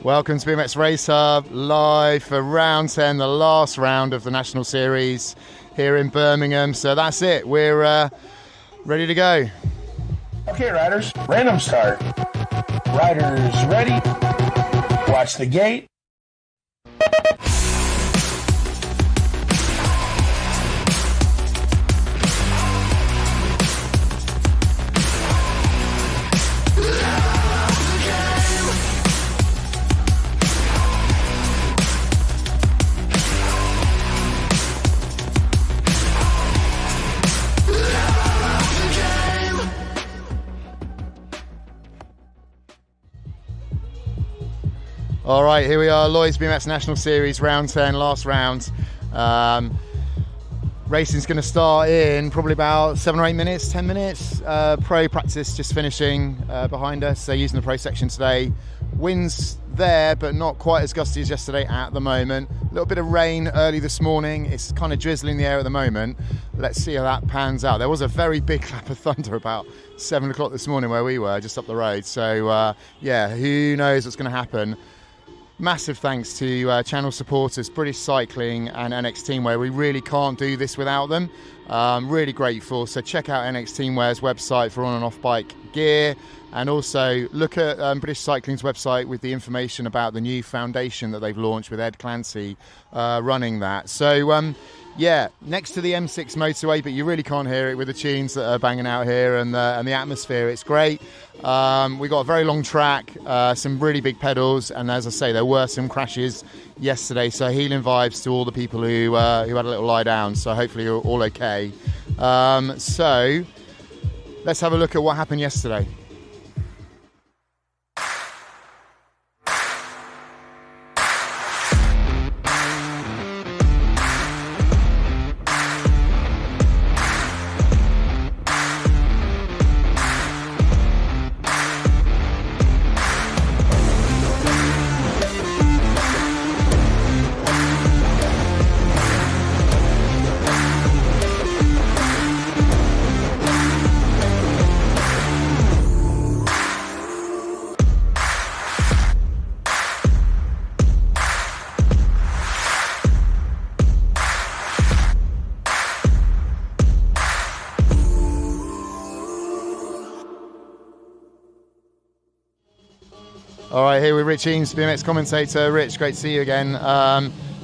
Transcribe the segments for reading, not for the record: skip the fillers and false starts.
Welcome to BMX Race Hub, live for round 10, the last round of the National Series here in Birmingham. So that's it, we're ready to go. Okay, riders, random start. Riders ready. Watch the gate. All right, here we are, Lloyds BMX National Series, round 10, last round. Racing's going to start in probably about 7 or 8 minutes, 10 minutes. Pro practice just finishing behind us. They're using the pro section today. Winds there, but not quite as gusty as yesterday at the moment. A little bit of rain early this morning. It's kind of drizzling the air at the moment. Let's see how that pans out. There was a very big clap of thunder about 7 o'clock this morning where we were, just up the road. So yeah, who knows what's going to happen. Massive thanks to channel supporters, British Cycling and NX Teamwear. We really can't do this without them. Really grateful. So check out NX Teamwear's website for on and off bike gear, and also look at British Cycling's website with the information about the new foundation that they've launched with Ed Clancy running that. So yeah, next to the M6 motorway, but you really can't hear it with the tunes that are banging out here and the atmosphere. It's great. We got a very long track, some really big pedals, and as I say, there were some crashes yesterday. So healing vibes to all the people who had a little lie down. So hopefully you're all okay. So let's have a look at what happened yesterday. All right, here with Rich Eames, BMX commentator. Rich, great to see you again.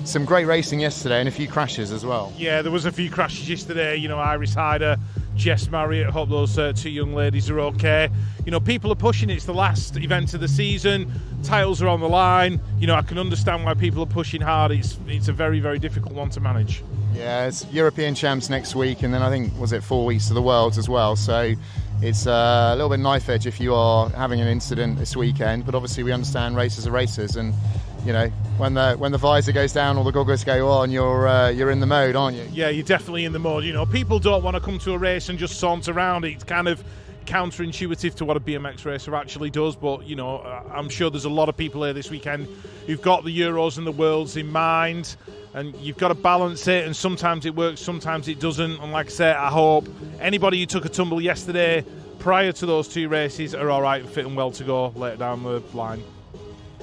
Some great racing yesterday and a few crashes as well. Yeah, there was a few crashes yesterday. You know, Iris Hyder, Jess Marriott, hope those two young ladies are okay. You know, people are pushing. It's the last event of the season. Titles are on the line. You know, I can understand why people are pushing hard. It's a very, very difficult one to manage. Yeah, it's European champs next week, and then I think, was it 4 weeks to the Worlds as well. So it's a little bit knife edge if you are having an incident this weekend. But obviously we understand racers are racers, and you know, when the visor goes down or the goggles go on, you're in the mode, aren't you? Yeah, you're definitely in the mode. You know, people don't want to come to a race and just saunter around. It's kind of counterintuitive to what a BMX racer actually does, but you know, I'm sure there's a lot of people here this weekend who've got the Euros and the Worlds in mind, and you've got to balance it, and sometimes it works, sometimes it doesn't. And like I said, I hope anybody who took a tumble yesterday prior to those two races are all right and fit and well to go later down the line.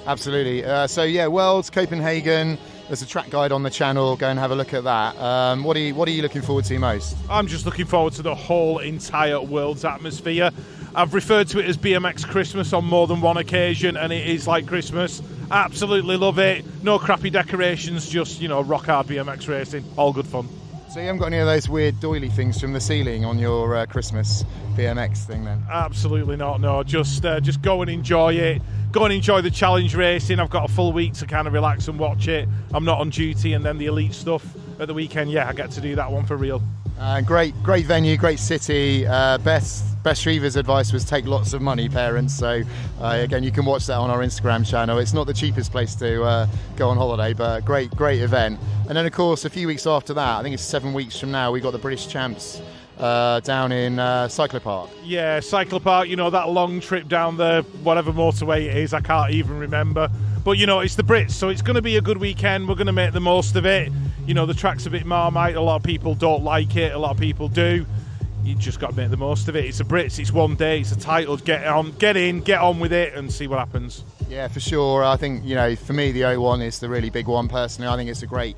Absolutely. So yeah, Worlds, Copenhagen. There's a track guide on the channel. Go and have a look at that. What are you looking forward to most? I'm just looking forward to the whole entire World's atmosphere. I've referred to it as BMX Christmas on more than one occasion, and it is like Christmas. Absolutely love it. No crappy decorations, just, you know, rock hard BMX racing. All good fun. So you haven't got any of those weird doily things from the ceiling on your Christmas BMX thing then? Absolutely not, no. Just go and enjoy it. Go and enjoy the challenge racing. I've got a full week to kind of relax and watch it. I'm not on duty, and then the elite stuff at the weekend, yeah, I get to do that one for real. Great venue, great city. Beth Shriver's advice was take lots of money, parents. So again, you can watch that on our Instagram channel. It's not the cheapest place to go on holiday, but great event. And then of course, a few weeks after that, I think it's 7 weeks from now, we got the British champs down in Cyclopark. Yeah, Cyclopark, you know, that long trip down there, whatever motorway it is, I can't even remember. But, you know, it's the Brits, so it's going to be a good weekend. We're going to make the most of it. You know, the track's a bit Marmite. A lot of people don't like it. A lot of people do. you just got to make the most of it. It's the Brits, it's one day, it's a title. Get on with it and see what happens. Yeah, for sure. I think, for me, the O1 is the really big one personally. I think it's a great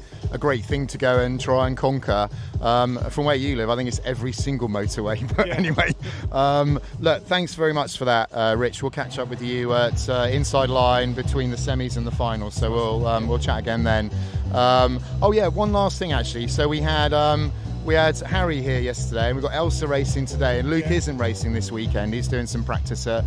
thing to go and try and conquer. From where you live, I think it's every single motorway. But anyway, look, thanks very much for that, Rich. We'll catch up with you at inside line between the semis and the final. So we'll chat again then. One last thing actually. So we had Harry here yesterday, and we've got Elsa racing today, and Luke isn't racing this weekend. He's doing some practice at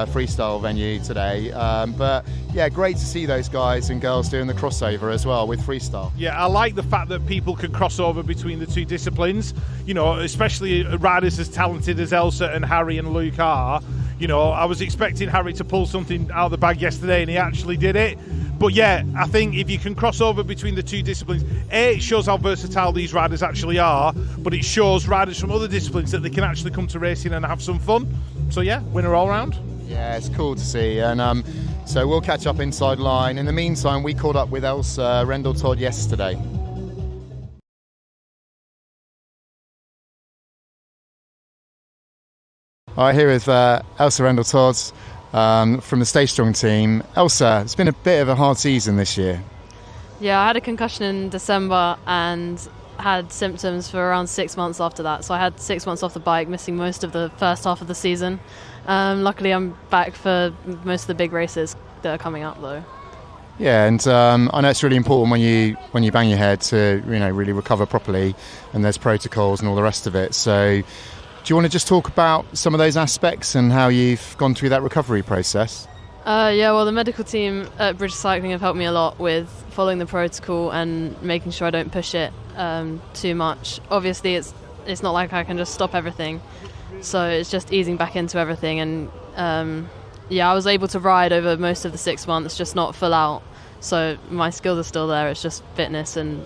freestyle venue today. But yeah, great to see those guys and girls doing the crossover as well with freestyle. Yeah, I like the fact that people can cross over between the two disciplines, especially riders as talented as Elsa and Harry and Luke are. I was expecting Harry to pull something out of the bag yesterday, and he actually did it. But yeah, I think if you can cross over between the two disciplines, it shows how versatile these riders actually are, but it shows riders from other disciplines that they can actually come to racing and have some fun. So yeah, winner all round. Yeah, it's cool to see. And so we'll catch up inside line. In the meantime, we caught up with Elsa Rendell-Todd yesterday. All right, here is Elsa Rendell-Todd from the Stay Strong team. Elsa, it's been a bit of a hard season this year. Yeah, I had a concussion in December and had symptoms for around 6 months after that. So I had 6 months off the bike, missing most of the first half of the season. Luckily, I'm back for most of the big races that are coming up, though. Yeah, and I know it's really important when you bang your head to really recover properly, and there's protocols and all the rest of it. So, do you want to just talk about some of those aspects and how you've gone through that recovery process? The medical team at British Cycling have helped me a lot with following the protocol and making sure I don't push it too much. Obviously, it's not like I can just stop everything, so it's just easing back into everything. And I was able to ride over most of the 6 months, just not full out. So my skills are still there. It's just fitness and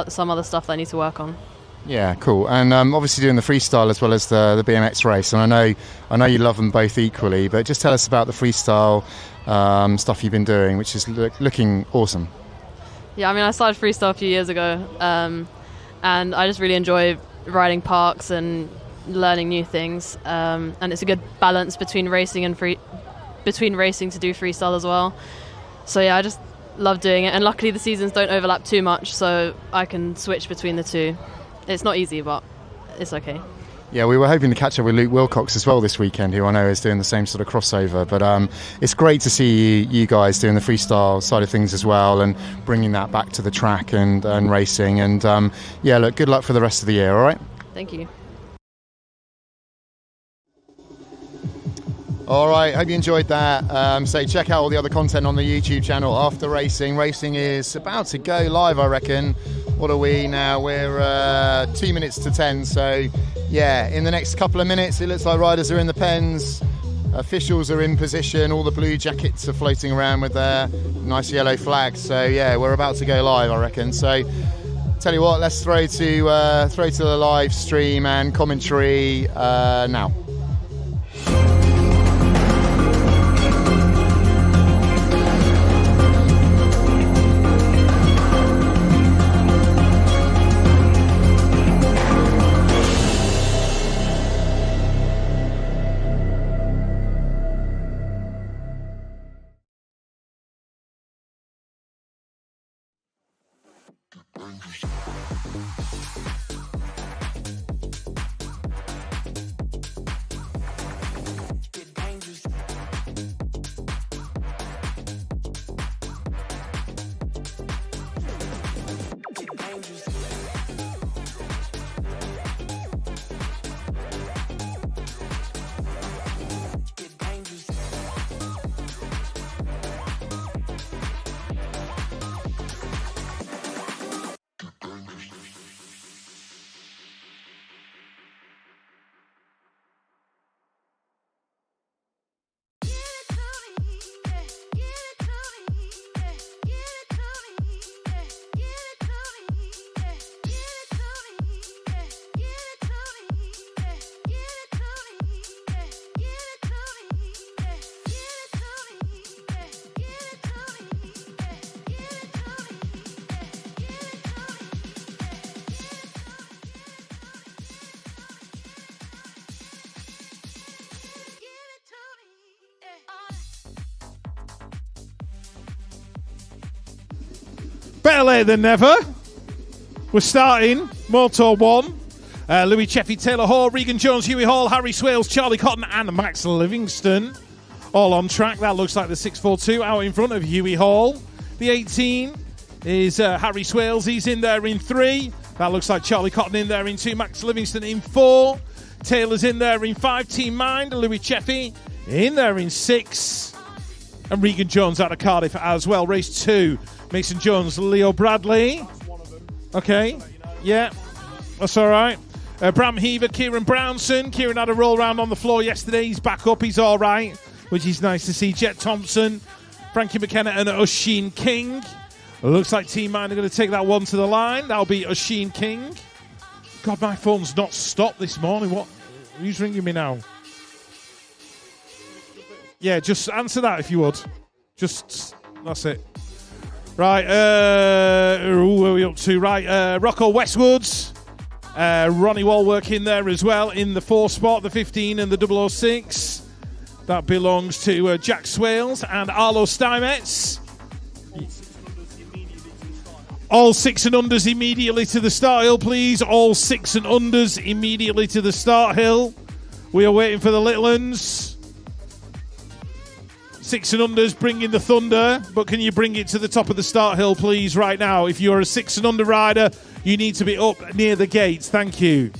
some other stuff that I need to work on. Yeah, cool. And obviously doing the freestyle as well as the BMX race. And I know you love them both equally, but just tell us about the freestyle stuff you've been doing, which is looking awesome. Yeah, I started freestyle a few years ago, and I just really enjoy riding parks and learning new things. And it's a good balance between racing and between racing to do freestyle as well. So yeah, I just love doing it. And luckily the seasons don't overlap too much, so I can switch between the two. It's not easy, but it's okay. Yeah, we were hoping to catch up with Luke Wilcox as well this weekend, who I know is doing the same sort of crossover. But it's great to see you guys doing the freestyle side of things as well and bringing that back to the track and racing. And look, good luck for the rest of the year, all right? Thank you. All right, hope you enjoyed that. So check out all the other content on the YouTube channel after racing. Racing is about to go live, I reckon. What are we now? We're 2 minutes to 10. So yeah, in the next couple of minutes, it looks like riders are in the pens. Officials are in position. All the blue jackets are floating around with their nice yellow flags. So yeah, we're about to go live, I reckon. So tell you what, let's throw to the live stream and commentary now. Better late than never. We're starting Moto One. Louis Cheffy, Taylor Hall, Regan Jones, Huey Hall, Harry Swales, Charlie Cotton and Max Livingston. All on track. That looks like the 642 out in front of Huey Hall. The 18 is Harry Swales. He's in there in 3. That looks like Charlie Cotton in there in 2. Max Livingston in 4. Taylor's in there in 5. Team Mind. Louis Cheffy in there in 6. And Regan Jones out of Cardiff as well. Race 2. Mason Jones, Leo Bradley. Okay. Yeah. That's all right. Bram Heaver, Kieran Brownson. Kieran had a roll round on the floor yesterday. He's back up. He's all right, which is nice to see. Jet Thompson, Frankie McKenna and Oisin King. Looks like Team Mind are going to take that one to the line. That'll be Oisin King. God, my phone's not stopped this morning. What? Who's ringing me now? Yeah, just answer that if you would. Just, that's it. Right, where are we up to? Right, Rocco Westwoods. Ronnie Walwork in there as well in the 4 spot, the 15 and the 006. That belongs to Jack Swales and Arlo Steinmetz. All 6 and unders immediately to the start hill, please. All 6 and unders immediately to the start hill. We are waiting for the little uns. 6 and unders bringing the thunder, but can you bring it to the top of the start hill, please, right now? If you're a 6 and under rider, you need to be up near the gates. Thank you.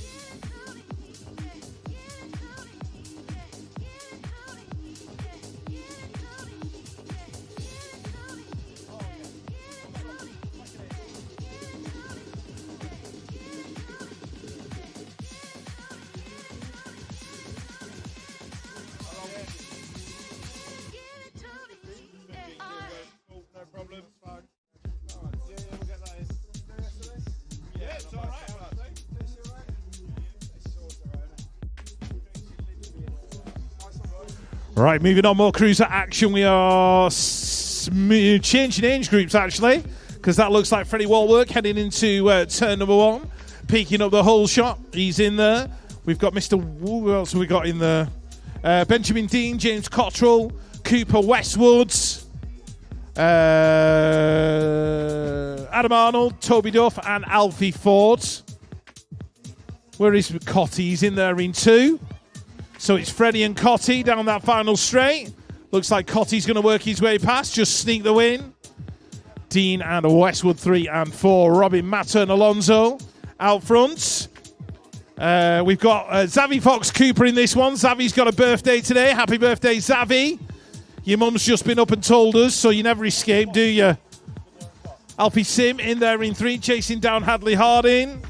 Right, moving on, more cruiser action. We are changing age groups, actually, because that looks like Freddie Walwork heading into turn number 1, peeking up the whole shot. He's in there. We've got Mr. Who else have we got in there? Benjamin Dean, James Cottrell, Cooper Westwoods, Adam Arnold, Toby Duff, and Alfie Ford. Where is Cotty? He's in there in 2. So it's Freddie and Cotty down that final straight. Looks like Cotty's going to work his way past, just sneak the win. Dean and Westwood 3 and 4. Robin, Matter and Alonso out front. We've got Zavi Fox Cooper in this one. Zavi's got a birthday today. Happy birthday, Zavi. Your mum's just been up and told us, so you never escape, do you? Alfie Sim in there in 3, chasing down Hadley Harding.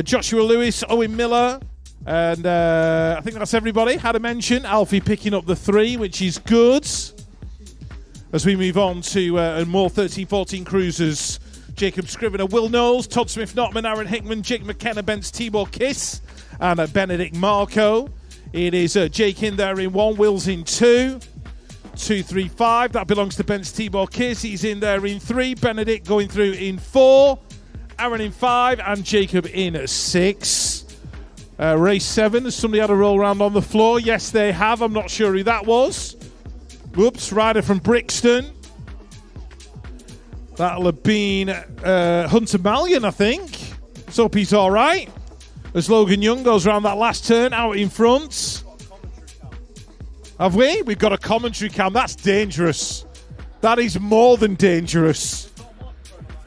Joshua Lewis, Owen Miller. And I think that's everybody. Had a mention. Alfie picking up the 3, which is good. As we move on to more 13-14 cruisers. Jacob Scrivener, Will Knowles, Todd Smith Notman, Aaron Hickman, Jake McKenna, Bence Tibor Kiss, and Benedict Marco. It is Jake in there in 1, Will's in 2. 2, 3, 5. That belongs to Bence Tibor Kiss. He's in there in 3. Benedict going through in 4. Aaron in 5. And Jacob in 6. Race 7, has somebody had a roll around on the floor? Yes, they have. I'm not sure who that was. Whoops, rider from Brixton. That'll have been Hunter Mallion, I think. Let's hope he's all right. As Logan Young goes around that last turn out in front. Have we? We've got a commentary cam. That's dangerous. That is more than dangerous.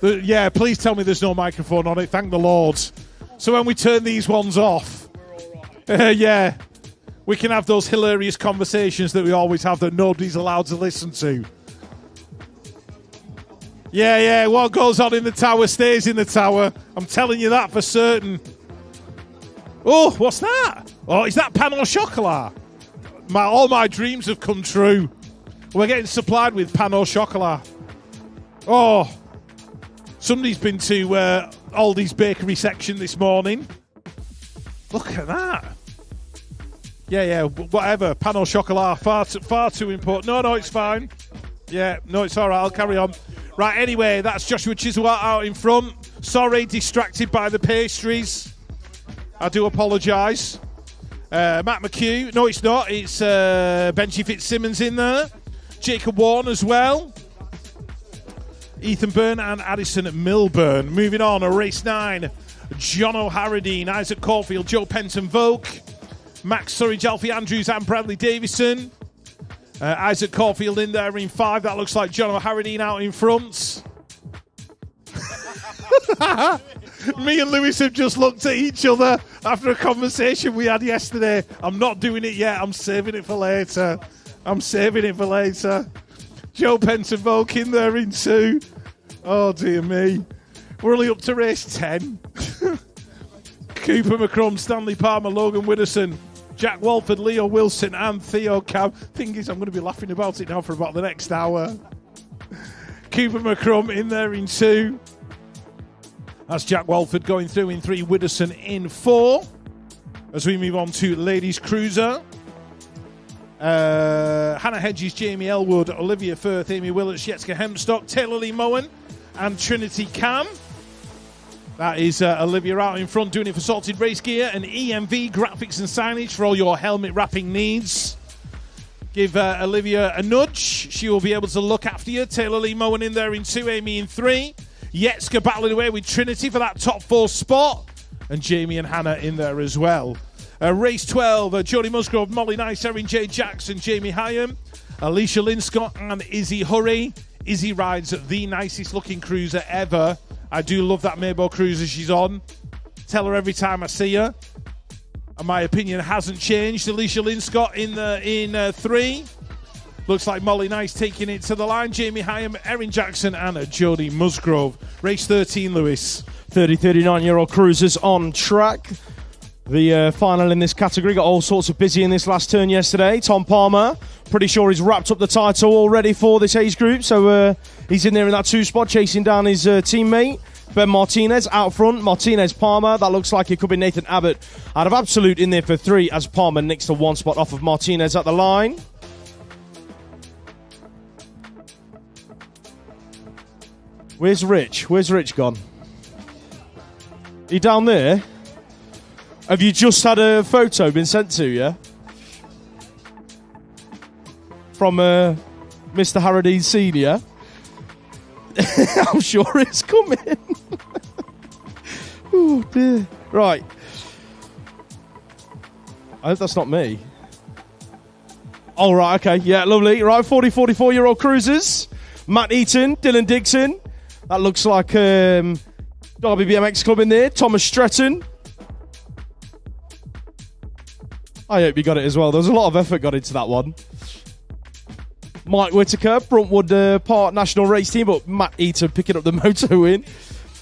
Yeah, please tell me there's no microphone on it. Thank the Lord. So when we turn these ones off, yeah, we can have those hilarious conversations that we always have that nobody's allowed to listen to. Yeah, what goes on in the tower stays in the tower. I'm telling you that for certain. Oh, what's that? Oh, is that Pan au Chocolat? All my dreams have come true. We're getting supplied with Pan au Chocolat. Oh, somebody's been to Aldi's bakery section this morning. Look at that. Yeah, whatever. Pan au Chocolat, far too important. No, it's fine. Yeah, no, it's all right. I'll carry on. Right, anyway, that's Joshua Chiswat out in front. Sorry, distracted by the pastries. I do apologise. Matt McHugh. No, it's not. It's Benji Fitzsimmons in there. Jacob Warren as well. Ethan Byrne and Addison Milburn. Moving on, race 9. John O'Harradine, Isaac Caulfield, Joe Penton Volk, Max Surridge, Alfie Andrews and Bradley Davison. Isaac Caulfield in there in 5. That looks like John O'Harradine out in front. Me and Lewis have just looked at each other after a conversation we had yesterday. I'm not doing it yet. I'm saving it for later. Joe Penton Volk in there in 2. Oh, dear me. We're only up to race 10. Cooper McCrum, Stanley Palmer, Logan Widdowson, Jack Walford, Leo Wilson and Theo Cab. Thing is, I'm going to be laughing about it now for about the next hour. Cooper McCrum in there in 2. That's Jack Walford going through in 3, Widdowson in 4. As we move on to Ladies Cruiser. Hannah Hedges, Jamie Elwood, Olivia Firth, Amy Willett, Shetska Hempstock, Taylor Lee Mowen and Trinity Cam. That is Olivia out in front doing it for Sorted Race Gear and EMV graphics and signage for all your helmet wrapping needs. Give Olivia a nudge. She will be able to look after you. Taylor Lee Mowen in there in 2, Amy in 3. Yetska battling away with Trinity for that top 4 spot. And Jamie and Hannah in there as well. Race 12, Jodie Musgrove, Molly Nice, Erin J. Jackson, Jamie Hyam, Alicia Linscott and Izzy Hurry. Izzy rides the nicest looking cruiser ever. I do love that Maybo cruiser she's on. Tell her every time I see her. And my opinion hasn't changed. Alicia Linscott in 3. Looks like Molly Nice taking it to the line. Jamie Hyam, Erin Jackson and Jodie Musgrove. Race 13, Lewis. 39-year-old cruisers on track. The final in this category got all sorts of busy in this last turn yesterday. Tom Palmer, pretty sure he's wrapped up the title already for this age group. So he's in there in that 2 spot, chasing down his teammate. Ben Martinez out front. Martinez, Palmer. That looks like it could be Nathan Abbott out of Absolute in there for 3 as Palmer nicks the 1 spot off of Martinez at the line. Where's Rich? Where's Rich gone? He down there? Have you just had a photo been sent to you? From Mr. Harradine Senior? I'm sure it's coming. Oh dear. Right. I hope that's not me. Oh, right, okay. Yeah, lovely. Right, 44-year-old cruisers. Matt Eaton, Dylan Dixon. That looks like Derby BMX Club in there. Thomas Stretton. I hope you got it as well. There was a lot of effort got into that one. Mike Whitaker, Bruntwood Park National Race Team, but Matt Eaton picking up the moto win.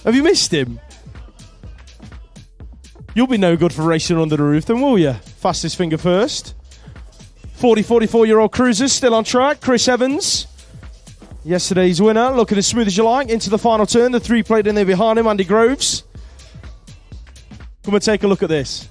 Have you missed him? You'll be no good for racing under the roof then, will you? Fastest finger first. 44-year-old cruisers still on track. Chris Evans, yesterday's winner, looking as smooth as you like. Into the final turn, the 3-plate in there behind him, Andy Groves. Come and take a look at this.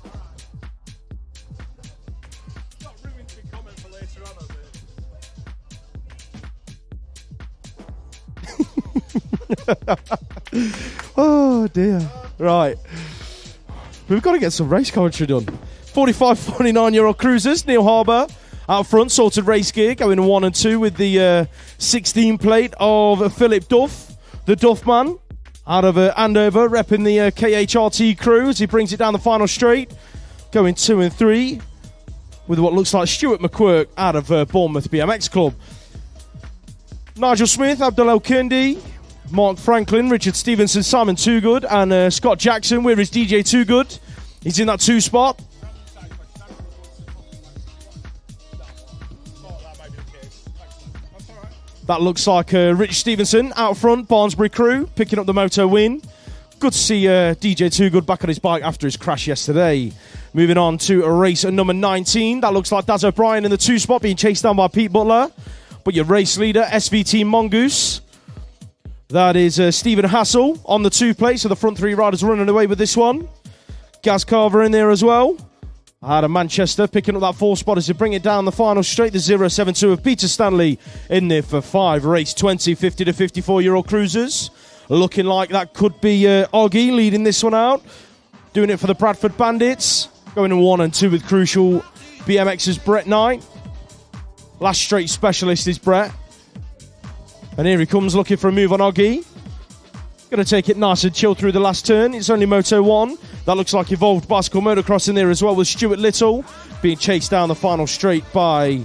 Oh dear. Right. We've got to get some race commentary done. 49-year-old cruisers. Neil Harbour out front, Sorted Race Gear, going 1 and 2 with the 16 plate of Philip Duff, the Duff man, out of Andover, repping the KHRT crew as he brings it down the final straight, going 2 and 3 with what looks like Stuart McQuirk out of Bournemouth BMX Club. Nigel Smith, Abdul El-Kindi, Mark Franklin, Richard Stevenson, Simon Toogood, and Scott Jackson. Where is DJ Toogood? He's in that 2 spot. That looks like Rich Stevenson out front, Barnsbury crew, picking up the moto win. Good to see DJ Toogood back on his bike after his crash yesterday. Moving on to race number 19. That looks like Daz O'Brien in the 2 spot, being chased down by Pete Butler. But your race leader, SVT Mongoose. That is Stephen Hassel on the 2 plate, so the front 3 riders running away with this one. Gaz Carver in there as well. Out of Manchester, picking up that 4 spot as they bring it down the final straight. The 072 of Peter Stanley in there for 5. Race 20, 50 to 54-year-old cruisers. Looking like that could be Oggy leading this one out. Doing it for the Bradford Bandits. Going in 1 and 2 with Crucial BMX's Brett Knight. Last straight specialist is Brett. And here he comes looking for a move on Oggy. Going to take it nice and chill through the last turn. It's only Moto One. That looks like Evolved Bicycle Motocross in there as well, with Stuart Little being chased down the final straight by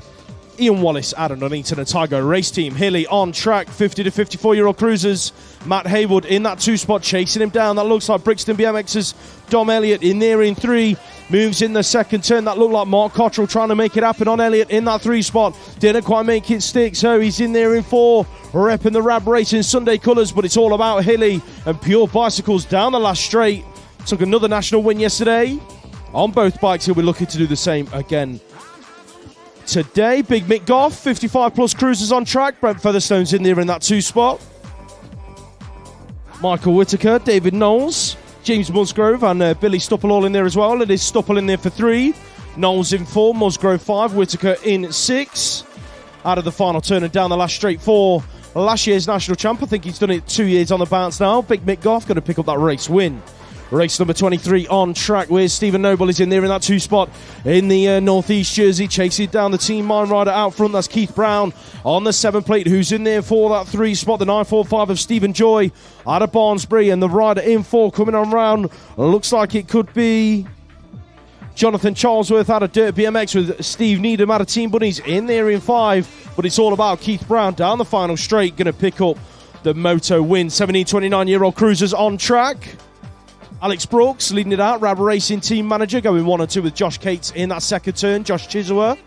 Ian Wallace, Adam Nuneaton and Tiger Race Team. Hilly on track, 50 to 54-year-old cruisers. Matt Haywood in that 2-spot, chasing him down. That looks like Brixton BMX's Dom Elliott in there in 3. Moves in the second turn. That looked like Mark Cottrell trying to make it happen on Elliott in that 3-spot. Didn't quite make it stick, so he's in there in 4. Repping the Rab Racing Sunday colours, but it's all about Hilly and Pure Bicycles down the last straight. Took another national win yesterday. On both bikes, he'll be looking to do the same again today. Big Mick Goff, 55 plus cruisers on track. Brent Featherstone's in there in that 2-spot. Michael Whitaker, David Knowles, James Musgrove and Billy Stupple all in there as well. It is Stupple in there for 3. Knowles in 4, Musgrove 5, Whitaker in 6. Out of the final turn and down the last straight for last year's national champ. I think he's done it 2 years on the bounce now. Big Mick Goff going to pick up that race win. Race number 23 on track with Stephen Noble is in there in that 2-spot in the northeast jersey, chasing down the team mine rider out front. That's Keith Brown on the 7 plate, who's in there for that 3-spot. The 945 of Stephen Joy out of Barnsbury, and the rider in 4 coming on round. Looks like it could be Jonathan Charlesworth out of Dirt BMX, with Steve Needham out of Team Bunnies in there in 5. But it's all about Keith Brown down the final straight, going to pick up the Moto win. 17, 29-year-old cruisers on track. Alex Brooks leading it out, Rab Racing team manager, going 1 and 2 with Josh Cates in that second turn. Josh Chisholm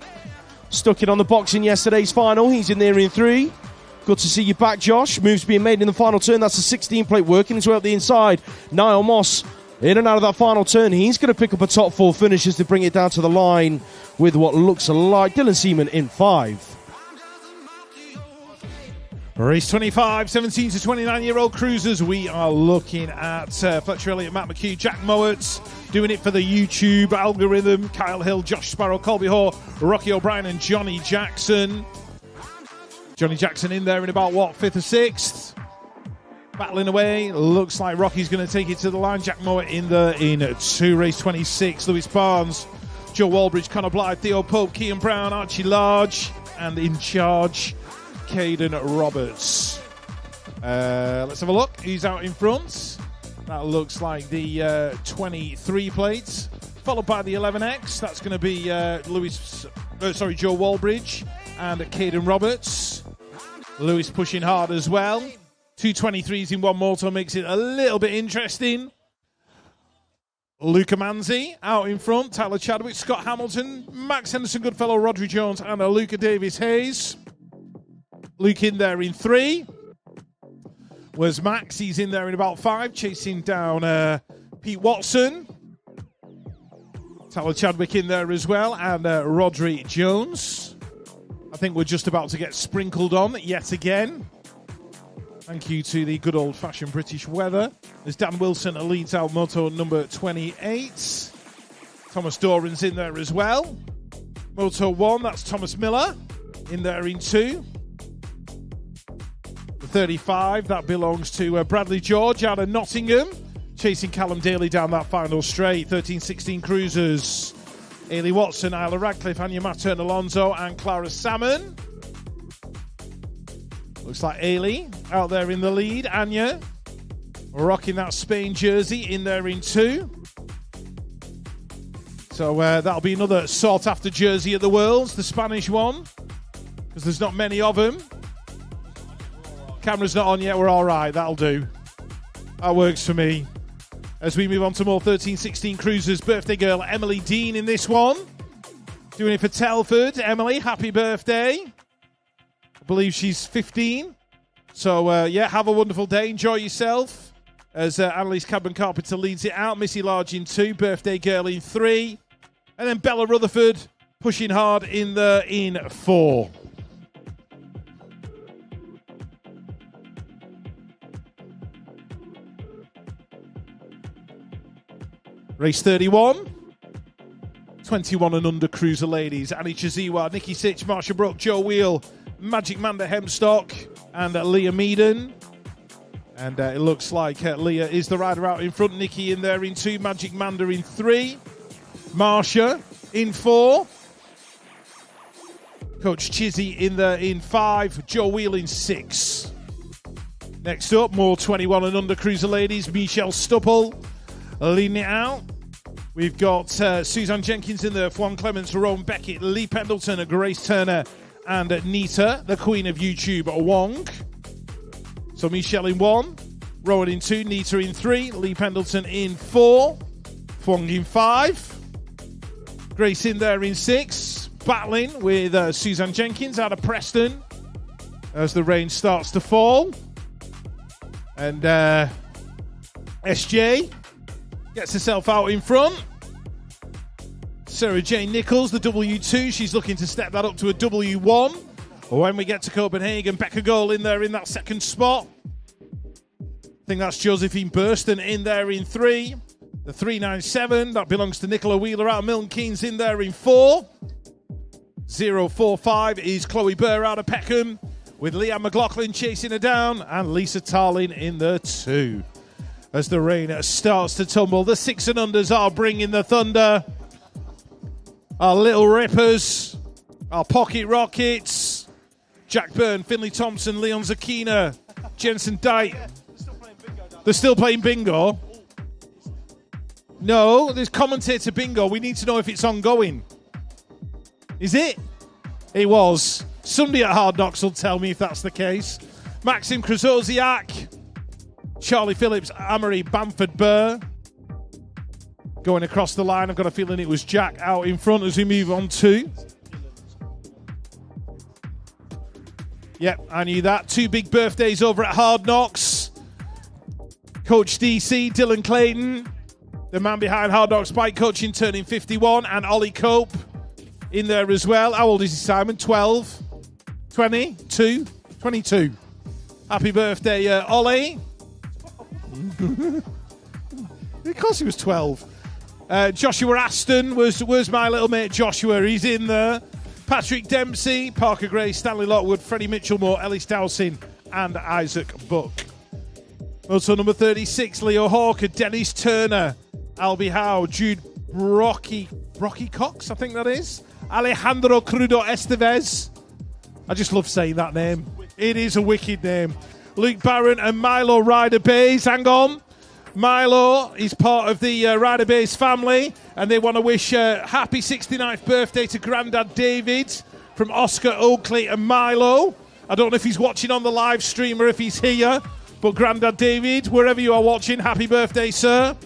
stuck it on the box in yesterday's final. He's in there in 3. Good to see you back, Josh. Moves being made in the final turn. That's a 16 plate working his way up the inside. Niall Moss in and out of that final turn. He's going to pick up a top 4 finishes to bring it down to the line with what looks like Dylan Seaman in 5. Race 25, 17 to 29-year-old cruisers. We are looking at Fletcher Elliott, Matt McHugh, Jack Mowat, doing it for the YouTube algorithm. Kyle Hill, Josh Sparrow, Colby Hoare, Rocky O'Brien and Johnny Jackson. Johnny Jackson in there in about, 5th or 6th? Battling away. Looks like Rocky's going to take it to the line. Jack Mowat in 2. Race 26, Lewis Barnes, Joe Walbridge, Conor Blythe, Theo Pope, Kean Brown, Archie Large, and in charge, Caden Roberts. Let's have a look. Who's out in front? That looks like the 23 plates, followed by the 11X. That's going to be Joe Walbridge and Caden Roberts. Lewis pushing hard as well. 2 23s in one motor makes it a little bit interesting. Luca Manzi out in front. Tyler Chadwick, Scott Hamilton, Max Henderson Goodfellow, Rodri Jones, and Luca Davis Hayes. Luke in there in 3. Was Max? He's in there in about 5, chasing down Pete Watson. Tyler Chadwick in there as well, and Rodri Jones. I think we're just about to get sprinkled on yet again. Thank you to the good old-fashioned British weather. There's Dan Wilson, leads out moto number 28. Thomas Doran's in there as well. Moto 1, that's Thomas Miller in there in 2. 35, that belongs to Bradley George out of Nottingham, chasing Callum Daly down that final straight. 13-16 cruisers. Ailey Watson, Isla Radcliffe, Anya Mattern Alonso, and Clara Salmon. Looks like Ailey out there in the lead. Anya rocking that Spain jersey in there in 2. So that'll be another sought-after jersey at the Worlds, the Spanish one, because there's not many of them. Camera's not on yet, we're all right, that'll do. That works for me. As we move on to more 13-16 cruisers, birthday girl Emily Dean in this one. Doing it for Telford. Emily, happy birthday. I believe she's 15. So, have a wonderful day, enjoy yourself. As Annalise Cadman Carpenter leads it out, Missy Large in 2, birthday girl in 3. And then Bella Rutherford pushing hard in 4. Race 31, 21 and under cruiser ladies. Annie Chiziwa, Nikki Sitch, Marsha Brook, Joe Wheel, Magic Manda Hemstock, and Leah Meaden. And it looks like Leah is the rider out in front. Nikki in there in 2, Magic Manda in 3, Marsha in 4, Coach Chizzy in 5, Joe Wheel in 6. Next up, more 21 and under cruiser ladies. Michelle Stupple leading it out. We've got Suzanne Jenkins in there, Fwan Clements, Rowan Beckett, Lee Pendleton, Grace Turner, and Nita, the queen of YouTube, Wong. So Michelle in 1, Rowan in 2, Nita in 3, Lee Pendleton in 4, Fwang in 5, Grace in there in 6, battling with Suzanne Jenkins out of Preston as the rain starts to fall. And SJ gets herself out in front. Sarah Jane Nichols, the W2, she's looking to step that up to a W1. When we get to Copenhagen, Becca Goal in there in that second spot. I think that's Josephine Burston in there in 3. The 397, that belongs to Nicola Wheeler out of Milton Keynes in there in 4. 045 is Chloe Burr out of Peckham, with Leanne McLaughlin chasing her down, and Lisa Tarlin in the 2. As the rain starts to tumble, the 6 and unders are bringing the thunder. Our Little Rippers, our Pocket Rockets, Jack Byrne, Finley Thompson, Leon Zakina, Jensen Dyke. They're still playing bingo. No, there's commentator bingo. We need to know if it's ongoing. Is it? It was. Somebody at Hard Knocks will tell me if that's the case. Maxim Krasoziak, Charlie Phillips, Amory Bamford Burr. Going across the line, I've got a feeling it was Jack out in front as we move on to. Yep, I knew that. 2 big birthdays over at Hard Knocks. Coach DC, Dylan Clayton, the man behind Hard Knocks Bike Coaching, turning 51, and Ollie Cope in there as well. How old is he, Simon? 12? 22? 22. Happy birthday, Ollie. Of course he was 12. Joshua Aston was my little mate Joshua. He's in there. Patrick Dempsey, Parker Gray, Stanley Lockwood, Freddie Mitchellmore, Ellis Dowsing, and Isaac Buck. Also number 36, Leo Hawker, Dennis Turner, Albie Howe, Jude Brocky Cox, I think that is. Alejandro Crudo Estevez. I just love saying that name. It is a wicked name. Luke Barron and Milo Ryder Bays. Hang on. Milo is part of the Ryder Bays family, and they want to wish a happy 69th birthday to Grandad David from Oscar Oakley and Milo. I don't know if he's watching on the live stream or if he's here, but Grandad David, wherever you are watching, happy birthday, sir.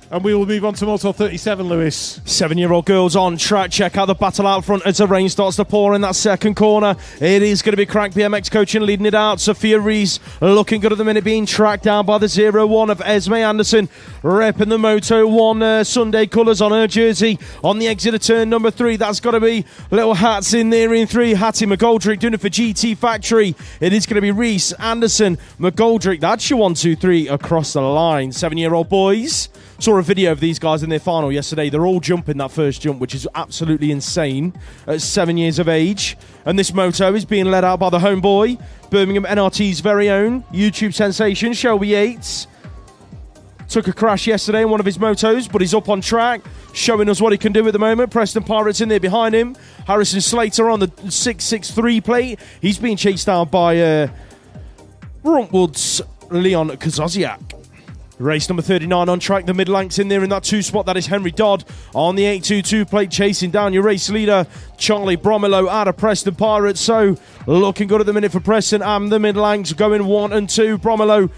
And we will move on to Moto 37, Lewis. 7-year-old girls on track. Check out the battle out front as the rain starts to pour in that second corner. It is going to be Crank BMX coaching leading it out. Sophia Rees looking good at the minute, being tracked down by the 0-1 of Esme Anderson, repping the Moto One Sunday colours on her jersey. On the exit of turn number 3, that's got to be little Hats in there in 3. Hattie McGoldrick doing it for GT Factory. It is going to be Rees, Anderson, McGoldrick. That's your 1, 2, 3 across the line. 7-year-old boys. Saw a video of these guys in their final yesterday. They're all jumping that first jump, which is absolutely insane at 7 years of age. And this moto is being led out by the homeboy, Birmingham NRT's very own YouTube sensation, Shelby Yates. Took a crash yesterday in one of his motos, but he's up on track, showing us what he can do at the moment. Preston Pirates in there behind him. Harrison Slater on the 663 plate. He's being chased down by Bruntwood's Leon Kazoziak. Race number 39 on track. The mid-lanks in there in that 2 spot. That is Henry Dodd on the 822 plate, chasing down your race leader, Charlie Bromelo out of Preston Pirates. So looking good at the minute for Preston and the mid-lanks going 1 and 2. Bromelo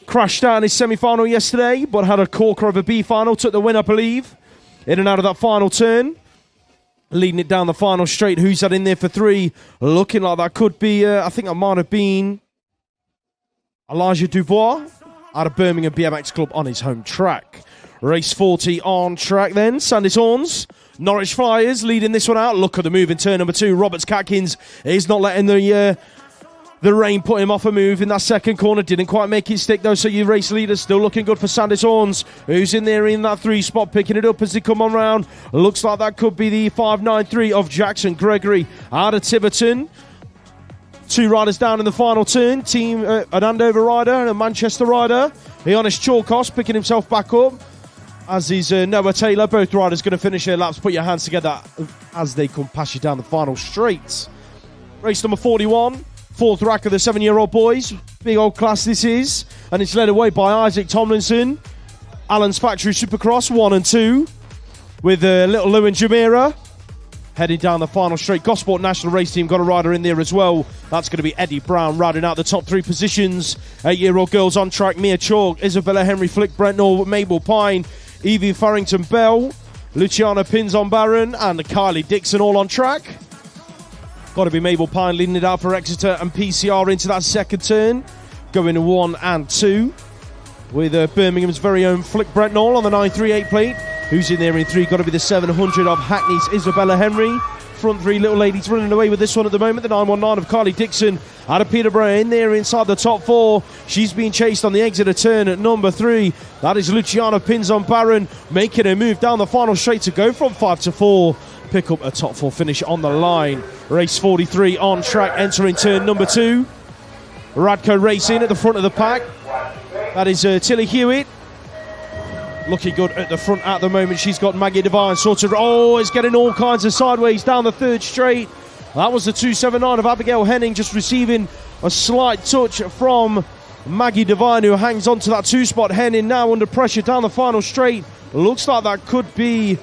crashed out in his semi-final yesterday, but had a corker of a B final. Took the win, I believe, in and out of that final turn. Leading it down the final straight. Who's that in there for 3? Looking like that could be, I think that might have been Elijah Dubois out of Birmingham BMX Club on his home track. Race 40 on track then. Sandys Horns, Norwich Flyers leading this one out. Look at the move in turn number 2. Roberts Catkins is not letting the rain put him off a move in that second corner. Didn't quite make it stick though, so your race leader's still looking good for Sandys Horns, who's in there in that 3 spot, picking it up as they come on round. Looks like that could be the 593 of Jackson Gregory out of Tiverton. 2 riders down in the final turn. Team an Andover rider and a Manchester rider. Ionis Chalkos picking himself back up, as is Noah Taylor. Both riders going to finish their laps. Put your hands together as they come past you down the final straight. Race number 41. Fourth rack of the 7-year-old boys. Big old class this is. And it's led away by Isaac Tomlinson. Alan's Factory Supercross 1 and 2. With little Lou and Jamira. Heading down the final straight. Gosport National Race Team got a rider in there as well. That's going to be Eddie Brown riding out the top 3 positions. 8-year-old girls on track. Mia Chalk, Isabella Henry Flick, Brentnall, Mabel Pine, Evie Farrington Bell, Luciana Pinzon Barron, and Kylie Dixon all on track. Got to be Mabel Pine leading it out for Exeter and PCR into that second turn. Going 1 and 2. With Birmingham's very own Flick Brentnall on the 938 plate. Who's in there in 3? Got to be the 700 of Hackney's Isabella Henry. Front 3 little ladies running away with this one at the moment. The 919 of Kylie Dixon out of Peterborough in there inside the top 4. She's being chased on the Exeter turn at number 3. That is Luciana Pinzon Barron making a move down the final straight to go from 5 to 4. Pick up a top 4 finish on the line. Race 43 on track, entering turn number 2. Radco Racing at the front of the pack. That is Tilly Hewitt. Looking good at the front at the moment. She's got Maggie Devine sort of... Oh, it's getting all kinds of sideways down the third straight. That was the 279 of Abigail Henning, just receiving a slight touch from Maggie Devine, who hangs on to that 2-spot. Henning now under pressure down the final straight. Looks like that could be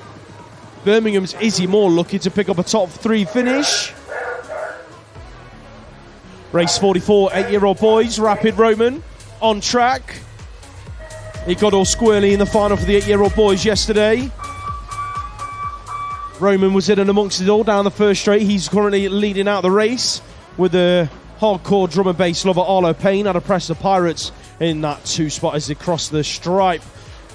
Birmingham's Izzy Moore looking to pick up a top 3 finish. Race 44, 8-year-old boys. Rapid Roman on track. He got all squirrely in the final for the 8-year-old boys yesterday. Roman was in and amongst it all down the first straight. He's currently leading out the race with the hardcore drum and bass lover Arlo Payne out of Preston Pirates in that 2-spot as they cross the stripe.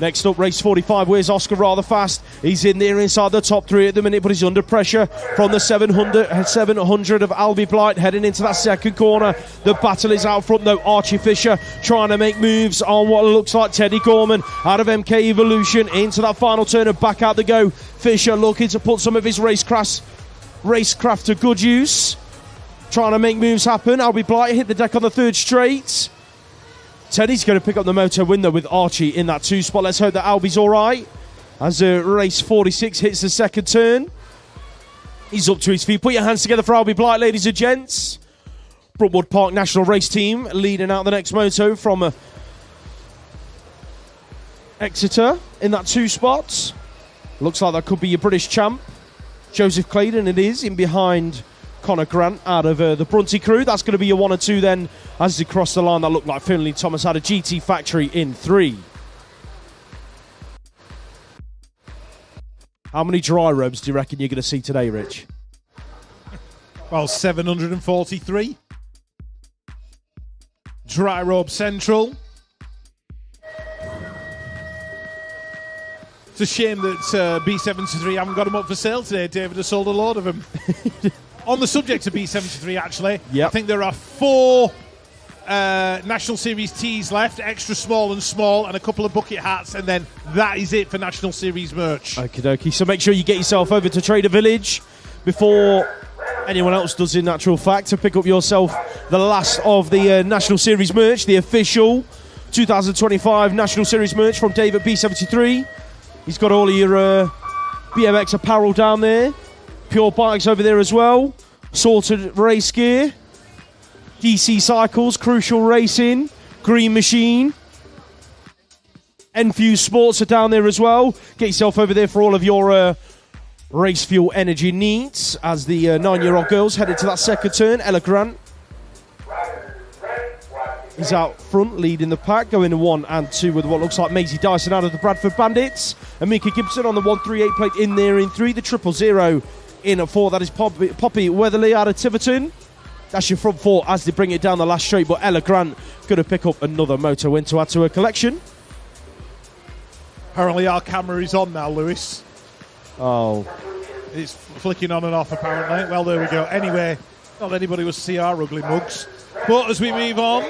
Next up, race 45. Where's Oscar rather fast? He's in there inside the top 3 at the minute, but he's under pressure from the 700 of Albie Blight heading into that second corner. The battle is out front though. Archie Fisher trying to make moves on what looks like Teddy Gorman out of MK Evolution into that final turn and back out the go. Fisher looking to put some of his racecraft to good use. Trying to make moves happen. Albie Blight hit the deck on the third straight. Teddy's going to pick up the moto win though with Archie in that 2-spot. Let's hope that Albie's all right as race 46 hits the second turn. He's up to his feet. Put your hands together for Albie Blight, ladies and gents. Brookwood Park National Race Team leading out the next moto from Exeter in that 2-spot. Looks like that could be your British champ, Joseph Claydon. It is in behind Connor Grant out of the Brunty crew. That's going to be your 1 and 2 then as they cross the line. That looked like Finley Thomas had a GT Factory in 3. How many dry robes do you reckon you're going to see today, Rich? Well, 743. Dry robe central. It's a shame that B73 haven't got them up for sale today. David has sold a load of them. On the subject of B73, actually, I think there are 4 National Series tees left, extra small and a couple of bucket hats, and then that is it for National Series merch. Okie dokie. So make sure you get yourself over to Trader Village before anyone else does, in actual fact, to pick up yourself the last of the National Series merch, the official 2025 National Series merch from Dave at B73. He's got all of your BMX apparel down there. Pure Bikes over there as well. Sorted race gear. DC Cycles, Crucial Racing, Green Machine. Enfuse Sports are down there as well. Get yourself over there for all of your race fuel energy needs as the 9-year-old girls headed to that second turn. Ella Grant is out front leading the pack, going to 1 and 2 with what looks like Maisie Dyson out of the Bradford Bandits. And Mika Gibson on the 138 plate in there in 3. The 000 in at 4. That is Poppy Weatherly out of Tiverton. That's your front 4 as they bring it down the last straight. But Ella Grant going to pick up another moto win to add to her collection. Apparently our camera is on now, Lewis. Oh. It's flicking on and off, apparently. Well, there we go. Anyway, not that anybody will see our ugly mugs. But as we move on,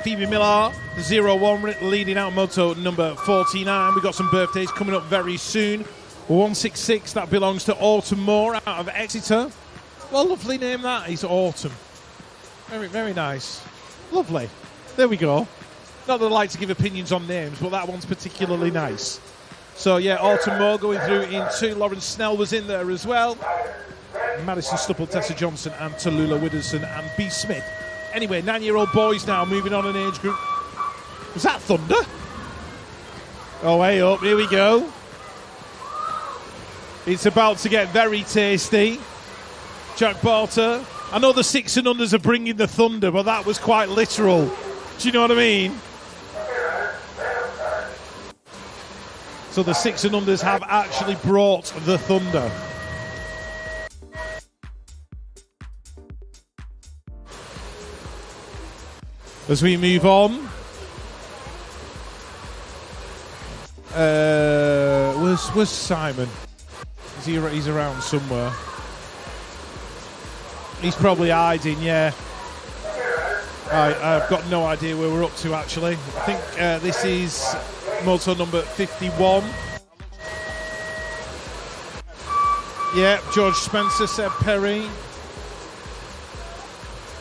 Phoebe Millar, 01, leading out moto number 49. We've got some birthdays coming up very soon. 166, that belongs to Autumn Moore out of Exeter. Well, lovely name that is Autumn. Very, very nice. Lovely. There we go. Not that I like to give opinions on names, but that one's particularly nice. So, yeah, Autumn Moore going through in 2. Lawrence Snell was in there as well. Madison Stupple, Tessa Johnson and Tallulah Widdowson and B. Smith. Anyway, 9-year-old boys now moving on in age group. Was that Thunder? Oh, way up. Here we go. It's about to get very tasty. Jack Barter. I know the 6 and unders are bringing the Thunder, but that was quite literal. Do you know what I mean? So the 6 and unders have actually brought the Thunder. As we move on, where's Simon? He's around somewhere. He's probably hiding, yeah. I've got no idea where we're up to, actually. I think this is Moto number 51. Yeah, George Spencer, Seb Perry.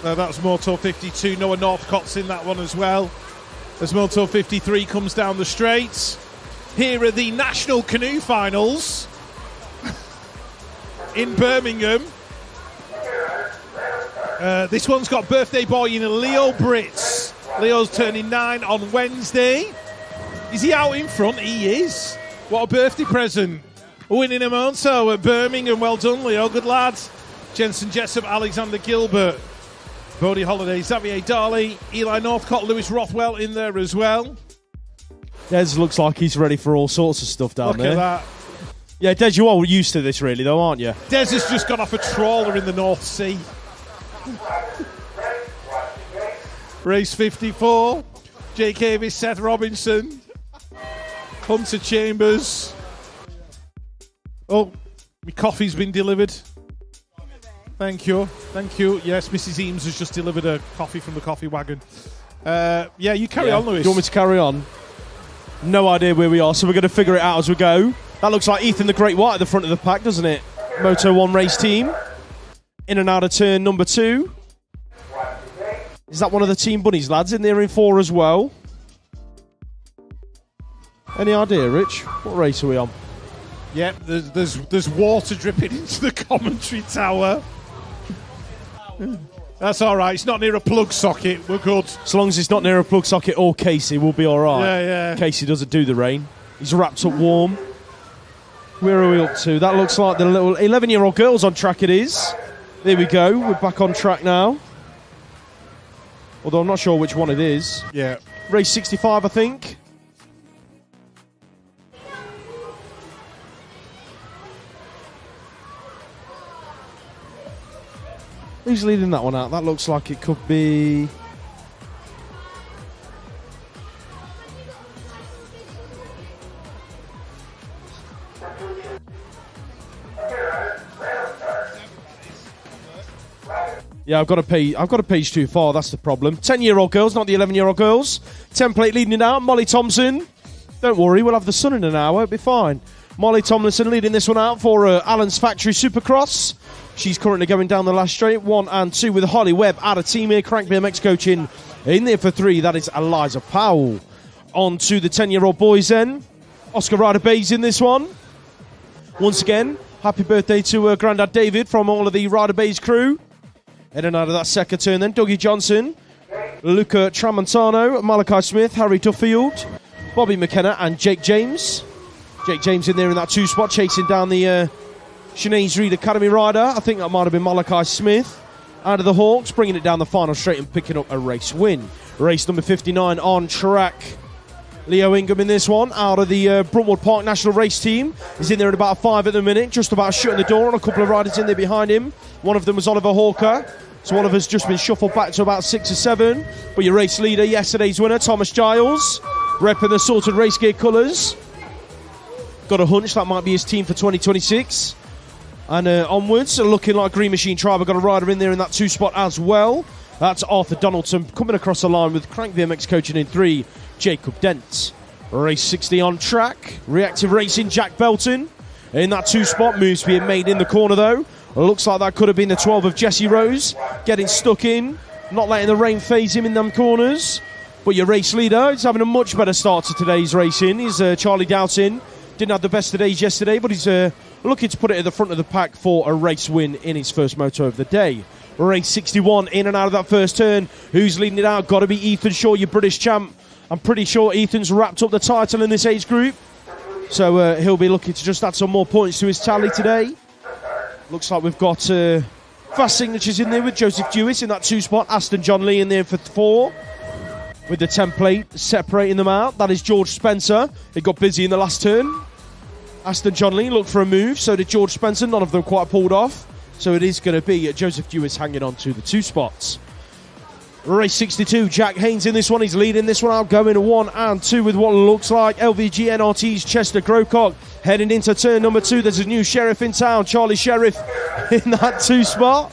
That's Moto 52. Noah Northcott's in that one as well. As Moto 53 comes down the straight. Here are the National Canoe Finals in Birmingham. This one's got birthday boy in Leo Brits. Leo's turning 9 on Wednesday. Is he out in front? He is. What a birthday present. Winning a Moto at Birmingham. Well done, Leo. Good lad. Jensen Jessup, Alexander Gilbert, Bodie Holiday, Xavier Darley, Eli Northcott, Lewis Rothwell in there as well. Des looks like he's ready for all sorts of stuff down there. Look at that. Yeah, Des, you're all used to this really though, aren't you? Des has just got off a trawler in the North Sea. Race 54. Jake Avis, Seth Robinson, Hunter Chambers. Oh, my coffee's been delivered. Thank you. Thank you. Yes, Mrs. Eames has just delivered a coffee from the coffee wagon. Yeah, you carry on, Lewis. Do you want me to carry on? No idea where we are, so we're going to figure it out as we go. That looks like Ethan the Great White at the front of the pack, doesn't it? Moto One race team. In and out of turn number 2. Is that one of the Team Bunnies, lads? In there in 4 as well. Any idea, Rich? What race are we on? Yep, there's water dripping into the commentary tower. That's all right. It's not near a plug socket. We're good. As long as it's not near a plug socket or Casey, we'll be all right. Yeah. Casey doesn't do the rain. He's wrapped up warm. Where are we up to? That looks like the little 11-year-old girls on track it is. There we go. We're back on track now. Although I'm not sure which one it is. Yeah. Race 65, I think. Who's leading that one out? That looks like it could be... Yeah, I've got a page too far, that's the problem. 10-year-old girls, not the 11-year-old girls. Template leading it out, Molly Thompson. Don't worry, we'll have the sun in an hour, it'll be fine. Molly Tomlinson leading this one out for Allen's Factory Supercross. She's currently going down the last straight, 1 and 2 with Holly Webb out of team here. Crank BMX coaching in there for 3. That is Eliza Powell. On to the 10-year-old boys then. Oscar Ryder Bays in this one. Once again, happy birthday to Grandad David from all of the Ryder Bays crew. In and out of that second turn then, Dougie Johnson, Luca Tramontano, Malachi Smith, Harry Duffield, Bobby McKenna and Jake James. Jake James in there in that 2 spot, chasing down the Sinead Reed Academy rider. I think that might have been Malachi Smith. Out of the Hawks, bringing it down the final straight and picking up a race win. Race number 59 on track. Leo Ingham in this one, out of the Bruntwood Park National Race Team. He's in there at about 5 at the minute, just about shutting the door on a couple of riders in there behind him. One of them was Oliver Hawker, so Oliver's just been shuffled back to about 6 or 7. But your race leader, yesterday's winner, Thomas Giles, repping the sorted race gear colours. Got a hunch that might be his team for 2026. And onwards, looking like Green Machine Tribe. I've got a rider in there in that 2 spot as well. That's Arthur Donaldson coming across the line with Crank BMX coaching in 3, Jacob Dent. Race 60 on track. Reactive Racing, Jack Belton. In that 2 spot, moves being made in the corner though. Looks like that could have been the 12 of Jesse Rose. Getting stuck in, not letting the rain phase him in them corners. But your race leader is having a much better start to today's racing. He's Charlie Doughton. Didn't have the best of days yesterday, but he's looking to put it at the front of the pack for a race win in his first moto of the day. Race 61 in and out of that first turn. Who's leading it out? Got to be Ethan Shaw, your British champ. I'm pretty sure Ethan's wrapped up the title in this age group. So he'll be looking to just add some more points to his tally today. Looks like we've got fast signatures in there with Joseph Dewis in that 2 spot. Aston John Lee in there for 4. With the template separating them out. That is George Spencer. He got busy in the last turn. Aston John Lee looked for a move. So did George Spencer. None of them quite pulled off. So it is going to be Joseph Dewis hanging on to the 2 spots. Race 62. Jack Haynes in this one. He's leading this one out. Going 1 and 2 with what looks like LVG NRT's Chester Grocock. Heading into turn number 2. There's a new sheriff in town. Charlie Sheriff in that 2 spot.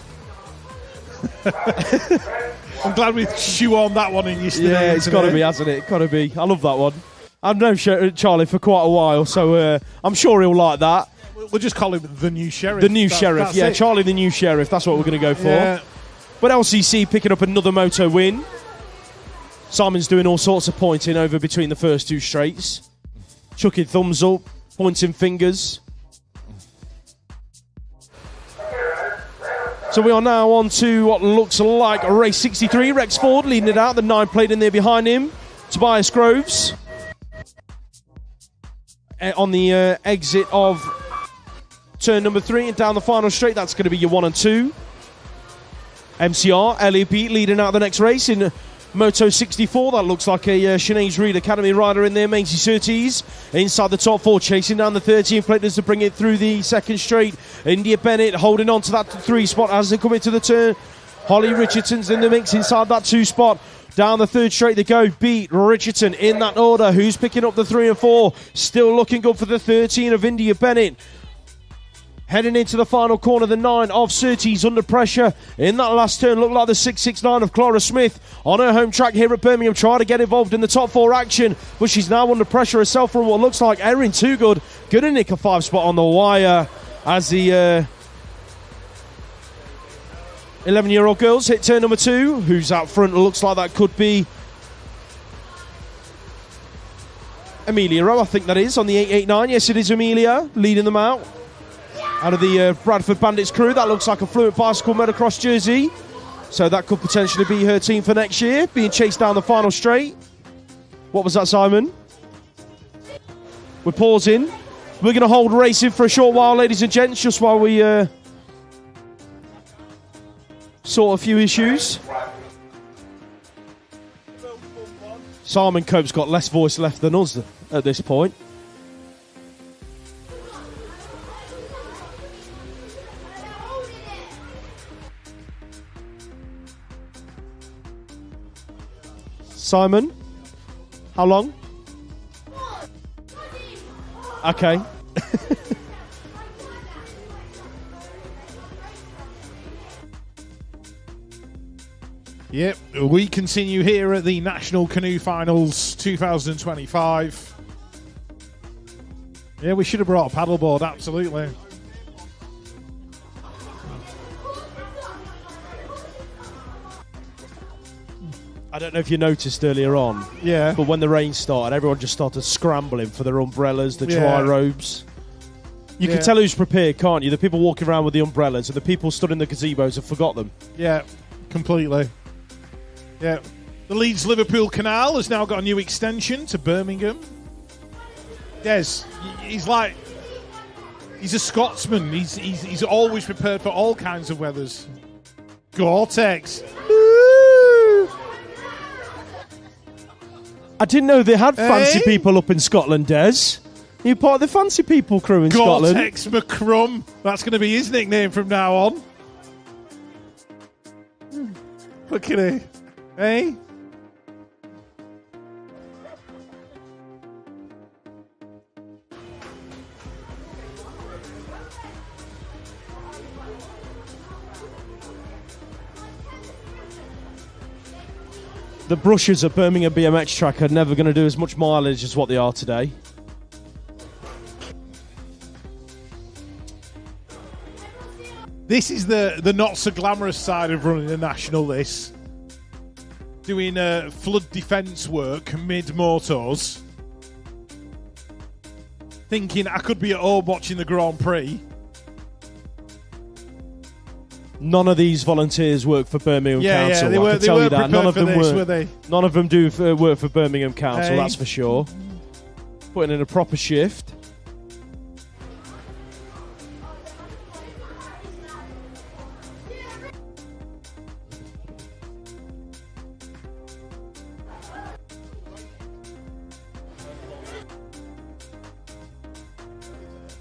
I'm glad we chew on that one in yesterday. Yeah, it's got to be, hasn't it? Got to be. I love that one. I've known Charlie for quite a while, so I'm sure he'll like that. We'll just call him the new sheriff. The new sheriff, yeah. It. Charlie the new sheriff, that's what we're going to go for. Yeah. But LCC picking up another moto win. Simon's doing all sorts of pointing over between the first 2 straights. Chucking thumbs up, pointing fingers. So we are now on to what looks like race 63. Rex Ford leading it out. The 9 plate in there behind him. Tobias Groves. On the exit of turn number 3 and down the final straight. That's going to be your 1 and 2. MCR, LEP leading out the next race in Moto 64. That looks like a Sinead Reed Academy rider in there. Maisie Surtees inside the top 4, chasing down the 13 platers to bring it through the second straight. India Bennett holding on to that 3 spot as they come into the turn. Holly Richardson's in the mix inside that 2 spot. Down the third straight they go. Beat Richardson in that order. Who's picking up the 3 and 4? Still looking good for the 13 of India Bennett. Heading into the final corner, the 9 of Surtees under pressure in that last turn. Looked like the 669 of Clara Smith on her home track here at Birmingham. Trying to get involved in the top 4 action, but she's now under pressure herself from what looks like Erin Toogood. Gonna nick a 5 spot on the wire as the 11-year-old girls hit turn number 2. Who's out front? Looks like that could be Amelia Rowe, I think that is, on the 889. Yes, it is Amelia leading them out of the Bradford Bandits crew. That looks like a Fluent Bicycle motocross jersey. So that could potentially be her team for next year, being chased down the final straight. What was that, Simon? We're pausing. We're going to hold racing for a short while, ladies and gents, just while we sort a few issues. Simon Cope's got less voice left than us at this point. Simon, how long? Okay. Yep, we continue here at the National Canoe Finals 2025. Yeah, we should have brought a paddleboard, absolutely. I don't know if you noticed earlier on, yeah, but when the rain started, everyone just started scrambling for their umbrellas, the dry robes. You can tell who's prepared, can't you? The people walking around with the umbrellas and the people stood in the gazebos have forgot them. Yeah, completely. Yeah. The Leeds-Liverpool Canal has now got a new extension to Birmingham. Yes, he's a Scotsman. He's always prepared for all kinds of weathers. Gore-Tex. I didn't know they had fancy people up in Scotland, Des. You're part of the fancy people crew in Scotland. Gore-Tex McCrum. That's going to be his nickname from now on. Look at it. Hey? The brushes at Birmingham BMX track are never going to do as much mileage as what they are today. This is the not so glamorous side of running a national, this. Doing flood defence work mid-motos. thinking I could be at home watching the Grand Prix. None of these volunteers work for Birmingham Council. Yeah, I can tell you that. None of them were they? None of them do work for Birmingham Council. That's for sure. Putting in a proper shift.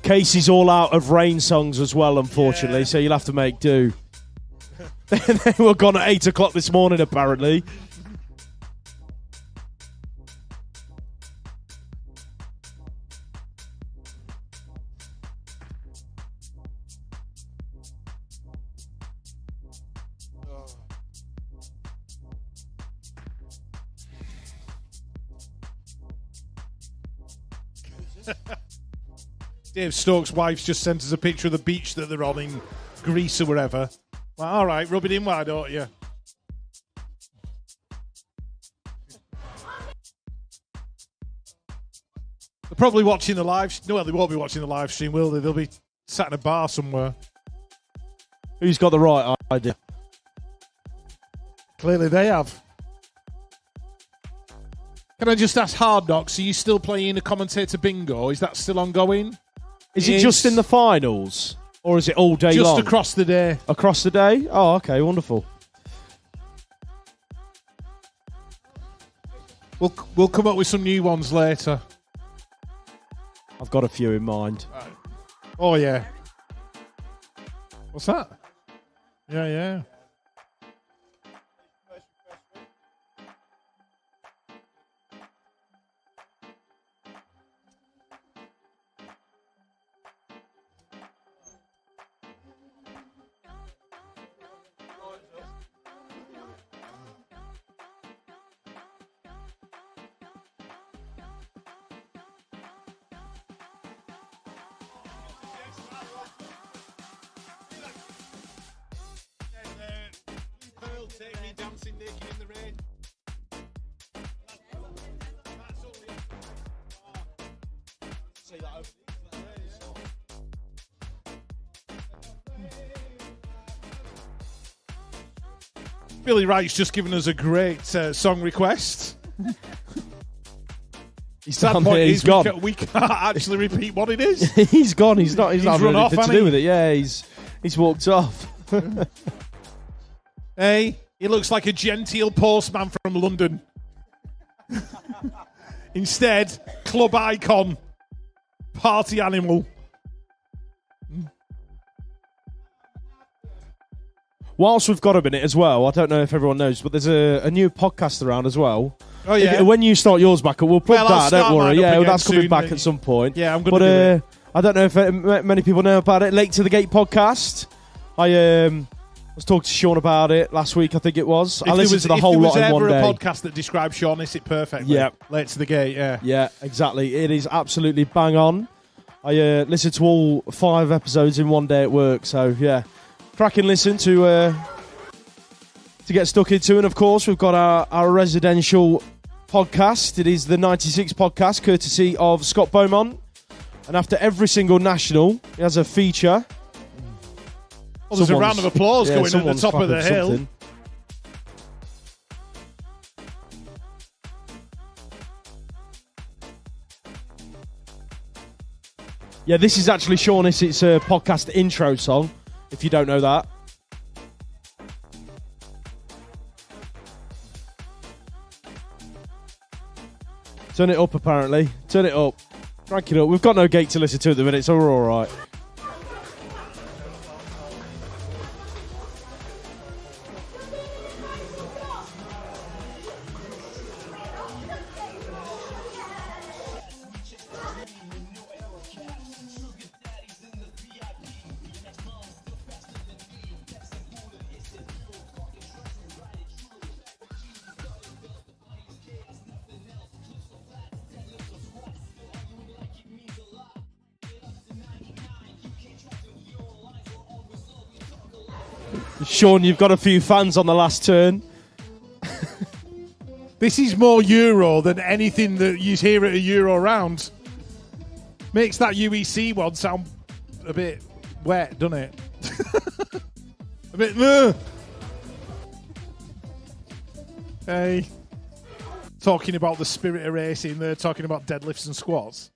Casey's all out of rain songs as well, unfortunately, so you'll have to make do. They were gone at 8 o'clock this morning, apparently. Dave Stokes' wife's just sent us a picture of the beach that they're on in Greece or wherever. Well, all right, rub it in, why don't you? They're probably watching the live. No, well, they won't be watching the live stream, will they? They'll be sat in a bar somewhere. Who's got the right idea? Clearly they have. Can I just ask Hard Knocks, are you still playing a commentator bingo? Is that still ongoing? Is it just in the finals? Or is it all day long? Just across the day. Across the day? Oh, okay, wonderful. We'll come up with some new ones later. I've got a few in mind. Oh, yeah. What's that? Yeah. Take me dancing naked in the rain. Say that over. Billy Wright's just given us a great song request. He's down there, he's gone. We can't actually repeat what it is. He's gone. He's not run off, anything to do with it. Yeah, he's walked off. Hey, he looks like a genteel postman from London. Instead, club icon, party animal. Whilst we've got a minute as well, I don't know if everyone knows, but there's a new podcast around as well. Oh, yeah. When you start yours back up, we'll plug that, don't worry. Yeah, that's coming back at some point. Yeah, I'm going to do it. I don't know if many people know about it. Late to the Gate podcast. I was talking to Sean about it last week, I think it was. I listened to the whole lot in one day. If there was ever a podcast that describes Sean Issett perfectly, Late to the Gate, yeah. Yeah, exactly. It is absolutely bang on. I listened to all 5 episodes in one day at work, so yeah. Cracking listen to get stuck into. And of course, we've got our residential podcast. It is the 96 podcast, courtesy of Scott Beaumont. And after every single national, he has a feature. Well, there's a round of applause going at the top of the hill. Something. Yeah, this is actually Sean Issett's podcast intro song, if you don't know that. Turn it up, apparently. Turn it up. Crank it up. We've got no Gate to listen to at the minute, so we're all right. Sean, you've got a few fans on the last turn. This is more Euro than anything that you hear at a Euro round. Makes that UEC one sound a bit wet, doesn't it? A bit. Hey, talking about the spirit of racing, they're talking about deadlifts and squats.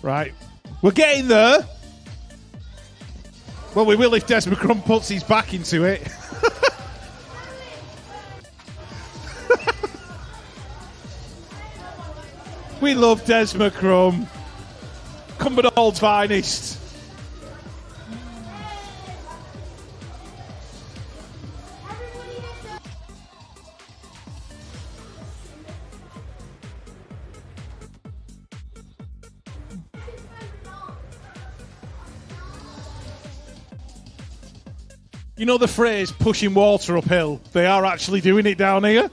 Right. We're getting there. Well, we will if Des McCrum puts his back into it. We love Des McCrum. Cumbernauld finest. You know the phrase pushing water uphill? They are actually doing it down here.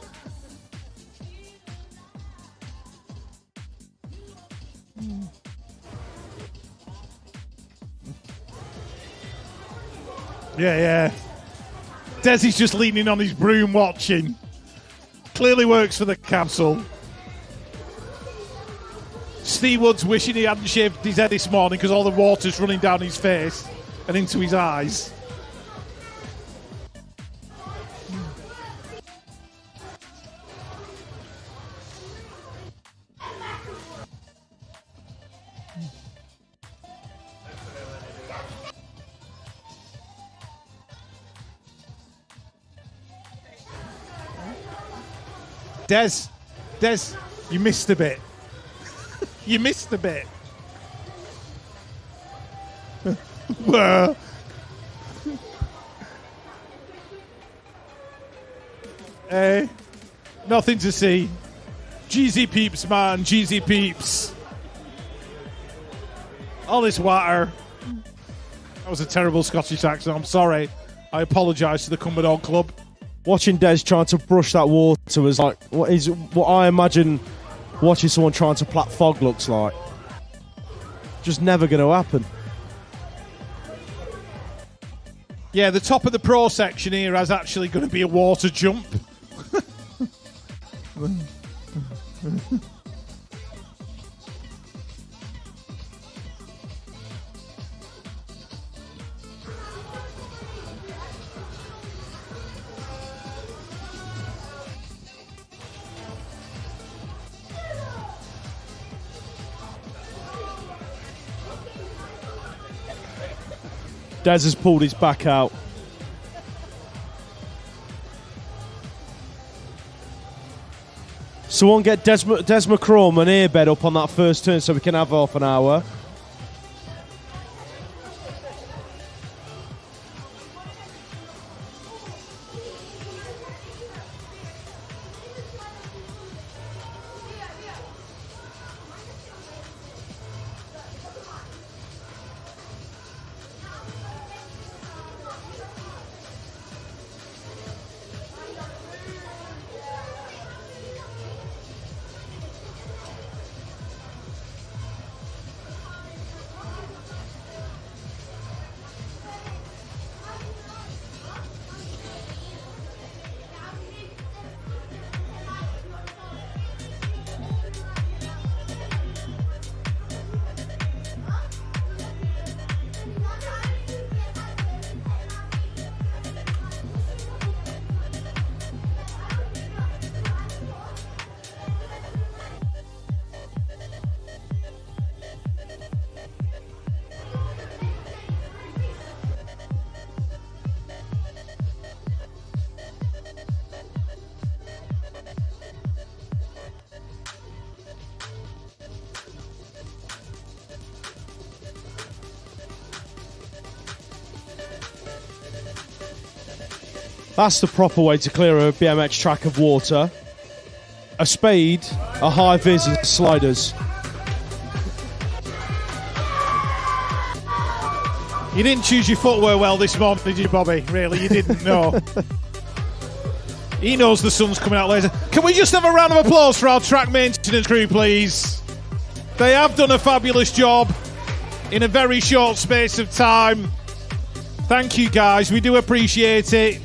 Yeah. Desi's just leaning on his broom watching. Clearly works for the council. Steve Wood's wishing he hadn't shaved his head this morning because all the water's running down his face and into his eyes. Des, you missed a bit. You missed a bit. Nothing to see. Jeezy peeps, man. Jeezy peeps. All this water. That was a terrible Scottish accent. I'm sorry. I apologise to the Cumbernauld Club. Watching Des trying to brush that water was like what I imagine watching someone trying to plat fog looks like. Just never going to happen. Yeah, the top of the pro section here is actually going to be a water jump. Des has pulled his back out. Someone get Des McCrum an earbed up on that first turn so we can have half an hour. That's the proper way to clear a BMX track of water. A spade, a high vis and sliders. You didn't choose your footwear well this morning, did you, Bobby? Really, you didn't, no. He knows the sun's coming out later. Can we just have a round of applause for our track maintenance crew, please? They have done a fabulous job in a very short space of time. Thank you, guys. We do appreciate it.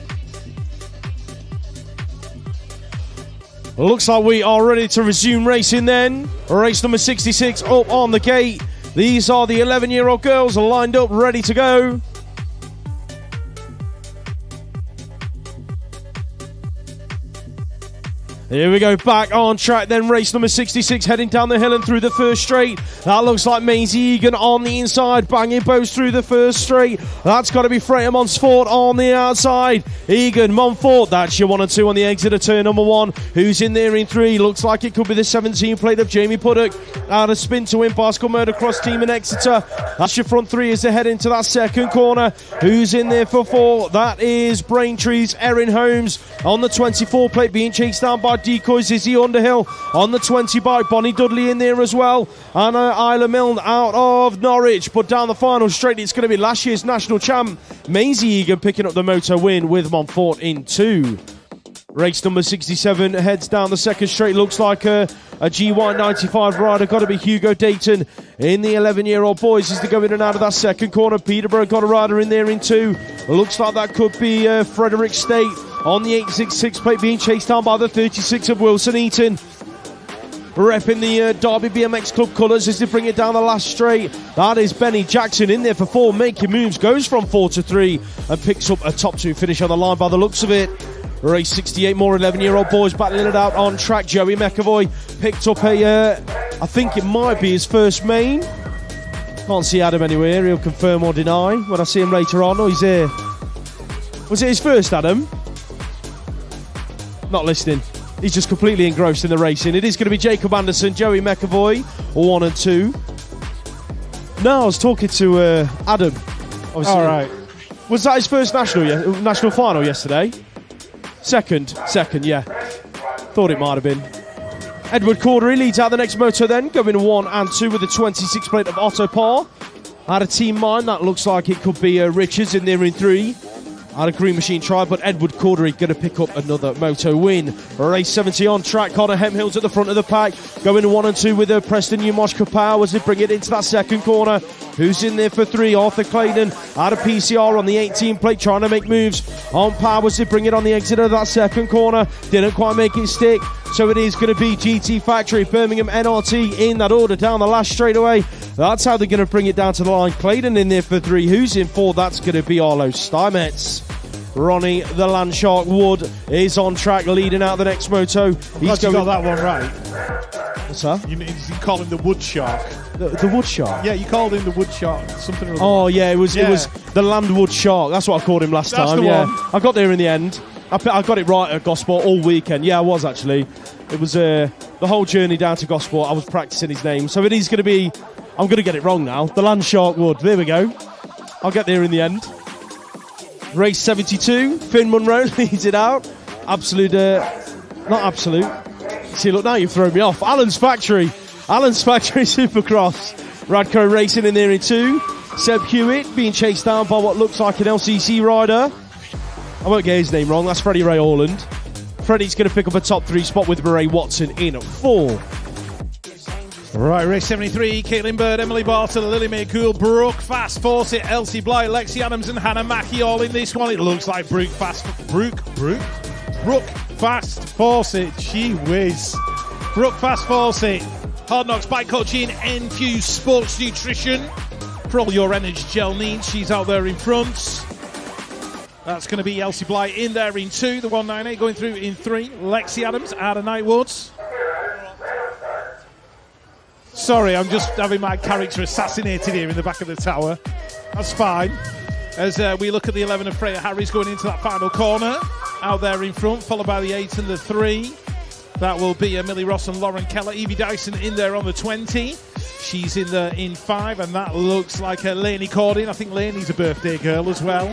Looks like we are ready to resume racing then. Race number 66 up on the gate. These are the 11-year-old girls lined up, ready to go. Here we go, back on track then, race number 66 heading down the hill and through the first straight. That looks like Maisie Egan on the inside, banging bows through the first straight. That's got to be Freya Montfort on the outside. Egan, Montfort, that's your 1 and 2 on the exit of turn number 1. Who's in there in 3? Looks like it could be the 17 plate of Jamie Puddock. Out of spin to win, Bicycle Motocross team in Exeter. That's your front 3 as they head into that second corner. Who's in there for 4? That is Braintree's Erin Holmes on the 24 plate, being chased down by Decoys. Izzy Underhill on the 20 bike. Bonnie Dudley in there as well. And Isla Milne out of Norwich. But down the final straight, it's going to be last year's national champ Maisie Egan picking up the moto win with Montfort in 2. Race number 67 heads down the second straight. Looks like a GY95 rider. Got to be Hugo Dayton in the 11-year-old boys as they go in and out of that second corner. Peterborough got a rider in there in 2. Looks like that could be Frederick State on the 866 plate, being chased down by the 36 of Wilson Eaton. Repping the Derby BMX Club colours as they bring it down the last straight. That is Benny Jackson in there for 4, making moves, goes from 4 to 3 and picks up a top 2 finish on the line by the looks of it. Race 68, more 11-year-old boys battling it out on track. Joey McAvoy picked up I think it might be his first main. Can't see Adam anywhere, he'll confirm or deny when I see him later on. Oh, he's here. Was it his first, Adam? Not listening. He's just completely engrossed in the racing. It is going to be Jacob Anderson, Joey McAvoy, 1 and 2. No, I was talking to Adam. All right. Was that his first national final yesterday? Second, yeah. Thought it might have been. Edward Cordery leads out the next moto then, going 1 and 2 with the 26 plate of Otto Parr. Out of Team Mine, that looks like it could be Richards in there in 3. Out of Green Machine Tribe, but Edward Cordery going to pick up another moto win. Race 70 on track. Connor Hemhill's at the front of the pack, going 1 and 2 with Preston Newmoshka Power as they bring it into that second corner. Who's in there for 3? Arthur Claydon out of PCR on the 18 plate, trying to make moves on Power as they bring it on the exit of that second corner. Didn't quite make it stick, so it is going to be GT Factory, Birmingham NRT in that order down the last straightaway. That's how they're going to bring it down to the line. Claydon in there for 3. Who's in 4? That's going to be Arlo Steinmetz. Ronnie the Landshark Wood is on track, leading out the next moto. He's got that one right. What's that? You call him the Wood Shark. The Wood Shark? Yeah, you called him the Wood Shark. Something. Oh yeah, it was the Landwood Shark. That's what I called him last time. Yeah, I got there in the end. I got it right at Gosport all weekend. Yeah, I was actually. It was the whole journey down to Gosport. I was practicing his name, so it is going to be. I'm going to get it wrong now. The Landshark Wood. There we go. I'll get there in the end. Race 72, Finn Munro leads it out. Not absolute. See, look, now you've thrown me off. Alan's Factory Supercross. Radco Racing in there in 2. Seb Hewitt being chased down by what looks like an LCC rider. I won't get his name wrong, that's Freddie Ray Orland. Freddie's going to pick up a top 3 spot with Murray Watson in at 4. Right, race 73, Caitlin Bird, Emily Bartle, Lily Mae Cool, Brooke Fast, Fawcett, Elsie Blight, Lexi Adams and Hannah Mackey all in this one. It looks like Brooke Fast, Fawcett, gee whiz. Brooke Fast Fawcett, Hard Knocks Bike Coaching, Enfuse Sports Nutrition. For all your energy gel needs, she's out there in front. That's going to be Elsie Blight in there in 2, the 198 going through in 3, Lexi Adams out of Nightwoods. Sorry, I'm just having my character assassinated here in the back of the tower. That's fine. As we look at the 11 of Freya Harris going into that final corner. Out there in front, followed by the 8 and the 3. That will be Millie Ross and Lauren Keller. Evie Dyson in there on the 20. She's in 5, and that looks like Lainey Cordin. I think Lainey's a birthday girl as well.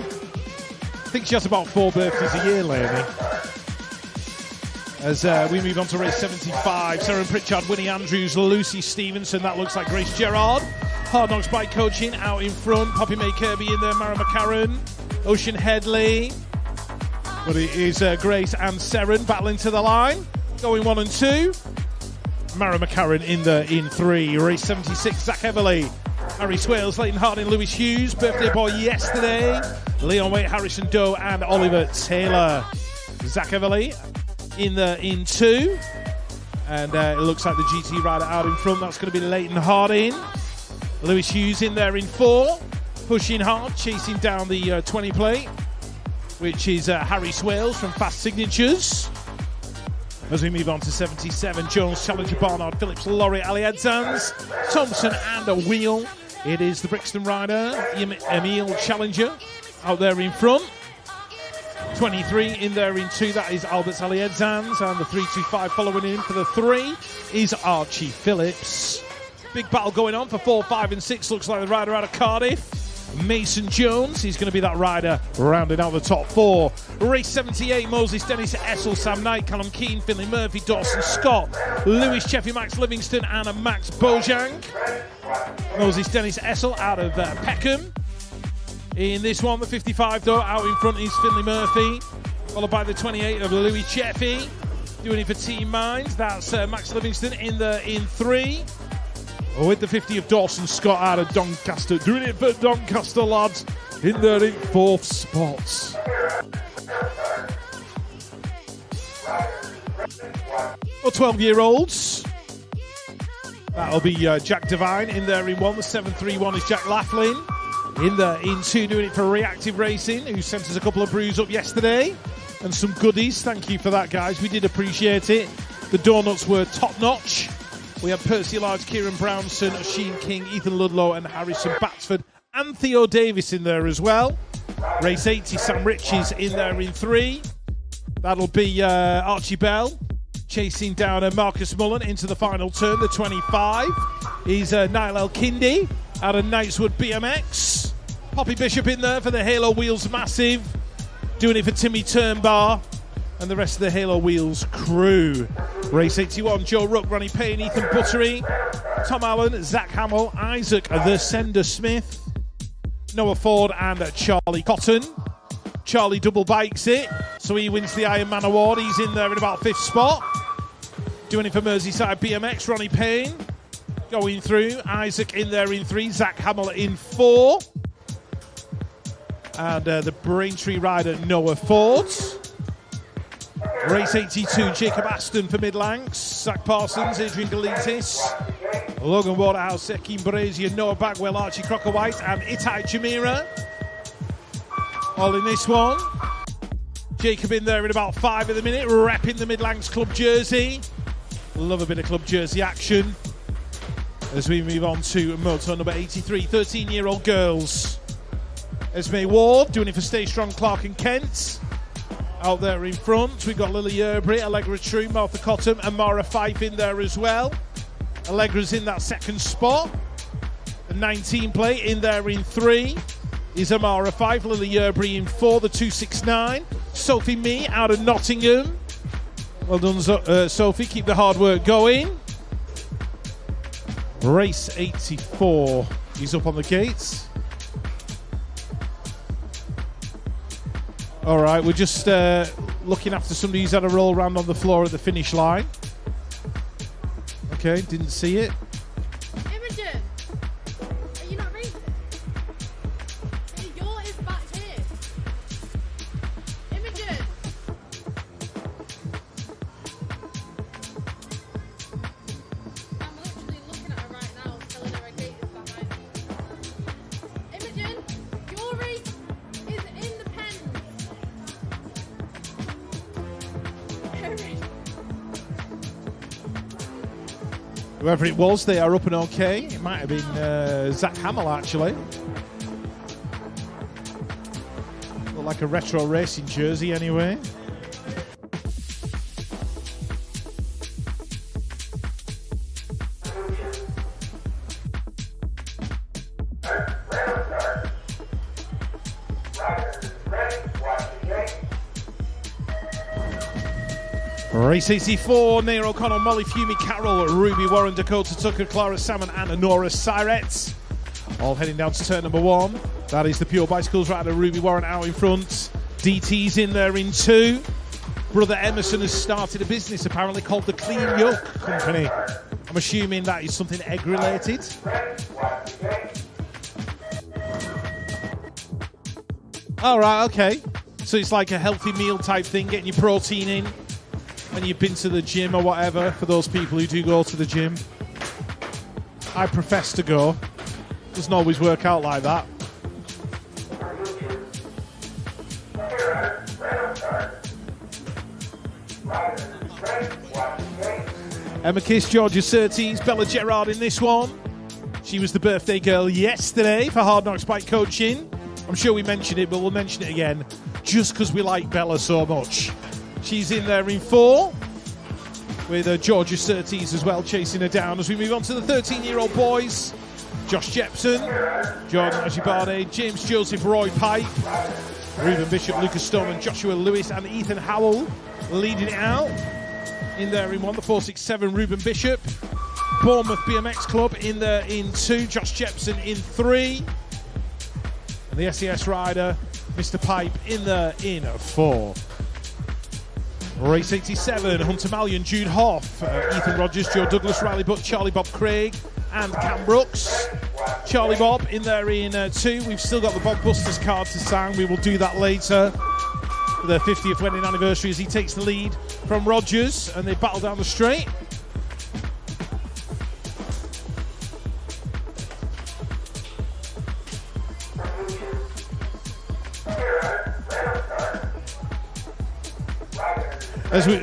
think she has about 4 birthdays a year, Leonie. As we move on to race 75, Sarah Pritchard, Winnie Andrews, Lucy Stevenson, that looks like Grace Gerard. Hard Knocks Bike Coaching out in front, Poppy May Kirby in there, Mara McCarran, Ocean Headley. But it is Grace and Seren battling to the line, going 1 and 2. Mara McCarran in 3. Race 76, Zach Everly, Harry Swales, Leighton Harding, Lewis Hughes, birthday boy yesterday, Leon Waite, Harrison Doe and Oliver Taylor. Zach Everly in 2, and it looks like the GT rider out in front. That's going to be Leighton Harding. Lewis Hughes in there in 4, pushing hard, chasing down the 20 plate, which is Harry Swales from Fast Signatures. As we move on to 77, Jones, Challenger, Barnard, Phillips, Laurie, Ali Edzans, Thompson and a wheel. It is the Brixton rider, Emile Challenger, out there in front. 23 in there in 2, that is Albert Ali Edzans, and the 325 following in for the 3 is Archie Phillips. Big battle going on for 4, 5 and 6, looks like the rider out of Cardiff. Mason Jones, he's going to be that rider rounding out the top 4. Race 78, Moses Dennis, Essel, Sam Knight, Callum Keane, Finley Murphy, Dawson Scott, Lewis Cheffy, Max Livingston and Max Bojang. Moses Dennis Essel out of Peckham. In this one, the 55 though, out in front is Finley Murphy, followed by the 28 of Louis Cheffy. Doing it for Team Minds, that's Max Livingston in 3. With the 50 of Dawson Scott out of Doncaster. Doing it for Doncaster lads in there in 4th spots. For 12-year-olds, that'll be Jack Devine in there in 1. The 731 is Jack Laughlin. In 2, doing it for Reactive Racing, who sent us a couple of brews up yesterday and some goodies. Thank you for that, guys. We did appreciate it. The donuts were top-notch. We had Percy Large, Kieran Brownson, Sheen King, Ethan Ludlow and Harrison Batsford and Theo Davis in there as well. Race 80, Sam Riches in there in 3. That'll be Archie Bell chasing down Marcus Mullen into the final turn. The 25 is Niall Elkindi out of Knightswood BMX. Poppy Bishop in there for the Halo Wheels Massive. Doing it for Timmy Turnbar and the rest of the Halo Wheels crew. Race 81, Joe Ruck, Ronnie Payne, Ethan Buttery, Tom Allen, Zach Hamill, Isaac the Sender Smith, Noah Ford and Charlie Cotton. Charlie double bikes it, so he wins the Ironman Award. He's in there in about 5th spot. Doing it for Merseyside BMX, Ronnie Payne. Going through, Isaac in there in 3, Zach Hamill in 4. And the Braintree rider, Noah Ford. Race 82, Jacob Aston for Midlanks, Zach Parsons, Adrian Galitis, Logan Waterhouse, Sekim Brazier, Noah Bagwell, Archie Crocker-White and Itai Jamira. All in this one. Jacob in there in about 5 at the minute, repping the Midlanks club jersey. Love a bit of club jersey action. As we move on to moto number 83, 13-year-old girls. Esme Ward doing it for Stay Strong, Clark and Kent. Out there in front, we've got Lily Yerbury, Allegra True, Martha Cottam and Mara Fife in there as well. Allegra's in that 2nd spot. The 19 plate in there in 3 is Amara Fife, Lily Yerbury in 4, the 269. Sophie Mee out of Nottingham. Well done, Sophie, keep the hard work going. Race 84 is up on the gates. All right, we're just looking after somebody who's had a roll around on the floor at the finish line. Okay, didn't see it. Imogen, are you not racing? Yours is back here. Imogen. I'm literally looking at her right now, telling her a gate is behind me. Imogen, your race is in the pen. Whoever it was, they are up and okay. It might have been Zach Hamill, actually. Look like a retro racing jersey, anyway. Race 84, Nair O'Connell, Molly Fumey, Carroll, Ruby Warren, Dakota Tucker, Clara Salmon and Nora Siret. All heading down to turn number 1. That is the Pure Bicycles rider, Ruby Warren out in front. DT's in there in 2. Brother Emerson has started a business apparently called the Clean Yuck Company. I'm assuming that is something egg related. All right, okay. So it's like a healthy meal type thing, getting your protein in when you've been to the gym or whatever, for those people who do go to the gym. I profess to go. Doesn't always work out like that. Emma Kiss, Georgia Surtees, Bella Gerard in this one. She was the birthday girl yesterday for Hard Knocks Bike Coaching. I'm sure we mentioned it, but we'll mention it again just because we like Bella so much. She's in there in 4 with Georgia Surtees as well, chasing her down as we move on to the 13-year-old boys. Josh Jepson, Jordan Ajibade, James Joseph, Roy Pipe, Reuben Bishop, Lucas Stoneman, Joshua Lewis and Ethan Howell leading it out. In there in 1, the 467 Reuben Bishop. Bournemouth BMX Club in there in 2, Josh Jepson in 3. And the SES rider, Mr. Pipe in there in 4. Race 87, Hunter Mallion, Jude Hoff, Ethan Rogers, Joe Douglas, Riley Butt, Charlie Bob Craig and Cam Brooks. Charlie Bob in there in 2. We've still got the Bob Busters card to sign. We will do that later. The 50th wedding anniversary as he takes the lead from Rogers and they battle down the straight. As we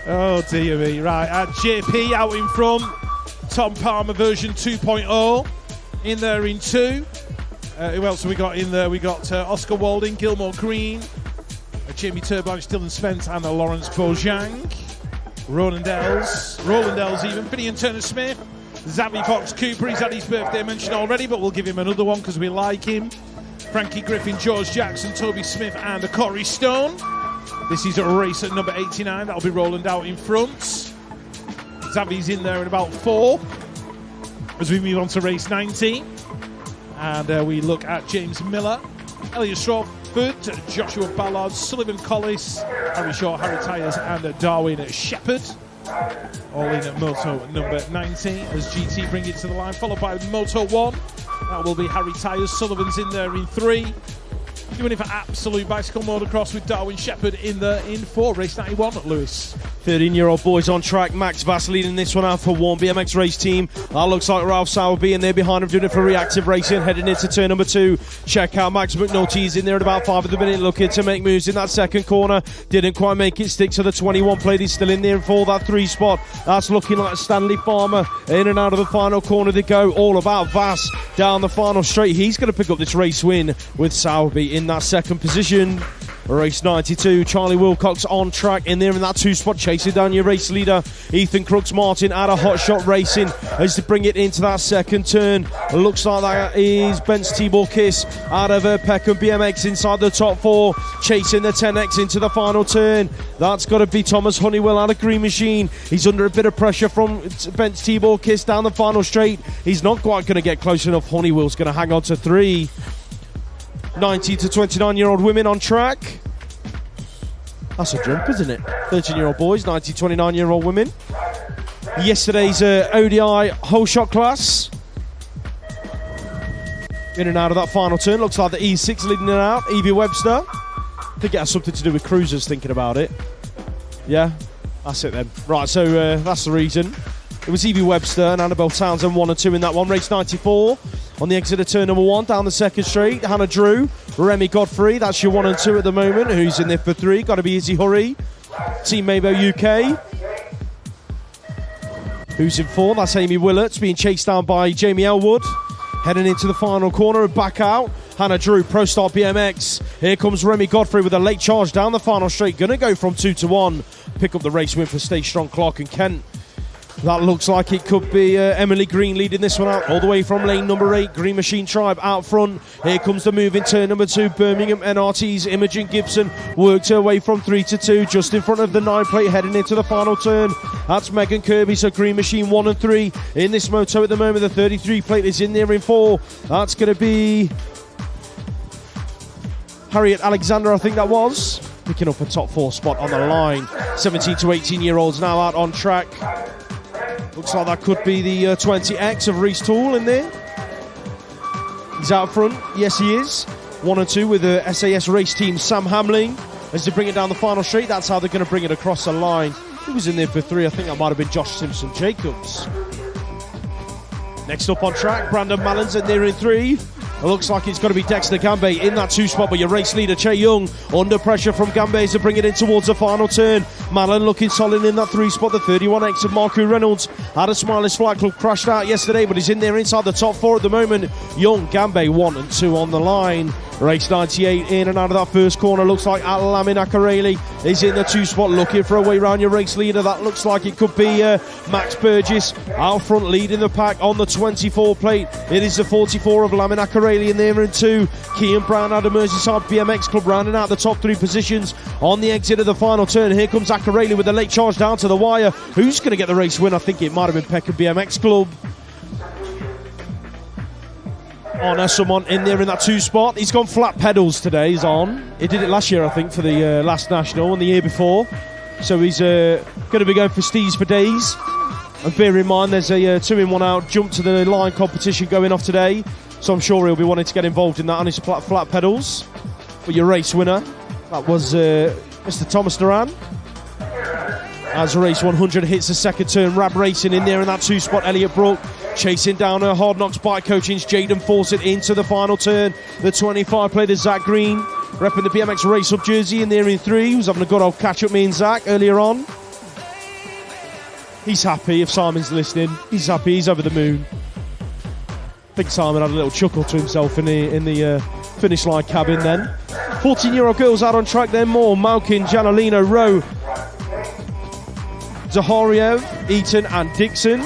oh dear me, right, JP out in front, Tom Palmer version 2.0 in there in 2. Who else have we got in there? We got Oscar Walding, Gilmore Green, Jamie Turblanche, Dylan Spence and Lawrence Bojang. Roland Els even, Finian Turner-Smith, Xavi Fox Cooper, he's had his birthday mentioned already, but we'll give him another one because we like him. Frankie Griffin, George Jackson, Toby Smith and Corey Stone. This is a race at number 89, that'll be Roland out in front. Xavi's in there in about 4 as we move on to race 90. And we look at James Miller, Elliot Strawford, Joshua Ballard, Sullivan Collis, Harry Shaw, Harry Tyers and Darwin Shepherd. All in at Moto number 90 as GT bring it to the line, followed by Moto 1. That will be Harry Tyers. Sullivan's in there in 3. Doing it for Absolute Bicycle Motocross with Darwin Shepherd in there in 4. Race 91, Lewis. 13-year-old boys on track. Max Vass leading this one out for one BMX race team. That looks like Ralph Sowerby, and they're behind him doing it for Reactive Racing. Heading into turn number 2. Check out Max McNulty's in there at about 5 at the minute, looking to make moves in that second corner. Didn't quite make it stick to the 21 plate. He's still in there for that 3 spot. That's looking like Stanley Farmer. In and out of the final corner they go. All about Vass down the final straight. He's going to pick up this race win with Sowerby in that second position. Race 92, Charlie Wilcox on track in there in that 2 spot, chasing down your race leader Ethan Crooks Martin out of Hot Shot Racing as to bring it into that second turn. It looks like that is Ben's T-Ball Kiss out of Peckham BMX inside the top 4, chasing the 10X into the final turn. That's got to be Thomas Honeywell out of Green Machine. He's under a bit of pressure from Ben's T-Ball Kiss down the final straight. He's not quite going to get close enough. Honeywell's going to hang on to 3. 19 to 29-year-old women on track. That's a jump, isn't it? 13-year-old boys, 19 to 29-year-old women. Yesterday's ODI whole shot class. In and out of that final turn. Looks like the E6 leading it out. Evie Webster. I think it has something to do with cruisers, thinking about it. Yeah, that's it then. Right, so that's the reason. It was Evie Webster and Annabelle Townsend 1 and 2 in that one. Race 94 on the exit of turn number 1 down the second straight. Hannah Drew, Remy Godfrey, that's your 1 and 2 at the moment. Who's in there for 3? Got to be Izzy Hurry. Team Mabo UK. Who's in 4? That's Amy Willett, being chased down by Jamie Elwood. Heading into the final corner and back out. Hannah Drew, Pro Star BMX. Here comes Remy Godfrey with a late charge down the final straight. Going to go from 2 to 1. Pick up the race win for Stay Strong, Clark and Kent. That looks like it could be Emily Green leading this one out all the way from lane number 8. Green Machine Tribe out front. Here comes the move in turn number 2. Birmingham NRT's Imogen Gibson worked her way from 3 to 2, just in front of the 9 plate heading into the final turn. That's Megan Kirby, so Green Machine 1 and 3 in this moto at the moment. The 33 plate is in there in 4. That's going to be Harriet Alexander, I think that was, picking up a top 4 spot on the line. 17 to 18 year olds now out on track. Looks like that could be the 20X of Reece Toole in there. He's out front. Yes, he is. 1 and 2 with the SAS race team Sam Hamling as they bring it down the final straight. That's how they're going to bring it across the line. He was in there for 3. I think that might have been Josh Simpson-Jacobs. Next up on track, Brandon Mallins in there in 3. It looks like it's got to be Dexter Gambay in that 2 spot, but your race leader, Che Young, under pressure from Gambay to bring it in towards the final turn. Mallon looking solid in that 3 spot. The 31X of Marku Reynolds had a Smiley's Flight Club crashed out yesterday, but he's in there inside the top 4 at the moment. Young, Gambay 1 and 2 on the line. Race 98 in and out of that first corner. Looks like Alamin Akareli is in the 2 spot looking for a way round your race leader. That looks like it could be Max Burgess out front leading the pack on the 24 plate. It is the 44 of Lamin Akareli in there in 2. Kean Brown out of Merseyside BMX Club rounding out the top 3 positions on the exit of the final turn. Here comes Akareli with the late charge down to the wire. Who's going to get the race win? I think it might have been Peckham BMX Club. On someone in there in that 2 spot. He's gone flat pedals today. He's on. He did it last year, I think, for the last national and the year before. So he's going to be going for Steez for days. And bear in mind, there's a 2-in-1 out jump to the line competition going off today. So I'm sure he'll be wanting to get involved in that on his flat pedals. But your race winner, that was Mr. Thomas Duran. As race 100 hits the second turn, Rab Racing in there in that 2 spot. Elliot Brook chasing down her Hard Knocks bike coaching's Jaden Fawcett into the final turn. The 25 plate is Zach Green, repping the BMX Race Hub jersey in there in 3. He was having a good old catch up, me and Zach, earlier on. He's happy. If Simon's listening, he's happy. He's over the moon. I think Simon had a little chuckle to himself in the finish line cabin then. 14-year-old girls out on track then. More Malkin, Janalino, Rowe, Zahariev, Eaton and Dixon.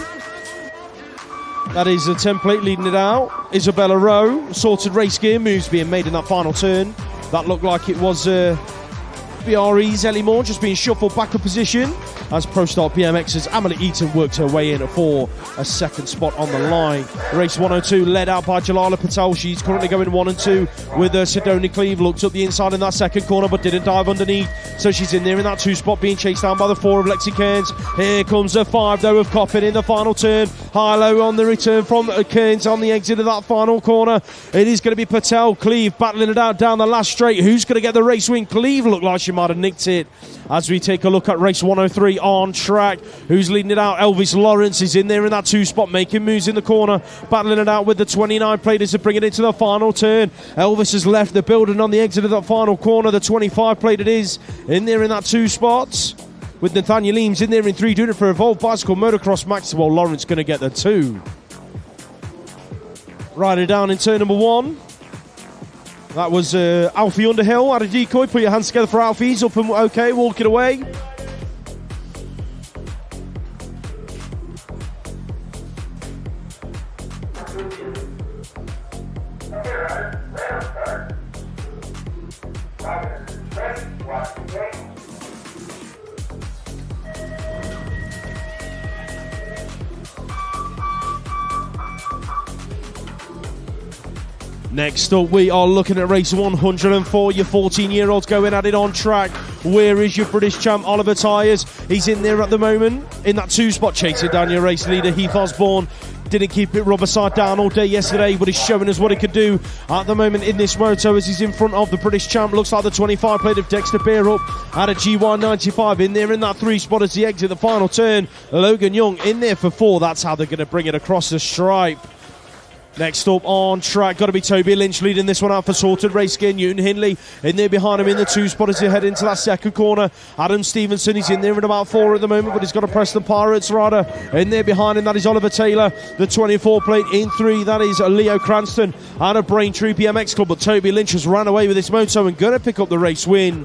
That is a template leading it out. Isabella Rowe, sorted race gear, moves being made in that final turn. That looked like it was BRE's Ellie Moore just being shuffled back a position as Pro Start BMX's Amelie Eaton worked her way in for a second spot on the line. Race 102 led out by Jalala Patel. She's currently going 1 and 2 with Sidonia Cleve. Looked up the inside in that second corner but didn't dive underneath. So she's in there in that 2 spot being chased down by the 4 of Lexi Kearns. Here comes the 5 though of Coppin in the final turn. High-low on the return from Kearns on the exit of that final corner. It is going to be Patel. Cleve battling it out down the last straight. Who's going to get the race win? Cleve looked like she might have nicked it. As we take a look at race 103 on track, who's leading it out? Elvis Lawrence is in there in that 2 spot, making moves in the corner, battling it out with the 29 platers to bring it into the final turn. Elvis has left the building on the exit of that final corner. The 25 plate it is in there in that 2 spots, with Nathaniel Eames in there in 3, doing it for Evolved Bicycle Motocross Maxwell. Lawrence going to get the 2. Rider down in turn number 1. That was Alfie Underhill at a decoy. Put your hands together for Alfie. He's up and okay, walking away. Next up, we are looking at race 104. Your 14-year-olds going at it on track. Where is your British champ, Oliver Tyers? He's in there at the moment in that 2 spot, chasing down your race leader, Heath Osborne. Didn't keep it rubber side down all day yesterday, but he's showing us what he can do at the moment in this moto as he's in front of the British champ. Looks like the 25 plate of Dexter Bearup at a GY95 in there in that 3 spot as he exits the final turn. Logan Young in there for 4. That's how they're going to bring it across the stripe. Next up on track, got to be Toby Lynch leading this one out for Sorted Race Gear. Newton Hindley in there behind him in the 2 spot as he head into that second corner. Adam Stevenson, he's in there in about 4 at the moment, but he's got a Preston Pirates rider in there behind him. That is Oliver Taylor. The 24 plate in 3, that is Leo Cranston and a Braintree BMX Club. But Toby Lynch has run away with this moto and going to pick up the race win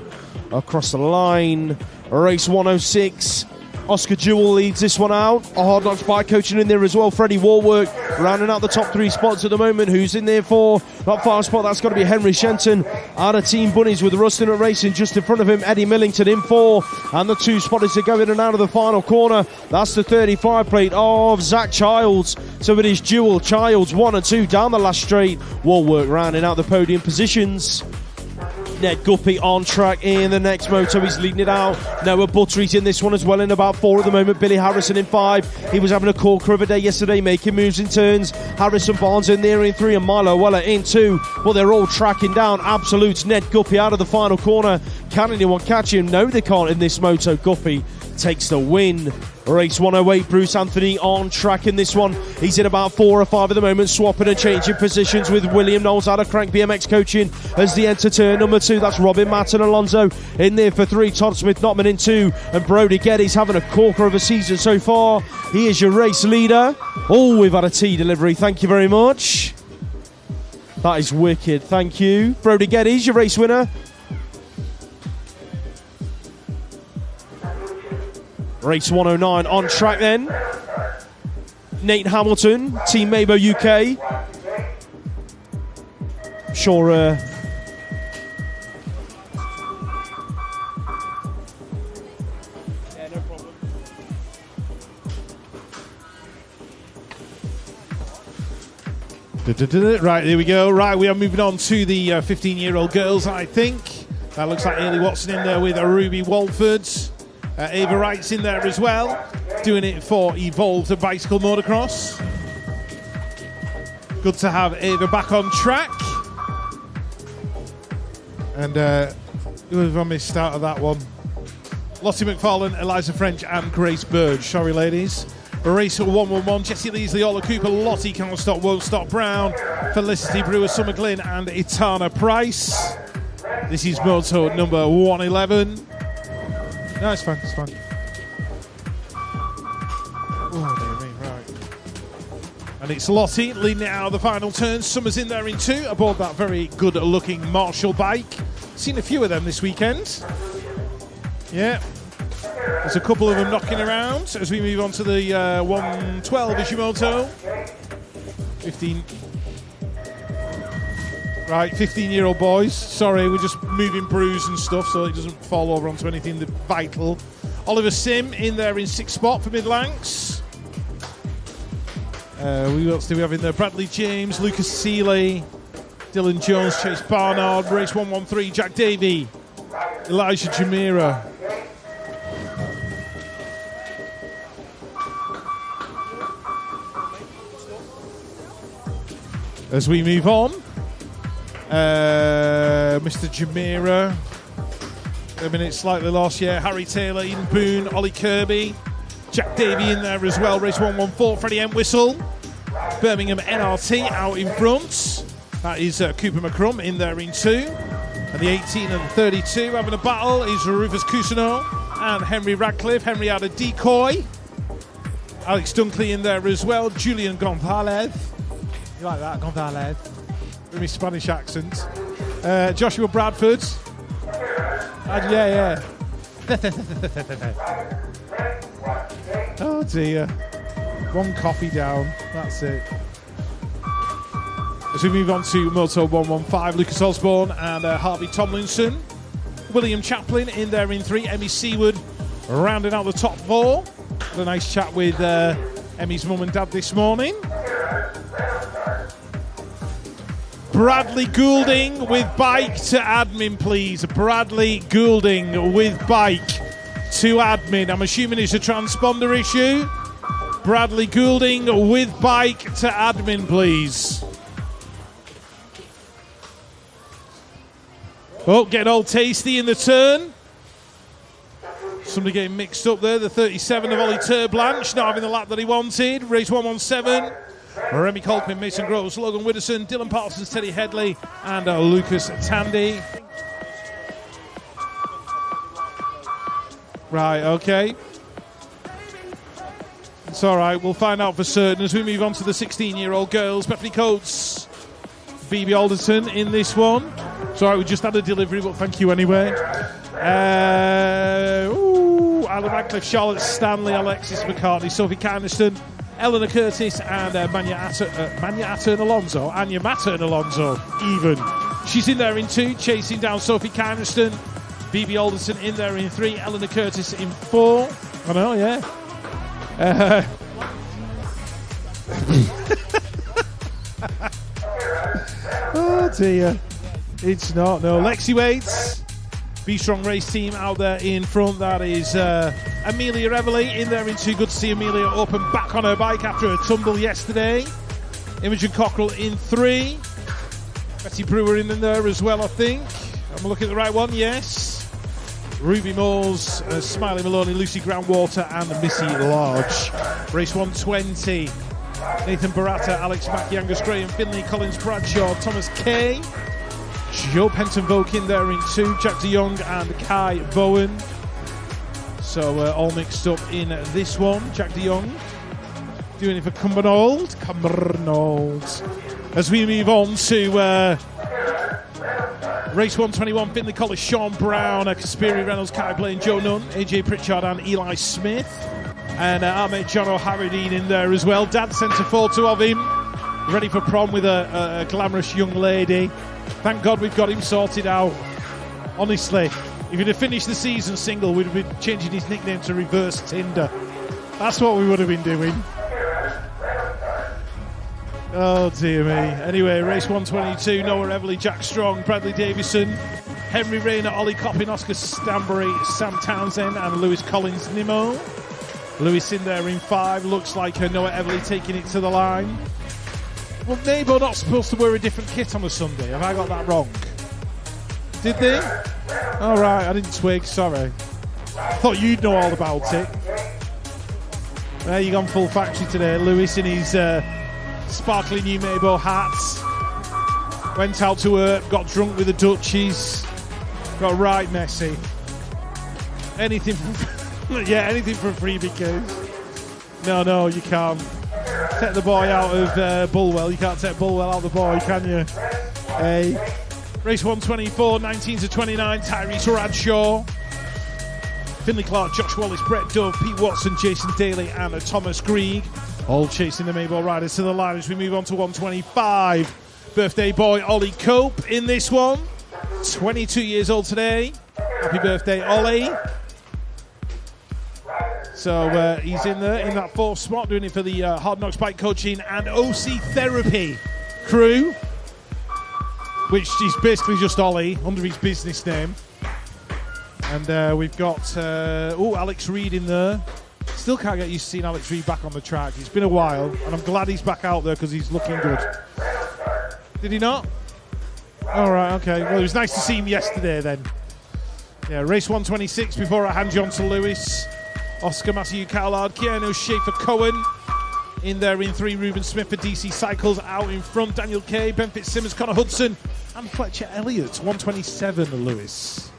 across the line. Race 106. Oscar Jewell leads this one out. A Hard Knocks bike coaching in there as well. Freddie Warwick rounding out the top 3 spots at the moment. Who's in there for that final spot? That's got to be Henry Shenton out of Team Bunnies with Rustin at Racing just in front of him. Eddie Millington in 4. And the 2 spotters to go in and out of the final corner. That's the 35 plate of Zach Childs. So it is Jewell, Childs 1 and 2 down the last straight. Warwick rounding out the podium positions. Ned Guppy on track in the next moto. He's leading it out. Noah Buttery's in this one as well in about 4 at the moment. Billy Harrison in 5. He was having a corker of a day yesterday, making moves in turns. Harrison Barnes in there in 3 and Milo Weller in 2. But they're all tracking down absolutes. Ned Guppy out of the final corner. Can anyone catch him? No, they can't in this moto. Guppy takes the win. Race 108, Bruce Anthony on track in this one. He's in about 4 or 5 at the moment, swapping and changing positions with William Knowles out of Crank BMX coaching as the enter turn number 2. That's Robin Matt and Alonso in there for 3. Todd Smith-Notman in 2. And Brody Geddes having a corker of a season so far. He is your race leader. Oh, we've had a tea delivery. Thank you very much. That is wicked. Thank you. Brody Geddes, your race winner. Race 109 on track then. Nate Hamilton, Team Mabo UK. Sure. Yeah, no problem. Right, here we go. Right, we are moving on to the 15-year-old girls, I think. That looks like Ailey Watson in there with Ruby Walford. Ava Wright's in there as well, doing it for Evolved Bicycle Motocross. Good to have Ava back on track. And who have I missed out of that one? Lottie McFarlane, Eliza French and Grace Burge. Sorry, ladies. Race 111, Jessie Leasley, Ola Cooper, Lottie Can't Stop, Won't Stop Brown, Felicity Brewer, Summer Glynn and Etana Price. This is moto number 111. No, it's fine, it's fine. Oh, dear me, right. And it's Lottie leading it out of the final turn. Summer's in there in 2 aboard that very good-looking Marshall bike. Seen a few of them this weekend. Yeah. There's a couple of them knocking around as we move on to the 112 Ishimoto. 15. Right, 15-year-old boys. Sorry, we're just moving brews and stuff so it doesn't fall over onto anything vital. Oliver Sim in there in 6th spot for mid-lanks. Who else do we have in there? Bradley James, Lucas Seeley, Dylan Jones, Chase Barnard, Race 113, Jack Davey, Elijah Jamira. As we move on, Mr. Jamira, a minute slightly lost, yeah. Harry Taylor, Ian Boone, Ollie Kirby, Jack Davey in there as well. Race 114, Freddie Entwistle, Birmingham NRT out in front. That is Cooper McCrum in there in 2. And the 18 and 32 having a battle is Rufus Cousineau and Henry Radcliffe. Henry out of Decoy. Alex Dunkley in there as well. Julian Gonzalez. You like that, Gonzalez? With my Spanish accent. Joshua Bradford. Yeah. Oh dear. One coffee down. That's it. As we move on to Moto 115, Lucas Osborne and Harvey Tomlinson. William Chaplin in there in 3. Emmy Seaward rounding out the top 4. Had a nice chat with Emmy's mum and dad this morning. Bradley Goulding with bike to admin, please. Bradley Goulding with bike to admin. I'm assuming it's a transponder issue. Bradley Goulding with bike to admin, please. Oh, getting all tasty in the turn. Somebody getting mixed up there. The 37 of Ollie Turblanche not having the lap that he wanted. Race 117. Remy Colpin, Mason Groves, Logan Widdowson, Dylan Parsons, Teddy Headley, and Lucas Tandy. Right, okay. It's all right. We'll find out for certain as we move on to the 16-year-old girls. Bethany Coates, Phoebe Alderton in this one. It's all right, we just had a delivery, but thank you anyway. Isla Radcliffe, Charlotte Stanley, Alexis McCartney, Sophie Kynaston, Eleanor Curtis, and Anya Matter and Alonso, even. She's in there in 2, chasing down Sophie Kynaston. Phoebe Alderson in there in 3, Eleanor Curtis in 4. I know, yeah. Oh dear. It's not, no. Lexi Waits, Be Strong Race Team out there in front. That is Amelia Everly in there in 2. Good to see Amelia up and back on her bike after a tumble yesterday. Imogen Cockrell in 3. Betty Brewer in there as well, I think. I'm looking at the right one, yes. Ruby Moores, Smiley Maloney, Lucy Groundwater, and Missy Lodge. Race 120. Nathan Baratta, Alex Mackey, Angus Graham, Finley Collins, Bradshaw, Thomas Kay. Joe Penton-Vogue in there in 2. Jack de Jong and Kai Bowen. So all mixed up in this one. Jack de Jong doing it for Cumbernauld. As we move on to race 121, Finley Collis, Sean Brown, Kasperi Reynolds, Kai Blaine, Joe Nunn, AJ Pritchard and Eli Smith. And Ahmed John O'Harradine in there as well. Dad sent a photo of him, ready for prom with a glamorous young lady. Thank God we've got him sorted out. Honestly, if he'd have finished the season single, we'd have been changing his nickname to Reverse Tinder. That's what we would have been doing. Oh dear me. Anyway, race 122, Noah Everly, Jack Strong, Bradley Davison, Henry Rayner, Ollie Coppin, Oscar Stanbury, Sam Townsend and Lewis Collins Nimmo. Lewis in there in 5, looks like Noah Everly taking it to the line. Well, Nebo not supposed to wear a different kit on a Sunday, have I got that wrong? Did they? All right, I didn't twig, sorry. Thought you'd know all about it. There you gone full factory today. Lewis in his sparkling new Mabo hats. Went out to work, got drunk with the Dutchies. Got right messy. Anything for, anything for a freebie case. No, you can't. Take the boy out of Bulwell. You can't take Bulwell out of the boy, can you? Hey. Race 124, 19 to 29, Tyrese Bradshaw. Finley Clark, Josh Wallace, Brett Dove, Pete Watson, Jason Daly and Thomas Grieg. All chasing the Maybell riders to the line as we move on to 125. Birthday boy Ollie Cope in this one. 22 years old today. Happy birthday, Ollie. So he's in there in that 4th spot, doing it for the Hard Knocks Bike Coaching and OC Therapy crew, which is basically just Ollie under his business name. And we've got Alex Reed in there. Still can't get used to seeing Alex Reed back on the track. It's been a while, and I'm glad he's back out there because he's looking good. Did he not? All right, okay. Well, it was nice to see him yesterday then. Yeah, race 126 before I hand you on to Lewis. Oscar Matthew Callard, Keanu Schaefer-Cohen. In there in 3, Ruben Smith for DC Cycles. Out in front, Daniel Kay, Ben Fitzsimmons, Connor Hudson, and Fletcher Elliott. 127, Lewis.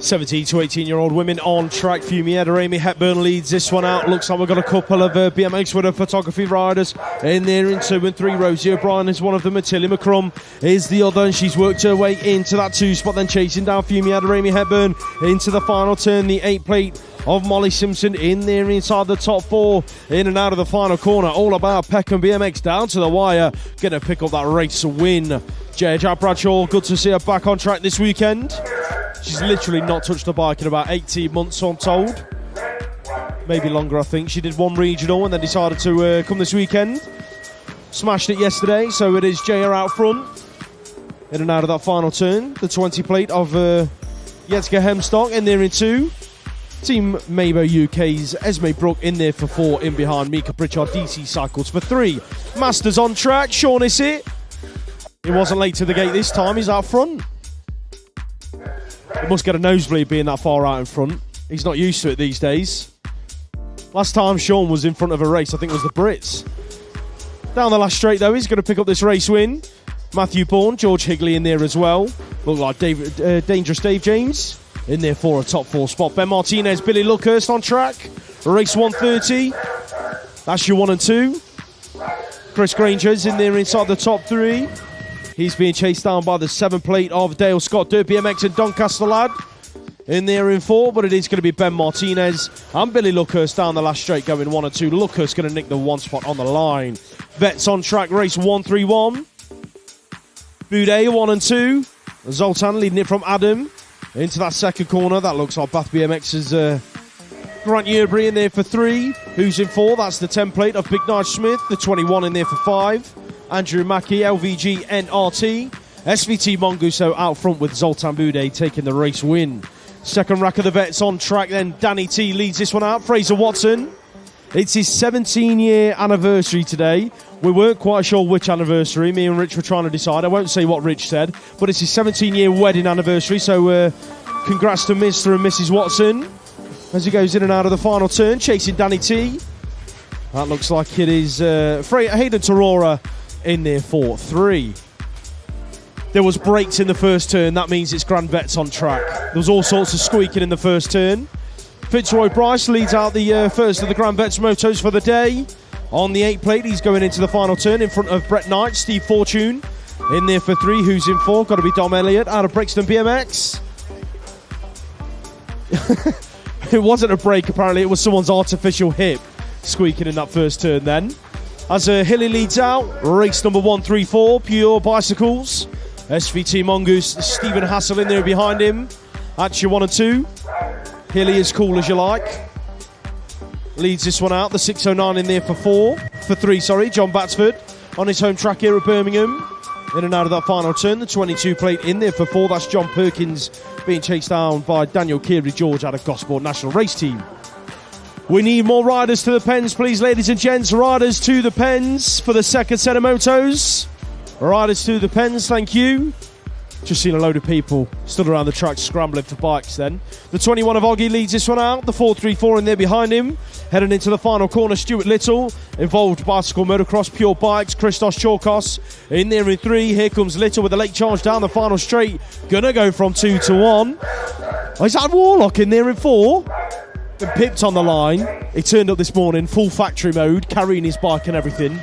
17 to 18-year-old women on track. Fumietta, Amy Hepburn leads this one out. Looks like we've got a couple of BMX winner photography riders in there in 2 and 3. Rosie O'Brien is one of them. Matilda McCrum is the other, and she's worked her way into that 2 spot, then chasing down Fumietta, Amy Hepburn into the final turn. The 8 plate of Molly Simpson in there inside the top 4, in and out of the final corner. All about Peckham BMX down to the wire, going to pick up that race win. Jack Bradshaw, good to see her back on track this weekend. She's literally not touched the bike in about 18 months, I'm told. Maybe longer, I think. She did 1 regional and then decided to come this weekend. Smashed it yesterday, so it is Jaya out front. In and out of that final turn. The 20 plate of Jessica Hemstock in there in 2. Team Mabo UK's Esme Brook in there for 4. In behind Mika Pritchard, DC Cycles for 3. Masters on track. Sean is it. He wasn't late to the gate this time. He's out front. He must get a nosebleed being that far out in front. He's not used to it these days. Last time Sean was in front of a race, I think it was the Brits. Down the last straight though, he's going to pick up this race win. Matthew Bourne, George Higley in there as well. Look like Dangerous Dave James in there for a top 4 spot. Ben Martinez, Billy Luckhurst on track. Race 130. That's your 1 and 2. Chris Granger's in there inside the top 3. He's being chased down by the 7 plate of Dale Scott, Dirt BMX and Doncaster lad. in there in 4, but it is going to be Ben Martinez and Billy Luckhurst down the last straight going 1 and 2. Luckhurst going to nick the 1 spot on the line. Vets on track, race 1-3-1. Boudet 1 and 2. Zoltan leading it from Adam into that second corner. That looks like Bath BMX's Grant Yerbury in there for 3. Who's in 4? That's the template of Big Nige Smith. The 21 in there for 5. Andrew Mackey, LVG, NRT. SVT Monguso out front with Zoltan Boudet taking the race win. Second rack of the vets on track then. Danny T leads this one out. Fraser Watson. It's his 17-year anniversary today. We weren't quite sure which anniversary. Me and Rich were trying to decide. I won't say what Rich said, but it's his 17-year wedding anniversary. So congrats to Mr. and Mrs. Watson as he goes in and out of the final turn, chasing Danny T. That looks like it is Hayden Torora in there for 3. There was brakes in the first turn. That means it's Grand Vets on track. There was all sorts of squeaking in the first turn. Fitzroy Bryce leads out the first of the Grand Vets motos for the day. On the 8 plate, he's going into the final turn in front of Brett Knight, Steve Fortune. In there for 3, who's in 4? Got to be Dom Elliott out of Brixton BMX. It wasn't a brake, apparently. It was someone's artificial hip squeaking in that first turn then. As Hilly leads out, race number 134, Pure Bicycles. SVT Mongoose, Stephen Hassel in there behind him. Actually 1 and 2. Hilly as cool as you like. Leads this one out. The 609 in there for 3, John Batsford on his home track here at Birmingham. In and out of that final turn. The 22 plate in there for 4. That's John Perkins being chased down by Daniel Keary George out of Gosport National Race Team. We need more riders to the pens, please, ladies and gents. Riders to the pens for the second set of motos. Riders to the pens, thank you. Just seen a load of people stood around the track scrambling for bikes then. The 21 of Oggy leads this one out. The 434 in there behind him. Heading into the final corner, Stuart Little. Involved bicycle, motocross, pure bikes. Christos Chorkos in there in 3. Here comes Little with a late charge down the final straight. Gonna go from 2 to 1. Oh, is that Warlock in there in 4? Been pipped on the line. He turned up this morning, full factory mode, carrying his bike and everything.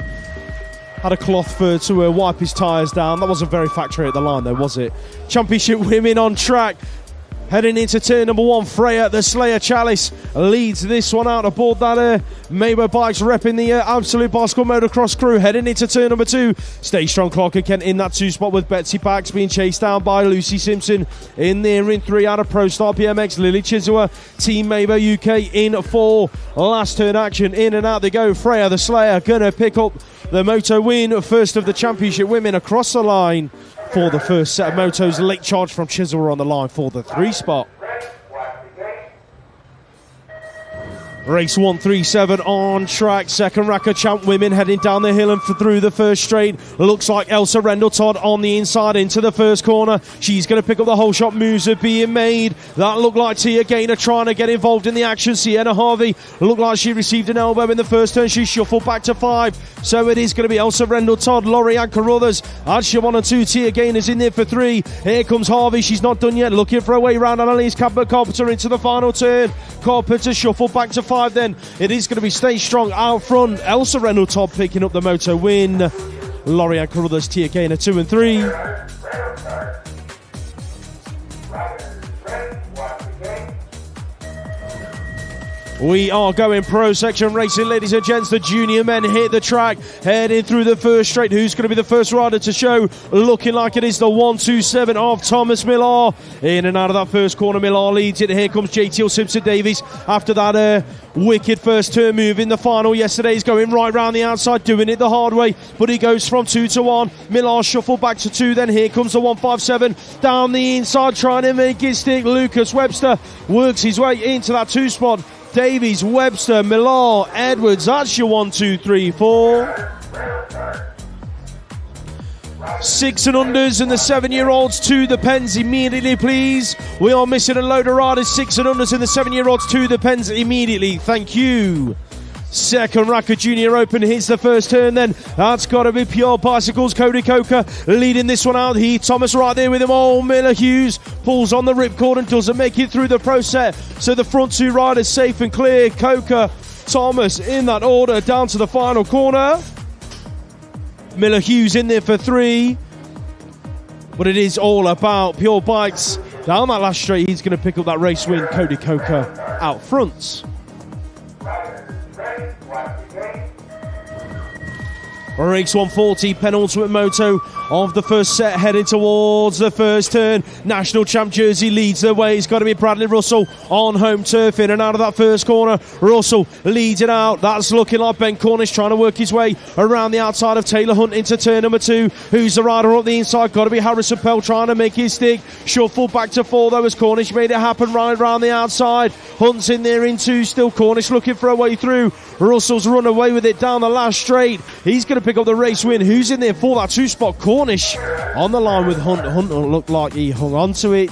Had a cloth to wipe his tyres down. That wasn't very factory at the line though, was it? Championship women on track. Heading into turn number 1, Freya, the Slayer Chalice, leads this one out aboard that Mabo Bikes repping the Absolute Bicycle Motocross crew. Heading into turn number 2, Stay Strong Clark and Kent in that 2 spot with Betsy Pax being chased down by Lucy Simpson. In there in 3 out of Pro Star BMX, Lily Chisua, Team Mabo UK in 4. Last turn action, in and out they go. Freya, the Slayer, gonna pick up the moto win, first of the championship women across the line. For the first set of motos, late charge from Chisel on the line for the 3 spot. Race 137 on track. Second rack of champ women heading down the hill and through the first straight. Looks like Elsa Rendell Todd on the inside into the first corner. She's going to pick up the whole shot. Moves are being made. That looked like Tia Gaynor trying to get involved in the action. Sienna Harvey looked like she received an elbow in the first turn. She shuffled back to 5. So it is going to be Elsa Rendell Todd, Laurie Ann Carruthers. Adsha 1 and 2. Tia Gaynor's in there for 3. Here comes Harvey. She's not done yet. Looking for a way round Annalise Carpenter into the final turn. Carpenter shuffled back to 5 then. It is going to be Stay Strong out front. Elsa Reynolds Todd picking up the moto win. Laurie Ann Carruthers, Tia Gaynor 2 and 3. We are going pro section racing, ladies and gents. The junior men hit the track, heading through the first straight. Who's going to be the first rider to show? Looking like it is the 127 of Thomas Millar. In and out of that first corner, Millar leads it. Here comes JTL Simpson Davies after that wicked first turn move in the final yesterday. He's going right round the outside, doing it the hard way, but he goes from 2 to 1. Millar shuffled back to 2, then here comes the 157 down the inside, trying to make it stick. Lucas Webster works his way into that 2 spot. Davies, Webster, Millar, Edwards. That's your 1, 2, 3, 4. 6 and unders and the 7-year-olds to the pens immediately, please. We are missing a load of riders. 6 and unders and the 7-year-olds to the pens immediately. Thank you. Second rack of Junior Open hits the first turn then. That's got to be Pure Bicycles. Cody Coker leading this one out. Thomas right there with him. Oh, Miller Hughes pulls on the ripcord and doesn't make it through the pro set. So the front 2 riders safe and clear. Coker, Thomas in that order down to the final corner. Miller Hughes in there for 3. But it is all about Pure Bikes Down that last straight, he's going to pick up that race win. Cody Coker out front. Race 140, penultimate moto of the first set, heading towards the first turn. National champ jersey leads the way. It's got to be Bradley Russell on home turf, in and out of that first corner. Russell leads it out. That's looking like Ben Cornish trying to work his way around the outside of Taylor Hunt into turn number 2. Who's the rider up the inside? Got to be Harrison Pell trying to make his stick. Shuffle back to 4 though as Cornish made it happen right around the outside. Hunt's in there in 2 still. Cornish looking for a way through. Russell's run away with it down the last straight. He's going to pick up the race win. Who's in there for that 2 spot? Cornish on the line with Hunt. Hunt looked like he hung on to it.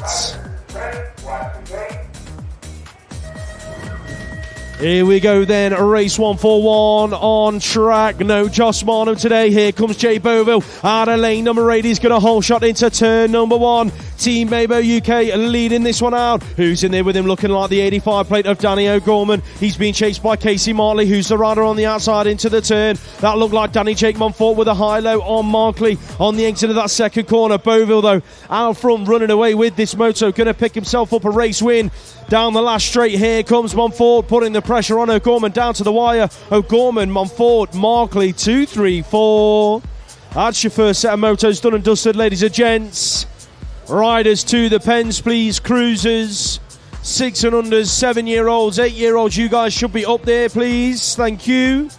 Here we go then, race 141 on track. No Josh Marnham today. Here comes Jay Boville out of lane number 8. He's going to whole shot into turn number 1. Team Mabo UK leading this one out. Who's in there with him looking like the 85 plate of Danny O'Gorman? He's being chased by Casey Martley, who's the rider on the outside into the turn. That looked like Danny Jake Montfort with a high-low on Markley on the exit of that second corner. Boville, though, out front running away with this moto. Going to pick himself up a race win. Down the last straight, here comes Montfort, putting the pressure on O'Gorman down to the wire. O'Gorman, Montfort, Markley, 2, 3, 4. That's your first set of motos done and dusted, ladies and gents. Riders to the pens, please. Cruisers, 6 and unders, 7-year-olds, 8-year-olds. You guys should be up there, please. Thank you.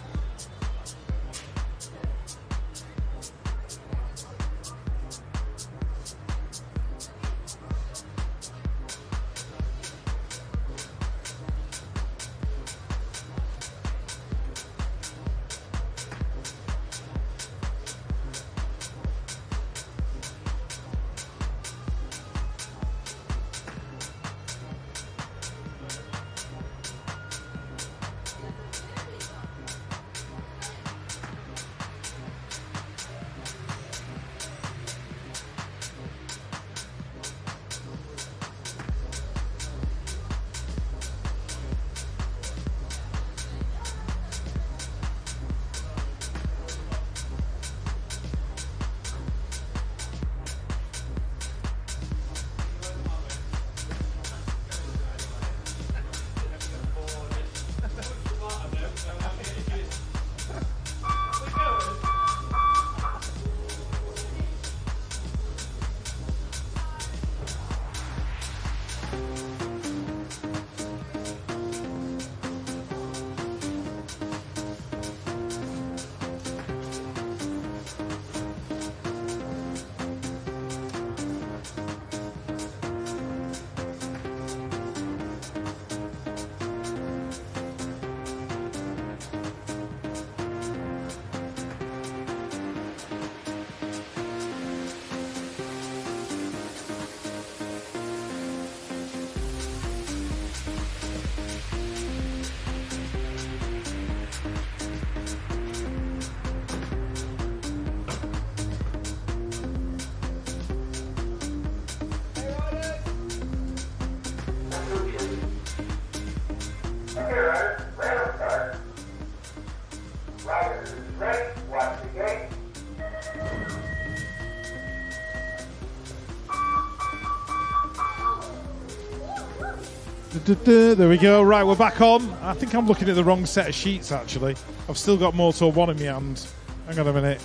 There we go. Right, we're back on. I think I'm looking at the wrong set of sheets, actually. I've still got Moto One in my hand. Hang on a minute.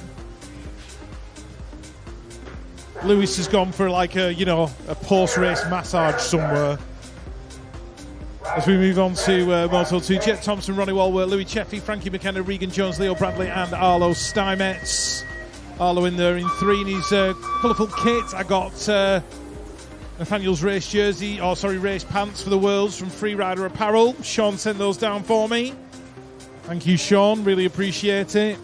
Lewis has gone for like a post-race massage somewhere. As we move on to Moto 2, Jet Thompson, Ronnie Walworth, Louis Cheffy, Frankie McKenna, Regan Jones, Leo Bradley and Arlo Steinmetz. Arlo in there in 3 in his colourful kit. I got Nathaniel's race race pants for the Worlds from Freerider Apparel. Sean sent those down for me. Thank you, Sean. Really appreciate it.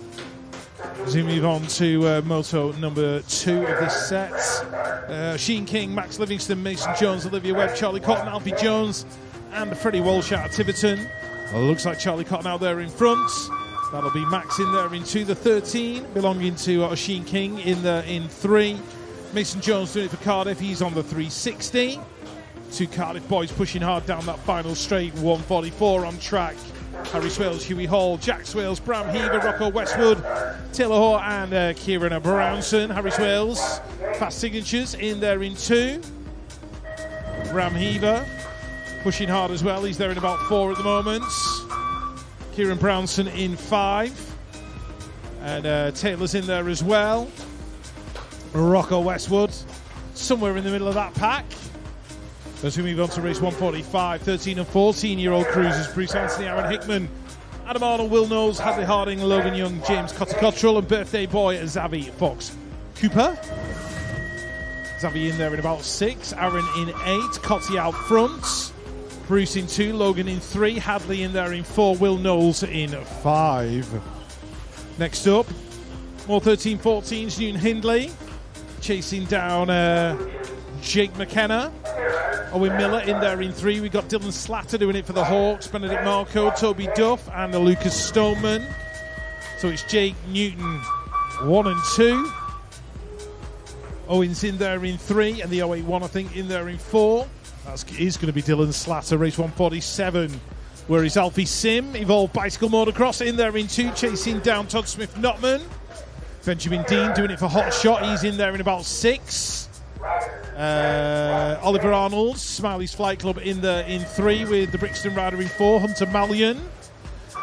As we move on to Moto number 2 of this set. Sheen King, Max Livingston, Mason Jones, Olivia Webb, Charlie Cotton, Alfie Jones and Freddie Walsh out of Tiverton. Well, it looks like Charlie Cotton out there in front. That'll be Max in there into the 13, belonging to Sheen King in 3. Mason Jones doing it for Cardiff. He's on the 360. 2 Cardiff boys pushing hard down that final straight. 144 on track. Harry Swales, Huey Hall, Jack Swales, Bram Heaver, Rocco Westwood, Taylor Hoare and Kieran Brownson. Harry Swales, fast signatures in there in 2. Ram Heaver pushing hard as well. He's there in about 4 at the moment. Kieran Brownson in 5. And Taylor's in there as well. Rocco Westwood somewhere in the middle of that pack. As we move on to race 145, 13 and 14-year-old cruisers, Bruce Anthony, Aaron Hickman, Adam Arnold, Will Knowles, Hadley Harding, Logan Young, James Cotter-Cottrell, and birthday boy Xavi Fox Cooper. Xavi in there in about 6, Aaron in 8, Cotty out front, Bruce in 2, Logan in 3, Hadley in there in 4, Will Knowles in 5. Next up, more 13-14s, Newton Hindley, chasing down Jake McKenna. Owen Miller in there in 3. We've got Dylan Slatter doing it for the Hawks, Benedict Marco, Toby Duff, and Lucas Stoneman. So it's Jake Newton 1 and 2. Owen's in there in 3, and the 081 I think in there in 4. That is going to be Dylan Slatter, race 147. Where is Alfie Sim, Evolved Bicycle Motocross, in there in 2, chasing down Todd Smith-Notman. Benjamin Dean doing it for Hot Shot, he's in there in about 6. Oliver Arnold, Smiley's Flight Club in there in 3 with the Brixton Rider in 4, Hunter Mallion.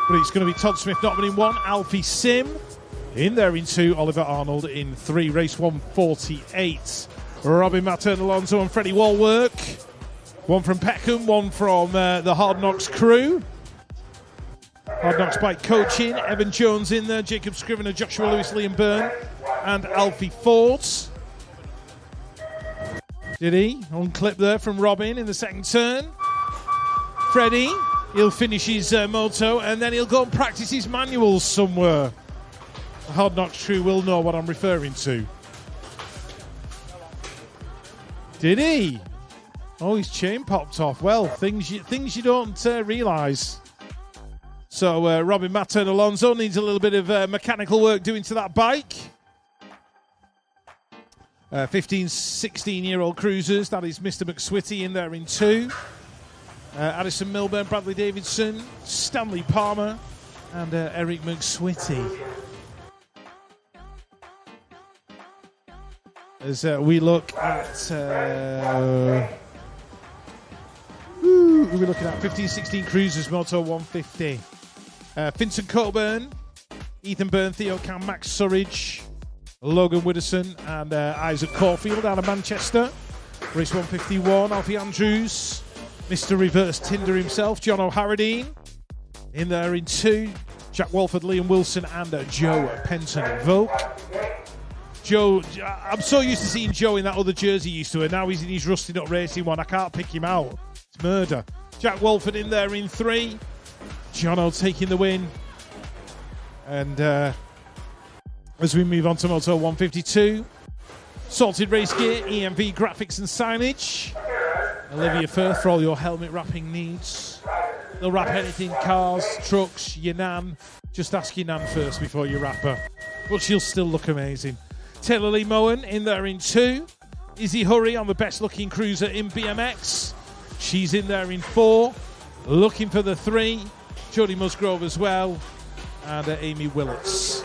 But it's going to be Todd Smith-Notman in 1, Alfie Sim in there in 2, Oliver Arnold in 3. Race 148. Robin Mattern Alonso and Freddie Walwork. One from Peckham, one from the Hard Knocks crew. Hard Knocks Bike Coaching, Evan Jones in there, Jacob Scrivener, Joshua Lewis, Liam Byrne, and Alfie Fords. Did he? On clip there from Robin in the second turn. Freddie, he'll finish his moto and then he'll go and practice his manuals somewhere. The Hard Knocks crew will know what I'm referring to. Did he? Oh, his chain popped off. Well, things you don't realise. So Robin Mattern Alonso needs a little bit of mechanical work doing to that bike. 15, 16-year-old cruisers. That is Mr. McSwitty in there in 2. Addison Milburn, Bradley Davidson, Stanley Palmer, and Eric McSwitty. As we look at... we're looking at 15, 16 cruisers, Moto 150. Vincent Coburn, Ethan Byrne, Theo Cam, Max Surridge, Logan Widdowson, and Isaac Caulfield out of Manchester. Race 151, Alfie Andrews, Mr. Reverse Tinder himself, John O'Haradine. In there in 2, Jack Walford, Liam Wilson, and Joe Penton Volk. Joe, I'm so used to seeing Joe in that other jersey he used to, and now he's in his rusted up racing one. I can't pick him out. It's murder. Jack Walford in there in 3. Jono taking the win. And as we move on to Moto 152, Salted Race Gear, EMV Graphics and Signage. Olivia Firth for all your helmet wrapping needs. They'll wrap anything, cars, trucks, your nan. Just ask your nan first before you wrap her. But she'll still look amazing. Taylor Lee Moen in there in 2. Izzy Hurry on the best looking cruiser in BMX. She's in there in 4. Looking for the 3. Jodie Musgrove as well. And Amy Willits.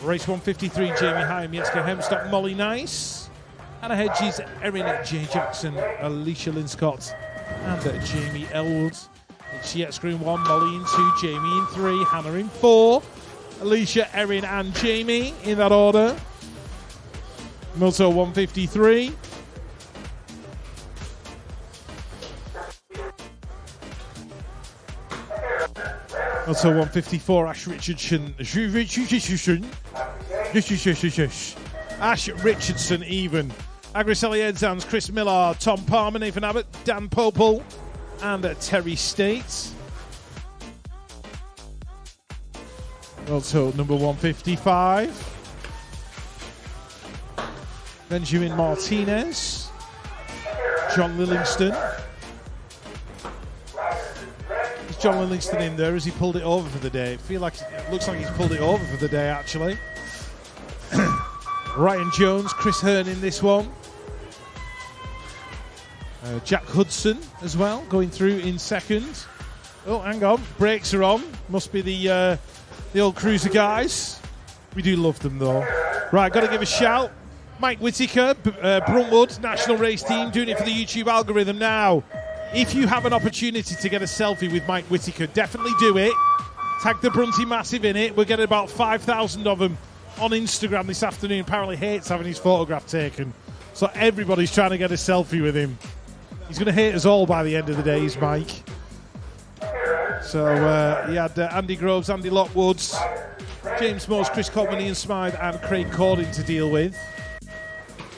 Race 153, Jamie Hyam, Jessica Hemstock, Molly Nice. Anna Hedges, Erin J. Jackson, Alicia Linscott, and Jamie Elwood. It's Jetscreen 1, Molly in 2, Jamie in 3, Hannah in 4. Alicia, Erin, and Jamie in that order. Moto 153. Moto 154, Ash Richardson. Ash Richardson even. Agricelli Edzans, Chris Millar, Tom Palmer, Nathan Abbott, Dan Popel, and Terry States. Also number 155. Benjamin Martinez. John Lillingston. Is John Lillingston in there? Has he pulled it over for the day? It looks like he's pulled it over for the day, actually. Ryan Jones, Chris Hearn in this one. Jack Hudson as well, going through in second. Oh, hang on, brakes are on. Must be the old cruiser guys. We do love them though. Right, got to give a shout. Mike Whittaker, Bruntwood, national race team, doing it for the YouTube algorithm now. If you have an opportunity to get a selfie with Mike Whittaker, definitely do it. Tag the Brunty Massive in it. We're getting about 5,000 of them on Instagram this afternoon. Apparently hates having his photograph taken. So everybody's trying to get a selfie with him. He's going to hate us all by the end of the day, is Mike. So he had Andy Groves, Andy Lockwoods, James Moores, Chris Cotman, Ian Smythe and Craig Cording to deal with.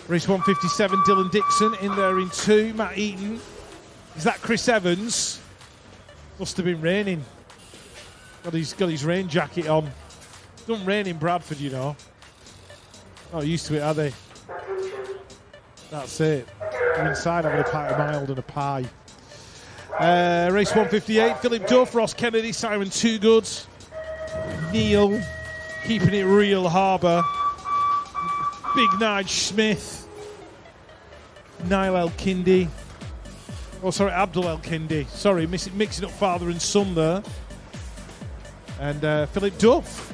Race 157, Dylan Dixon in there in 2. Matt Eaton. Is that Chris Evans? Must have been raining. Got his rain jacket on. It doesn't rain in Bradford, you know. Not used to it, are they? That's it. They're inside having a pint of mild and a pie. Race 158, Philip Duff, Ross Kennedy, Simon Toogood, Neil, keeping it real, Harbour, Big Nige Smith, Niall El-Kindi. Oh, sorry, Abdul El-Kindi. Sorry, mixing up father and son there. And Philip Duff.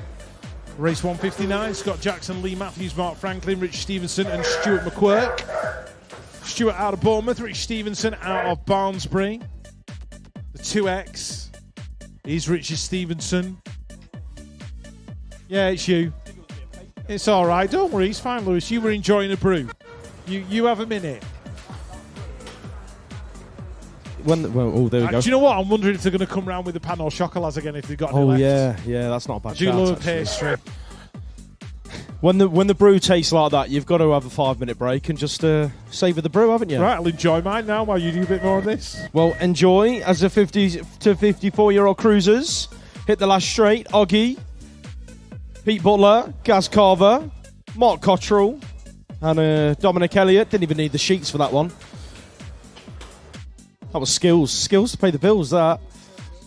Race 159, Scott Jackson, Lee Matthews, Mark Franklin, Rich Stevenson and Stuart McQuirk. Stuart out of Bournemouth, Rich Stevenson out of Barnsbury. The 2X is Richard Stevenson. Yeah, it's you. It's all right. Don't worry, it's fine, Lewis. You were enjoying a brew. You have a minute. There we go. Do you know what? I'm wondering if they're going to come round with the pan or chocolate again if they've got any left. Yeah, that's not a bad I do chance, love actually. pastry. When the brew tastes like that, you've got to have a 5-minute break and just savour the brew, haven't you? Right, I'll enjoy mine now while you do a bit more of this. Well, enjoy as the 50 to 54-year-old cruisers hit the last straight. Oggy, Pete Butler, Gaz Carver, Mark Cottrell, and Dominic Elliott. Didn't even need the sheets for that one. That was skills to pay the bills, that.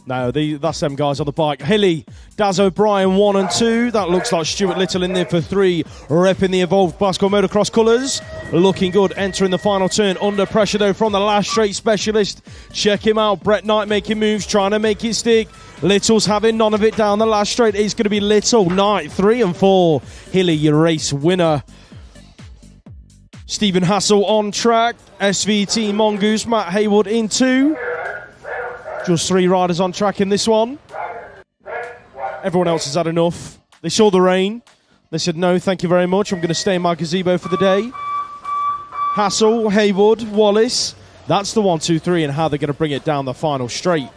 No, that's them guys on the bike. Hilly, Daz O'Brien 1 and 2. That looks like Stuart Little in there for 3. Repping the Evolved Bicycle Motocross colours. Looking good, entering the final turn. Under pressure though from the last straight specialist. Check him out. Brett Knight making moves, trying to make it stick. Little's having none of it down the last straight. It's going to be Little, Knight 3 and 4. Hilly, your race winner. Stephen Hassel on track. SVT Mongoose, Matt Haywood in 2. Just 3 riders on track in this one. Everyone else has had enough. They saw the rain. They said, no, thank you very much. I'm going to stay in my gazebo for the day. Hassel, Haywood, Wallace. That's the 1, 2, 3 and how they're going to bring it down the final straight.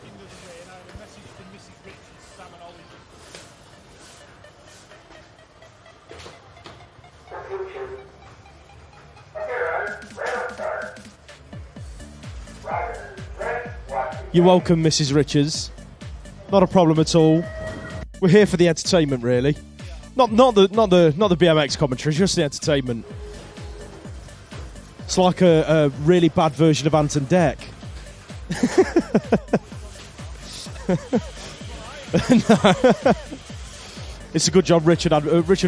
You're welcome, Mrs. Richards. Not a problem at all. We're here for the entertainment, really. Not the BMX commentary, just the entertainment. It's like a really bad version of Ant and Dec. No. It's a good job Richard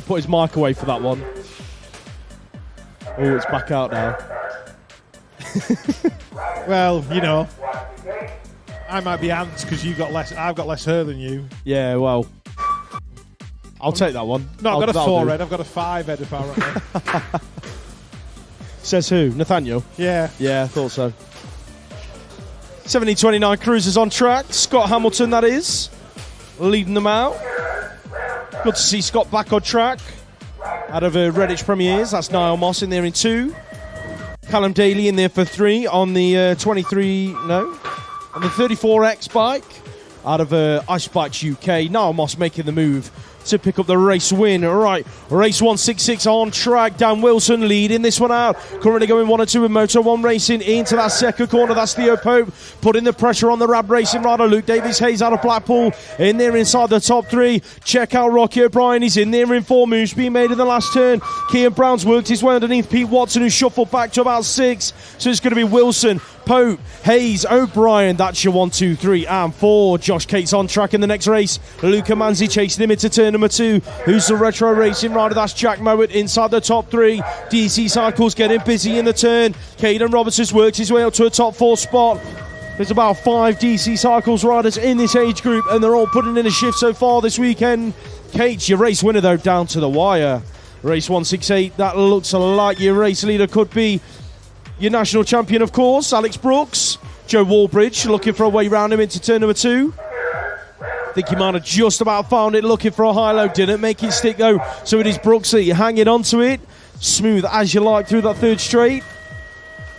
put his mic away for that one. Oh, it's back out now. Well, you know, I might be ants because I've got less hair than you. Yeah, well, I'll take that one. No, I've got a 4 head. I've got a 5 head apparently. Says who? Nathaniel? Yeah. Yeah, I thought so. 1729 cruisers on track. Scott Hamilton, that is, leading them out. Good to see Scott back on track. Out of Redditch Premiers, that's Niall Moss in there in 2. Callum Daly in there for 3 on the 34X bike out of Ice Bikes UK. Niall Moss making the move to pick up the race win. All right, race 166 on track. Dan Wilson leading this one out. Currently going 1 and 2 with Moto One Racing into that second corner. That's Theo Pope putting the pressure on the Rab Racing rider. Luke Davis Hayes out of Blackpool in there inside the top 3. Check out Rocky O'Brien. He's in there in 4. Moves being made in the last turn. Kean Brown's worked his way underneath Pete Watson, who shuffled back to about 6. So it's going to be Wilson, Pope, Hayes, O'Brien. That's your 1, 2, 3 and 4. Josh Cates on track in the next race. Luca Manzi chasing him into turn number 2. Who's the retro racing rider? That's Jack Mowat inside the top 3. DC Cycles getting busy in the turn. Caden Robertson's worked his way up to a top 4 spot. There's about 5 DC Cycles riders in this age group and they're all putting in a shift so far this weekend. Cates, your race winner though, down to the wire. Race 168, that looks like your race leader could be your national champion, of course, Alex Brooks. Joe Wallbridge looking for a way round him into turn number 2. I think he might have just about found it, looking for a high-low. Didn't make it stick, though. So it is Brooksy hanging onto it. Smooth as you like through that third straight.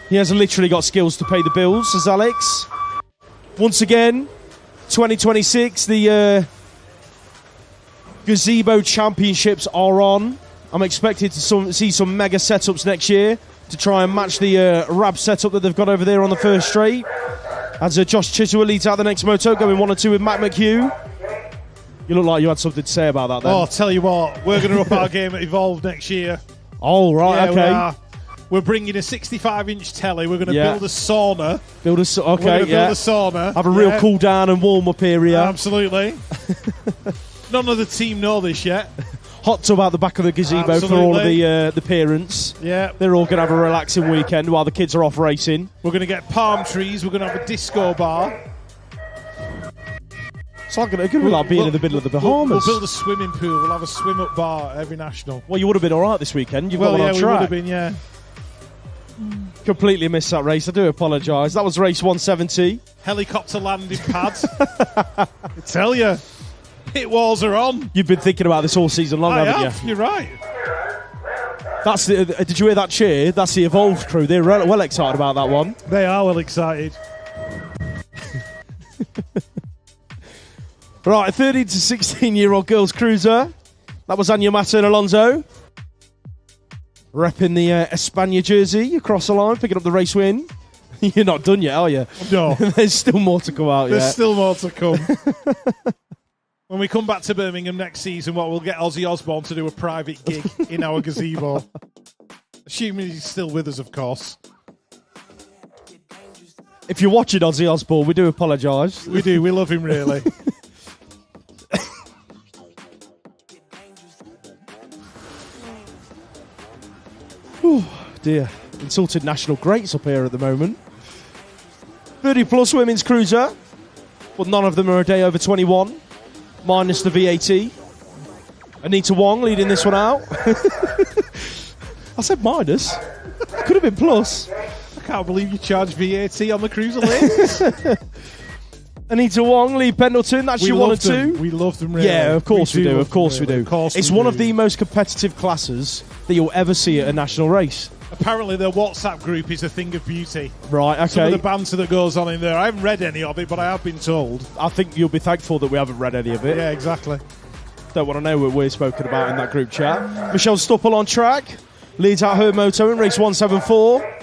He has literally got skills to pay the bills, says Alex. Once again, 2026, the Gazebo Championships are on. I'm expected to see some mega setups next year to try and match the RAB setup that they've got over there on the first straight. As Josh Chisholm leads out the next moto, going 1 or 2 with Matt McHugh. You look like you had something to say about that then. Oh, I'll tell you what, we're going to up our game at Evolve next year. Oh, right, yeah, okay. We're bringing a 65-inch telly. We're going to build a sauna. We're going to build a sauna. Have a real cool down and warm up area. Absolutely. None of the team know this yet. Hot tub out the back of the gazebo for all of the parents. Yeah. They're all going to have a relaxing weekend while the kids are off racing. We're going to get palm trees. We're going to have a disco bar. It's like going to be like being in the middle of the Bahamas. We'll build a swimming pool. We'll have a swim-up bar at every national. Well, you would have been all right this weekend. You've got one on track. We would have been, yeah. Completely missed that race. I do apologise. That was race 170. Helicopter landing pads. I tell you, pit walls are on. You've been thinking about this all season long, haven't you? You're right. That's did you hear that cheer? That's the Evolved crew. They're well excited about that one. They are well excited. Right, 13 to 16-year-old girls cruiser. That was Anya Mata and Alonso. Repping the Espana jersey across the line, picking up the race win. You're not done yet, are you? No. There's still more to come out. There's still more to come. When we come back to Birmingham next season, we'll get Ozzy Osbourne to do a private gig in our gazebo. Assuming he's still with us, of course. If you're watching Ozzy Osbourne, we do apologise. We do. We love him, really. Dear, insulted national greats up here at the moment. 30 plus women's cruiser, but none of them are a day over 21, minus the VAT. Anita Wong leading this one out. I said minus. Could have been plus. I can't believe you charge VAT on the cruiser lanes. Anita Wong, Lee Pendleton, that's your 1 and 2. We love them, really. Yeah, of course we do. Of course we do. It's one of the most most competitive classes that you'll ever see at a national race. Apparently their WhatsApp group is a thing of beauty. Right, okay. Some of the banter that goes on in there. I haven't read any of it, but I have been told. I think you'll be thankful that we haven't read any of it. Yeah, exactly. Don't want to know what we're spoken about in that group chat. Michelle Stupple on track. Leads out her moto in race 174.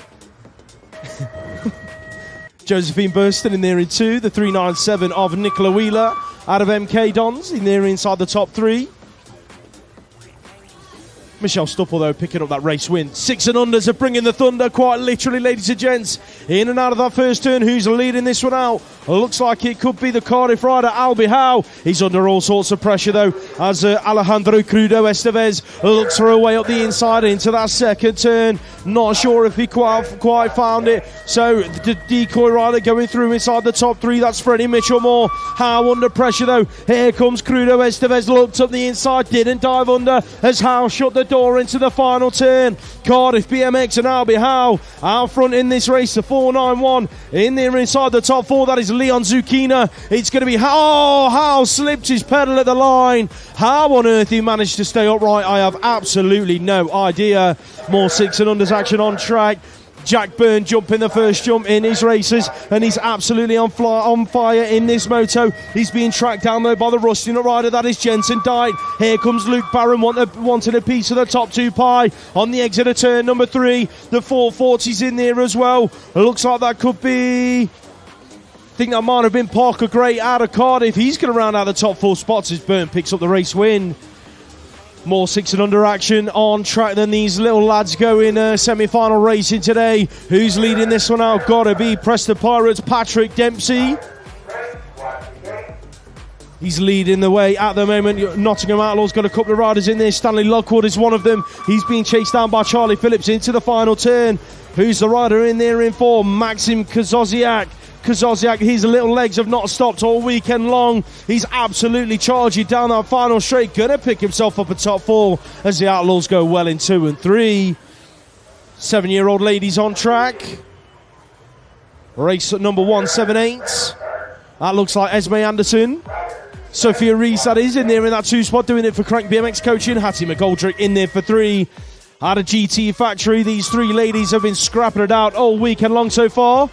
Josephine Burston in there in 2. The 397 of Nicola Wheeler out of MK Dons in there inside the top 3. Michelle Stupple, though, picking up that race win. 6 and unders are bringing the thunder, quite literally, ladies and gents. In and out of that first turn, who's leading this one out? Looks like it could be the Cardiff rider, Albie Howe. He's under all sorts of pressure, though, as Alejandro Crudo Estevez looks for a way up the inside into that second turn. Not sure if he quite found it. So the decoy rider going through inside the top 3. That's Freddie Mitchell-Moore. Howe under pressure, though. Here comes Crudo Estevez. Looked up the inside, didn't dive under as Howe shut the door into the final turn. Cardiff BMX and Albie Howe out front in this race. The 491 in there inside the top 4. That is Leon Zucchina. It's going to be Howe slipped his pedal at the line. How on earth he managed to stay upright, I have absolutely no idea. More 6 and unders action on track. Jack Byrne jumping the first jump in his races, and he's absolutely on fire in this moto. He's being tracked down though by the rusty nut rider, that is Jensen Dyke. Here comes Luke Barron wanting a piece of the top 2 pie on the exit of turn number 3. The 440's in there as well. It looks like that could be, I think that might have been Parker Gray out of Cardiff. He's going to round out the top 4 spots as Byrne picks up the race win. More 6 and under action on track than these little lads go in semi-final racing today. Who's leading this one out? Gotta be Preston Pirates' Patrick Dempsey. He's leading the way at the moment. Nottingham Outlaws got a couple of riders in there. Stanley Lockwood is one of them. He's being chased down by Charlie Phillips into the final turn. Who's the rider in there in 4? Maxim Kazoziak. Kazoziak, his little legs have not stopped all weekend long. He's absolutely charging down that final straight. Gonna pick himself up at top 4 as the Outlaws go well in 2 and 3. 7-year-old ladies on track. Race at number 178. That looks like Esme Anderson. Sophia Rees, that is, in there in that 2 spot, doing it for Crank BMX Coaching. Hattie McGoldrick in there for 3. At a GT Factory, these 3 ladies have been scrapping it out all weekend long so far.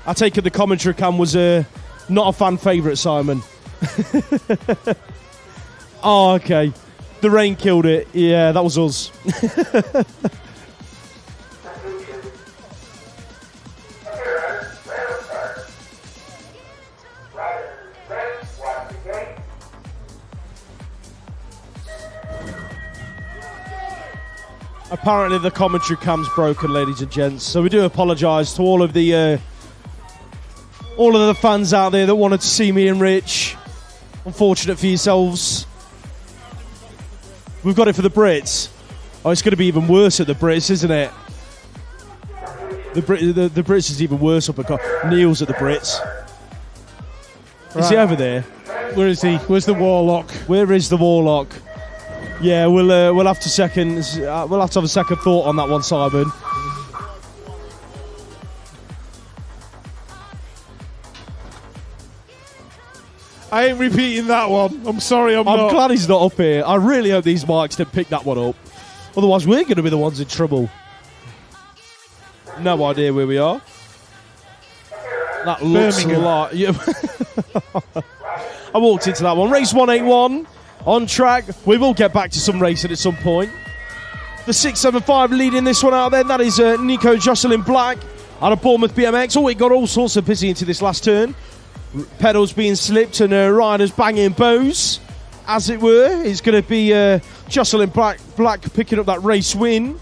I take it the commentary cam was not a fan favourite, Simon. Oh, okay. The rain killed it. Yeah, that was us. Apparently the commentary cam's broken, ladies and gents, so we do apologise to all of the fans out there that wanted to see me and Rich. Unfortunate for yourselves. We've got it for the Brits. Oh, it's going to be even worse at the Brits, isn't it? The Brits is even worse up at Neil's at the Brits. Right. Is he over there? Where is he? Where's the Warlock? Where is the Warlock? Yeah, we'll have to have a second thought on that one, Simon. I ain't repeating that one. I'm sorry, I'm not. I'm glad he's not up here. I really hope these mics didn't pick that one up. Otherwise, we're going to be the ones in trouble. No idea where we are. That looks like... Yeah. I walked into that one. Race 181. On track. We will get back to some racing at some point. The 675 leading this one out then. That is Nico Jocelyn Black out of Bournemouth BMX. Oh, it got all sorts of busy into this last turn. Pedals being slipped and riders banging bows, as it were. It's going to be Jocelyn Black picking up that race win.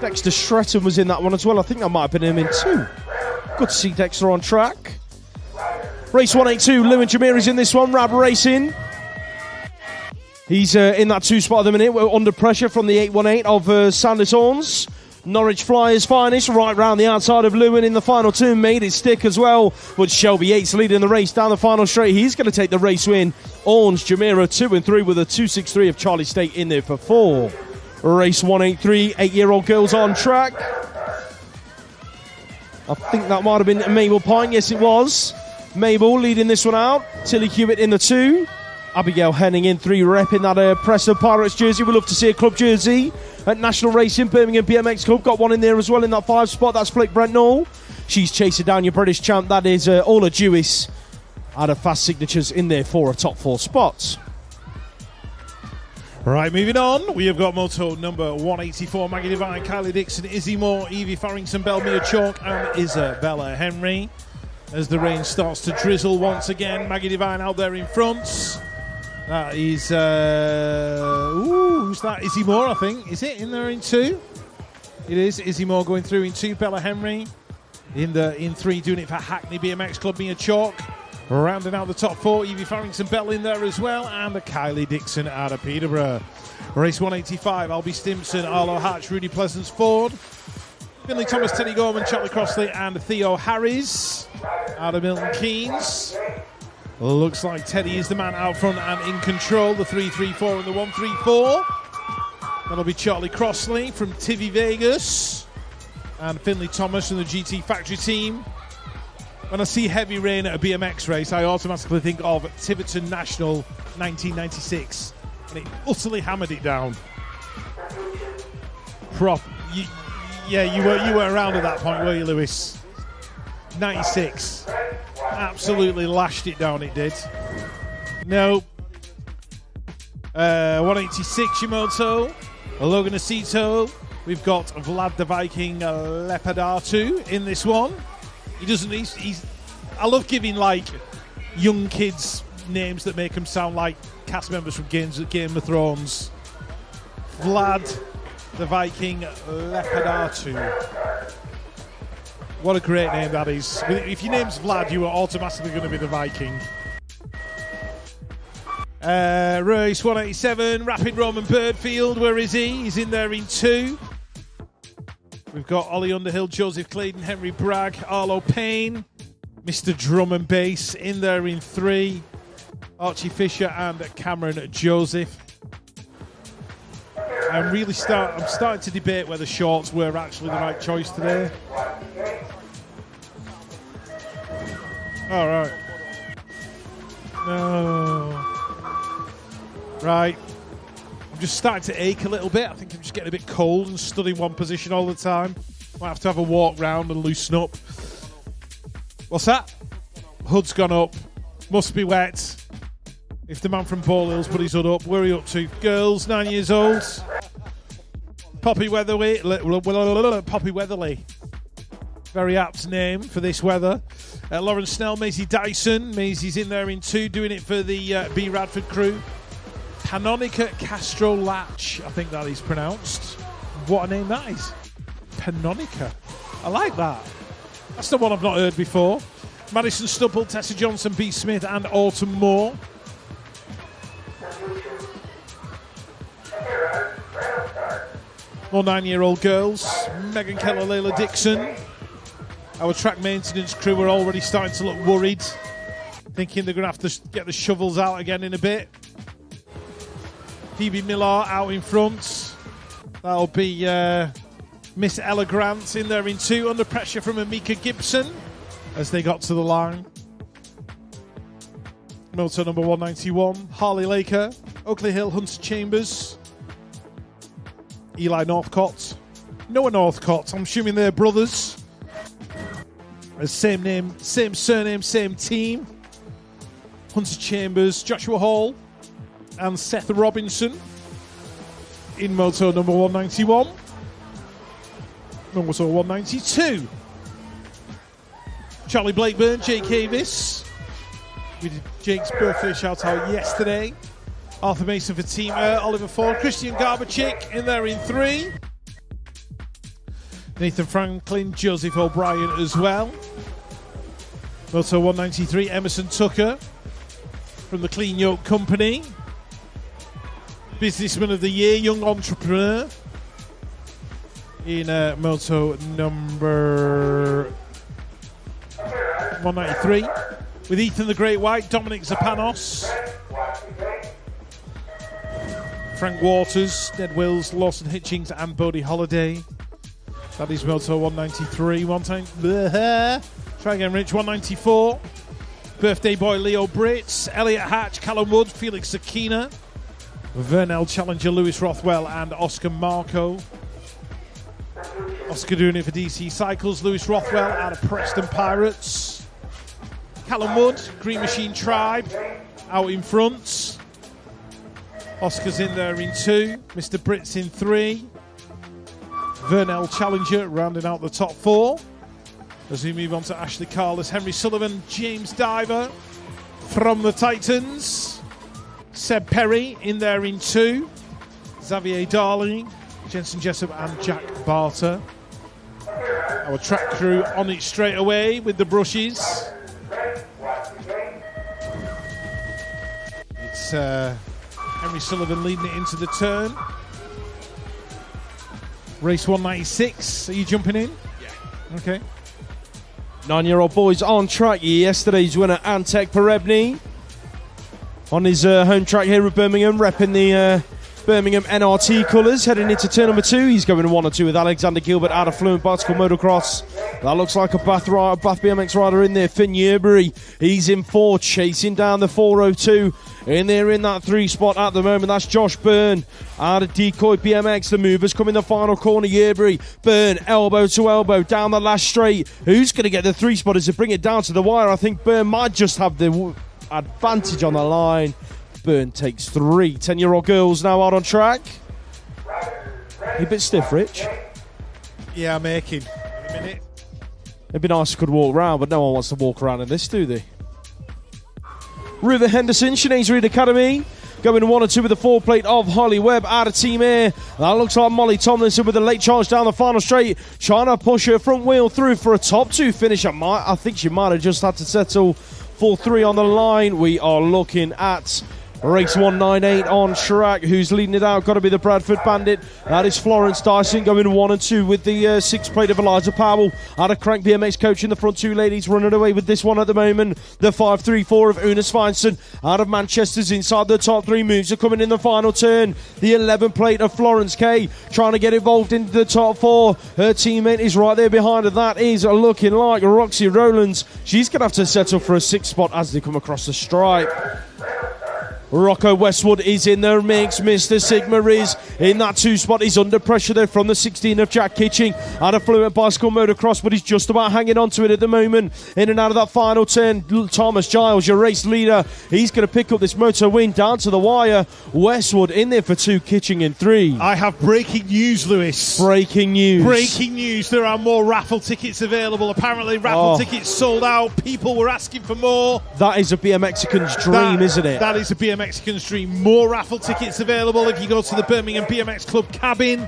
Dexter Shretton was in that one as well. I think that might have been him in 2. Good to see Dexter on track. Race 182, Lewin Jamir is in this one. Rab Racing. He's in that 2 spot at the minute. We're under pressure from the 818 of Sanders Horns. Norwich Flyers finest right round the outside of Lewin in the final 2. Made it stick as well. But Shelby Yates leading the race down the final straight. He's going to take the race win. Orange Jamira 2 and 3 with a 263 of Charlie State in there for 4. Race 183, 8-year-old girls on track. I think that might have been Mabel Pine. Yes, it was. Mabel leading this one out. Tilly Hewitt in the 2. Abigail Henning in 3, repping that Preston Pirates jersey. We'd love to see a club jersey at National Racing. Birmingham BMX Club got one in there as well in that 5 spot. That's Blake Brentnall. She's chasing down your British champ. That is Ola Jewis out of Fast Signatures in there for a top 4 spots. Right, moving on. We have got Moto number 184. Maggie Devine, Kylie Dixon, Izzy Moore, Evie Farrington, Belmia Chalk and Isabella Henry. As the rain starts to drizzle once again, Maggie Devine out there in front. That is, who's that? Izzy Moore, I think. Is it in there in 2? It is. Izzy Moore going through in 2. Bella Henry in 3, doing it for Hackney BMX Club. Mia Chalk rounding out the top 4. Evie Farrington Bell in there as well. And the Kylie Dixon out of Peterborough. Race 185. Albie Stimson, Arlo Hatch, Rudy Pleasance Ford. Finley Thomas, Teddy Gorman, Charlie Crossley and Theo Harris out of Milton Keynes. Looks like Teddy is the man out front and in control. The 334 and the 134. That'll be Charlie Crossley from TV Vegas and Finley Thomas from the GT Factory team. When I see heavy rain at a BMX race, I automatically think of Tiverton National 1996, and it utterly hammered it down. You were around at that point, were you, Lewis? 96. Absolutely lashed it down, it did. No. 186 Yamamoto. Logan Aceto. We've got Vlad the Viking Lepidatu in this one. I love giving like young kids names that make them sound like cast members from Game of Thrones. Vlad the Viking Lepidatu. What a great name that is. If your name's Vlad, you are automatically going to be the Viking. Race 187, Rapid Roman Birdfield. Where is he? He's in there in 2. We've got Ollie Underhill, Joseph Clayton, Henry Bragg, Arlo Payne. Mr. Drum and Bass in there in 3. Archie Fisher and Cameron Joseph. I'm starting to debate whether shorts were actually the right choice today. All right. No. Right. I'm just starting to ache a little bit. I think I'm just getting a bit cold and stood in one position all the time. Might have to have a walk round and loosen up. What's that? Hood's gone up. Must be wet. If the man from Ball Hill's put his hood up, where are you up to? Girls, 9 years old. Poppy Weatherly. Poppy Weatherly. Very apt name for this weather. Lauren Snell, Maisie Dyson. Maisie's in there in 2, doing it for the B. Radford crew. Panonica Castro Latch, I think that is pronounced. What a name that is. Panonica. I like that. That's the one I've not heard before. Madison Stubble, Tessa Johnson, B. Smith, and Autumn Moore. More 9-year-old girls. Megan Keller, Layla Dixon. Our track maintenance crew are already starting to look worried, thinking they're going to have to get the shovels out again in a bit. Phoebe Millar out in front. That'll be Miss Ella Grant in there in 2, under pressure from Amika Gibson as they got to the line. Moto number 191, Harley Laker, Oakley Hill, Hunter Chambers, Eli Northcott, Noah Northcott. I'm assuming they're brothers. Same name, same surname, same team. Hunter Chambers, Joshua Hall, and Seth Robinson in Moto number 191. Moto 192. Charlie Blakeburn, Jake Avis. We did Jake's birthday shout out yesterday. Arthur Mason for Team Oliver Ford. Christian Garbachick in there in 3. Nathan Franklin, Joseph O'Brien as well. Moto 193, Emerson Tucker from the Clean Yoke Company. Businessman of the Year, Young Entrepreneur in Moto number 193. With Ethan the Great White, Dominic Zapanos, Frank Waters, Ned Wills, Lawson Hitchings, and Bodie Holiday. That is Moto 193. One time. Try again, Rich. 194. Birthday boy Leo Britz, Elliot Hatch, Callum Wood, Felix Sakina, Vernell Challenger, Lewis Rothwell, and Oscar Marco. Oscar doing it for DC Cycles. Lewis Rothwell out of Preston Pirates. Callum Wood, Green Machine Tribe, out in front. Oscar's in there in 2. Mr. Britz in 3. Vernell Challenger rounding out the top 4. As we move on to Ashley Carlos, Henry Sullivan, James Diver from the Titans. Seb Perry in there in 2. Xavier Darling, Jensen Jessup, and Jack Barter. Our track crew on it straight away with the brushes. It's Henry Sullivan leading it into the turn. Race 196. Are you jumping in? Yeah. Okay. 9-year-old boys on track. Yesterday's winner, Antek Perebny, on his home track here at Birmingham, repping the Birmingham NRT colours. Heading into turn number 2, he's going 1 or 2 with Alexander Gilbert out of Fluent Bicycle Motocross. That looks like a Bath BMX rider in there. Finn Yearbury, he's in 4, chasing down the 402. In there in that 3 spot at the moment, that's Josh Byrne out of Decoy BMX. The movers come in the final corner. Yearbury, Byrne, elbow to elbow down the last straight. Who's going to get the 3 spotters to bring it down to the wire? I think Byrne might just have the advantage on the line. Byrne takes 3. 10-year-old girls now out on track. A bit stiff, Rich. Yeah, I'm aching. In a minute. It'd be nice if we could walk around, but no one wants to walk around in this, do they? River Henderson, Sinead's Reed Academy, going 1 or 2 with the 4 plate of Holly Webb out of Team Air. That looks like Molly Tomlinson with a late charge down the final straight, trying to push her front wheel through for a top 2 finish. I think she might have just had to settle for 3 on the line. We are looking at Race 198 on track. Who's leading it out? Got to be the Bradford Bandit. That is Florence Dyson going 1 and 2 with the 6 plate of Eliza Powell. Out of Crank BMX coach in the front. 2 ladies running away with this one at the moment. The 534 of Una Svensson out of Manchester's inside the top 3 moves are coming in the final turn. The 11 plate of Florence Kay trying to get involved into the top 4. Her teammate is right there behind her. That is looking like Roxy Rowlands. She's going to have to settle for a 6th spot as they come across the stripe. Rocco Westwood is in the mix. Mr. Sigma is in that 2 spot. He's under pressure there from the 16 of Jack Kitching out of Fluent Bicycle Motocross, but he's just about hanging on to it at the moment. In and out of that final turn, Thomas Giles, your race leader, he's going to pick up this moto win down to the wire. Westwood in there for 2, Kitching in 3. I have breaking news, Lewis. Breaking news. Breaking news. There are more raffle tickets available. Apparently, raffle tickets sold out. People were asking for more. That is a BMXican's dream, isn't it? That is a BMXican's dream. More raffle tickets available. If you go to the Birmingham BMX Club cabin,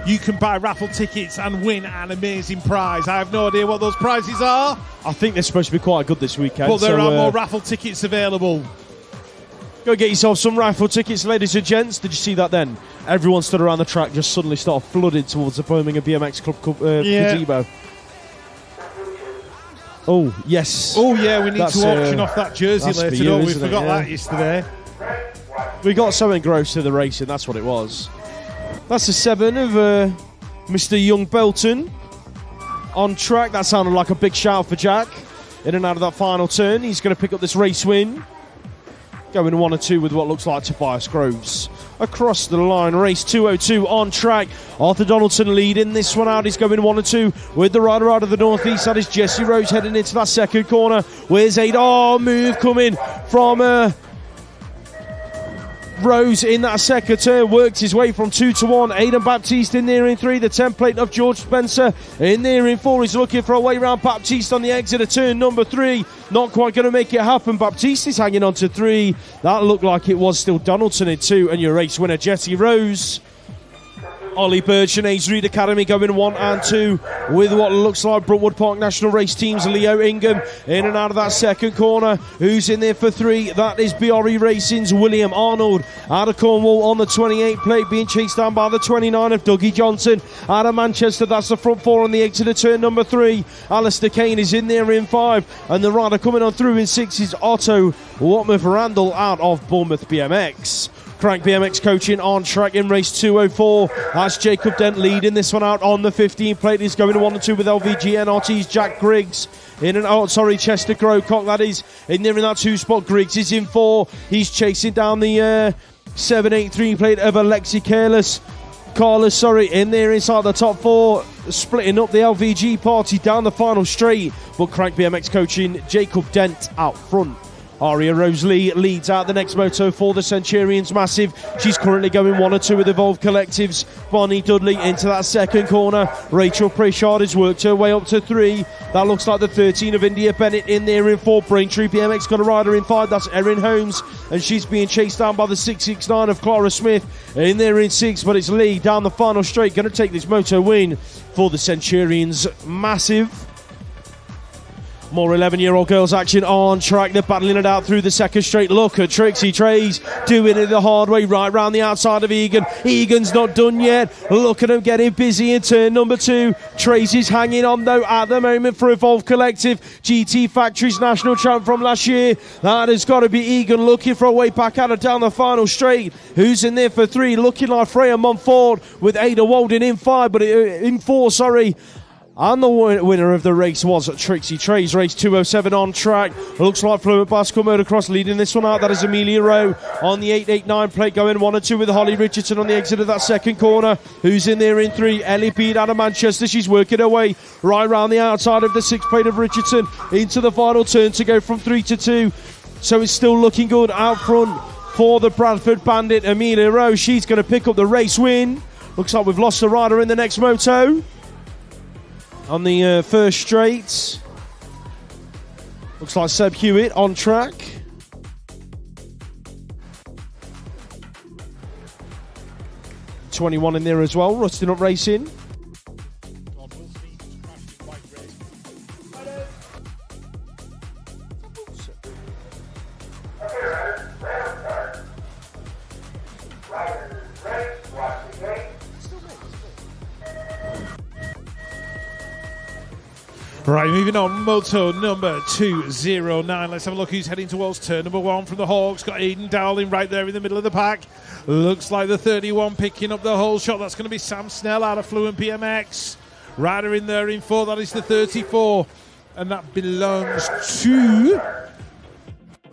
you can buy raffle tickets and win an amazing prize. I have no idea what those prizes are. I think they're supposed to be quite good this weekend. But there are more raffle tickets available. Go get yourself some raffle tickets, ladies and gents. Did you see that then? Everyone stood around the track just suddenly started flooding towards the Birmingham BMX Club gazebo. Oh, yes. Oh, yeah, we need to auction off that jersey later, don't we? We forgot that yesterday. We got so engrossed in the racing, that's what it was. That's the 7 of Mr. Young Belton on track. That sounded like a big shout for Jack. In and out of that final turn, he's going to pick up this race win. Going 1 and 2 with what looks like Tobias Groves. Across the line, race 202 on track. Arthur Donaldson leading this one out. He's going 1 and 2 with the rider out of the northeast. That is Jesse Rose heading into that second corner. Where's Aid? Oh, move coming from Rose in that second turn, worked his way from 2 to 1. Aidan Baptiste in there in 3. The template of George Spencer in there in 4. He's looking for a way around Baptiste on the exit of turn number 3. Not quite going to make it happen. Baptiste is hanging on to 3. That looked like it was still Donaldson in 2. And your race winner, Jesse Rose. Ollie Birch and Ace Reed Academy going 1 and 2 with what looks like Brookwood Park National Race Teams. Leo Ingham in and out of that second corner. Who's in there for 3? That is BRE Racing's William Arnold out of Cornwall on the 28 plate, being chased down by the 29 of Dougie Johnson out of Manchester. That's the front 4 on the exit of turn number 3. Alistair Kane is in there in 5, and the rider coming on through in 6 is Otto Watmouth Randall out of Bournemouth BMX. Crank BMX coaching on track in race 204. That's Jacob Dent leading this one out on the 15 plate. He's going 1 and 2 with LVG NRT's Jack Griggs. Chester Growcock, that is in there in that 2 spot. Griggs is in 4. He's chasing down the 783 plate of Alexi Carlos, in there inside the top 4, splitting up the LVG party down the final straight. But Crank BMX coaching Jacob Dent out front. Aria Rosalie leads out the next moto for the Centurions Massive. She's currently going 1 or 2 with Evolved Collectives. Bonnie Dudley into that second corner. Rachel Pritchard has worked her way up to 3. That looks like the 13 of India Bennett in there in 4. Braintree BMX got a rider in 5. That's Erin Holmes. And she's being chased down by the 669 of Clara Smith in there in 6. But it's Lee down the final straight going to take this moto win for the Centurions Massive. More 11-year-old girls action on track. They're battling it out through the second straight. Look at Trixie Trays doing it the hard way right round the outside of Egan. Egan's not done yet. Look at him getting busy in turn number 2. Trays is hanging on though at the moment for Evolve Collective. GT Factory's national champ from last year. That has got to be Egan looking for a way back out of down the final straight. Who's in there for 3? Looking like Freya Montfort with Ada Walden in 5, but in 4, sorry. And the winner of the race was Trixie Trays, race 207 on track. Looks like Fluent Bicycle Motocross leading this one out. That is Amelia Rowe on the 889 plate going 1 and 2 with Holly Richardson on the exit of that second corner. Who's in there in 3? Ellie Bede out of Manchester. She's working her way right round the outside of the 6 plate of Richardson into the final turn to go from 3 to 2. So it's still looking good out front for the Bradford Bandit. Amelia Rowe, she's going to pick up the race win. Looks like we've lost a rider in the next moto. On the first straight, looks like Seb Hewitt on track. '21 in there as well, Rusting Up Racing. Right, moving on, Moto number 209. Let's have a look who's heading towards turn number 1 from the Hawks. Got Aidan Dowling right there in the middle of the pack. Looks like the 31 picking up the whole shot. That's going to be Sam Snell out of Fluent BMX. Rider in there in 4, that is the 34. And that belongs to...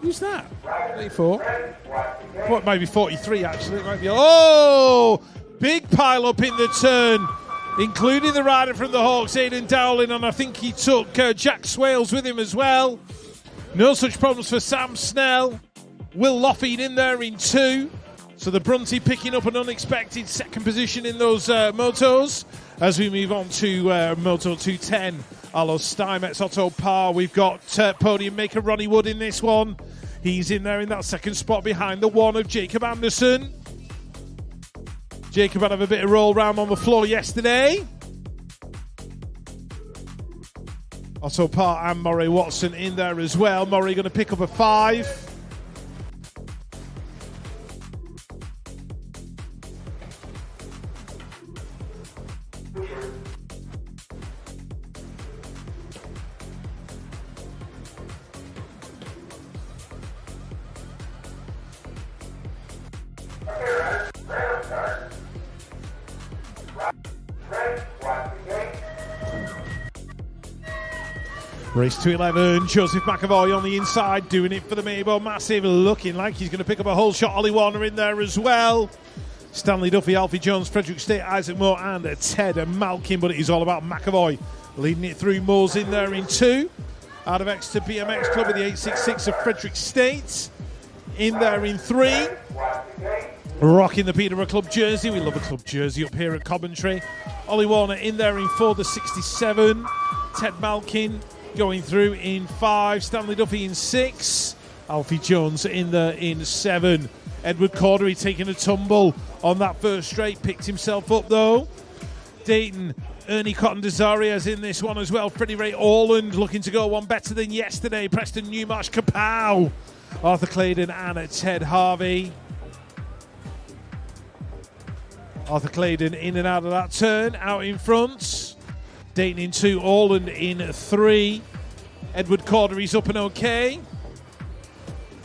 Who's that? 34? What, maybe 43 actually. It might be... Oh! Big pile up in the turn, including the rider from the Hawks, Aidan Dowling, and I think he took Jack Swales with him as well. No such problems for Sam Snell. Will Lougheed in there in 2. So the Brunty picking up an unexpected second position in those motos. As we move on to Moto 210, Alo Steinmetz, Otto Parr. We've got podium maker Ronnie Wood in this one. He's in there in that second spot behind the 1 of Jacob Anderson. Jacob had a bit of roll round on the floor yesterday. Otto Parr and Murray Watson in there as well. Murray going to pick up a 5. Race 211, Joseph McAvoy on the inside, doing it for the Mabo Massive, looking like he's going to pick up a whole shot. Ollie Warner in there as well. Stanley Duffy, Alfie Jones, Frederick State, Isaac Moore, and Ted Malkin, but it is all about McAvoy leading it through. Moore's in there in 2. Out of Exeter BMX Club with the 866 of Frederick State. In there in 3. Rocking the Peterborough Club jersey. We love a club jersey up here at Coventry. Ollie Warner in there in 4, the 67. Ted Malkin going through in 5, Stanley Duffy in 6, Alfie Jones in there in 7. Edward Cordery taking a tumble on that first straight, picked himself up though. Dayton, Ernie Cotton Desarias in this one as well. Freddie Ray Orland looking to go one better than yesterday. Preston Newmarsh Kapow, Arthur Claydon and Ted Harvey. Arthur Claydon in and out of that turn, out in front. Dayton in 2, Orland in 3. Edward Cordery's up and okay.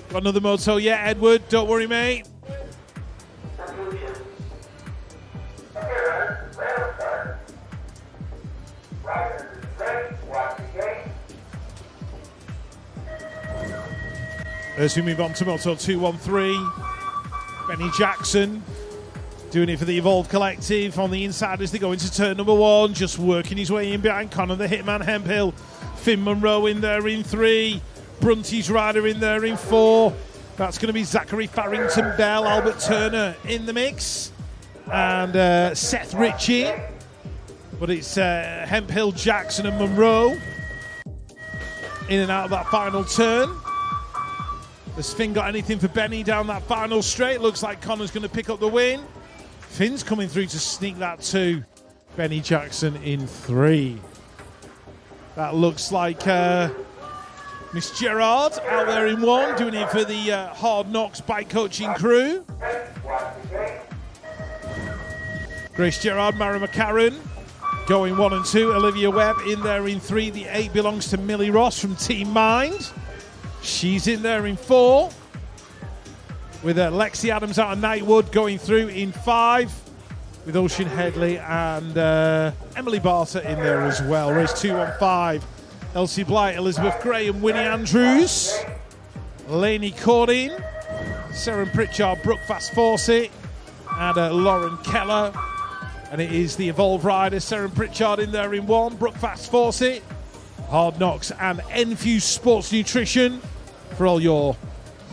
Got another moto, yeah, Edward, don't worry, mate. As we move on to Moto 213, Benny Jackson doing it for the Evolve Collective on the inside as they go into turn number 1, just working his way in behind Connor the Hitman Hemphill. Finn Monroe in there in 3, Brunty's rider in there in 4. That's going to be Zachary Farrington Bell, Albert Turner in the mix, and Seth Ritchie. But it's Hemphill, Jackson and Monroe in and out of that final turn. Has Finn got anything for Benny down that final straight? Looks like Connor's going to pick up the win. Finn's coming through to sneak that too. Benny Jackson in 3. That looks like Miss Gerard out there in 1, doing it for the Hard Knocks bike coaching crew. Grace Gerard, Mara McCarran going 1 and 2. Olivia Webb in there in 3. The 8 belongs to Millie Ross from Team Mind. She's in there in 4. With Lexi Adams out of Knightwood going through in 5. With Ocean Headley and Emily Barter in there as well. Race 215. Elsie Blight, Elizabeth Gray and Winnie Andrews. Lainey Cordin. Seren Pritchard, Brooke Fast Fawcett. And Lauren Keller. And it is the Evolve rider, Seren Pritchard in there in 1. Brooke Fast Fawcett. Hard Knocks and Enfuse Sports Nutrition for all your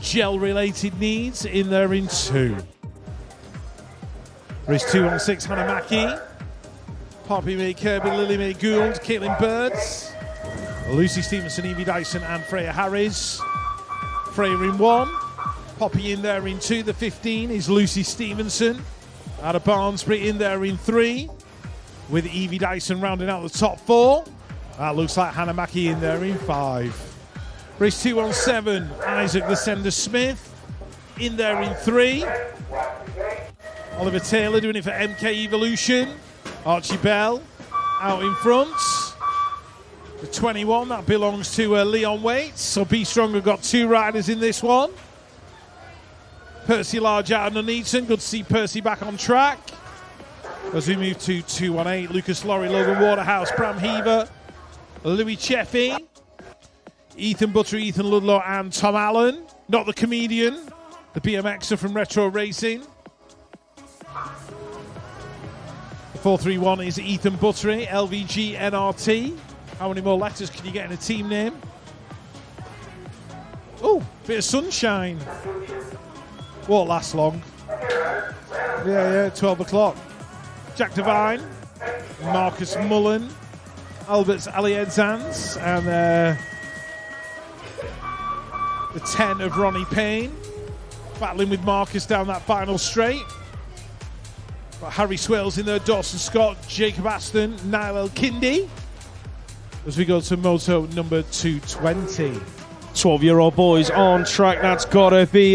gel-related needs in there in 2. Race 216, Hannah Mackey. Poppy May Kirby, Lily May Gould, Caitlin Birds. Lucy Stevenson, Evie Dyson and Freya Harris. Freya in 1. Poppy in there in 2. The 15 is Lucy Stevenson. Out of Barnsbury in there in 3. With Evie Dyson rounding out the top 4. That looks like Hannah Mackey in there in 5. Race 217, Isaac the Sender Smith in there in 3. Oliver Taylor doing it for MK Evolution. Archie Bell out in front. The 21, that belongs to Leon Waits. So Be Strong have got 2 riders in this one. Percy Large out of Nuneaton. Good to see Percy back on track. As we move to 218, Lucas Laurie, Logan Waterhouse, Bram Heaver, Louis Cheffy, Ethan Buttery, Ethan Ludlow and Tom Allen. Not the comedian, the BMXer from Retro Racing. The 431 is Ethan Buttery, LVG NRT. How many more letters can you get in a team name? Oh, bit of sunshine. Won't last long. Yeah, 12 o'clock. Jack Devine, Marcus Mullen, Alberts Aliedzans, and the 10 of Ronnie Payne. Battling with Marcus down that final straight. Got Harry Swales in there, Dawson Scott, Jacob Aston, Niall Elkindi. As we go to moto number 220. 12-year-old boys on track. That's got to be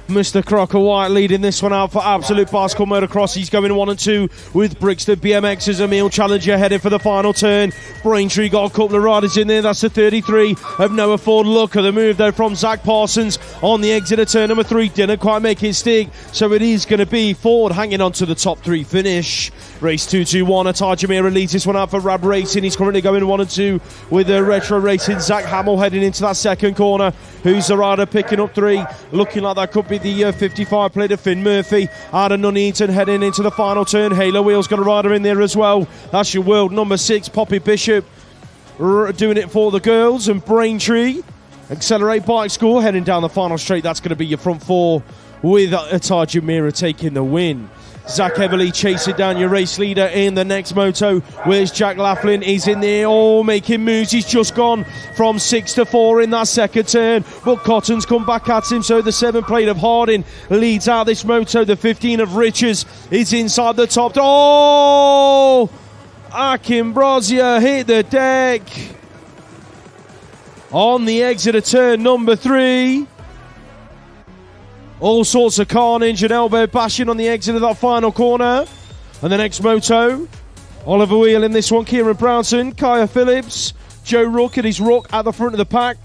Mr. Crocker White leading this one out for Absolute Bicycle Motocross. He's going 1 and 2 with Brixton BMX as a meal challenger heading for the final turn. Braintree got a couple of riders in there. That's the 33 of Noah Ford. Look at the move though from Zach Parsons on the exit of turn number 3. Didn't quite make his stick, so it is going to be Ford hanging on to the top 3 finish. Race 221. Atar Jamira leads this one out for Rab Racing. He's currently going 1 and 2 with Retro Racing. Zach Hamill heading into that second corner. Who's the rider picking up 3? Looking like that could be the 55 plate of Finn Murphy out of Nuneaton heading into the final turn. Halo Wheels got a rider in there as well. That's your world number 6, Poppy Bishop, doing it for the girls. And Braintree, Accelerate Bike School heading down the final straight. That's going to be your front 4 with Atar Jamira taking the win. Zach Everly chasing down your race leader in the next moto. Where's Jack Laughlin? He's in there, making moves. He's just gone from 6 to 4 in that second turn, but Cotton's come back at him, so the 7 plate of Harding leads out this moto. The 15 of Richards is inside the top. Akinbrozia hit the deck on the exit of turn number 3. All sorts of carnage and elbow bashing on the exit of that final corner. And the next moto, Oliver Wheel in this one, Kieran Brownson, Kaya Phillips, Joe Rook and his Rook at the front of the pack.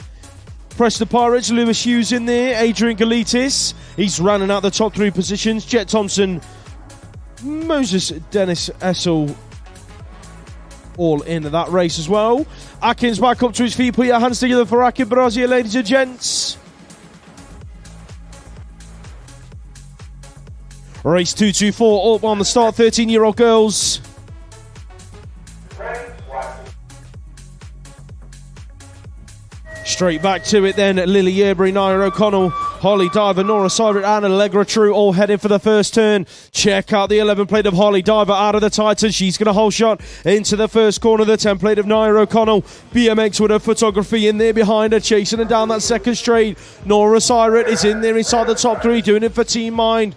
Preston Pirates, Lewis Hughes in there, Adrian Galitis. He's rounding out the top 3 positions. Jet Thompson, Moses Dennis Essel, all in that race as well. Atkins back up to his feet. Put your hands together for Akin Brazia, ladies and gents. Race 224 up on the start, 13-year-old girls. Straight back to it then, Lily Yearbury, Naira O'Connell, Holly Diver, Nora Cyrus and Allegra True all heading for the first turn. Check out the 11 plate of Holly Diver out of the Titan. She's going to hold shot into the first corner. The 10 plate of Naira O'Connell. BMX with her photography in there behind her, chasing her down that second straight. Nora Cyrus is in there inside the top 3, doing it for Team Mind.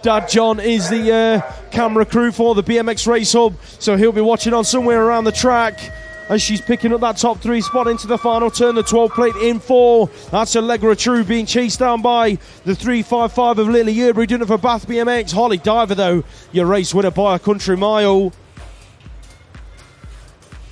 Dad John is the camera crew for the BMX Race Hub, so he'll be watching on somewhere around the track as she's picking up that top 3 spot into the final turn. The 12 plate in 4. That's Allegra True being chased down by the 355 of Lily Yearbury, doing it for Bath BMX. Holly Diver, though, your race winner by a country mile.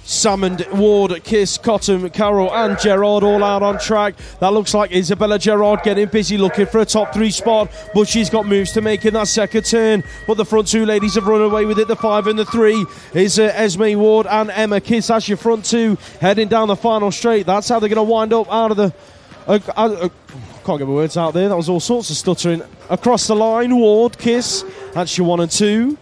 Salmond, Ward, Kiss, Cotton, Carroll and Gerard all out on track. That looks like Isabella Gerard getting busy looking for a top 3 spot, but she's got moves to make in that second turn. But the front 2 ladies have run away with it. The 5 and the 3 is Esme Ward and Emma Kiss. That's your front 2 heading down the final straight. That's how they're going to wind up out of the... can't get my words out there. That was all sorts of stuttering. Across the line, Ward, Kiss. That's your 1 and 2.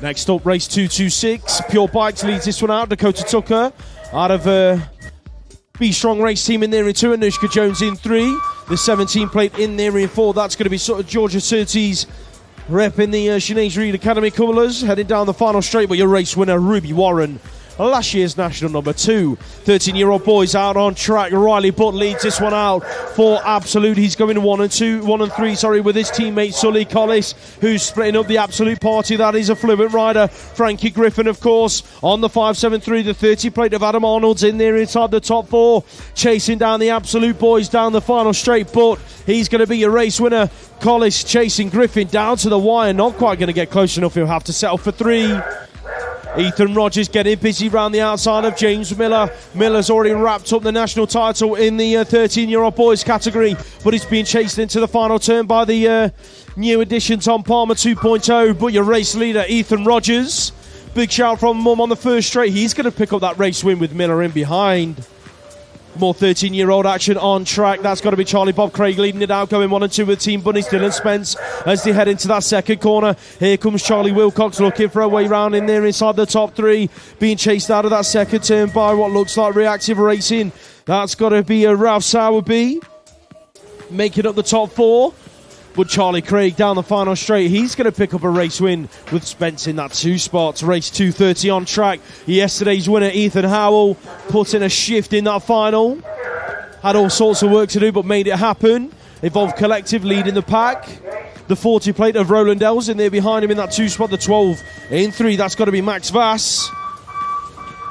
Next up, race 226. Pure Bikes leads this one out. Dakota Tucker out of Be Strong Race Team in there in 2. Anushka Jones in 3. The 17 plate in there in 4. That's going to be sort of Georgia Surtees rep in the Sinead Reed Academy colours. Heading down the final straight, but your race winner, Ruby Warren. Last year's national number 2. 13-year-old boys out on track. Riley Butt leads this one out for Absolute. He's going 1 and 3, with his teammate Sully Collis, who's splitting up the Absolute party. That is a fluent rider. Frankie Griffin, of course, on the 573. The 30 plate of Adam Arnold's in there inside the top 4, chasing down the Absolute boys down the final straight. But he's going to be your race winner. Collis chasing Griffin down to the wire. Not quite going to get close enough. He'll have to settle for 3. Ethan Rogers getting busy round the outside of James Miller. Miller's already wrapped up the national title in the 13-year-old boys category, but he's being chased into the final turn by the new addition Tom Palmer 2.0. But your race leader, Ethan Rogers. Big shout from Mum on the first straight. He's going to pick up that race win with Miller in behind. More 13-year-old action on track. That's got to be Charlie Bob Craig leading it out, going 1 and 2 with Team Bunnies. Dylan Spence as they head into that second corner. Here comes Charlie Wilcox looking for a way round in there inside the top 3. Being chased out of that second turn by what looks like Reactive Racing. That's got to be a Ralph Sowerby making up the top 4. But Charlie Craig down the final straight, he's going to pick up a race win with Spence in that 2 spot. Race 2:30 on track. Yesterday's winner, Ethan Howell, put in a shift in that final. Had all sorts of work to do, but made it happen. Evolved Collective leading the pack. The 40 plate of Roland Els in there behind him in that 2 spot. The 12 in 3, that's got to be Max Vass.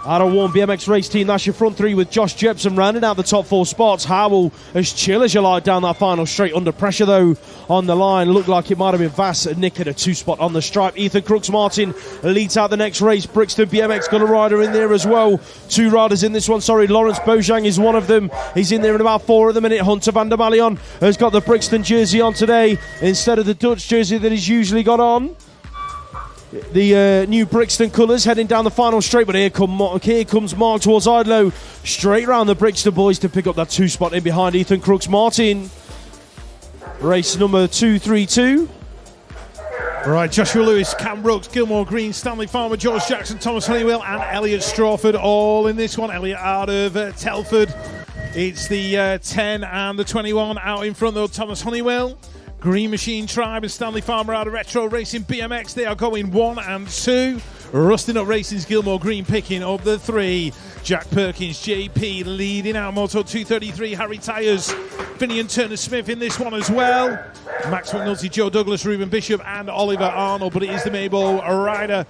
Out of one BMX race team, that's your front 3 with Josh Jepson rounding out the top 4 spots. Howell as chill as you like down that final straight. Under pressure though on the line. Looked like it might have been Vass and Nick at a 2 spot on the stripe. Ethan Crooks Martin leads out the next race. Brixton BMX got a rider in there as well. 2 riders in this one, Lawrence Bojang is one of them. He's in there in about 4 at the minute. Hunter van der Malion has got the Brixton jersey on today instead of the Dutch jersey that he's usually got on. The new Brixton colours heading down the final straight, but here comes Mark towards Idlow, straight round the Brixton boys to pick up that 2 spot in behind Ethan Crooks Martin. Race number 232. Right, Joshua Lewis, Cam Brooks, Gilmore Green, Stanley Farmer, George Jackson, Thomas Honeywell and Elliot Strawford all in this one. Elliot out of Telford. It's the 10 and the 21 out in front though. Thomas Honeywell, Green Machine Tribe and Stanley Farmer out of Retro Racing BMX. They are going 1 and 2. Rusting Up Racing's Gilmore Green picking up the 3. Jack Perkins, JP leading out. Moto 233, Harry Tyers, Finian Turner-Smith in this one as well. Max McNulty, Joe Douglas, Ruben Bishop and Oliver Arnold. But it is the Mabel rider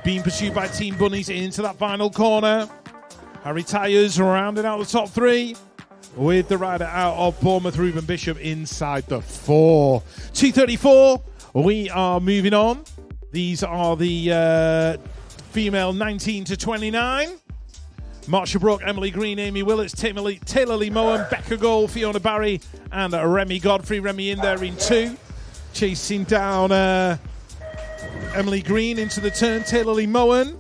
being pursued by Team Bunnies into that final corner. Harry Tyers rounding out the top 3. With the rider out of Bournemouth, Ruben Bishop inside the 4. 234, we are moving on. These are the female 19 to 29. Marsha Brook, Emily Green, Amy Willits, Taylor Lee Mohan, Becca Gold, Fiona Barry, and Remy Godfrey. Remy in there in 2. Chasing down Emily Green into the turn. Taylor Lee Mohan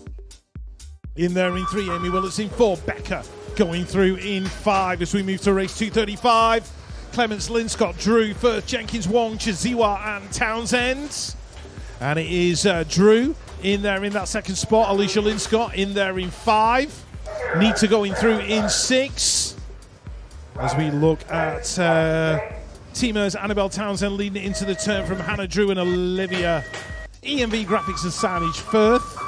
in there in 3. Amy Willits in 4. Becca going through in 5 as we move to race 235. Clements, Linscott, Drew first, Jenkins, Wong, Chiziwa and Townsend. And it is Drew in there in that second spot. Alicia Linscott in there in 5. Nita going through in 6. As we look at teamers, Annabelle Townsend leading it into the turn from Hannah Drew and Olivia. EMV Graphics and Signage Firth.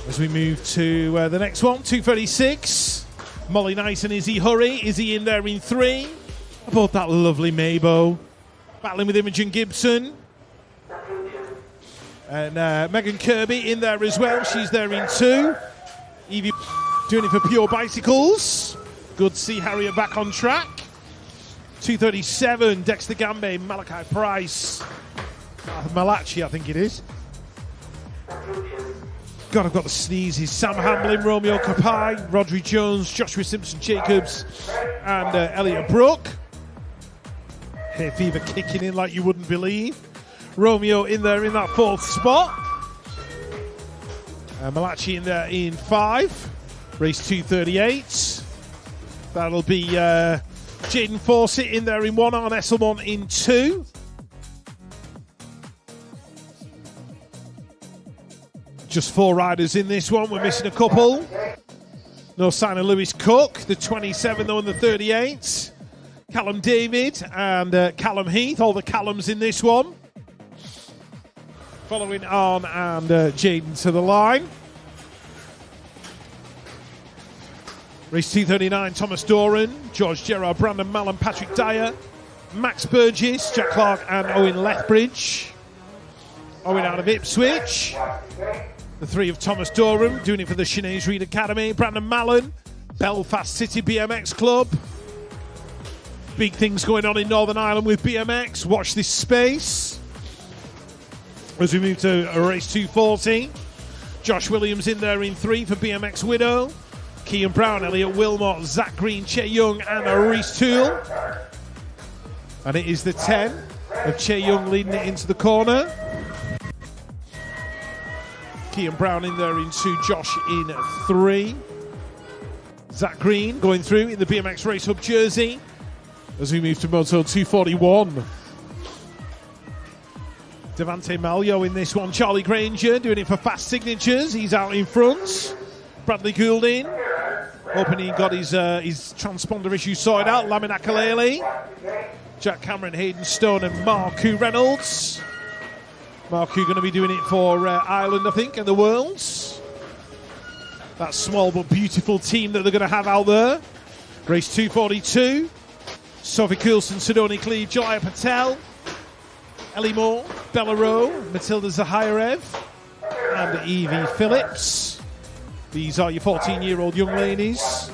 As we move to the next one, 236. Molly Nice and Izzy Hurry. Izzy in there in 3. Above that lovely Mabo. Battling with Imogen Gibson. And Megan Kirby in there as well. She's there in 2. Evie doing it for Pure Bicycles. Good to see Harriet back on track. 237, Dexter Gambe, Malachi Price. Malachi, I think it is. God, I've got the sneezes. Sam Hamlin, Romeo Kapai, Rodri Jones, Joshua Simpson-Jacobs, and Elliot Brooke. Hay fever kicking in like you wouldn't believe. Romeo in there in that 4th spot. Malachi in there in 5. Race 238. That'll be Jaden Fawcett in there in 1. Arne Esselmont in 2. Just 4 riders in this one. We're missing a couple. No sign of Lewis Cook, the 27 though, and the 38. Callum David and Callum Heath, all the Callums in this one. Following Arne and Jaden to the line. Race 239, Thomas Doran, George Gerard, Brandon Mallon, Patrick Dyer, Max Burgess, Jack Clark and Owen Lethbridge. Owen out of Ipswich. The 3 of Thomas Doran, doing it for the Sinead Reid Academy. Brandon Mallon, Belfast City BMX Club. Big things going on in Northern Ireland with BMX. Watch this space. As we move to race 240. Josh Williams in there in 3 for BMX Widow. Kean Brown, Elliot Wilmot, Zach Green, Che Young and Reese Toole. And it is the 10 of Che Young leading it into the corner. Kean Brown in there in 2, Josh in 3. Zach Green going through in the BMX Race Hub jersey as we move to Moto 241. Devante Malio in this one. Charlie Granger doing it for Fast Signatures. He's out in front. Bradley Goulding hoping he got his transponder issue sorted out. Lamin Akalele, Jack Cameron, Hayden Stone and Marku Reynolds. Marku going to be doing it for Ireland, I think, and the Worlds. That small but beautiful team that they're going to have out there. Race 242. Sophie Coulson, Sidoni Cleve, Jalaya Patel, Ellie Moore, Bella Rowe, Matilda Zaharev, and Evie Phillips. These are your 14-year-old young ladies.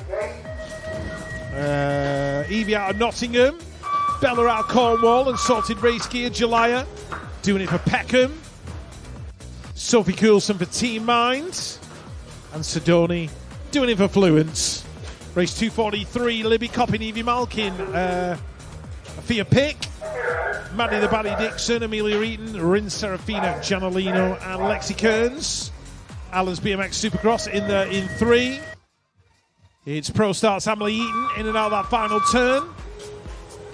Evie out of Nottingham, Bella out of Cornwall and Sorted Race Gear, Jalaya doing it for Peckham, Sophie Coulson for Team Mind, and Sidoni doing it for Fluence. Race 243, Libby Coppin, Evie Malkin, Afia Pick, Maddie the Baddy Dixon, Amelia Eaton, Rin Serafina, Gianolino and Lexi Kearns. Alan's BMX Supercross in there in 3. It's Pro Starts Emily Eaton in and out of that final turn.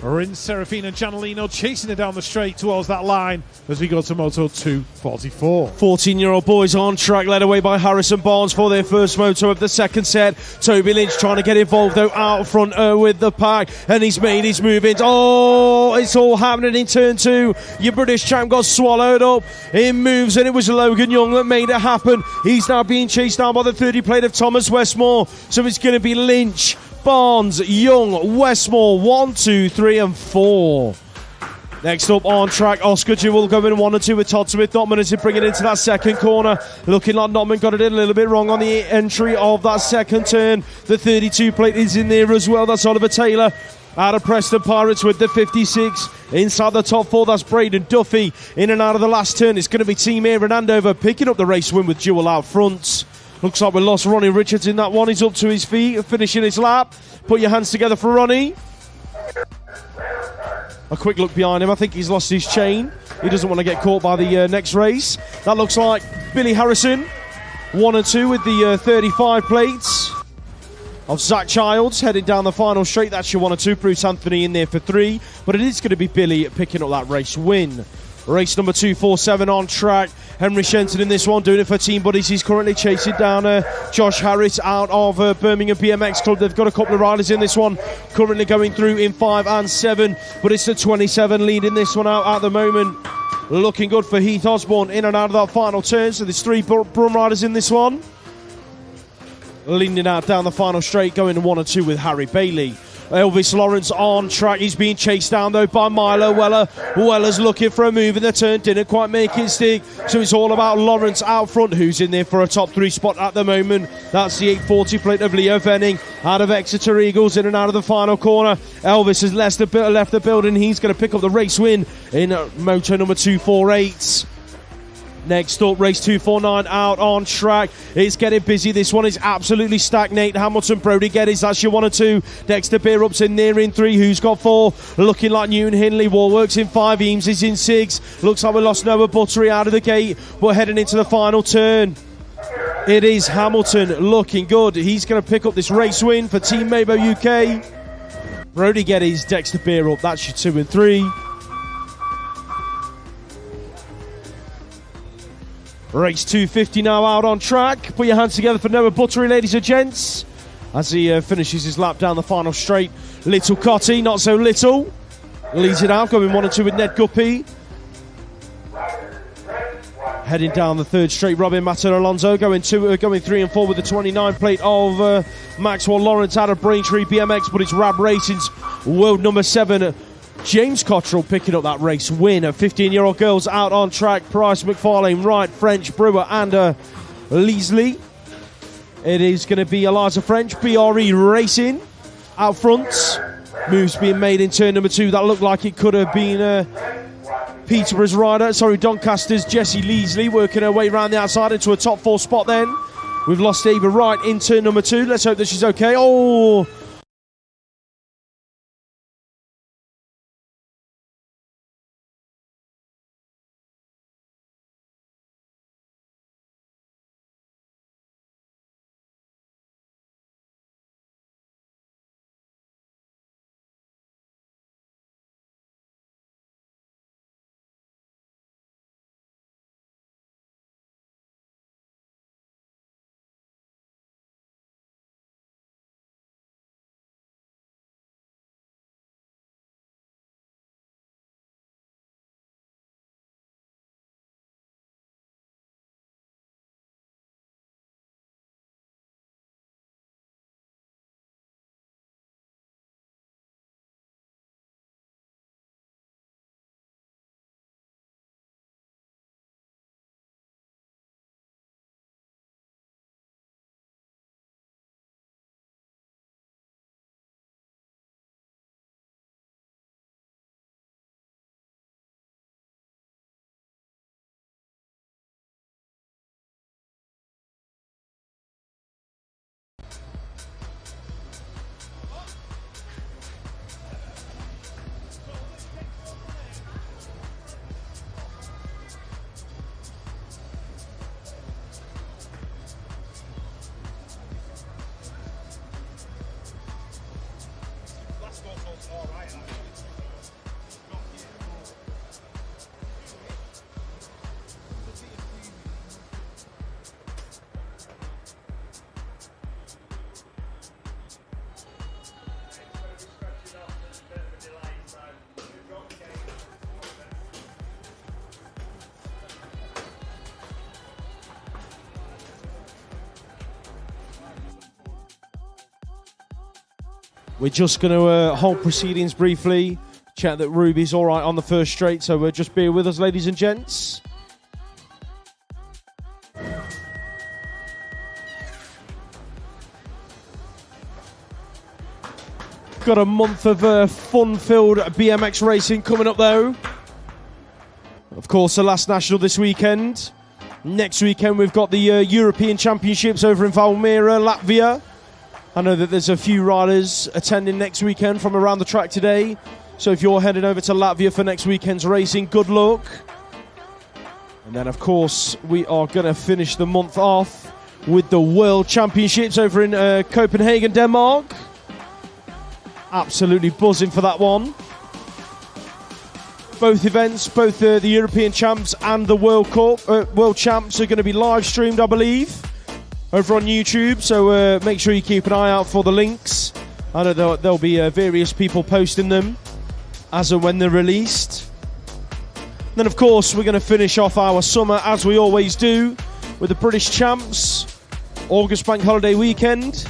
Rin Serafina Gianolino chasing it down the straight towards that line as we go to Moto 244. 14-year-old boys on track, led away by Harrison Barnes for their first moto of the second set. Toby Lynch trying to get involved though out front with the pack, and he's made his move in. Oh, it's all happening in turn 2. Your British champ got swallowed up in moves, and it was Logan Young that made it happen. He's now being chased down by the 30 plate of Thomas Westmore, so it's going to be Lynch, Barnes, Young, Westmore, 1, 2, 3 and 4. Next up on track, Oscar Jewell going 1 and 2 with Todd Smith. Notman is to bring it into that second corner. Looking like Notman got it in a little bit wrong on the entry of that second turn. The 32 plate is in there as well. That's Oliver Taylor out of Preston Pirates with the 56. Inside the top 4, that's Braden Duffy. In and out of the last turn, it's going to be Team Aaron Andover picking up the race win with Jewell out front. Looks like we lost Ronnie Richards in that one. He's up to his feet, finishing his lap. Put your hands together for Ronnie. A quick look behind him. I think he's lost his chain. He doesn't want to get caught by the next race. That looks like Billy Harrison. 1 and 2 with the 35 plates of Zach Childs heading down the final straight. That's your 1 and 2. Bruce Anthony in there for 3. But it is going to be Billy picking up that race win. Race number 247 on track. Henry Shenton in this one, doing it for Team Buddies. He's currently chasing down Josh Harris out of Birmingham BMX Club. They've got a couple of riders in this one, currently going through in 5 and 7. But it's the 27 leading this one out at the moment. Looking good for Heath Osborne in and out of that final turn. So there's 3 Brum riders in this one. Leaning out down the final straight, going 1 and 2 with Harry Bailey. Elvis Lawrence on track. He's being chased down though by Milo Weller. Weller's looking for a move in the turn, didn't quite make it stick. So it's all about Lawrence out front, who's in there for a top 3 spot at the moment. That's the 840 plate of Leo Venning out of Exeter Eagles in and out of the final corner. Elvis has left the building. He's going to pick up the race win in moto number 248. Next up, race 249 out on track. It's getting busy. This one is absolutely stacked. Nate Hamilton, Brody Geddes, that's your 1 and 2. Dexter Beerup's in there in 3. Who's got 4? Looking like Newton Hindley. Warworks in 5. Eames is in 6. Looks like we lost Noah Buttery out of the gate. We're heading into the final turn. It is Hamilton looking good. He's going to pick up this race win for Team Mabo UK. Brody Geddes, Dexter Beerup, that's your 2 and 3. Race 250 now out on track. Put your hands together for Noah Buttery, ladies and gents, as he finishes his lap down the final straight. Little Cotty, not so little, leads it out, going 1 and 2 with Ned Guppy. Heading down the third straight, Robin Matter Alonso going 3 and 4 with the 29 plate of Maxwell Lawrence out of Braintree BMX, but it's Rab Racing's world number 7. James Cottrell picking up that race win. 15-year-old girls out on track. Price, McFarlane, Wright, French, Brewer and Leasley. It is going to be Eliza French, BRE Racing out front. Moves being made in turn number 2. That looked like it could have been Peterborough's rider, Doncaster's Jessie Leasley working her way around the outside into a top 4 spot then. We've lost Ava Wright in turn number 2. Let's hope that she's okay. Oh! We're just going to hold proceedings briefly, check that Ruby's all right on the first straight, so just bear with us, ladies and gents. Got a month of fun-filled BMX racing coming up, though. Of course, the last national this weekend. Next weekend, we've got the European Championships over in Valmiera, Latvia. I know that there's a few riders attending next weekend from around the track today. So if you're heading over to Latvia for next weekend's racing, good luck. And then, of course, we are going to finish the month off with the World Championships over in Copenhagen, Denmark. Absolutely buzzing for that one. Both events, both the European Champs and the World Champs are going to be live streamed, I believe, over on YouTube, so make sure you keep an eye out for the links. I know there'll be various people posting them as and when they're released. Then, of course, we're going to finish off our summer, as we always do, with the British Champs, August Bank Holiday weekend.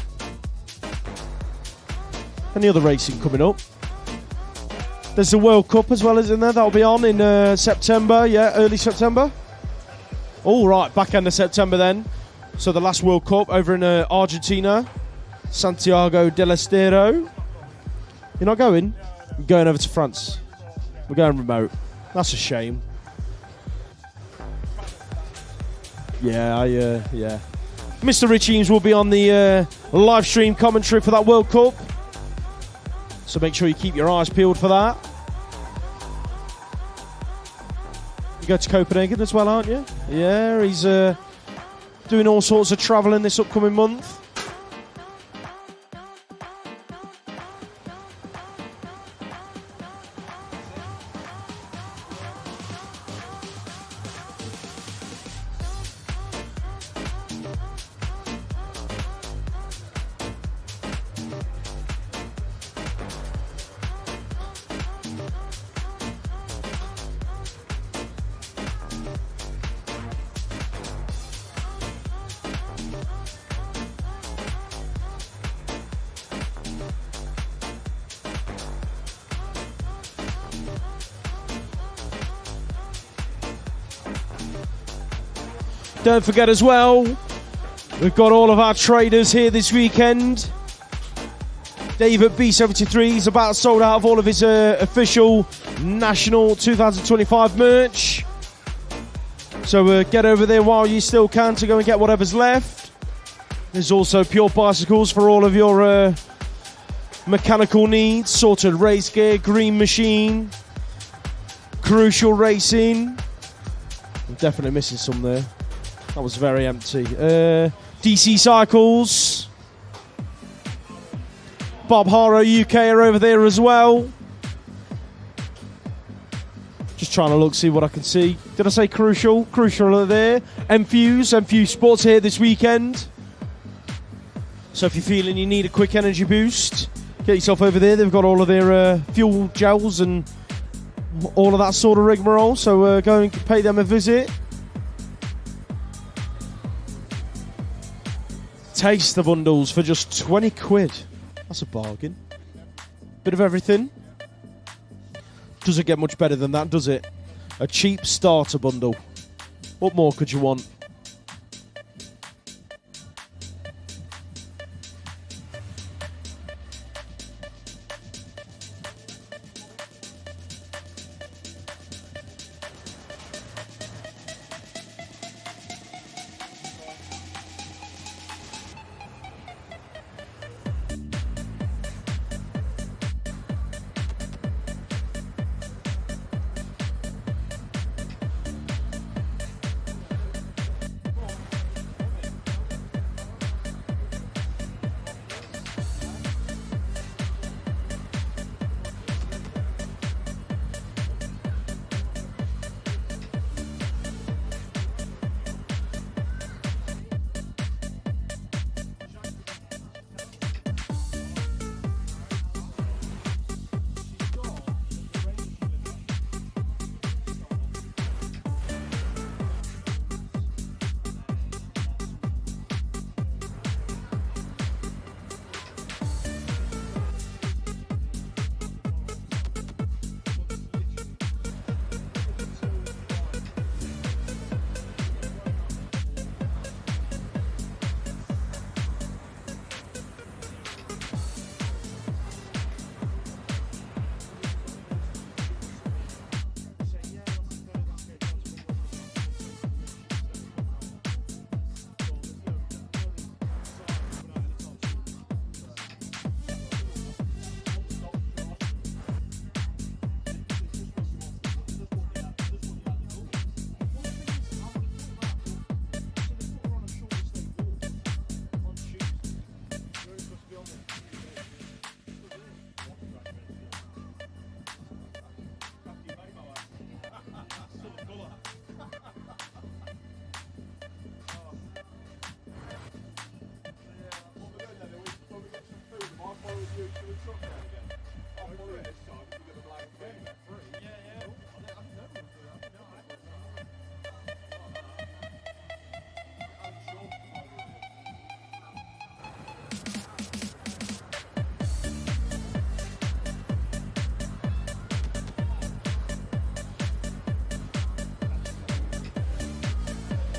Any other racing coming up? There's the World Cup as well, isn't there? That'll be on in September, early September. All right, back end of September then. So the last World Cup over in Argentina, Santiago del Estero. You're not going? I'm going over to France. We're going remote. That's a shame. Yeah. Mr. Rich Eames will be on the live stream commentary for that World Cup. So make sure you keep your eyes peeled for that. You go to Copenhagen as well, aren't you? Yeah, he's doing all sorts of travelling this upcoming month. Don't forget as well, we've got all of our traders here this weekend. Dave at B73 is about sold out of all of his official National 2025 merch. So get over there while you still can to go and get whatever's left. There's also Pure Bicycles for all of your mechanical needs. Sorted race gear, Green Machine, Crucial Racing. I'm definitely missing some there. That was very empty. DC Cycles. Bob Haro UK are over there as well. Just trying to look, see what I can see. Did I say Crucial? Crucial are there. Enfuse Sports here this weekend. So if you're feeling you need a quick energy boost, get yourself over there. They've got all of their fuel gels and all of that sort of rigmarole. So go and pay them a visit. Taster bundles for just 20 quid. That's a bargain. Bit of everything. Doesn't get much better than that, does it? A cheap starter bundle. What more could you want?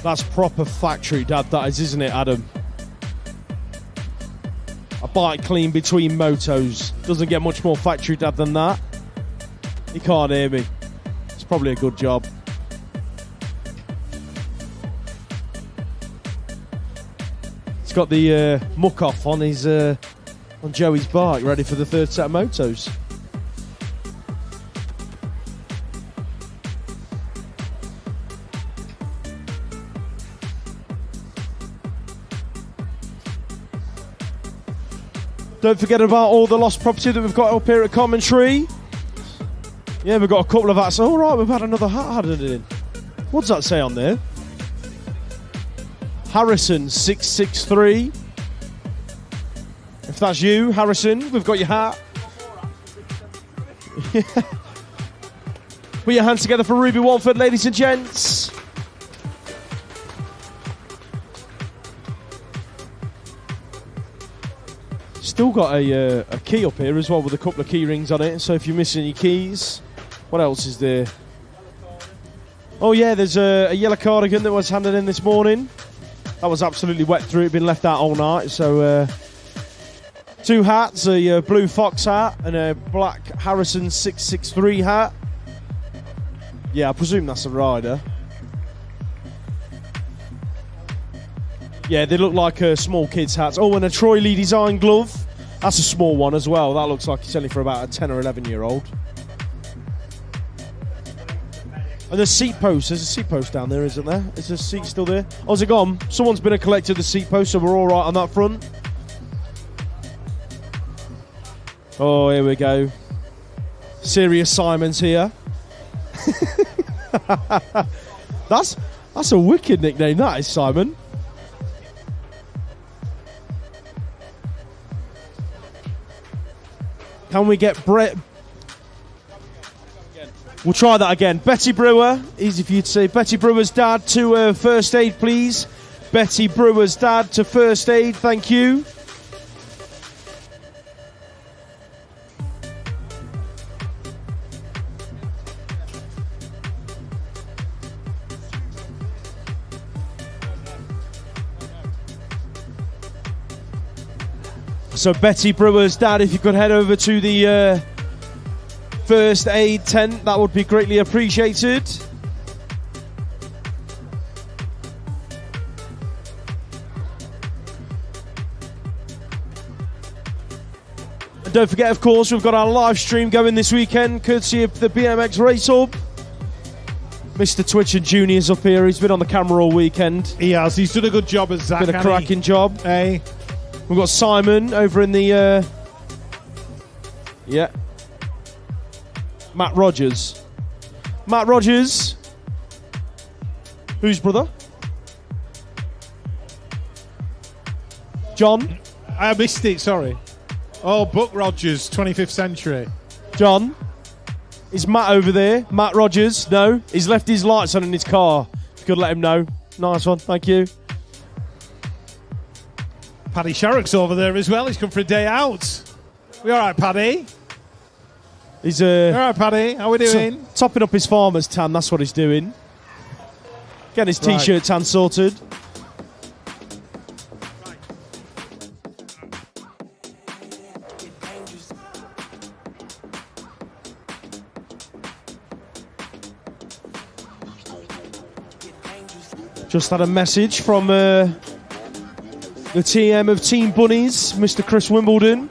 That's proper factory dad, that is, isn't it, Adam? A bike clean between motos. Doesn't get much more factory dad than that. He can't hear me. It's probably a good job. He's got the muck off on his on Joey's bike, ready for the third set of motos. Don't forget about all the lost property that we've got up here at Commentary. Yeah, we've got a couple of hats. All right, we've had another hat added in. What's that say on there? Harrison 663. If that's you, Harrison, we've got your hat. Put your hands together for Ruby Walford, ladies and gents. Still got a key up here as well with a couple of key rings on it. So if you're missing your keys, what else is there? Oh yeah, there's a yellow cardigan that was handed in this morning. That was absolutely wet through. It'd been left out all night. So 2 hats, a blue Fox hat and a black Harrison 663 hat. Yeah, I presume that's a rider. Yeah, they look like small kids' hats. Oh, and a Troy Lee design glove. That's a small one as well. That looks like it's only for about a 10 or 11-year-old. And there's seat posts. There's a seat post down there, isn't there? Is the seat still there? Oh, is it gone? Someone's been and collected the seat post, so we're all right on that front. Oh, here we go. Serious Simon's here. That's a wicked nickname, that is, Simon. Can we get Brett? We'll try that again. Betty Brewer, easy for you to say. Betty Brewer's dad to first aid, please. Betty Brewer's dad to first aid, thank you. So Betty Brewer's dad, if you could head over to the first aid tent, that would be greatly appreciated. And don't forget, of course, we've got our live stream going this weekend, courtesy of the BMX Race Hub. Mr. Twitch and Junior's up here. He's been on the camera all weekend. He has. He's done a good job as Zach. Been a cracking job. Hey. We've got Simon over in the... yeah. Matt Rogers. Matt Rogers. Whose brother? John. I missed it, sorry. Oh, Buck Rogers, 25th century. John. Is Matt over there? Matt Rogers? No. He's left his lights on in his car. You could let him know. Nice one, thank you. Paddy Sharrock's over there as well. He's come for a day out. We all right, Paddy? He's all right, Paddy. How we doing? Topping up his farmer's tan. That's what he's doing. Getting his t-shirt tan sorted. Just had a message from the TM of Team Bunnies, Mr. Chris Wimbledon.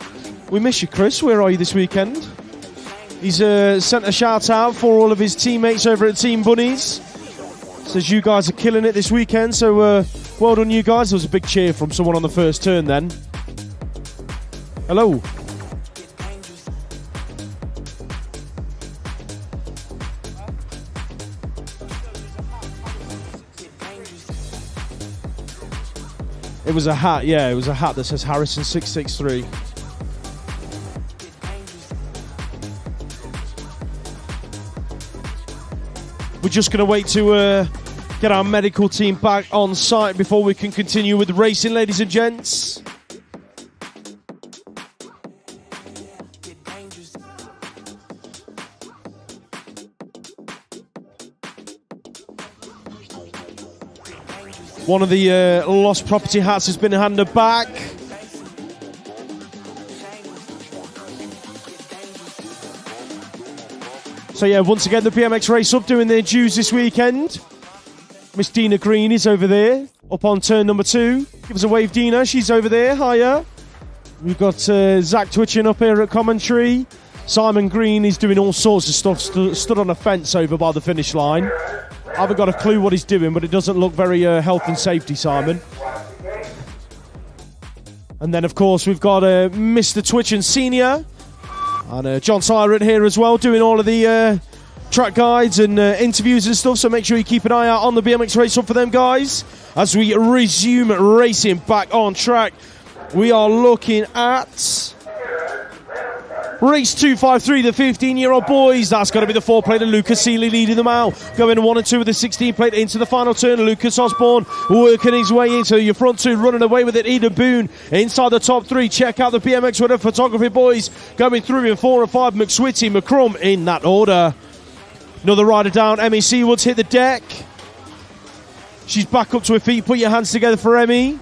We miss you, Chris. Where are you this weekend? He's sent a shout out for all of his teammates over at Team Bunnies. Says you guys are killing it this weekend, so well done you guys. There was a big cheer from someone on the first turn then. Hello. It was a hat, yeah, it was a hat that says Harrison 663. We're just going to wait to get our medical team back on site before we can continue with racing, ladies and gents. One of the lost property hats has been handed back. So yeah, once again, the BMX Race Hub doing their dues this weekend. Miss Dina Green is over there, up on turn number 2. Give us a wave, Dina. She's over there. Hiya. We've got Zach twitching up here at commentary. Simon Green is doing all sorts of stuff, stood on a fence over by the finish line. I haven't got a clue what he's doing, but it doesn't look very health and safety, Simon. And then, of course, we've got Mr. Twitch and Senior. And John Tyrant here as well, doing all of the track guides and interviews and stuff. So make sure you keep an eye out on the BMX Race Hub for them, guys. As we resume racing back on track, we are looking at... Race 253, the 15-year-old boys. That's got to be the 4-plater, Lucas Seeley leading them out. Going 1 and 2 with the 16-plate into the final turn. Lucas Osborne working his way into your front 2, running away with it. Eden Boone inside the top 3. Check out the BMX Winner Photography boys going through in 4 and 5. McSwitty, McCrum in that order. Another rider down. Emmy Seawoods hit the deck. She's back up to her feet. Put your hands together for Emmy.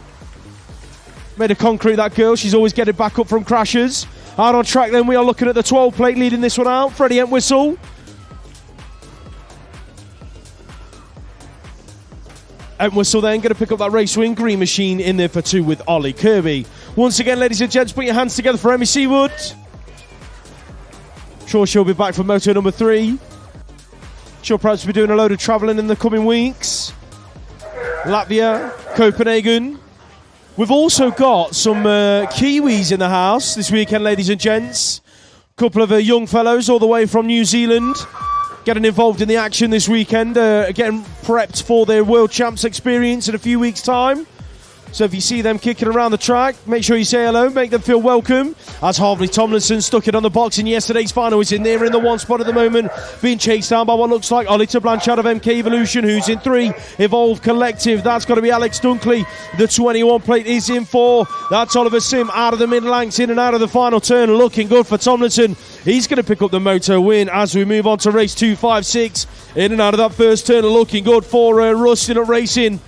Made of concrete, that girl. She's always getting back up from crashes. Out on track then, we are looking at the 12 plate leading this one out. Freddie Entwistle. Entwistle then going to pick up that race win. Green Machine in there for 2 with Ollie Kirby. Once again, ladies and gents, put your hands together for Emmy Seawood. Sure, she'll be back for moto number 3. She'll perhaps be doing a load of travelling in the coming weeks. Latvia, Copenhagen. We've also got some Kiwis in the house this weekend, ladies and gents. A couple of young fellows all the way from New Zealand getting involved in the action this weekend, getting prepped for their World Champs experience in a few weeks' time. So if you see them kicking around the track, make sure you say hello, make them feel welcome. As Harvey Tomlinson stuck it on the box in yesterday's final, is in there in the 1 spot at the moment, being chased down by what looks like Olita Blanchard of MK Evolution, who's in 3. Evolve Collective, that's got to be Alex Dunkley. The 21 plate is in 4. That's Oliver Sim out of the mid-lanks, in and out of the final turn, looking good for Tomlinson. He's going to pick up the moto win as we move on to race 2, 5, 6. In and out of that first turn, looking good for Rustin at Racing.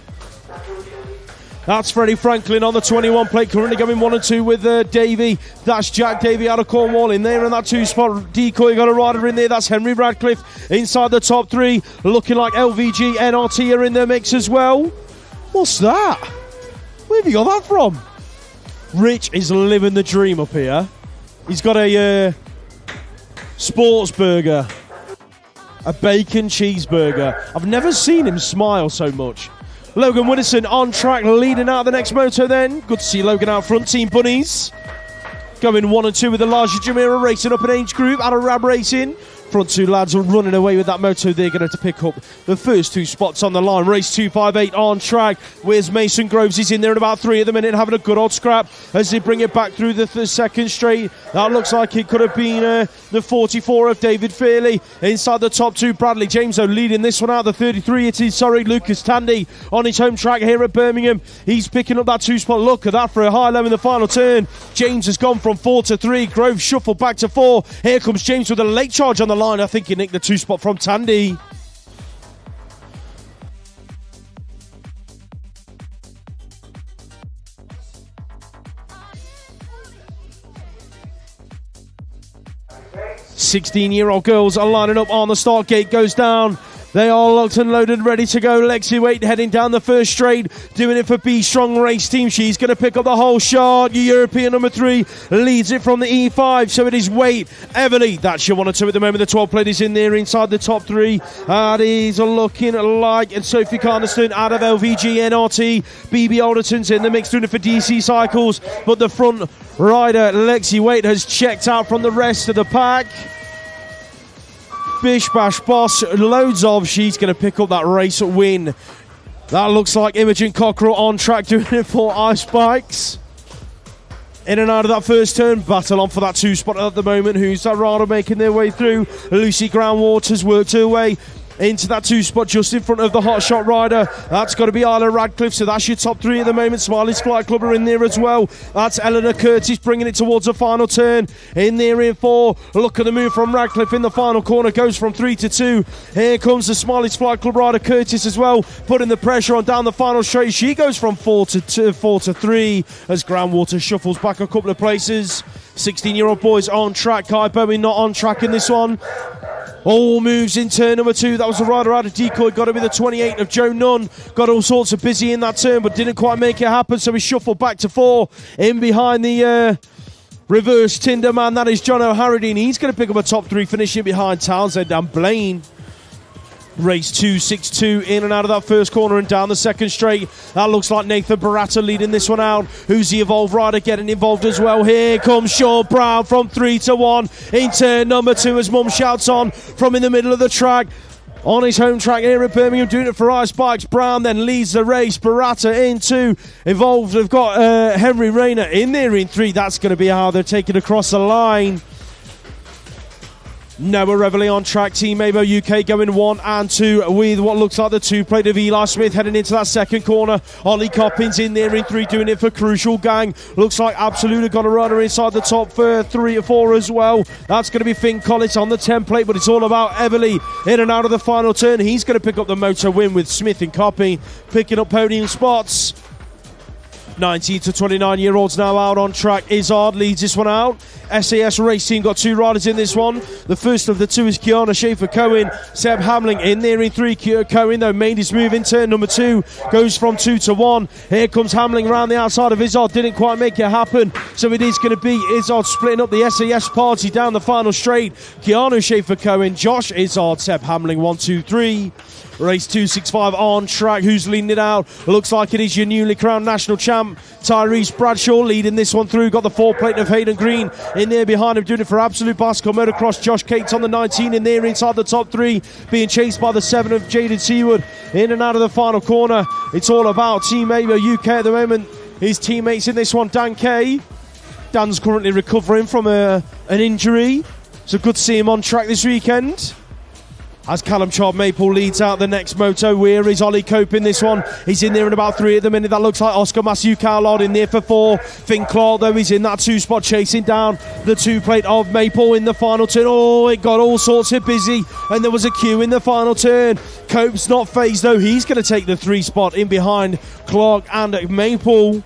That's Freddie Franklin on the 21 plate, currently going 1 and 2 with Davey. That's Jack Davey out of Cornwall in there in that 2 spot. Decoy got a rider in there. That's Henry Radcliffe inside the top 3. Looking like LVG NRT are in the mix as well. What's that? Where have you got that from? Rich is living the dream up here. He's got a sports burger, a bacon cheeseburger. I've never seen him smile so much. Logan Widdowson on track, leading out the next moto then. Good to see Logan out front. Team Bunnies going 1 and 2 with Elijah Jamira racing up an age group out of Rab Racing. Front 2 lads are running away with that moto. They're going to have to pick up the first 2 spots on the line. Race 258 on track. Where's Mason Groves? He's in there in about 3 at the minute, having a good old scrap as they bring it back through the second straight. That looks like it could have been the 44 of David Fairley. Inside the top 2, Bradley James though leading this one out. The 33, it is, Lucas Tandy on his home track here at Birmingham. He's picking up that 2 spot. Look at that for a high-low in the final turn. James has gone from 4 to 3. Groves shuffled back to 4. Here comes James with a late charge on the line. I think he nicked the 2 spot from Tandy. "16-year-old girls are lining up on the start gate, goes down. They are locked and loaded, ready to go. Lexi Waite heading down the first straight, doing it for B Strong Race Team. She's going to pick up the whole shot. European number 3 leads it from the E5, so it is Waite, Everly. That's your 1 and 2 at the moment. The 12 plate is in there inside the top 3. That is looking like Sophie Carneston out of LVG NRT. BB Alderton's in the mix, doing it for DC Cycles, but the front rider, Lexi Waite, has checked out from the rest of the pack. Bish Bash Boss, loads of. She's going to pick up that race win. That looks like Imogen Cockrell on track doing it for Ice Bikes. In and out of that first turn, battle on for that 2 spot at the moment. Who's that rider making their way through? Lucy Groundwater's worked her way into that 2 spot just in front of the hot shot rider. That's got to be Isla Radcliffe, so that's your top 3 at the moment. Smiley's Flight Club are in there as well. That's Eleanor Curtis bringing it towards the final turn. In there in 4. Look at the move from Radcliffe in the final corner, goes from 3 to 2. Here comes the Smiley's Flight Club rider Curtis as well, putting the pressure on down the final straight. She goes from 4 to 3 as Groundwater shuffles back a couple of places. 16-year-old boys on track. Kai Bowen not on track in this one. All moves in turn number 2. That was the rider out of Decoy. Got to be the 28 of Joe Nunn. Got all sorts of busy in that turn, but didn't quite make it happen, so he shuffled back to 4. In behind the reverse Tinder man, that is John O'Harradine. He's going to pick up a top 3, finishing behind Townsend and Blaine. Race 262 in and out of that first corner and down the second straight. That looks like Nathan Baratta leading this one out. Who's the Evolve rider getting involved as well? Here comes Sean Brown from 3 to 1 in turn number 2 as Mum shouts on from in the middle of the track. On his home track here at Birmingham, doing it for Ice Bikes. Brown then leads the race. Baratta in 2. Evolve have got Henry Rayner in there in 3. That's going to be how they're taken across the line. Noah Reveley on track. Team Abo UK going 1 and 2 with what looks like the 2 plate of Eli Smith heading into that second corner. Ollie Coppins in there in 3, doing it for Crucial Gang. Looks like Absolute got a runner inside the top 3 or 4 as well. That's going to be Finn Collins on the 10 plate, but it's all about Everly in and out of the final turn. He's going to pick up the moto win with Smith and Coppin picking up podium spots. 19 to 29-year-olds now out on track. Izzard leads this one out. SAS Racing got 2 riders in this one. The first of the 2 is Kiana Schaefer-Cohen. Seb Hamling in there in 3. Cohen, though, made his move in turn number 2. Goes from 2 to 1. Here comes Hamling around the outside of Izzard. Didn't quite make it happen. So it is going to be Izzard splitting up the SAS party down the final straight. Kiana Schaefer-Cohen, Josh Izzard, Seb Hamling, 1, 2, 3. Race 265 on track. Who's leading it out? Looks like it is your newly crowned national champ, Tyrese Bradshaw, leading this one through. Got the 4 plate of Hayden Green in there behind him, doing it for Absolute Bicycle Motocross. Josh Cates on the 19 in there inside the top 3, being chased by the 7 of Jaden Seaward. In and out of the final corner. It's all about Team Ava UK at the moment. His teammates in this one, Dan Kay. Dan's currently recovering from an injury. So good to see him on track this weekend. As Callum Chard Maple leads out the next moto, where is Ollie Cope in this one? He's in there in about 3 at the minute. That looks like Oscar Matthew Cowlard in there for 4. Finn Clark, though, he's in that 2 spot, chasing down the 2 plate of Maple in the final turn. Oh, it got all sorts of busy, and there was a queue in the final turn. Cope's not phased, though. He's going to take the 3 spot in behind Clark and Maple.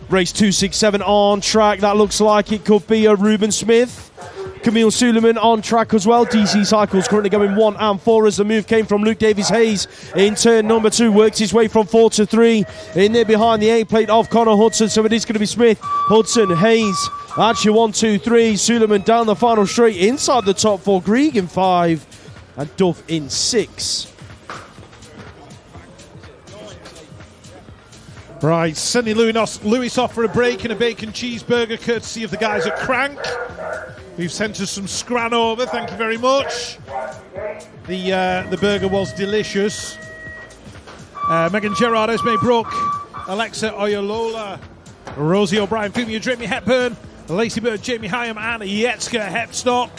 Race 267 on track. That looks like it could be a Ruben Smith. Camille Suleiman on track as well. DC Cycles currently going 1 and 4 as the move came from Luke Davies-Hayes in turn number 2. Works his way from 4 to 3. In there behind the A plate of Connor Hudson. So it is going to be Smith, Hudson, Hayes. Actually 1, 2, 3. Suleiman down the final straight inside the top 4. Grieg in 5 and Duff in 6. Right, sending Lewis off for a break and a bacon cheeseburger courtesy of the guys at Crank, who've sent us some scran over. Thank you very much. The burger was delicious. Megan Gerard, Esme Brooke, Alexa Oyolola, Rosie O'Brien, Fumia Jamie Hepburn, Lacey Bird, Jamie Hyam, and Yetska Hepstock.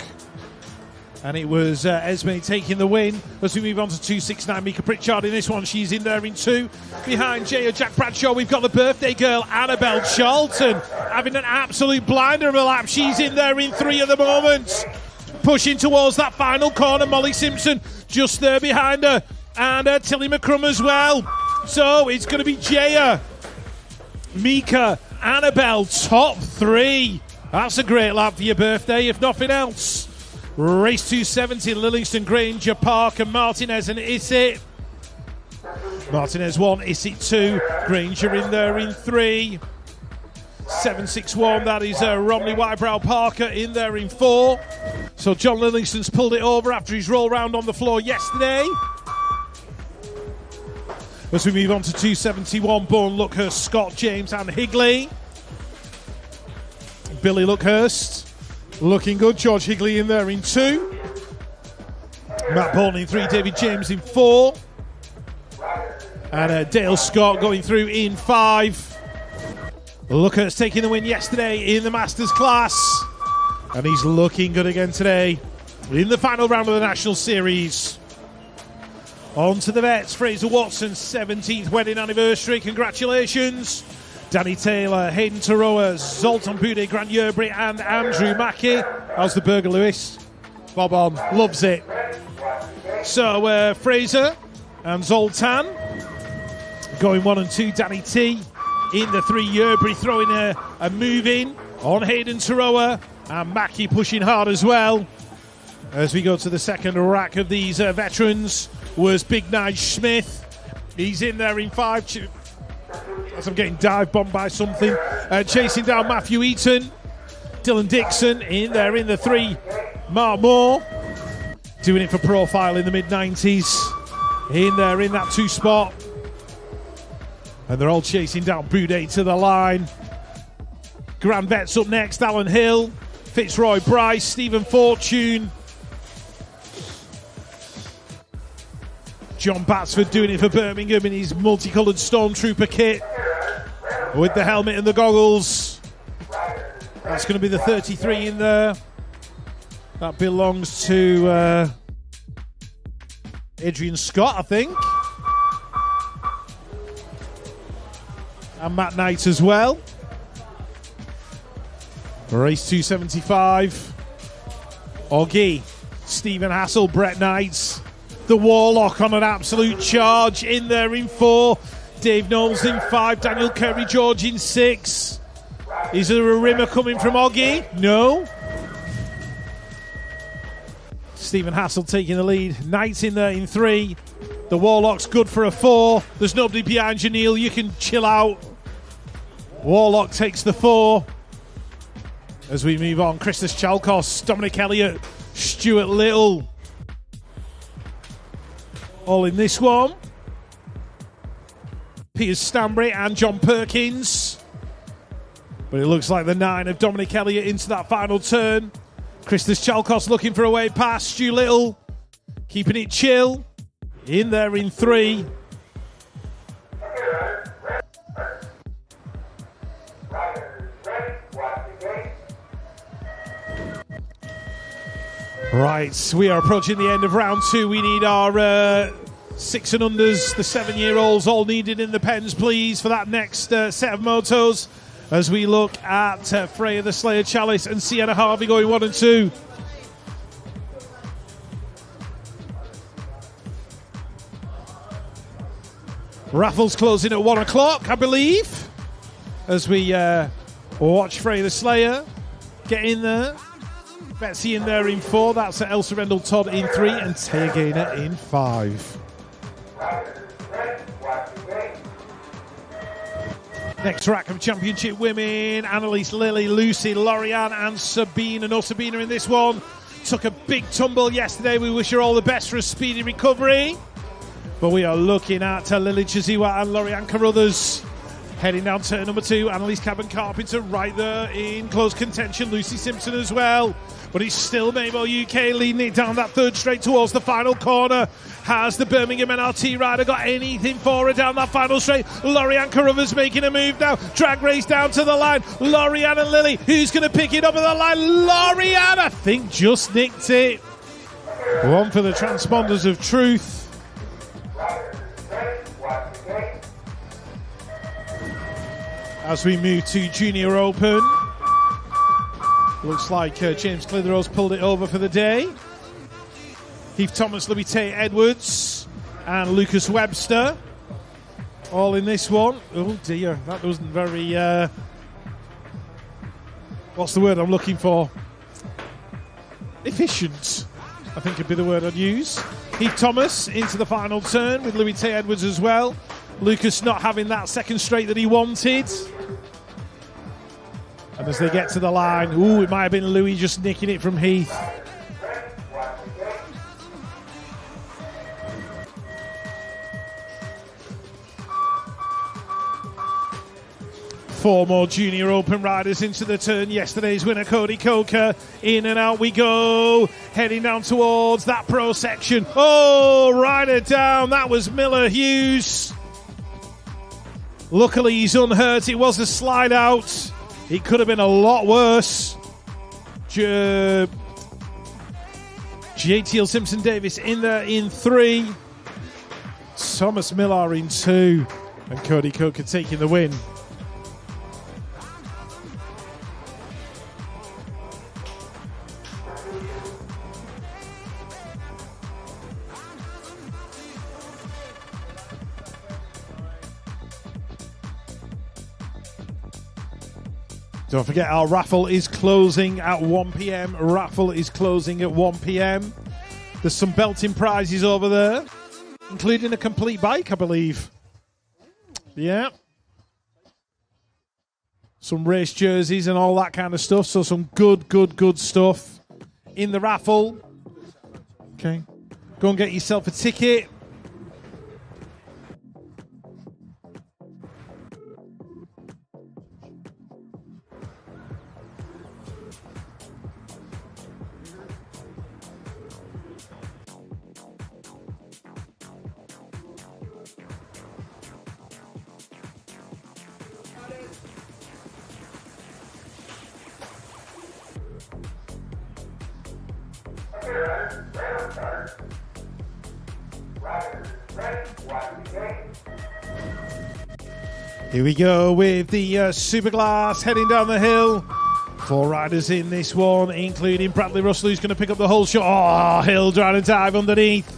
And it was Esme taking the win. As we move on to 269, Mika Pritchard in this one. She's in there in 2. Behind Jack Bradshaw, we've got the birthday girl, Annabelle Charlton, having an absolute blinder of a lap. She's in there in 3 at the moment. Pushing towards that final corner. Molly Simpson just there behind her. And Tilly McCrum as well. So it's going to be Jaya, Mika, Annabelle, top 3. That's a great lap for your birthday, if nothing else. Race 270, Lillingston, Granger, Parker, Martinez and Issett. Martinez 1, Issett 2, Granger in there in 3. 761, that is Romney Whitebrow, Parker in there in 4. So John Lillingston's pulled it over after his roll round on the floor yesterday. As we move on to 271, Bourne, Luckhurst, Scott, James and Higley. Billy Luckhurst looking good. George Higley in there in 2. Matt Bourne in 3. David James in 4. And Dale Scott going through in 5. Luckhurst taking the win yesterday in the Masters class. And he's looking good again today in the final round of the National Series. On to the vets. Fraser Watson's 17th wedding anniversary. Congratulations. Danny Taylor, Hayden Taroa, Zoltan Bude, Grant Yerbury and Andrew Mackey. How's the burger, Lewis? Bob on, loves it. So Fraser and Zoltan going 1 and 2. Danny T in the 3. Yerbury throwing a move in on Hayden Taroa, and Mackey pushing hard as well. As we go to the second rack of these veterans was Big Nige Smith. He's in there in 5. As I'm getting dive bombed by something. Chasing down Matthew Eaton. Dylan Dixon in there in the 3. Mark Moore doing it for Profile in the mid-90s. In there in that 2 spot. And they're all chasing down Boudet to the line. Grand Vets up next. Alan Hill, Fitzroy Bryce, Stephen Fortune. John Batsford doing it for Birmingham in his multicoloured Stormtrooper kit with the helmet and the goggles. That's going to be the 33 in there. That belongs to Adrian Scott, I think. And Matt Knight as well. Race 275. Oggy, Stephen Hassel, Brett Knights. The Warlock on an absolute charge in there in 4. Dave Knowles in 5, Daniel Curry George in 6. Is there a rimmer coming from Oggy? No. Stephen Hassel taking the lead. Knight's in there in 3. The Warlock's good for a 4. There's nobody behind you, Neil. You can chill out. Warlock takes the 4. As we move on, Christos Chalkos, Dominic Elliott, Stuart Little. All in this one. Peter Stanbury and John Perkins. But it looks like the 9 of Dominic Elliott into that final turn. Christos Chalkos looking for a way past. Stu Little keeping it chill. In there in 3. Right, we are approaching the end of round 2. We need our 6 and unders, the 7-year-olds, all needed in the pens, please, for that next set of motos. As we look at Freya the Slayer Chalice and Sienna Harvey going 1 and 2. Raffles closing at 1 o'clock, I believe. As we watch Freya the Slayer get in there. Betsy in there in 4. That's Elsa Rendell Todd in 3 and Taya Gaynor in 5. Next rack of Championship Women, Annalise, Lily, Lucy, Lorianne and Sabina. No Sabina in this one. Took a big tumble yesterday. We wish her all the best for a speedy recovery. But we are looking at Lily Chiziwa and Lorianne Carruthers. Heading down turn number 2, Annalise Cabin Carpenter right there in close contention. Lucy Simpson as well. But it's still Mabel UK leading it down that 3rd straight towards the final corner. Has the Birmingham NRT rider got anything for her down that final straight? Lorianne Carruthers making a move now. Drag race down to the line. Lorianne and Lily. Who's going to pick it up at the line? Lorianne, I think, just nicked it. One for the transponders of truth. As we move to Junior Open, looks like James Clithero's pulled it over for the day. Heath Thomas, Louis Tate Edwards, and Lucas Webster, all in this one. Oh dear, that wasn't very. What's the word I'm looking for? Efficient, I think would be the word I'd use. Heath Thomas into the final turn with Louis Tate Edwards as well. Lucas not having that 2nd straight that he wanted. And as they get to the line, it might have been Louis just nicking it from Heath. Four more Junior Open riders into the turn. Yesterday's winner, Cody Coker. In and out we go. Heading down towards that pro section. Oh, rider down. That was Miller Hughes. Luckily, he's unhurt. It was a slide out. It could have been a lot worse. JTL Simpson Davis in there in 3. Thomas Millar in 2. And Cody Coker taking the win. Don't forget, our raffle is closing at 1 p.m. Raffle is closing at 1 p.m. There's some belting prizes over there, including a complete bike, I believe. Yeah. Some race jerseys and all that kind of stuff. So some good stuff in the raffle. Okay. Go and get yourself a ticket. Here we go with the Superclass heading down the hill. 4 riders in this one, including Bradley Russell, who's going to pick up the whole shot. Oh, Hill trying to dive underneath.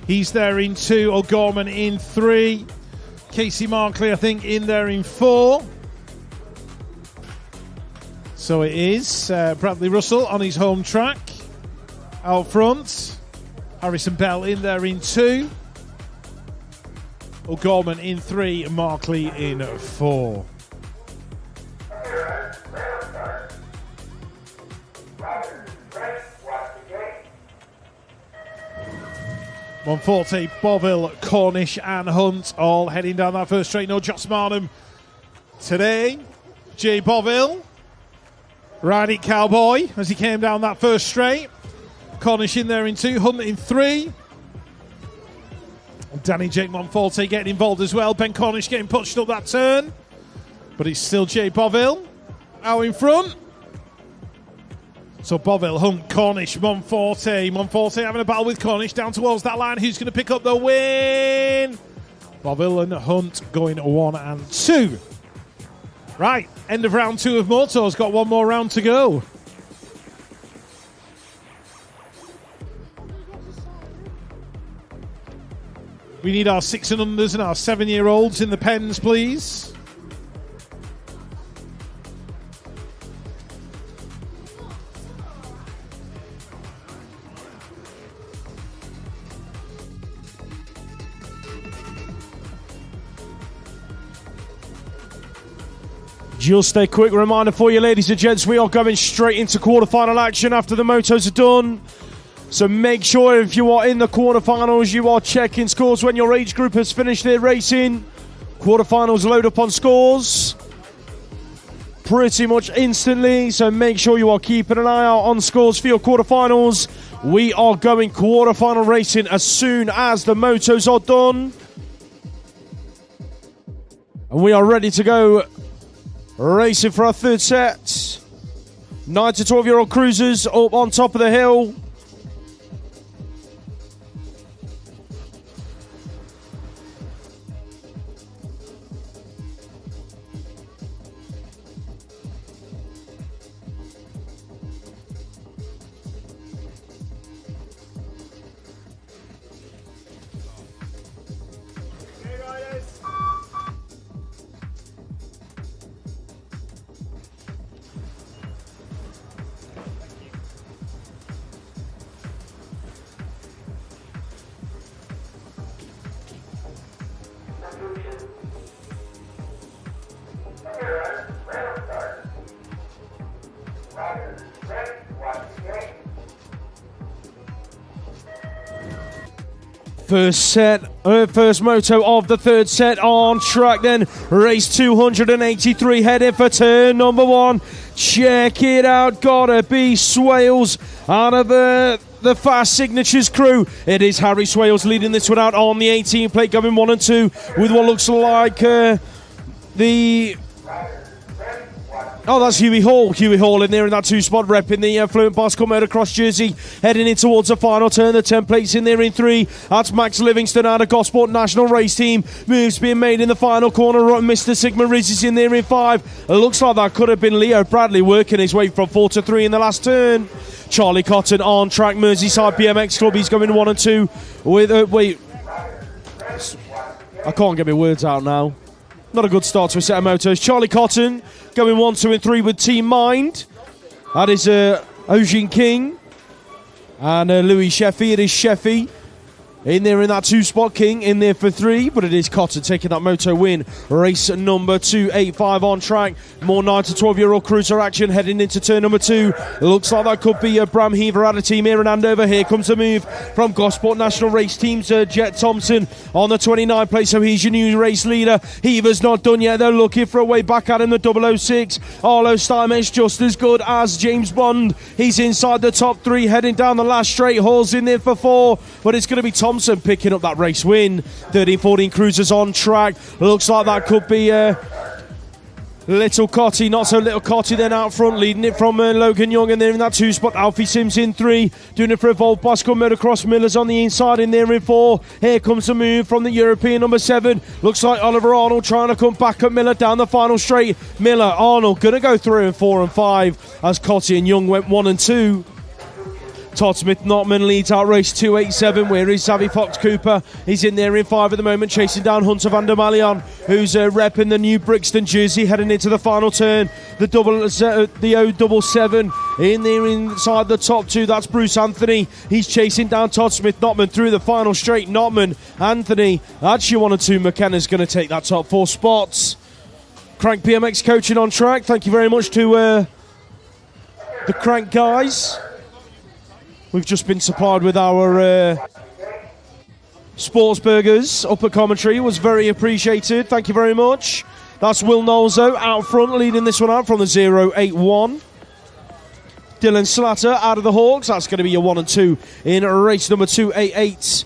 He's there in 2. O'Gorman in 3. Casey Markley, I think, in there in 4. So it is Bradley Russell on his home track out front. Harrison Bell in there in 2. O'Gorman in 3. Markley in 4. Monforte, Boville, Cornish and Hunt all heading down that first straight. No Joss Marnham today. Jay Boville riding Cowboy as he came down that first straight. Cornish in there in 2, Hunt in 3. Danny Jake Monforte getting involved as well. Ben Cornish getting pushed up that turn. But it's still Jay Boville out in front. So Boville, Hunt, Cornish, Monforte. Monforte having a battle with Cornish down towards that line. Who's going to pick up the win? Boville and Hunt going 1 and 2. Right, end of round 2 of Moto's. Got one more round to go. We need our 6 and unders and our 7-year-olds in the pens, please. Just a quick reminder for you, ladies and gents, we are going straight into quarterfinal action after the motos are done. So make sure if you are in the quarterfinals, you are checking scores when your age group has finished their racing. Quarterfinals load up on scores pretty much instantly, so make sure you are keeping an eye out on scores for your quarterfinals. We are going quarterfinal racing as soon as the motos are done. And we are ready to go racing for our third set. 9 to 12-year-old cruisers up on top of the hill. First moto of the third set on track then. Race 283 heading for turn number 1. Check it out, gotta be Swales out of the Fast Signatures crew. It is Harry Swales leading this one out on the 18 plate, going 1 and 2 with what looks like Oh, that's Huey Hall. Huey Hall in there in that 2-spot, repping the Fluent Bicycle Motocross jersey, heading in towards the final turn. The 10 plates in there in 3. That's Max Livingston out of Gosport National Race Team. Moves being made in the final corner. Mr. Sigma Riz is in there in 5. It looks like that could have been Leo Bradley working his way from 4 to 3 in the last turn. Charlie Cotton on track, Merseyside BMX Club. He's going 1 and 2 with... wait. I can't get my words out now. Not a good start to a set of motos. Charlie Cotton going 1, 2 and 3 with Team Mind. That is Eugene King and Louis Sheffy. It is Sheffy in there in that 2-spot. King in there for 3, but it is Cotton taking that moto win. Race number 285 on track. More 9 to 12-year-old cruiser action heading into turn number 2. It looks like that could be Bram Heaver out of Team Erin Andover. Here comes a move from Gosport National Race Team's Jet Thompson on the 29 plate, so he's your new race leader. Heaver's not done yet. They're looking for a way back at him. The 006. Arlo Steinmetz just as good as James Bond. He's inside the top 3 heading down the last straight. Hall's in there for 4, but it's going to be Thompson picking up that race win. 13-14 cruisers on track. Looks like that could be Little Cotty, not so Little Cotty then out front, leading it from Logan Young, and there in that 2-spot. Alfie Sims in 3, doing it for Evolved Bicycle Motocross. Miller's on the inside in there in 4. Here comes a move from the European number 7. Looks like Oliver Arnold trying to come back at Miller down the final straight. Miller, Arnold going to go 3 and 4 and 5 as Cotty and Young went 1 and 2. Todd Smith-Notman leads out race 287. Where is Xavi Fox Cooper? He's in there in 5 at the moment, chasing down Hunter van der Malion, who's repping the new Brixton jersey, heading into the final turn. The 077 in there inside the top 2. That's Bruce Anthony. He's chasing down Todd Smith-Notman through the final straight. Notman, Anthony, that's your 1 and 2. McKenna's going to take that top 4 spots. Crank BMX coaching on track. Thank you very much to the Crank guys. We've just been supplied with our sports burgers up at commentary. It was very appreciated. Thank you very much. That's Will Nolzo out front, leading this one out from the 081. Dylan Slatter out of the Hawks. That's going to be your 1 and 2 in race number 288.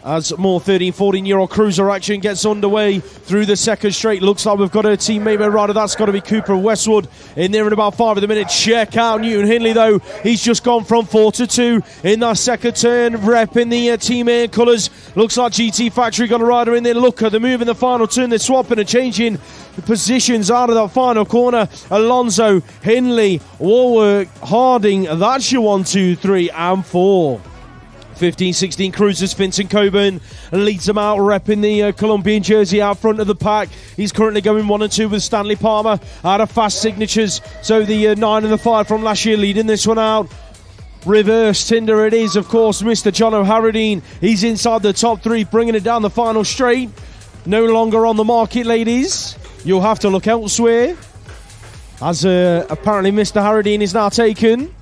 As more 13, 14-year-old cruiser action gets underway through the second straight. Looks like we've got a teammate rider. That's got to be Cooper Westwood in there in about 5 of the minute. Check out Newton Hindley, though. He's just gone from 4 to 2 in that second turn, repping the Team A colours. Looks like GT Factory got a rider in there. Look at the move in the final turn. They're swapping and changing positions out of that final corner. Alonso, Hindley, Warwick, Harding. That's your 1, 2, 3 and 4. 15-16 cruisers. Vincent Coburn leads them out, repping the Colombian jersey out front of the pack. He's currently going 1 and 2 with Stanley Palmer out of Fast Signatures. So the 9 and the 5 from last year leading this one out. Reverse Tinder it is, of course, Mr. John O'Harradine. He's inside the top 3, bringing it down the final straight. No longer on the market, ladies. You'll have to look elsewhere, as apparently Mr. Harradine is now taken.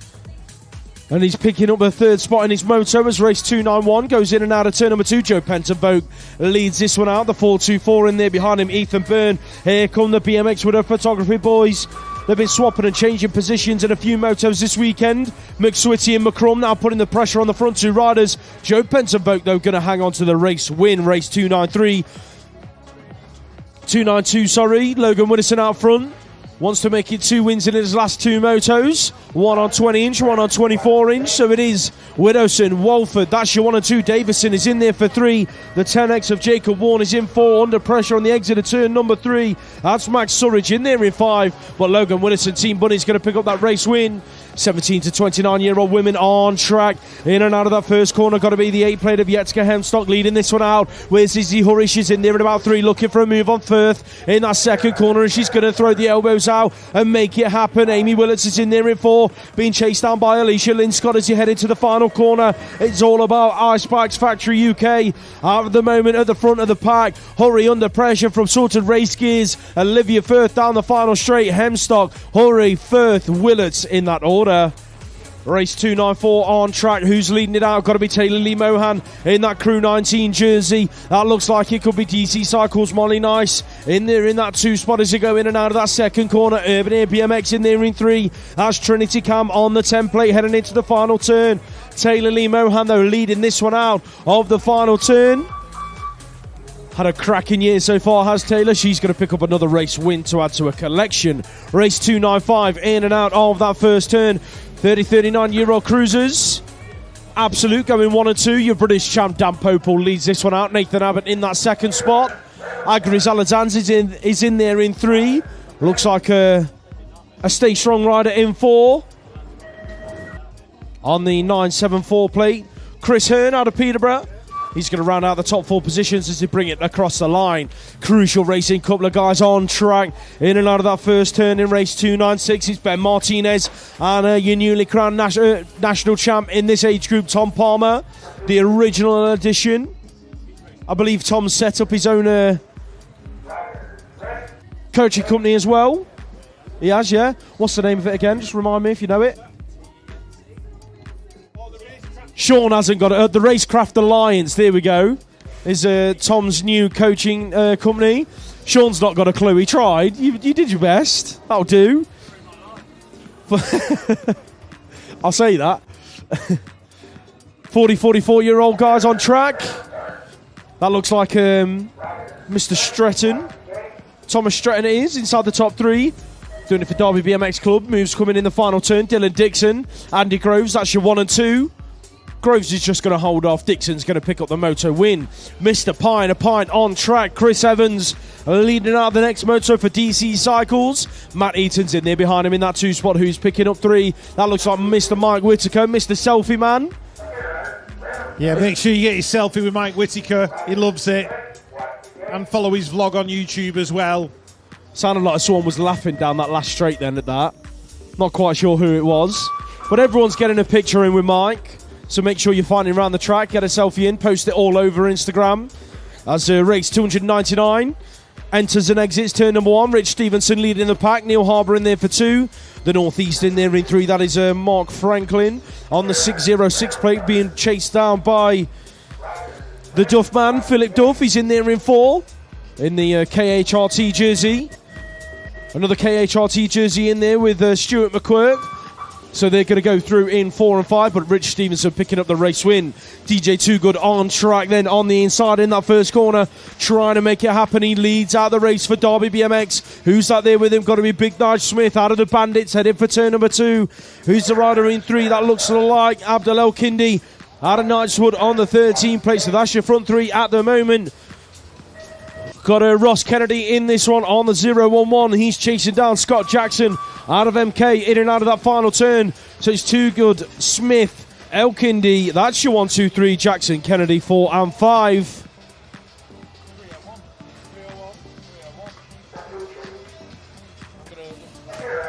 And he's picking up the 3rd spot in his moto as race 291 goes in and out of turn number 2. Joe Pentonboke leads this one out. The 424 in there behind him, Ethan Byrne. Here come the BMX with photography boys. They've been swapping and changing positions in a few motos this weekend. McSwitty and McCrum now putting the pressure on the front 2 riders. Joe Pentonboke, though, going to hang on to the race win. Race 292, sorry. Logan Widdowson out front. Wants to make it 2 wins in his last 2 motos. 1 on 20 inch, 1 on 24 inch. So it is Widdowson, Walford. That's your 1 and 2. Davison is in there for 3. The 10X of Jacob Warren is in 4. Under pressure on the exit of turn number 3. That's Max Surridge in there in 5. But Logan Widdowson, Team Bunny's going to pick up that race win. 17 to 29-year-old women on track. In and out of that first corner, got to be the 8-plate of Yetska Hemstock leading this one out. Where's Izzy Hurry? She's in there at about 3, looking for a move on Firth in that second corner, and she's going to throw the elbows out and make it happen. Amy Willits is in there in 4, being chased down by Alicia Linscott as you head into the final corner. It's all about Ice Bikes Factory UK out of the moment at the front of the pack. Hurry under pressure from Sorted Race Gears. Olivia Firth down the final straight. Hemstock, Hurry, Firth, Willits in that order. Race 294 on track. Who's leading it out? Got to be Taylor Lee Mohan in that Crew 19 jersey. That looks like it could be DC Cycles Molly Nice in there in that 2 spot as they go in and out of that second corner. Urban Air BMX in there in 3. That's Trinity Cam on the template heading into the final turn. Taylor Lee Mohan, though, leading this one out of the final turn. Had a cracking year so far, has Taylor. She's going to pick up another race win to add to her collection. Race 295 in and out of that first turn. 39-year-old cruisers. Absolute going 1 and 2. Your British champ Dan Popel leads this one out. Nathan Abbott in that second spot. Agris Aladzans is in there in 3. Looks like a Stay Strong rider in 4. On the 974 plate, Chris Hearn out of Peterborough. He's going to round out the top 4 positions as they bring it across the line. Crucial racing, couple of guys on track. In and out of that first turn in race 296, it's Ben Martinez and your newly crowned national champ in this age group, Tom Palmer. The original edition. I believe Tom's set up his own coaching company as well. He has, yeah. What's the name of it again? Just remind me if you know it. Sean hasn't got it. The Racecraft Alliance, there we go, is Tom's new coaching company. Sean's not got a clue. He tried. You did your best. That'll do. I'll say that. 44-year-old guys on track. That looks like Mr. Stretton. Thomas Stretton it is, inside the top 3. Doing it for Derby BMX Club. Moves coming in the final turn. Dylan Dixon, Andy Groves, that's your 1 and 2. Groves is just going to hold off. Dixon's going to pick up the moto win. Mr. Pine, a pint on track. Chris Evans leading out the next moto for DC Cycles. Matt Eaton's in there behind him in that 2 spot, who's picking up 3. That looks like Mr. Mike Whitaker, Mr. Selfie Man. Yeah, make sure you get your selfie with Mike Whitaker. He loves it. And follow his vlog on YouTube as well. Sounded like someone was laughing down that last straight then at that. Not quite sure who it was. But everyone's getting a picture in with Mike. So make sure you're finding around the track. Get a selfie in. Post it all over Instagram. As race 299 enters and exits turn number 1. Rich Stevenson leading the pack. Neil Harbour in there for 2. The Northeast in there in 3. That is Mark Franklin on the 606 plate, being chased down by the Duff man, Philip Duff. He's in there in 4 in the KHRT jersey. Another KHRT jersey in there with Stuart McQuirk. So they're going to go through in 4 and 5, but Rich Stevenson picking up the race win. DJ Too Good on track then on the inside in that first corner, trying to make it happen. He leads out the race for Derby BMX. Who's that there with him? Got to be Big Nige Smith out of the Bandits, heading for turn number 2. Who's the rider in 3? That looks like Abdel El Kindi out of Knightswood on the 13 plate. So that's your front 3 at the moment. Got Ross Kennedy in this one on the 011. He's chasing down Scott Jackson out of MK, in and out of that final turn. So it's Too Good, Smith, Elkindi. That's your 1, 2, 3. Jackson, Kennedy, 4 and 5.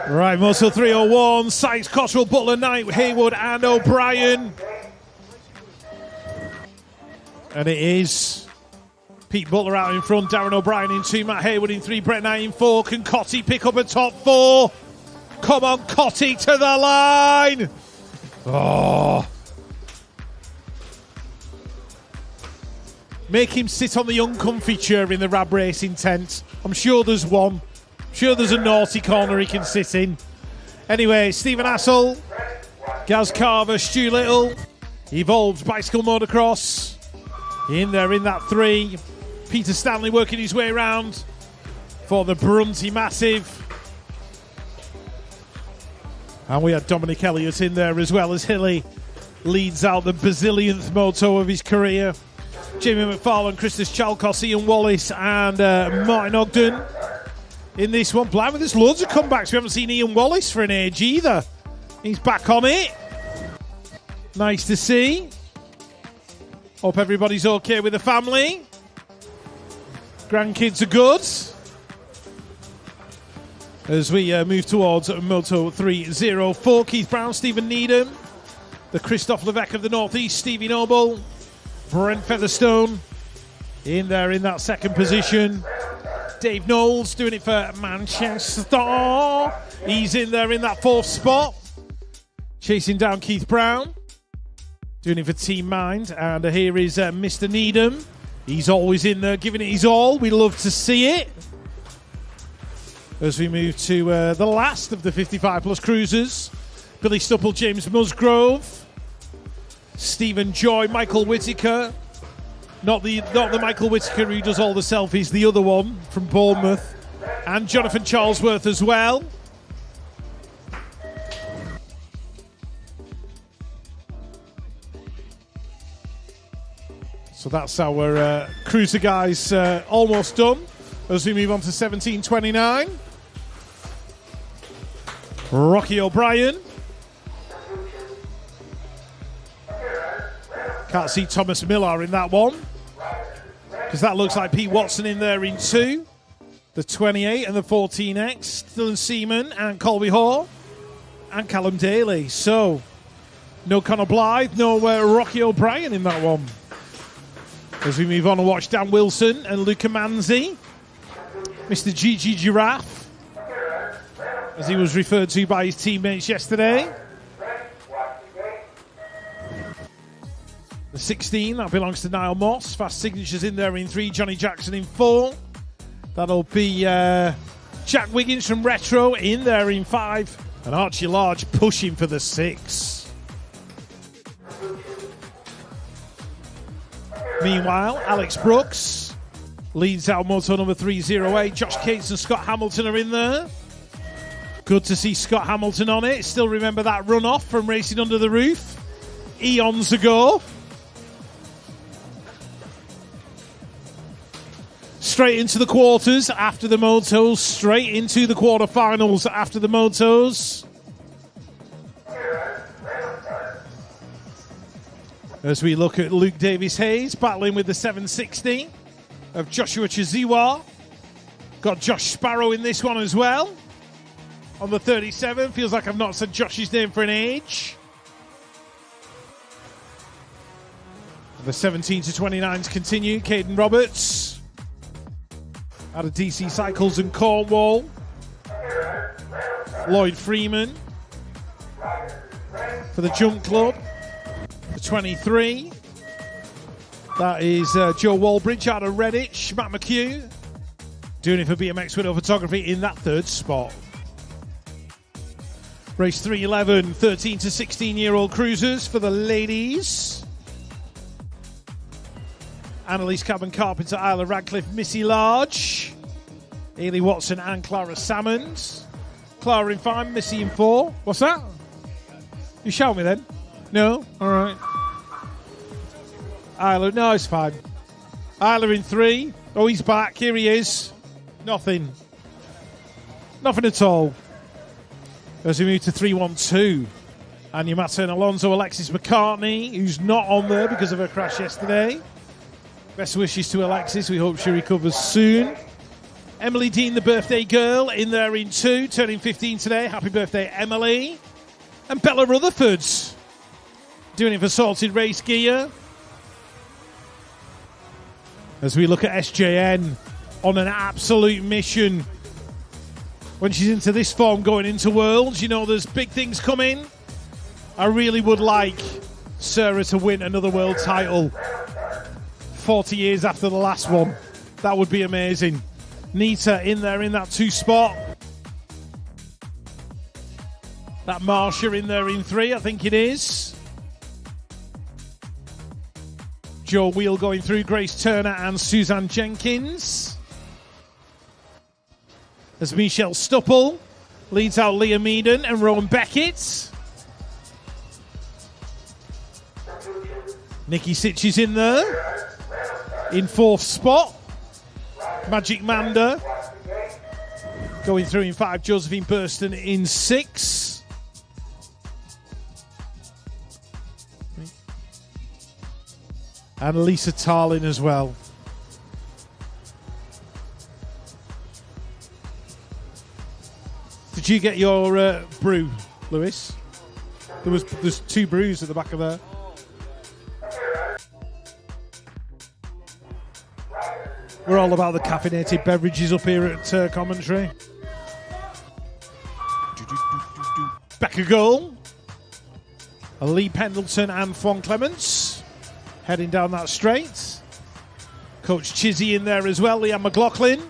Right, Moto 301, Sykes, Cottrell, Butler, Knight, Haywood and O'Brien. And it is Pete Butler out in front, Darren O'Brien in 2, Matt Haywood in 3, Brett Knight in 4. Can Cotty pick up a top 4? Come on, Cotty to the line. Oh. Make him sit on the uncomfy chair in the Rab Racing tent. I'm sure there's one. I'm sure there's a naughty corner he can sit in. Anyway, Stephen Hassel, Gaz Carver, Stu Little, Evolved Bicycle Motocross. In there in that 3. Peter Stanley working his way around for the Brunty Massive. And we had Dominic Elliott in there as well as Hilly leads out the bazillionth moto of his career. Jamie McFarlane, Christus Chalkos, Ian Wallace and Martin Ogden in this one. Blimey, there's loads of comebacks. We haven't seen Ian Wallace for an age either. He's back on it. Nice to see. Hope everybody's okay with the family. Grandkids are good. As we move towards Moto 304, Keith Brown, Stephen Needham, the Christophe Levesque of the Northeast, Stevie Noble, Brent Featherstone in there in that second position. Dave Knowles doing it for Manchester. He's in there in that 4th spot. Chasing down Keith Brown. Doing it for Team Mind. And here is Mr. Needham. He's always in there giving it his all. We love to see it. As we move to the last of the 55 plus cruisers. Billy Stupple, James Musgrove. Stephen Joy, Michael Whitaker. Not the Michael Whitaker who does all the selfies, the other one from Bournemouth. And Jonathan Charlesworth as well. So that's our cruiser guys almost done. As we move on to 1729. Rocky O'Brien. Can't see Thomas Millar in that one. Because that looks like Pete Watson in there in 2. The 28 and the 14X. Dylan Seaman and Colby Hall. And Callum Daly. So, no Conor Blythe, no Rocky O'Brien in that one. As we move on and watch Dan Wilson and Luca Manzi. Mr. Gigi Giraffe, as he was referred to by his teammates yesterday. The 16, that belongs to Niall Moss. Fast Signatures in there in 3. Johnny Jackson in 4. That'll be Jack Wiggins from Retro in there in 5. And Archie Large pushing for the 6. Meanwhile, Alex Brooks leads out moto number 308. Josh Cates and Scott Hamilton are in there. Good to see Scott Hamilton on it. Still remember that runoff from Racing Under the Roof eons ago. Straight into the quarters after the motos, straight into the quarterfinals after the motos. As we look at Luke Davis-Hayes battling with the 760 of Joshua Chiziwa. Got Josh Sparrow in this one as well. On the 37, feels like I've not said Josh's name for an age. The 17 to 29s continue. Caden Roberts out of DC Cycles and Cornwall. Lloyd Freeman for the Jump Club. The 23. That is Joe Walbridge out of Redditch. Matt McHugh doing it for BMX Widow Photography in that third spot. Race 311, 13 to 16-year-old cruisers for the ladies. Annalise Cabin Carpenter, Isla Radcliffe, Missy Large, Ailey Watson and Clara Salmond. Clara in 5, Missy in 4. What's that? You shout me then? No? Alright. Isla, no, it's fine. Isla in 3. Oh, he's back. Here he is. Nothing. Nothing at all. As we move to 312. Anya Mata and Alonso Alexis McCartney, who's not on there because of her crash yesterday. Best wishes to Alexis. We hope she recovers soon. Emily Dean, the birthday girl, in there in 2, turning 15 today. Happy birthday, Emily. And Bella Rutherford, doing it for Salted Race Gear. As we look at SJN on an absolute mission. When she's into this form going into Worlds, you know there's big things coming. I really would like Sarah to win another world title 40 years after the last one. That would be amazing. Nita in there in that 2 spot. That Marsha in there in 3, I think it is. Joe Wheel going through, Grace Turner and Suzanne Jenkins. As Michelle Stupple leads out Liam Eden and Rowan Beckett. Nikki Sitch is in there. In 4th spot. Magic Manda going through in 5. Josephine Burston in 6. And Lisa Tarlin as well. Did you get your brew, Lewis? There's 2 brews at the back of there. We're all about the caffeinated beverages up here at commentary. Becca Gull, Lee Pendleton and Fawn Clements heading down that straight. Coach Chizzy in there as well, Leanne McLaughlin.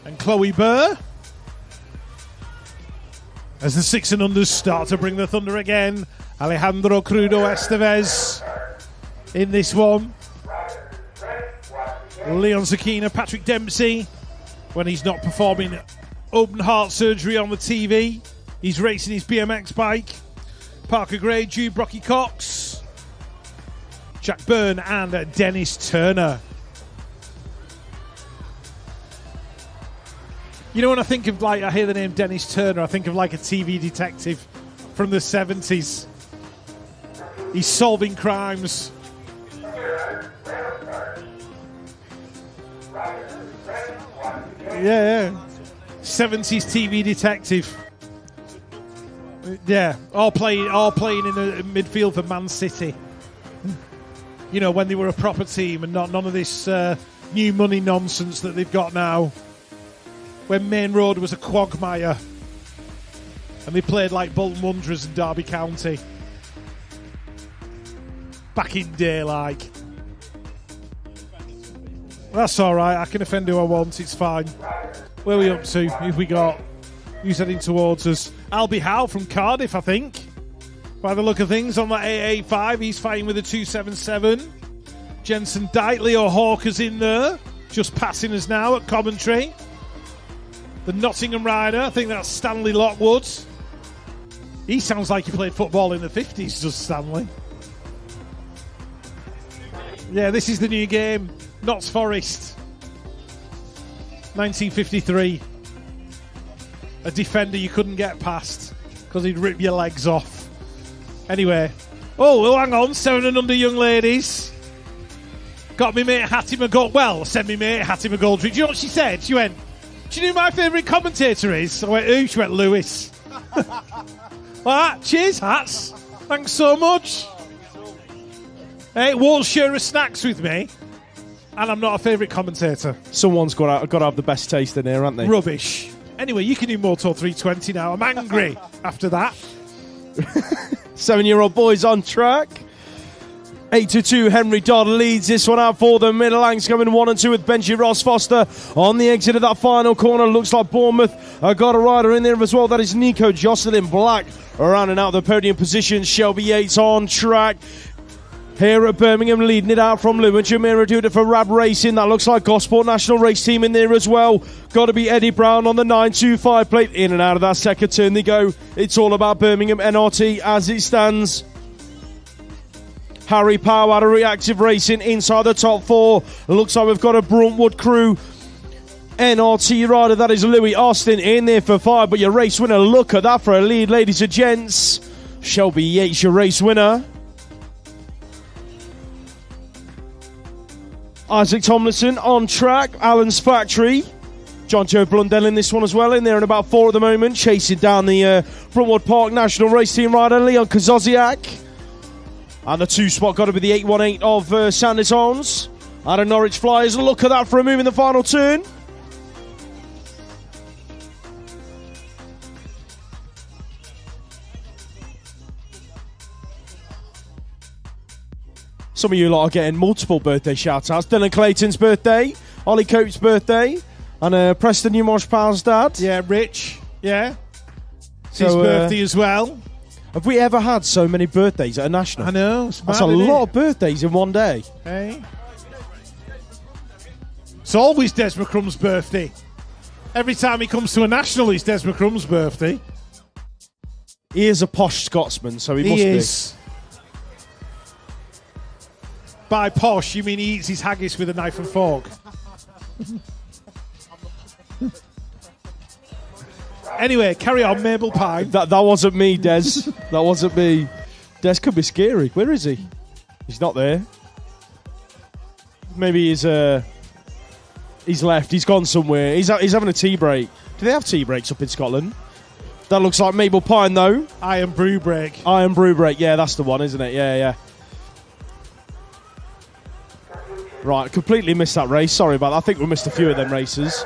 And Chloe Burr. As the 6 and unders start to bring the thunder again, Alejandro Crudo Estevez in this one. Leon Zakina, Patrick Dempsey, when he's not performing open heart surgery on the TV, he's racing his BMX bike. Parker Gray, Jude Brocky Cox, Jack Byrne and Dennis Turner. You know, when I think of, like, I hear the name Dennis Turner, I think of like a TV detective from the 70s. He's solving crimes. Yeah. 70s TV detective. Yeah, all playing in the midfield for Man City. You know, when they were a proper team and none of this new money nonsense that they've got now. When Main Road was a quagmire and they played like Bolton Wanderers and Derby County. Back in day, like. That's all right. I can offend who I want. It's fine. Where are we up to? Who've we got? Who's heading towards us? Albie Howe from Cardiff, I think. By the look of things, on that 885, he's fighting with a 277. Jensen Dyke, Leo Hawker's in there. Just passing us now at commentary. The Nottingham rider, I think that's Stanley Lockwood. He sounds like he played football in the 50s, does Stanley? Yeah, this is the new game. Notts Forest. 1953. A defender you couldn't get past because he'd rip your legs off. Anyway. Oh, hang on. 7 and under young ladies. Got me mate Hattie McGoldrick. Well, send me mate Hattie McGoldrick. Do you know what she said? She went, do you know who my favourite commentator is? I went, who? She went, Lewis. Alright, cheers, Hats. Thanks so much. Hey, won't share a snacks with me. And I'm not a favourite commentator. Someone's got to have the best taste in here, haven't they? Rubbish. Anyway, you can do Moto 320 now. I'm angry after that. 7-year-old boys on track. 8-2, Henry Dodd leads this one out for them. Middle Langs coming 1 and 2 with Benji Ross Foster on the exit of that final corner. Looks like Bournemouth got a rider in there as well. That is Nico Jocelyn Black rounding out the podium position. Shelby Yates on track. Here at Birmingham, leading it out from Lou and Jamira doing it for Rab Racing. That looks like Gosport National Race Team in there as well. Got to be Eddie Brown on the 925 plate. In and out of that second turn they go. It's all about Birmingham NRT as it stands. Harry Power out of Reactive Racing inside the top 4. Looks like we've got a Bruntwood crew NRT rider. That is Louis Austin in there for 5. But your race winner, look at that for a lead, ladies and gents. Shelby Yates, your race winner. Isaac Tomlinson on track. Alan's Factory. John Joe Blundell in this one as well. In there in about 4 at the moment. Chasing down the Bruntwood Park National Race Team rider, Leon Kazoziak. And the 2 spot got to be the 818 of Sanders Arms. Out of Norwich Flyers. Look at that for a move in the final turn. Some of you lot are getting multiple birthday shout-outs. Dylan Clayton's birthday, Ollie Coates' birthday, and Preston Newmarsh Powell's dad. Yeah, Rich. Yeah. It's his birthday as well. Have we ever had so many birthdays at a national? I know. That's a lot of birthdays in one day. Hey. It's always Des McCrum's birthday. Every time he comes to a national, it's Des McCrum's birthday. He is a posh Scotsman, so he must is. Be. By posh, you mean he eats his haggis with a knife and fork? Anyway, carry on, Mabel Pine. That wasn't me, Des. That wasn't me. Des could be scary. Where is he? He's not there. Maybe he's left. He's gone somewhere. He's having a tea break. Do they have tea breaks up in Scotland? That looks like Mabel Pine, though. Iron Brew Break. Iron Brew Break. Yeah, that's the one, isn't it? Yeah. Right, completely missed that race. Sorry about that. I think we missed a few of them races.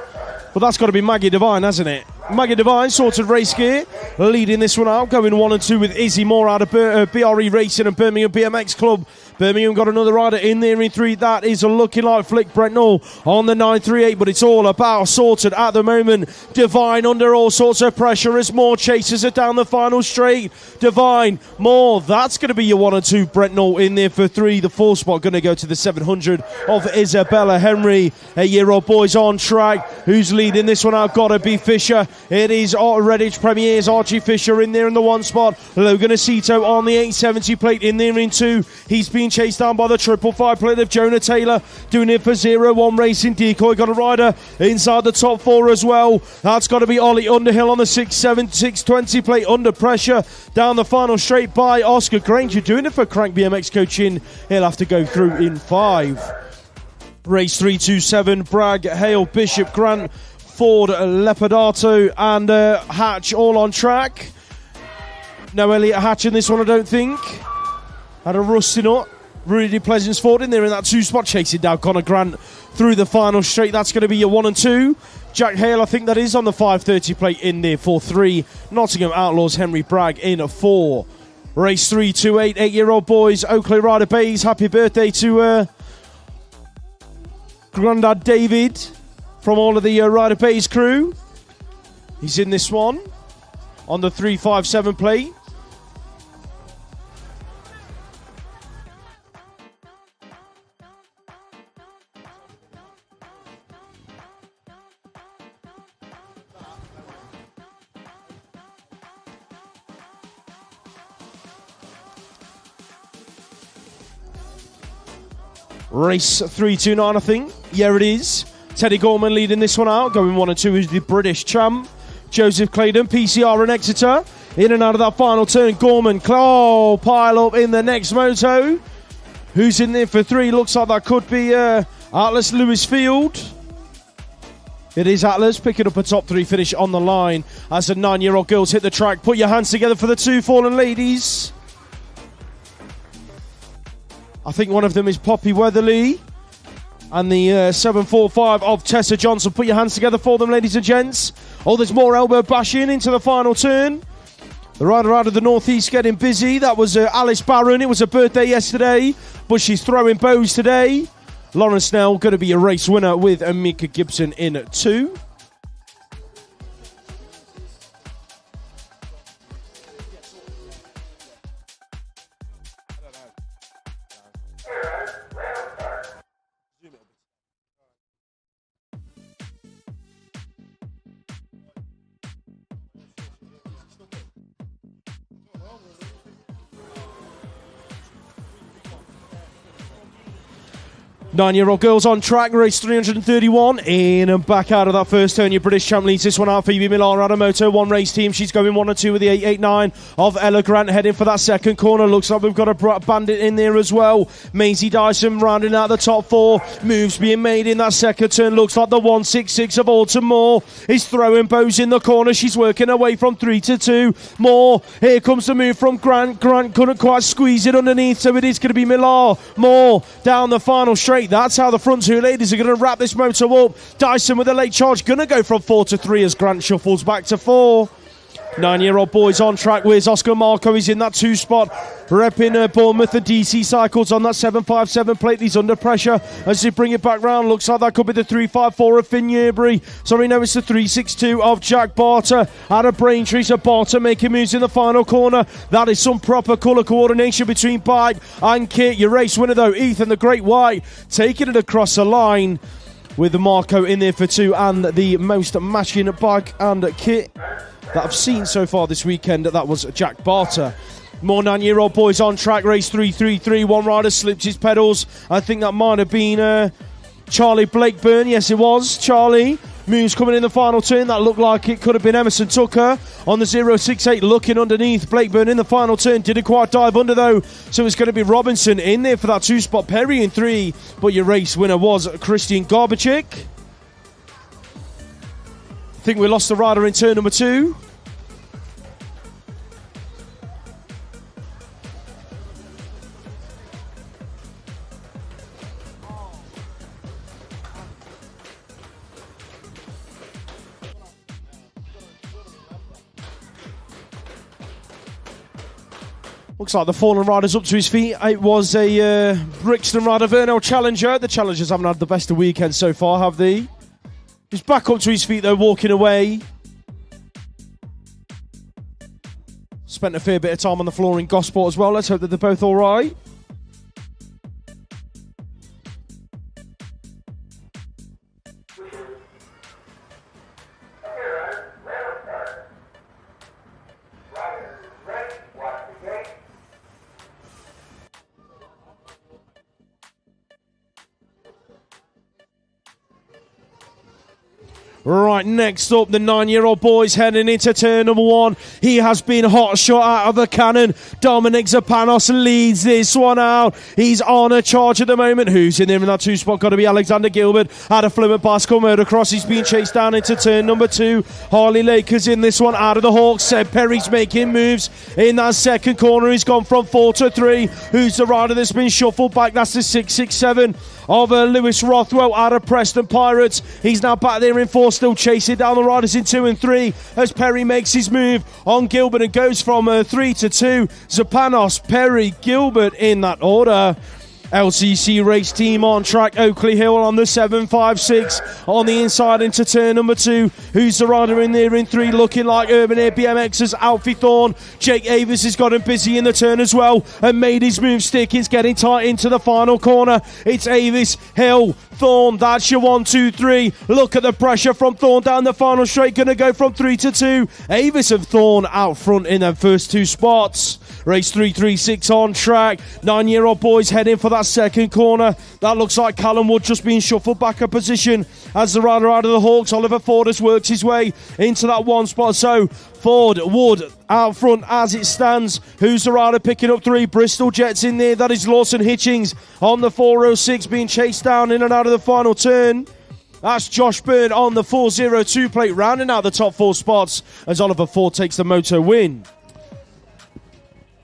But that's got to be Maggie Devine, hasn't it? Maggie Devine, sorted race gear, leading this one out, going 1 and 2 with Izzy Moore out of BRE Racing and Birmingham BMX Club. Birmingham got another rider in there in 3. That is looking like Flick Brentnall on the 938, but it's all about sorted at the moment. Devine under all sorts of pressure as Moore chases it down the final straight. Devine, Moore, that's going to be your 1 and 2. Brentnall in there for 3. The 4 spot going to go to the 700 of Isabella Henry. 8-year-old boys on track. Who's leading this one out? Got to be Fisher. It is Redditch Premier's Archie Fisher in there in the 1 spot. Logan Aceto on the 870 plate in there in 2. He's being chased down by the 555 plate of Jonah Taylor. Doing it for 0-1 Racing. Decoy got a rider inside the top 4 as well. That's got to be Ollie Underhill on the 620 plate under pressure. Down the final straight by Oscar Granger. Doing it for Crank BMX Coaching. He'll have to go through in 5. Race 327. Bragg, Hale, Bishop, Grant, Ford, Leopardato and Hatch all on track. No Elliot Hatch in this one, I don't think. Had a rusting up. Rudy Pleasance Ford in there in that 2 spot, chasing down Connor Grant through the final straight. That's going to be your 1 and 2. Jack Hale, I think that is on the 530 plate in there for 3. Nottingham Outlaws, Henry Bragg in 4. Race 328, 8-year-old boys, Oakley Rider Bays. Happy birthday to Grandad David from all of the Rider Bays crew. He's in this one on the 357 plate. Race 329, I think. Yeah, it is. Teddy Gorman leading this one out. Going 1 and 2 is the British champ. Joseph Claydon, PCR and Exeter. In and out of that final turn. Gorman, pile up in the next moto. Who's in there for 3? Looks like that could be Atlas Lewisfield. It is Atlas picking up a top 3 finish on the line as the 9-year-old girls hit the track. Put your hands together for the 2 fallen ladies. I think one of them is Poppy Weatherly. And the 745 of Tessa Johnson. Put your hands together for them, ladies and gents. Oh, there's more elbow bashing into the final turn. The rider out of the northeast getting busy. That was Alice Barron. It was her birthday yesterday, but she's throwing bows today. Lauren Snell going to be a race winner with Amika Gibson in 2. Nine-year-old girls on track, race 331, in and back out of that first turn. Your British champ leads this one out. Phoebe Millar out of Moto One race team. She's going 1 and 2 with the 889 of Ella Grant heading for that second corner. Looks like we've got a bandit in there as well. Maisie Dyson rounding out the top 4. Moves being made in that second turn. Looks like the 166 of Autumn Moore is throwing bows in the corner. She's working her way from 3 to 2. Moore, here comes the move from Grant. Grant couldn't quite squeeze it underneath, so it is going to be Millar. Moore down the final straight. That's how the front 2 ladies are going to wrap this moto up. Dyson with a late charge, going to go from 4 to 3 as Grant shuffles back to 4. 9-year-old boys on track. Where's Oscar Marco? He's in that 2 spot. Repping Bournemouth. The DC Cycles on that 757 plate. He's under pressure as they bring it back round. Looks like that could be the 354 of Finn Yearbury. Sorry, no, it's the 362 of Jack Barter out of Braintree. So Barter making moves in the final corner. That is some proper colour coordination between Bike and Kit. Your race winner though, Ethan the Great White, taking it across the line with Marco in there for 2 and the most matching Bike and Kit that I've seen so far this weekend. That was Jack Barter. More 9-year-old boys on track, race 333. One rider slipped his pedals. I think that might have been Charlie Blakeburn. Yes, it was Charlie. Moves coming in the final turn. That looked like it could have been Emerson Tucker on the 068 looking underneath. Blakeburn in the final turn. Didn't quite dive under though. So it's going to be Robinson in there for that 2 spot. Perry in 3. But your race winner was Christian Garbachik. I think we lost the rider in turn number 2. Looks like the fallen rider's up to his feet. It was a Brixton rider, Vernell Challenger. The Challengers haven't had the best of weekend so far, have they? He's back up to his feet though, walking away. Spent a fair bit of time on the floor in Gosport as well. Let's hope that they're both all right. Right, next up, the 9-year-old boys heading into turn number 1. He has been hot shot out of the cannon. Dominic Zapanos leads this one out. He's on a charge at the moment. Who's in there in that 2 spot? Got to be Alexander Gilbert out of Fluent Bicycle Motocross. He's being chased down into turn number 2. Harley Lakers in this one out of the Hawks. Seb Perry's making moves in that second corner. He's gone from 4 to 3. Who's the rider that's been shuffled back? That's the 667 of Lewis Rothwell out of Preston Pirates. He's now back there in 4, still chasing down the riders in 2 and 3 as Perry makes his move on Gilbert and goes from 3 to 2. Zapanos, Perry, Gilbert in that order. LCC race team on track. Oakley Hill on the 756 on the inside into turn number 2. Who's the rider in there in 3? Looking like Urban Air BMX's Alfie Thorne. Jake Avis has got him busy in the turn as well and made his move stick. It's getting tight into the final corner. It's Avis, Hill, Thorne. That's your 1, 2, 3. Look at the pressure from Thorne down the final straight. Going to go from 3 to 2. Avis and Thorne out front in their first 2 spots. Race 336 on track. 9-year-old boys heading for that that second corner. That looks like Callum Wood just being shuffled back a position as the rider out of the Hawks. Oliver Ford has worked his way into that one spot. So Ford, Wood out front as it stands. Who's the rider picking up 3? Bristol Jets in there. That is Lawson Hitchings on the 406 being chased down in and out of the final turn. That's Josh Byrne on the 402 plate, rounding out the top 4 spots as Oliver Ford takes the moto win.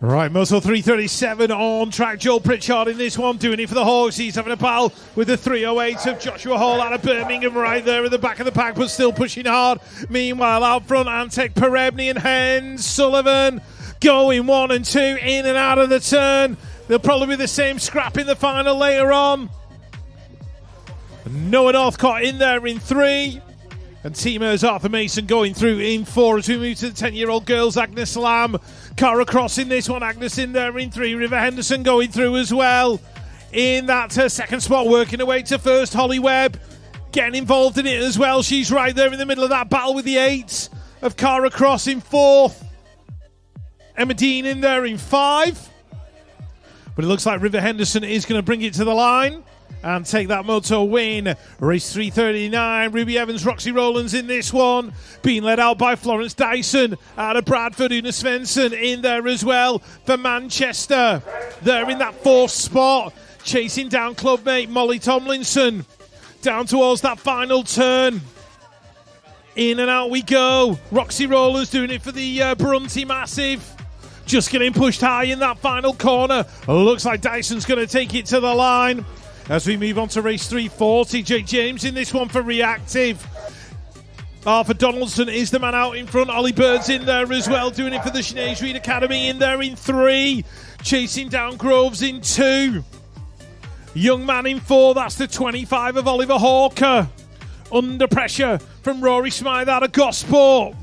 Right, Moto 337 on track. Joel Pritchard in this one, doing it for the Hawks. He's having a battle with the 308 of Joshua Hall out of Birmingham, right there at the back of the pack, but still pushing hard. Meanwhile, out front, Antek Perebny and Hens Sullivan going 1 and 2 in and out of the turn. They'll probably be the same scrap in the final later on. Noah Northcott in there in 3. And teamers Arthur Mason going through in 4 as we move to the 10-year-old girls. Agnes Lamb, Cara Cross in this one. Agnes in there in 3. River Henderson going through as well. In that second spot, working her way to first. Holly Webb getting involved in it as well. She's right there in the middle of that battle with the 8 of Cara Cross in 4th. Emma Dean in there in 5. But it looks like River Henderson is going to bring it to the line and take that moto win. Race 339, Ruby Evans, Roxy Rowlands in this one, being led out by Florence Dyson out of Bradford. Una Svensson in there as well for Manchester. They're in that 4th spot, chasing down clubmate Molly Tomlinson down towards that final turn. In and out we go. Roxy Rowlands doing it for the Brunty Massive, just getting pushed high in that final corner. Looks like Dyson's going to take it to the line. As we move on to race 340, Jake James in this one for Reactive. Arthur Donaldson is the man out in front. Ollie Bird's in there as well, doing it for the Sinead Reid Academy in there in 3. Chasing down Groves in 2. Young man in 4, that's the 25 of Oliver Hawker. Under pressure from Rory Smythe out of Gosport.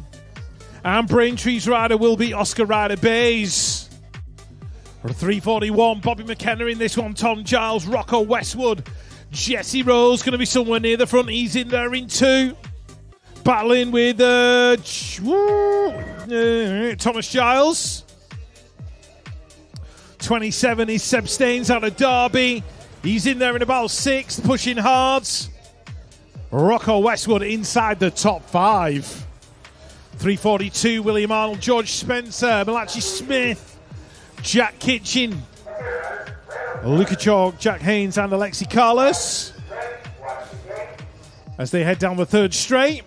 And Braintree's rider will be Oscar Ryder Bays. For 341, Bobby McKenna in this one, Tom Giles, Rocco Westwood. Jesse Rose going to be somewhere near the front. He's in there in 2. Battling with Thomas Giles. 27 is Seb Staines out of Derby. He's in there in about 6th, pushing hard. Rocco Westwood inside the top 5. 342, William Arnold, George Spencer, Malachi Smith, Jack Kitchen, Luca Chalk, Jack Haynes and Alexi Carlos as they head down the 3rd straight.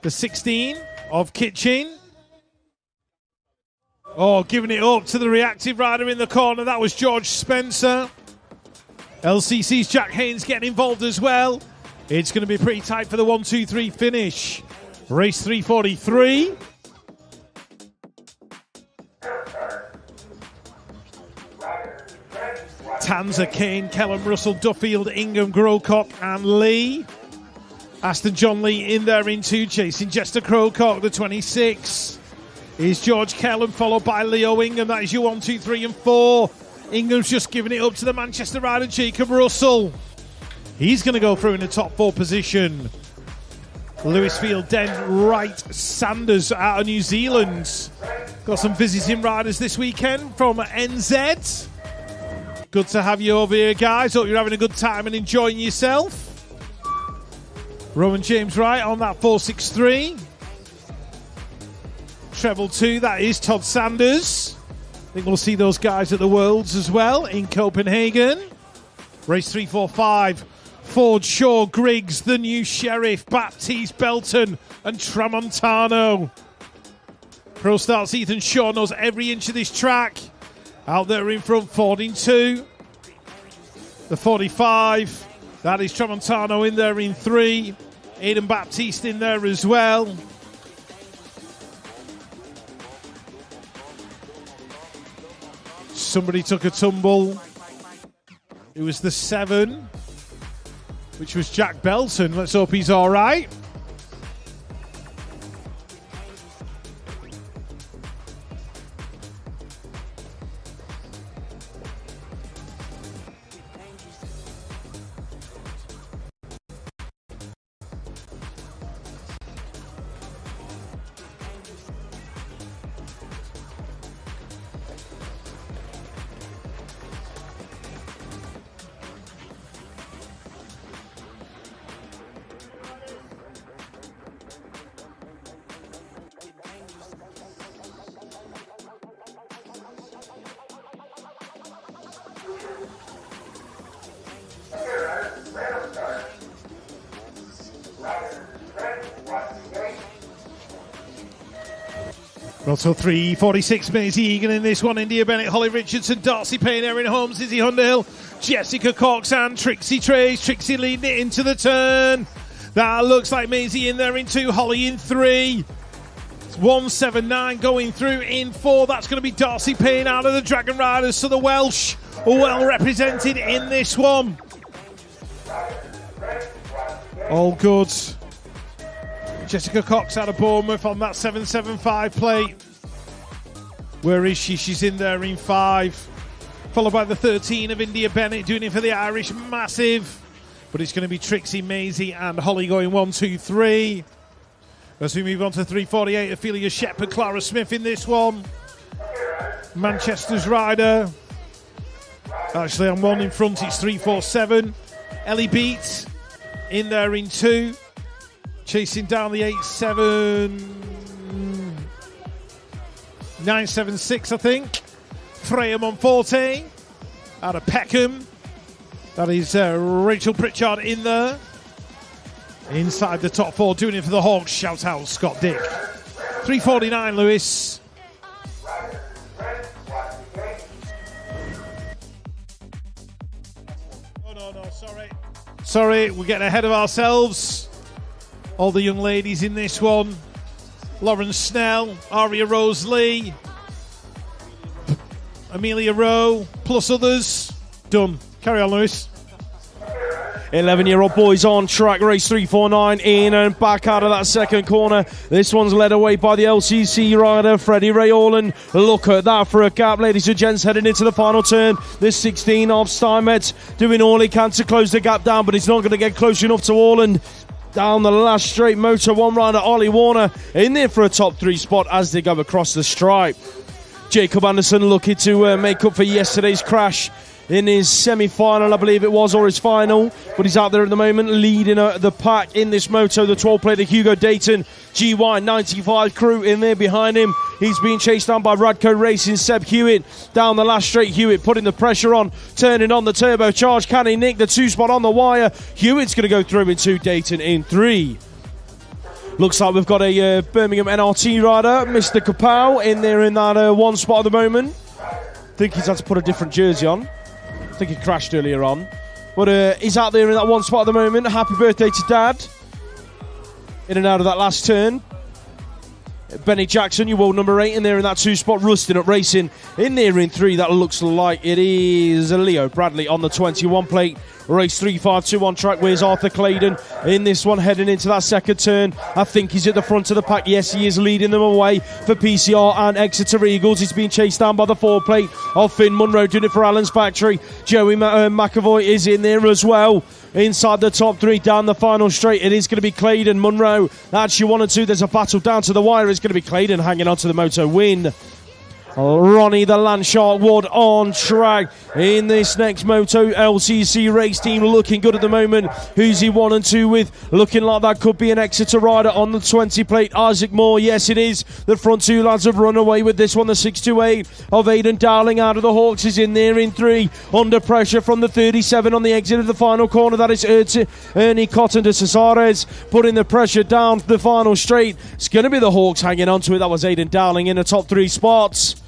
The 16 of Kitchen. Oh, giving it up to the Reactive rider in the corner. That was George Spencer. LCC's Jack Haynes getting involved as well. It's going to be pretty tight for the 1-2-3 finish. Race 343. Tanza, Kane, Kellum, Russell, Duffield, Ingham, Growcock and Lee. Aston John Lee in there in 2, chasing Jester Crowcock. The 26 is George Kellum, followed by Leo Ingham. That is your 1, 2, 3 and 4. Ingham's just giving it up to the Manchester rider, Jacob Russell. He's going to go through in the top 4 position. Lewisfield, Dent, Wright, Sanders out of New Zealand. Got some visiting riders this weekend from NZ. Good to have you over here, guys. Hope you're having a good time and enjoying yourself. Rowan James Wright on that 463. Treble 2, that is Todd Sanders. I think we'll see those guys at the Worlds as well in Copenhagen. Race 345. Ford, Shaw, Griggs, the new Sheriff, Baptiste, Belton and Tramontano. Pro starts Ethan Shaw knows every inch of this track. Out there in front, Ford in 2. The 45, that is Tramontano in there in 3. Aidan Baptiste in there as well. Somebody took a tumble. It was the 7, which was Jack Belton. Let's hope he's all right. Roto 3:46, Maisie Egan in this one. India Bennett, Holly Richardson, Darcy Payne, Erin Holmes, Izzy Underhill, Jessica Cox and Trixie Trace. Trixie leading it into the turn. That looks like Maisie in there in 2, Holly in 3. It's 179 going through in 4. That's going to be Darcy Payne out of the Dragon Riders. So the Welsh are well represented in this one. All good. Jessica Cox out of Bournemouth on that 775 plate. Where is she? She's in there in 5. Followed by the 13 of India Bennett doing it for the Irish. Massive. But it's going to be Trixie, Maisie and Holly going 1, 2, 3. As we move on to 3:48, Ophelia Shepherd, Clara Smith in this one. Manchester's rider. Actually, I'm 1 in front. It's 3:47. Ellie Beats in there in 2. Chasing down the 976, I think. Freya Monforte out of Peckham. That is Rachel Pritchard in there. Inside the top 4, doing it for the Hawks. Shout out Scott Dick. 3:49, Lewis. Oh, no, sorry. We're getting ahead of ourselves. All the young ladies in this one. Lauren Snell, Aria Rose Lee, Amelia Rowe, plus others. Done. Carry on, Lewis. 11-year-old boys on track, race 349, in and back out of that second corner. This one's led away by the LCC rider, Freddie Ray Orland. Look at that for a gap, ladies and gents, heading into the final turn. This 16 of Steinmetz doing all he can to close the gap down, but he's not going to get close enough to Orland. Down the last straight, Moto One rider Ollie Warner in there for a top 3 spot as they go across the stripe. Jacob Anderson looking to make up for yesterday's crash in his semi-final, I believe it was, or his final, but he's out there at the moment leading the pack in this moto. The 12-plater Hugo Dayton GY95 crew in there behind him. He's being chased down by Radco Racing Seb Hewitt down the last straight. Hewitt putting the pressure on, turning on the turbocharge. Can he nick the 2 spot on the wire? Hewitt's going to go through in 2, Dayton in 3. Looks like we've got a Birmingham NRT rider, Mr. Kapow, in there in that 1 spot at the moment. I think he's had to put a different jersey on. I think he crashed earlier on. But he's out there in that 1 spot at the moment. Happy birthday to Dad. In and out of that last turn. Benny Jackson, your world number 8 in there in that 2 spot. Rustin at Racing in there in 3. That looks like it is Leo Bradley on the 21 plate. Race 352 on track. Where's Arthur Claydon in this one heading into that second turn? I think he's at the front of the pack. Yes, he is leading them away for PCR and Exeter Eagles. He's being chased down by the 4 plate of Finn Munro doing it for Allen's Factory. Joey McAvoy is in there as well. Inside the top 3 down the final straight, it is going to be Claydon Munro. That's your 1 and 2. There's a battle down to the wire. It's going to be Claydon hanging on to the moto win. Ronnie the Landshark Wood on track in this next Moto LCC race team, looking good at the moment. Who's he 1 and 2 with? Looking like that could be an Exeter rider on the 20 plate. Isaac Moore, yes it is. The front 2 lads have run away with this one. The 628 of Aidan Dowling out of the Hawks is in there in 3. Under pressure from the 37 on the exit of the final corner. That is Ernie Cotton de Cesares putting the pressure down the final straight. It's going to be the Hawks hanging on to it. That was Aidan Dowling in the top 3 spots.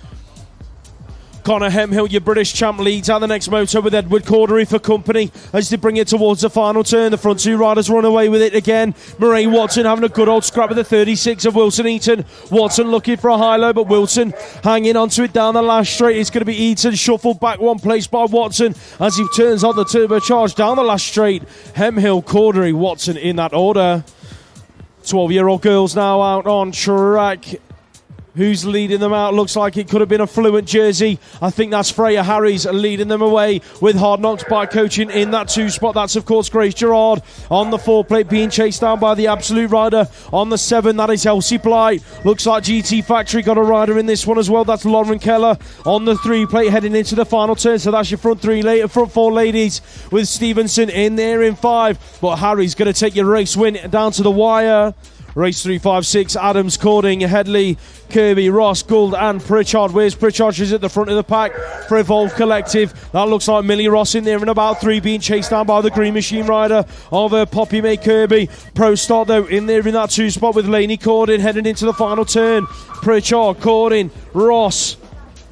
Connor Hemhill, your British champ, leads out the next moto with Edward Cordery for company as they bring it towards the final turn. The front 2 riders run away with it again. Murray Watson having a good old scrap with the 36 of Wilson Eaton. Watson looking for a high-low, but Wilson hanging onto it down the last straight. It's going to be Eaton shuffled back 1 place by Watson as he turns on the turbocharge down the last straight. Hemhill, Cordery, Watson in that order. 12-year-old girls now out on track. Who's leading them out? Looks like it could have been a Fluent jersey. I think that's Freya Harries leading them away with Hard Knocks Bike Coaching in that 2 spot. That's, of course, Grace Gerard on the 4 plate being chased down by the Absolute rider. On the 7, that is Elsie Blight. Looks like GT Factory got a rider in this one as well. That's Lauren Keller on the 3 plate heading into the final turn. So that's your front 4 ladies with Stevenson in there in 5. But Harry's going to take your race win down to the wire. Race 3, 5, 6, Adams, Cording, Headley, Kirby, Ross, Gould and Pritchard. Where's Pritchard? She's at the front of the pack for Evolve Collective. That looks like Millie Ross in there in about 3, being chased down by the Green Machine rider of Poppy May Kirby. Pro Start though in there in that 2 spot with Laney Cording heading into the final turn. Pritchard, Cording, Ross.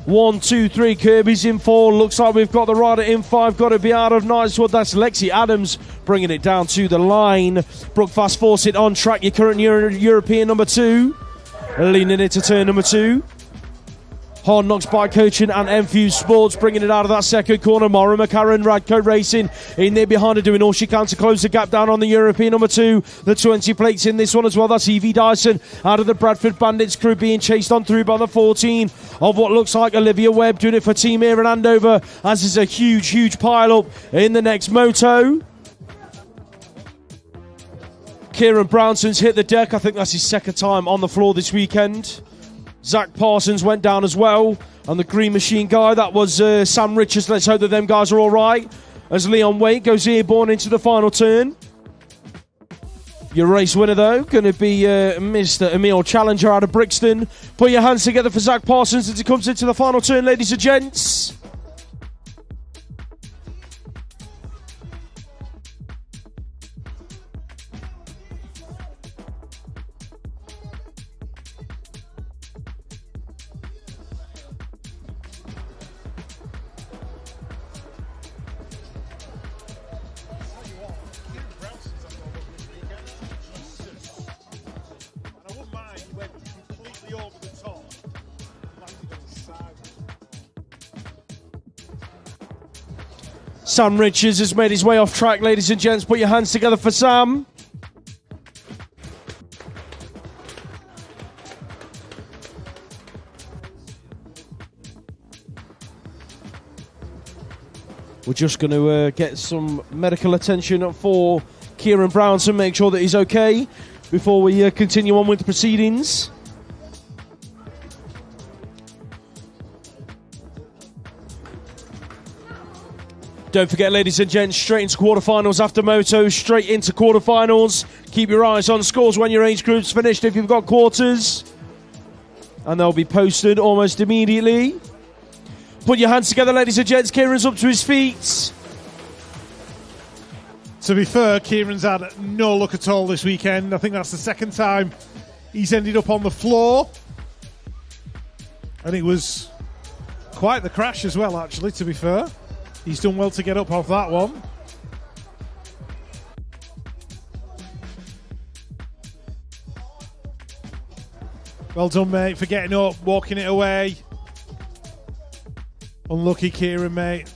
1, 2, 3, Kirby's in 4. Looks like we've got the rider in 5. Got to be out of Knightswood. That's Lexi Adams bringing it down to the line. Brooke Fast Fawcett on track. Your current European number 2. Leaning into turn number 2. Hard Knocks Bike Coaching and Enfuse Sports bringing it out of that second corner. Maura McCarran, Radco Racing in there behind her, doing all she can to close the gap down on the European number 2. The 20 plates in this one as well. That's Evie Dyson out of the Bradford Bandits crew, being chased on through by the 14 of what looks like Olivia Webb, doing it for Team Air and Andover, as is a huge pile up in the next moto. Kieran Brownson's hit the deck. I think that's his second time on the floor this weekend. Zach Parsons went down as well. And the Green Machine guy, that was Sam Richards. Let's hope that them guys are all right. As Leon Waite goes airborne into the final turn. Your race winner, though, going to be Mr. Emil Challenger out of Brixton. Put your hands together for Zach Parsons as he comes into the final turn, ladies and gents. Sam Richards has made his way off track, ladies and gents. Put your hands together for Sam. We're just going to get some medical attention for Kieran Brownson, make sure that he's okay before we continue on with the proceedings. Don't forget, ladies and gents, straight into quarterfinals after moto, straight into quarterfinals. Keep your eyes on scores when your age group's finished if you've got quarters. And they'll be posted almost immediately. Put your hands together, ladies and gents. Kieran's up to his feet. To be fair, Kieran's had no luck at all this weekend. I think that's the second time he's ended up on the floor. And it was quite the crash as well, actually, to be fair. He's done well to get up off that one. Well done, mate, for getting up, walking it away. Unlucky Kieran, mate.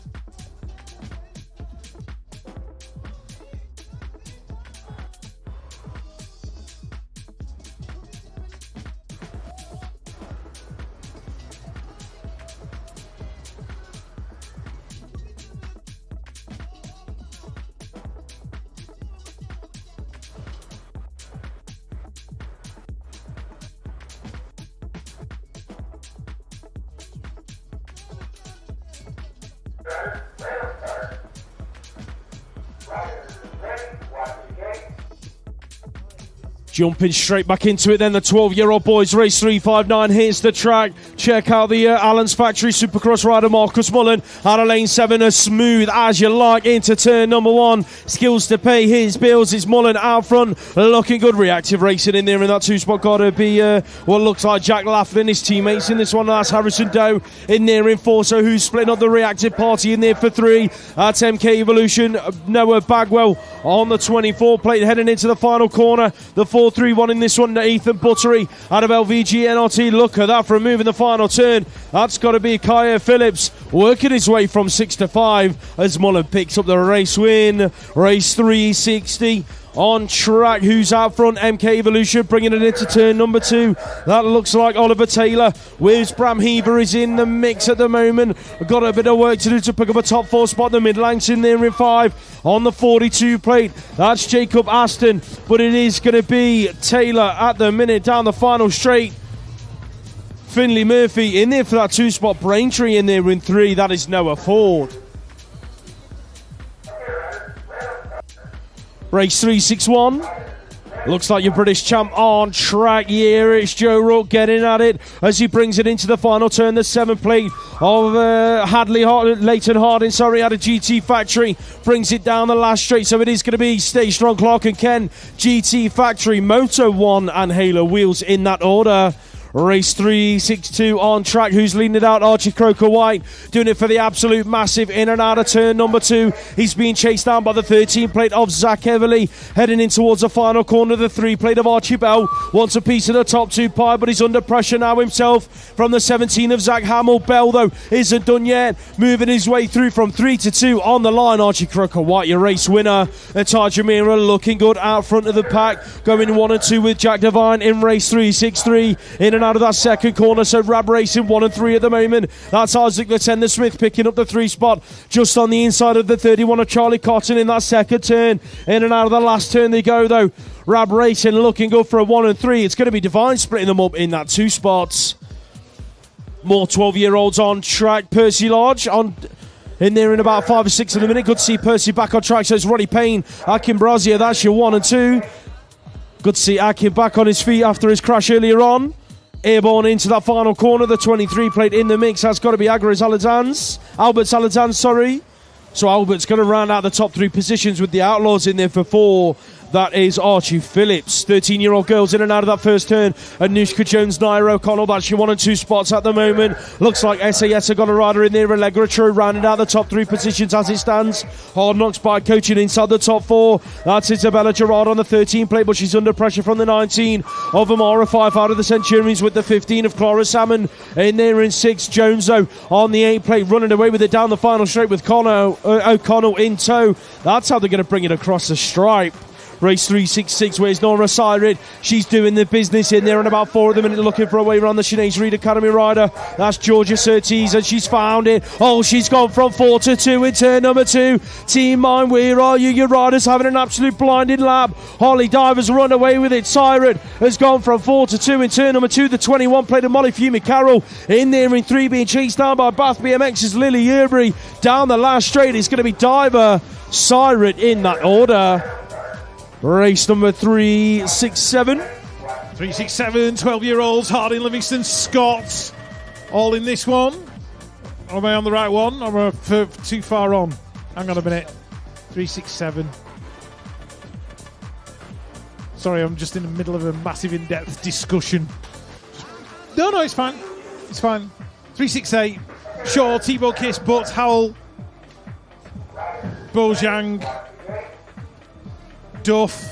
Jumping straight back into it then, the 12-year-old boys, race 359, here's the track. Check out the Allen's Factory Supercross rider Marcus Mullen out of lane 7, as smooth as you like into turn number 1. Skills to pay his bills. It's Mullen out front, looking good. Reactive racing in there in that 2 spot. Got to be what looks like Jack Laughlin, his teammates in this one. That's Harrison Doe in there in 4, so who's splitting up the reactive party in there for 3. That's MK Evolution, Noah Bagwell on the 24 plate heading into the final corner. The 4-3-1 in this one, Ethan Buttery out of LVG NRT. Look at that for moving the final turn. That's got to be Kaya Phillips working his way from 6 to 5 as Mullen picks up the race win. Race 360 on track. Who's out front? MK Evolution bringing it into turn number 2. That looks like Oliver Taylor. Where's Bram Heaver is in the mix at the moment. Got a bit of work to do to pick up a top 4 spot. The mid-length's in there in 5 on the 42 plate. That's Jacob Aston, but it is going to be Taylor at the minute down the final straight. Finley Murphy in there for that 2 spot. Braintree in there in 3. That is Noah Ford. Race 361. Looks like your British champ on track. Yeah, it's Joe Rook getting at it as he brings it into the final turn. The 7th plate of Leighton Harding, out of GT Factory, brings it down the last straight. So it is going to be Stay Strong, Clark and Ken, GT Factory, Moto One and Halo Wheels in that order. Race 362 on track. Who's leading it out? Archie Croker White doing it for the absolute massive in and out of turn number 2. He's being chased down by the 13 plate of Zach Everly, heading in towards the final corner. The 3 plate of Archie Bell wants a piece of the top 2 pie, but he's under pressure now himself from the 17 of Zach Hamill. Bell though isn't done yet, moving his way through from 3 to 2 on the line. Archie Croker White, your race winner. And Tajamira looking good out front of the pack, going 1 and 2 with Jack Devine in race 363. In and out of that second corner, so Rab Racing 1 and 3 at the moment. That's Isaac Latender Smith picking up the 3 spot just on the inside of the 31 of Charlie Cotton in that second turn. In and out of the last turn they go though. Rab Racing looking good for a 1 and 3. It's going to be Divine splitting them up in that 2 spots. More 12-year-olds on track. Percy Lodge on in there in about 5 or 6 in a minute. Good to see Percy back on track. So it's Ronnie Payne, Akin Brazia. That's your 1 and 2. Good to see Akin back on his feet after his crash earlier on. Airborne into that final corner. The 23 plate in the mix has got to be Albert's Aladzans, So Albert's going to round out the top 3 positions with the Outlaws in there for 4. That is Archie Phillips. 13-year-old girls in and out of that first turn. Anushka Jones, Naira O'Connell. That's your 1 and 2 spots at the moment. Looks like SAS have got a rider in there. Allegra True rounding out the top 3 positions as it stands. Hard Knocks Bike coaching inside the top 4. That's Isabella Gerard on the 13 plate, but she's under pressure from the 19 of Amara. 5 out of the Centurions with the 15 of Clara Salmon in there in 6. Jones though on the 8 plate, running away with it down the final straight with O'Connell in tow. That's how they're going to bring it across the stripe. Race 366, where's Nora Syrid? She's doing the business in there, and about 4 of them looking for a way around the Sinead Reed Academy rider. That's Georgia Surtees, and she's found it. Oh, she's gone from 4 to 2 in turn number 2. Team Mine, where are you? Your riders having an absolute blinding lap. Holly Divers run away with it. Syrid has gone from 4 to 2 in turn number 2. The 21 plate of Molly Fumi Carroll in there in 3, being chased down by Bath BMX's Lily Yerbury. Down the last straight, it's going to be Diver, Syrid in that order. Race number 367. 367, 12-year-olds, Harding, Livingston, Scott, all in this one. Or am I on the right one? Or am I too far on? Hang on a minute. 367. Sorry, I'm just in the middle of a massive in-depth discussion. No, it's fine. It's fine. 368. Shaw, Thibaut Kiss, Butts, Howell, Bojang, Duff,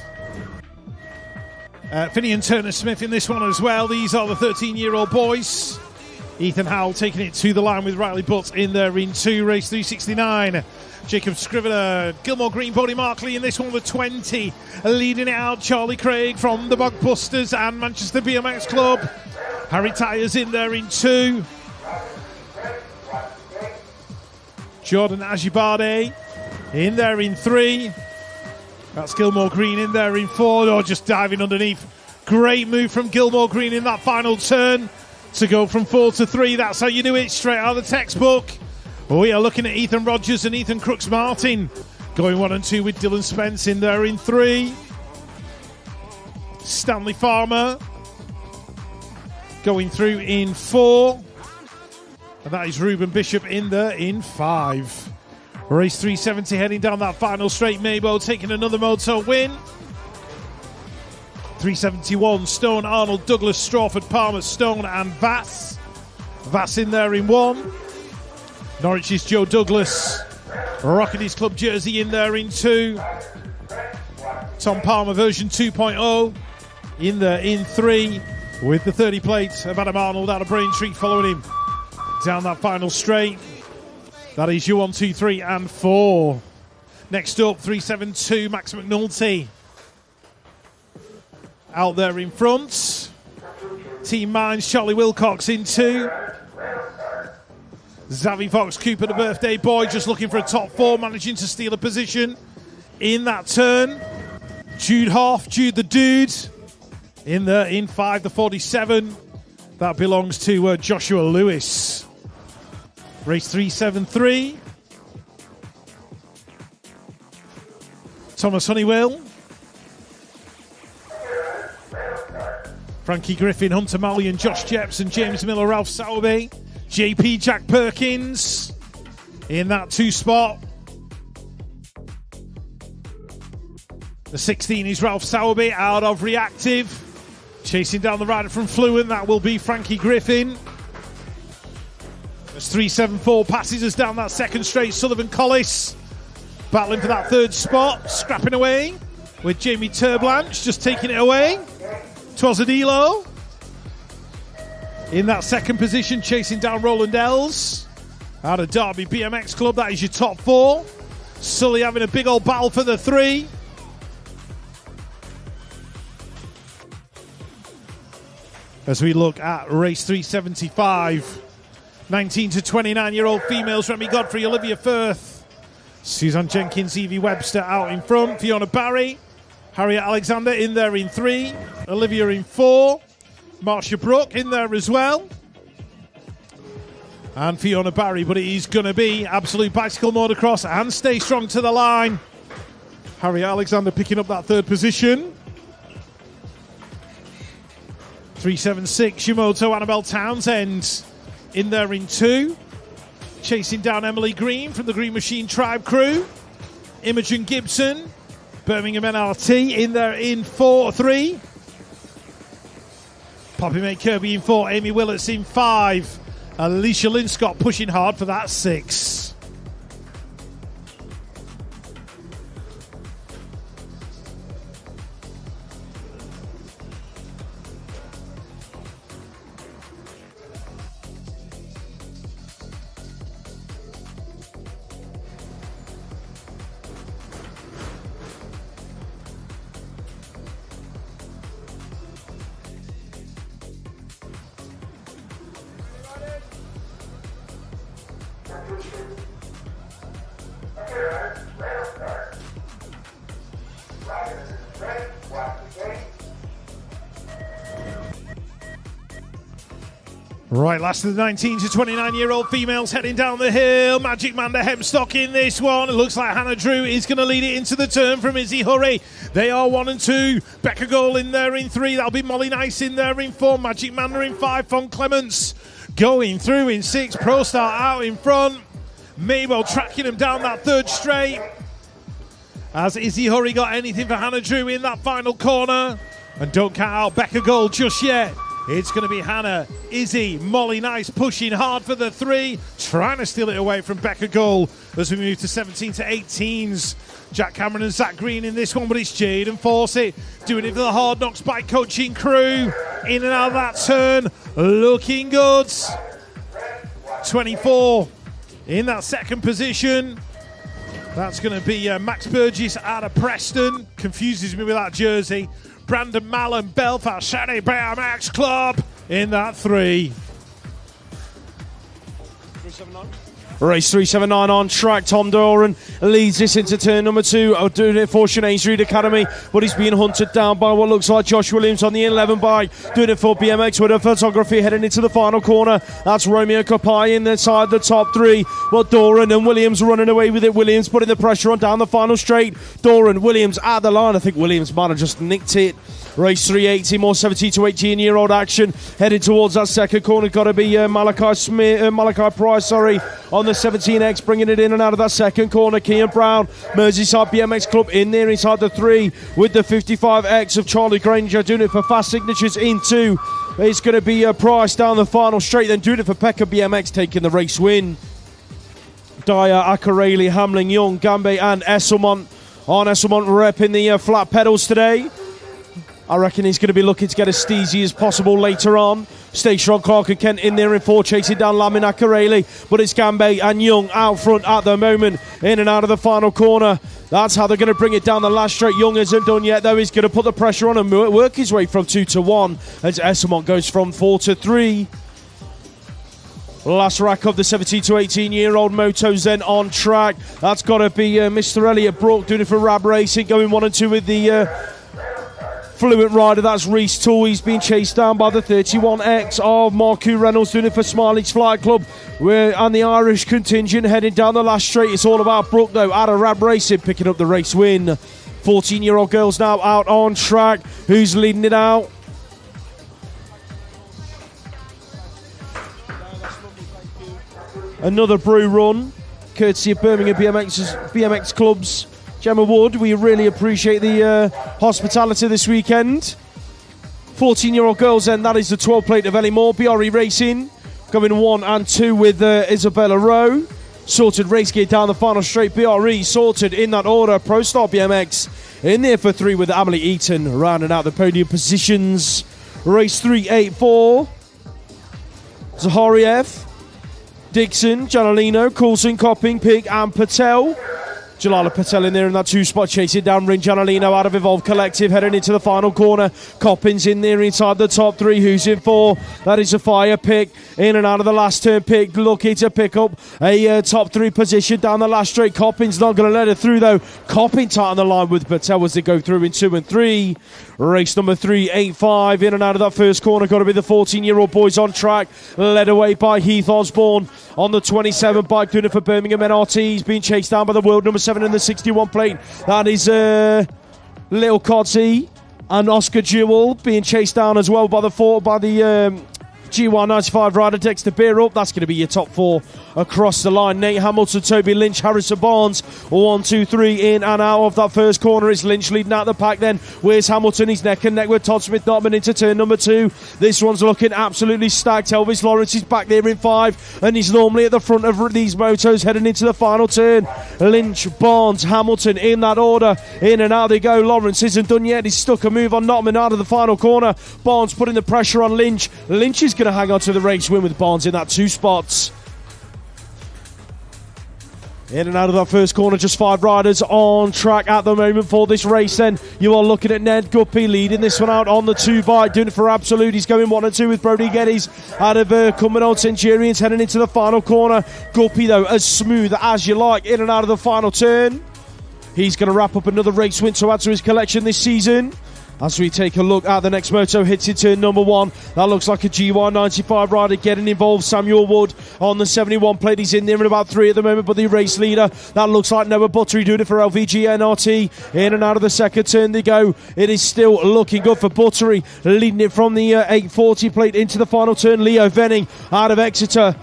Finney and Turner Smith in this one as well. These are the 13-year-old boys. Ethan Howell taking it to the line with Riley Butts in there in 2. Race 369. Jacob Scrivener, Gilmore Green, Bodie Markley in this one with 20. Leading it out, Charlie Craig from the Bugbusters and Manchester BMX Club. Harry Tyers in there in 2. Jordan Ajibade in there in 3. That's Gilmore Green in there in 4. Oh, just diving underneath. Great move from Gilmore Green in that final turn to go from 4 to 3. That's how you do it, straight out of the textbook. We are looking at Ethan Rogers and Ethan Crooks Martin going 1 and 2 with Dylan Spence in there in 3. Stanley Farmer going through in 4. And that is Ruben Bishop in there in 5. Race 370 heading down that final straight. Maybo taking another moto win. 371, Stone, Arnold, Douglas, Strawford, Palmer, Stone and Vass. Vass in there in 1. Norwich's Joe Douglas, rocking his club jersey in there in 2. Tom Palmer version 2.0 in there in 3 with the 30 plate of Adam Arnold out of Braintree following him down that final straight. That is you 1, 2, 3 and 4. Next up, 372, Max McNulty. Out there in front. Team Mines, Charlie Wilcox in 2. Zavi Fox Cooper, the birthday boy, just looking for a top 4, managing to steal a position in that turn. Jude Hoff, Jude the Dude, in there in 5, the 47. That belongs to Joshua Lewis. Race 373. Thomas Honeywell. Frankie Griffin, Hunter Mallion, Josh Jepson, James Miller, Ralph Sowerby, JP Jack Perkins in that 2 spot. The 16 is Ralph Sowerby out of Reactive. Chasing down the rider from Fluent, that will be Frankie Griffin. As 374 passes us down that second straight, Sullivan Collis battling for that 3rd spot, scrapping away with Jamie Turblanche just taking it away. Twazadilo in that 2nd position, chasing down Roland Els out of Derby BMX Club. That is your top 4. Sully having a big old battle for the 3. As we look at race 375, 19 to 29-year-old females, Remy Godfrey, Olivia Firth, Suzanne Jenkins, Evie Webster out in front, Fiona Barry, Harriet Alexander in there in 3, Olivia in 4, Marcia Brook in there as well, and Fiona Barry, but it is going to be Absolute Bicycle Motocross and Stay Strong to the line. Harriet Alexander picking up that 3rd position. 376, Shimoto Annabelle Townsend in there in 2. Chasing down Emily Green from the Green Machine Tribe crew. Imogen Gibson, Birmingham NRT in there in 3. Poppy May Kirby in 4, Amy Willets in 5. Alicia Linscott pushing hard for that 6. Right, last of the 19 to 29-year-old females heading down the hill. Magic Manda Hempstock in this one. It looks like Hannah Drew is going to lead it into the turn from Izzy Hurry. They are 1 and 2. Becca Goal in there in 3. That'll be Molly Nice in there in 4. Magic Manda in 5. Fon Clements going through in 6. Pro Star out in front. Mabel tracking them down that 3rd straight. Has Izzy Hurry got anything for Hannah Drew in that final corner? And don't count out Becca Goal just yet. It's going to be Hannah, Izzy, Molly Nice pushing hard for the 3, trying to steal it away from Becca Gull as we move to 17 to 18s. Jack Cameron and Zach Green in this one, but it's Jaden Fawcett doing it for the Hard Knocks Bike Coaching crew. In and out of that turn, looking good. 24 in that 2nd position. That's going to be Max Burgess out of Preston. Confuses me with that jersey. Brandon Mallon, Belfast City BMX Club in that 3. 379. Race 379 on track. Tom Doran leads this into turn number 2. Doing it for Sinead's Reed Academy, but he's being hunted down by what looks like Josh Williams on the 11 bike. Doing it for BMX with a photography heading into the final corner. That's Romeo Kapai inside the top 3. Well, Doran and Williams running away with it. Williams putting the pressure on down the final straight. Doran, Williams at the line. I think Williams might have just nicked it. Race 380, more 17 to 18-year-old action. Headed towards that second corner. Got to be Malachi Price, on the 17X, bringing it in and out of that second corner. Kian Brown, Merseyside BMX Club in there inside the 3 with the 55X of Charlie Granger. Doing it for Fast Signatures in 2. It's going to be Price down the final straight. Then doing it for Pekka BMX, taking the race win. Dyer, Acarelli, Hamling, Young, Gambe and Esselmont. On Esselmont repping the flat pedals today. I reckon he's going to be looking to get as steezy as possible later on. Stay Strong, Clark and Kent in there in 4, chasing down Lamin Acarelli. But it's Gambe and Young out front at the moment, in and out of the final corner. That's how they're going to bring it down the last straight. Young isn't done yet, though. He's going to put the pressure on and work his way from 2 to 1 as Esselmont goes from 4 to 3. Last rack of the 17 to 18-year-old motos then on track. That's got to be Mr. Elliot Brook doing it for Rab Racing, going 1 and 2 with the Fluent rider. That's Reece Toole. He's been chased down by the 31X of Marku Reynolds, doing it for Smiley's Flight Club. And the Irish contingent heading down the last straight. It's all about Brook, though, out of Rab Racing, picking up the race win. 14-year-old girls now out on track. Who's leading it out? another brew run, courtesy of Birmingham BMX clubs. Gemma Wood, we really appreciate the hospitality this weekend. 14-year-old girls then, that is the 12 plate of Ellie Moore. BRE Racing going 1 and 2 with Isabella Rowe. Sorted race gear down the final straight. BRE sorted in that order. Pro Star BMX in there for 3 with Emily Eaton rounding out the podium positions. Race 384. Zahariev, Dixon, Janalino, Coulson, Copping, Pig and Patel. Jalala Patel in there in that 2 spot, chasing down Rin Janalino out of Evolve Collective, heading into the final corner. Coppins in there inside the top 3. Who's in 4? That is a fire pick. In and out of the last turn. Pick lucky to pick up a top 3 position down the last straight. Coppins not going to let it through though. Coppin tight on the line with Patel as they go through in 2 and 3. Race number 385. In and out of that first corner. Got to be the 14-year-old boys on track. Led away by Heath Osborne on the 27 bike, doing it for Birmingham NRT. He's being chased down by the world number 7 in the 61 plate. That is Little Codsey and Oscar Jewell being chased down as well by the G195 rider Dexter Beer up. That's going to be your top 4 across the line. Nate Hamilton, Toby Lynch, Harrison Barnes. 1, 2, 3 in and out of that first corner. It's Lynch leading out the pack then. Where's Hamilton? He's neck and neck with Todd Smith-Notman into turn number 2. This one's looking absolutely stacked. Elvis Lawrence is back there in 5 and he's normally at the front of these motos heading into the final turn. Lynch, Barnes, Hamilton in that order. In and out they go. Lawrence isn't done yet. He's stuck a move on Notman out of the final corner. Barnes putting the pressure on Lynch. Lynch is going to hang on to the race win with Barnes in that 2 spots. In and out of that first corner, just 5 riders on track at the moment for this race then. You are looking at Ned Guppy leading this one out on the 2 bike, doing it for Absolute. He's going 1 and 2 with Brody Geddes out of Cumbernauld Centurions heading into the final corner. Guppy though, as smooth as you like, in and out of the final turn. He's going to wrap up another race win to add to his collection this season. As we take a look at the next moto, hits in turn number 1. That looks like a G195 rider getting involved. Samuel Wood on the 71 plate. He's in there in about 3 at the moment, but the race leader, that looks like Noah Buttery doing it for LVG NRT. In and out of the second turn they go. It is still looking good for Buttery, leading it from the 840 plate into the final turn. Leo Venning out of Exeter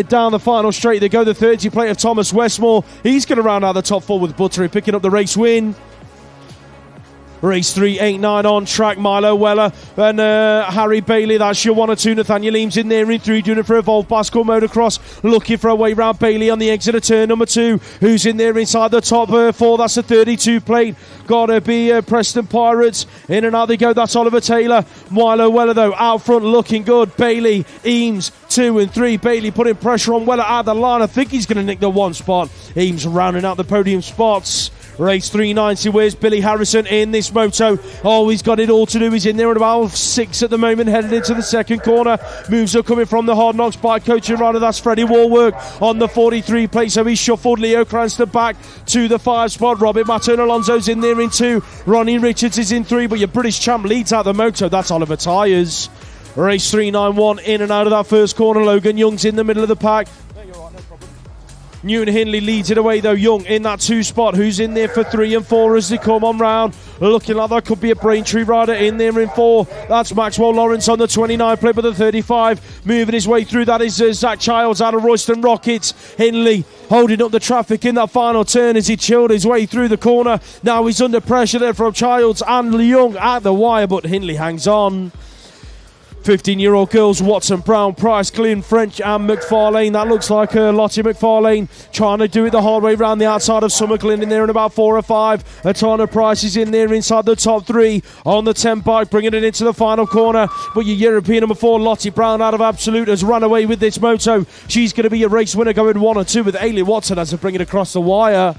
down the final straight. They go the 30 plate of Thomas Westmore. He's going to round out the top 4 with Buttery picking up the race win. Race 389 on track. Milo Weller and Harry Bailey. That's your 1 or 2. Nathaniel Eames in there in 3, doing it for Evolve Bicycle Motocross. Looking for a way round Bailey on the exit of turn number 2. Who's in there inside the top 4? That's a 32 plate. Gotta be Preston Pirates. In and out they go. That's Oliver Taylor. Milo Weller though out front looking good. Bailey, Eames 2 and 3. Bailey putting pressure on Weller out the line. I think he's going to nick the 1 spot. Eames rounding out the podium spots. Race 390, where's Billy Harrison in this moto? Oh, he's got it all to do. He's in there at about 6 at the moment, headed into the second corner. Moves are coming from the Hard Knocks bike coaching rider. That's Freddie Warwork on the 43 plate. So he's shuffled Leo Cranston back to the 5 spot. Robert Martin Alonso's in there in 2. Ronnie Richards is in 3, but your British champ leads out the moto. That's Oliver Tyres. Race 391 in and out of that first corner. Logan Young's in the middle of the pack. Newton Hindley leads it away though. Young in that 2 spot. Who's in there for 3 and 4 as they come on round? Looking like that could be a Braintree rider in there in 4. That's Maxwell Lawrence on the 29 plate with the 35. Moving his way through. That is Zach Childs out of Royston Rockets. Hindley holding up the traffic in that final turn as he chilled his way through the corner. Now he's under pressure there from Childs and Young at the wire, but Hindley hangs on. 15-year-old girls, Watson, Brown, Price, Glynn, French and McFarlane. That looks like Lottie McFarlane trying to do it the hard way around the outside of Summer Glynn in there in about 4 or 5. Atana Price is in there inside the top 3 on the 10 bike, bringing it into the final corner. But your European number 4, Lottie Brown out of Absolute, has run away with this moto. She's going to be a race winner going 1 or 2 with Ailey Watson as they bring it across the wire.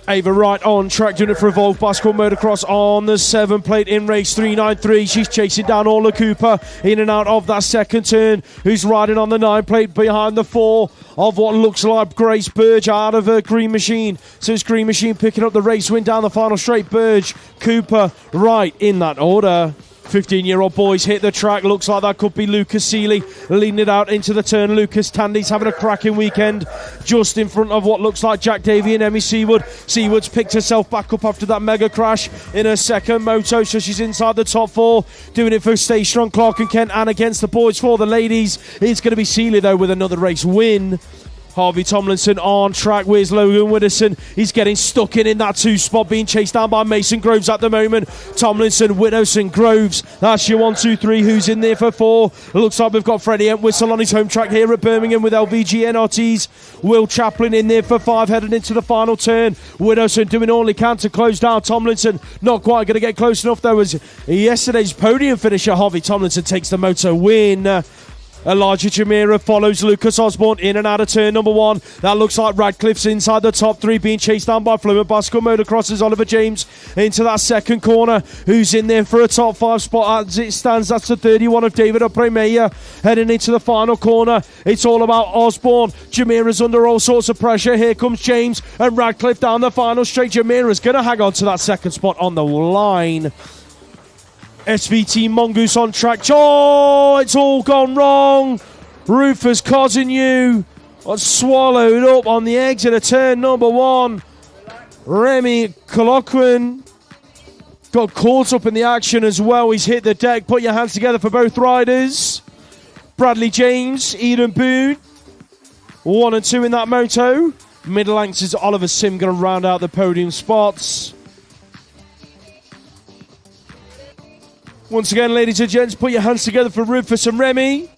Ava Wright on track, doing it for Evolve Bicycle Motocross on the 7 plate in race 393. She's chasing down Orla Cooper in and out of that second turn, who's riding on the 9 plate behind the 4 of what looks like Grace Burge out of Green Machine. So it's Green Machine picking up the race win down the final straight. Burge, Cooper, Wright in that order. 15-year-old boys hit the track. Looks like that could be Lucas Seeley leading it out into the turn. Lucas Tandy's having a cracking weekend just in front of what looks like Jack Davey and Emmy Seawood. Seawood's picked herself back up after that mega crash in her second moto, so she's inside the top 4, doing it for Stay Strong, Clark and Kent. And against the boys for the ladies, it's going to be Seeley though with another race win. Harvey Tomlinson on track. Where's Logan Widdowson? He's getting stuck in that 2 spot, being chased down by Mason Groves at the moment. Tomlinson, Widdowson, Groves. That's your 1, 2, 3. Who's in there for 4? It looks like we've got Freddie Entwistle on his home track here at Birmingham with LVG NRTs. Will Chaplin in there for 5, heading into the final turn. Widdowson doing all he can to close down Tomlinson. Not quite going to get close enough though, as yesterday's podium finisher Harvey Tomlinson takes the moto win. Elijah Jamira follows Lucas Osborne in and out of turn number 1. That looks like Radcliffe's inside the top 3, being chased down by Fluent Bicycle Motocross's Oliver James into that second corner. Who's in there for a top 5 spot as it stands? That's the 31 of David Opremeya heading into the final corner. It's all about Osborne. Jamira's under all sorts of pressure. Here comes James and Radcliffe down the final straight. Jamira's going to hang on to that second spot on the line. SVT Mongoose on track. Oh, it's all gone wrong. Rufus Cozinu was swallowed up on the exit of turn number 1. Remy Colloquin got caught up in the action as well. He's hit the deck. Put your hands together for both riders. Bradley James, Eden Boone, 1 and 2 in that moto. Middle Anx's Oliver Sim going to round out the podium spots. Once again, ladies and gents, put your hands together for Rufus and Remy.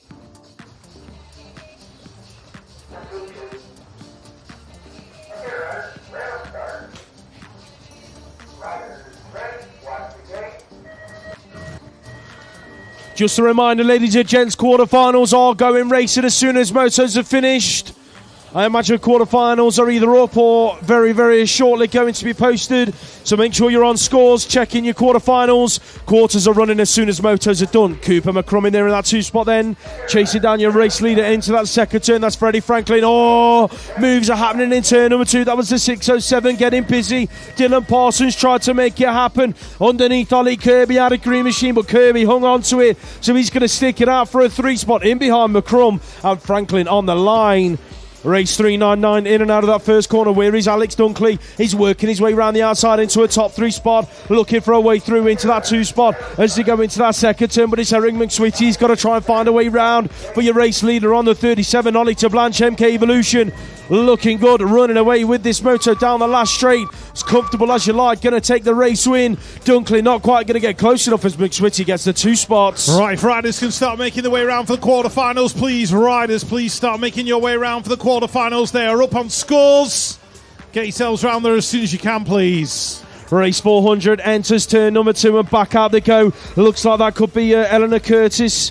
Just a reminder, ladies and gents, quarterfinals are going racing as soon as motos are finished. I imagine quarterfinals are either up or very, very shortly going to be posted. So make sure you're on scores, checking your quarterfinals. Quarters are running as soon as motos are done. Cooper McCrum in there in that 2 spot then. Chasing down your race leader into that second turn. That's Freddie Franklin. Oh, moves are happening in turn number 2. That was the 607 getting busy. Dylan Parsons tried to make it happen. Underneath Ollie Kirby had a green machine, but Kirby hung on to it. So he's going to stick it out for a 3 spot in behind McCrum and Franklin on the line. Race 399 in and out of that first corner. Where is Alex Dunkley? He's working his way around the outside into a top 3 spot, looking for a way through into that 2 spot as they go into that second turn. But it's Eric McSwitty. He's got to try and find a way round. For your race leader on the 37, Ollie Tablanche, MK Evolution, looking good, running away with this moto down the last straight. As comfortable as you like, going to take the race win. Dunkley not quite going to get close enough as McSwitty gets the 2 spots. Right, if riders can start making their way around for the quarterfinals, please. Riders, please start making your way around for the quarterfinals. They are up on scores. Get yourselves around there as soon as you can, please. Race 400 enters turn number 2 and back out they go. Looks like that could be Eleanor Curtis.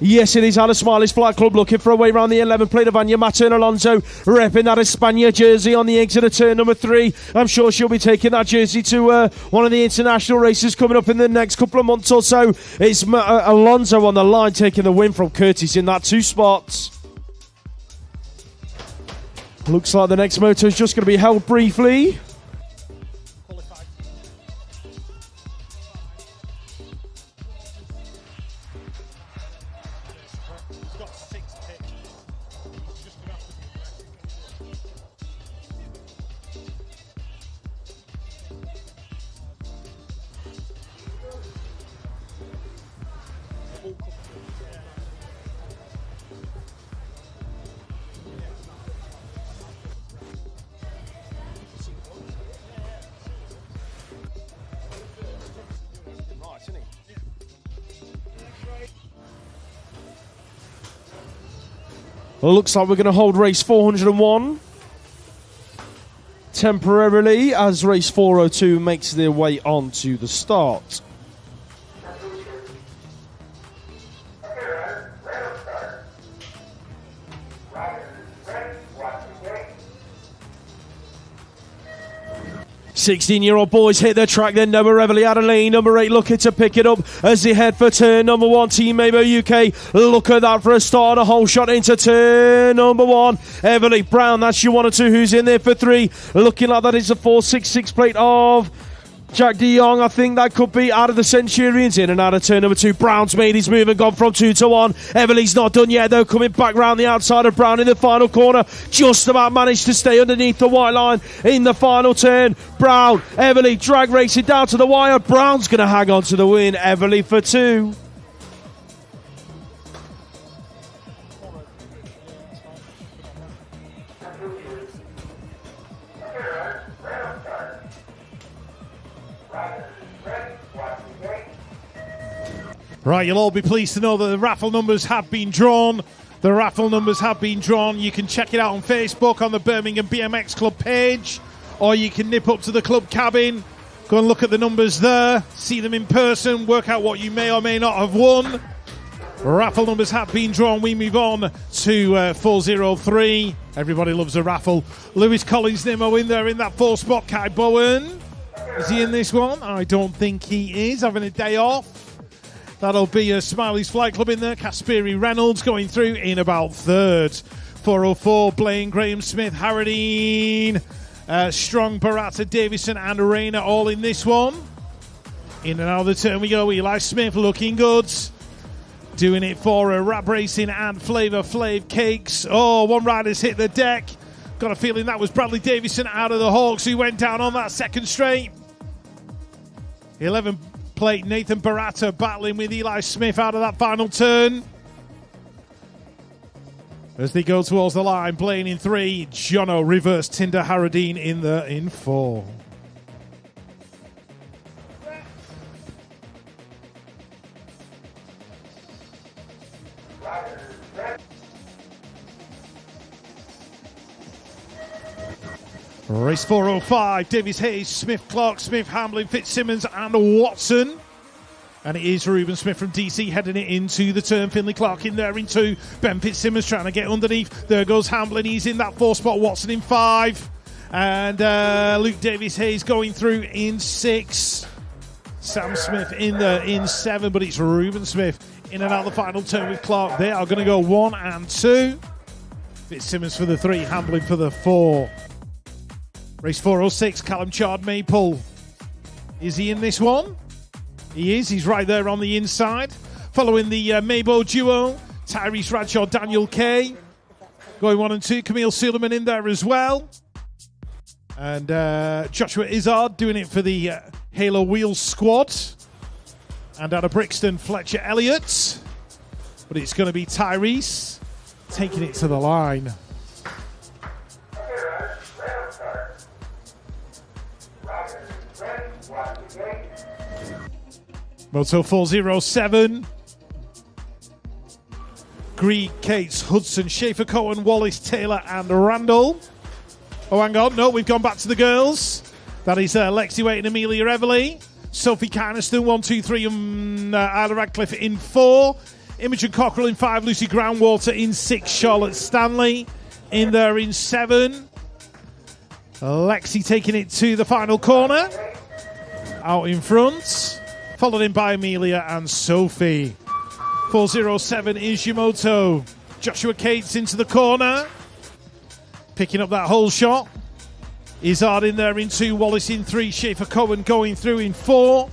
Yes, it is Alice Smiley's Flight Club looking for a way around the 11 plate of Anya Mattern Alonso, repping that España jersey on the exit of turn number 3. I'm sure she'll be taking that jersey to one of the international races coming up in the next couple of months or so. It's Alonso on the line taking the win from Curtis in that 2 spots. Looks like the next moto is just going to be held briefly. Looks like we're going to hold race 401 temporarily as race 402 makes their way onto the start. Okay, random start. 16-year-old boys hit their track, then Noah Reveley out of lane. Number 8 looking to pick it up as they head for turn number 1. Team Mabo UK, look at that for a start. A whole shot into turn number 1. Everly Brown, that's your 1 or 2 who's in there for 3. Looking like that is a 466 plate of Jack de Jong, I think that could be out of the Centurions, in and out of turn number 2. Brown's made his move and gone from 2 to 1. Everly's not done yet though, coming back round the outside of Brown in the final corner. Just about managed to stay underneath the white line in the final turn. Brown, Everly, drag racing down to the wire. Brown's going to hang on to the win. Everly for 2. Right, you'll all be pleased to know that the raffle numbers have been drawn. The raffle numbers have been drawn. You can check it out on Facebook on the Birmingham BMX Club page, or you can nip up to the club cabin, go and look at the numbers there, see them in person, work out what you may or may not have won. Raffle numbers have been drawn. We move on to 403. Everybody loves a raffle. Lewis Collins Nimmo in there in that 4 spot. Kai Bowen. Is he in this one? I don't think he is. Having a day off. That'll be a Smiley's Flight Club in there. Kasperi Reynolds going through in about 3rd. 404, Blaine, Graham Smith, Harradine, Strong, Barata, Davison and Rayner all in this one. In and out of the turn we go. Eli Smith looking good. Doing it for Rap Racing and Flavor Flav Cakes. Oh, one rider's hit the deck. Got a feeling that was Bradley Davison out of the Hawks who went down on that second straight. 11 plate Nathan Barata battling with Eli Smith out of that final turn. As they go towards the line, Blaine in 3, Jono reverse Tinder Harradine in 4. Race 405, Davies Hayes, Smith, Clark, Smith, Hamlin, Fitzsimmons and Watson. And it is Ruben Smith from DC heading it into the turn. Finley Clark in there in 2. Ben Fitzsimmons trying to get underneath. There goes Hamlin. He's in that 4 spot. Watson in 5. And Luke Davies Hayes going through in 6. Sam Smith in there in 7. But it's Ruben Smith in and out the final turn with Clark. They are going to go 1 and 2. Fitzsimmons for the 3. Hamlin for the 4. Race 406, Callum Chard Maple. Is he in this one? He is. He's right there on the inside. Following the Maybo duo, Tyrese Bradshaw, Daniel Kay. Going 1 and 2, Camille Suleiman in there as well. And Joshua Izzard doing it for the Halo Wheels squad. And out of Brixton, Fletcher Elliott. But it's going to be Tyrese taking it to the line. Moto 407. Greig, Cates, Hudson, Schaefer, Cohen, Wallace, Taylor and Randall. Oh, hang on. No, we've gone back to the girls. That is Lexi Waite and Amelia Everly. Sophie Carniston, 1, 2, 3, and Isla Radcliffe in 4. Imogen Cockrell in 5. Lucy Groundwater in 6. Charlotte Stanley in there in 7. Lexi taking it to the final corner. Out in front. Followed in by Amelia and Sophie. 407 is Yamamoto. Joshua Cates into the corner. Picking up that whole shot. Izzard in there in 2. Wallace in 3. Schaefer Cohen going through in 4.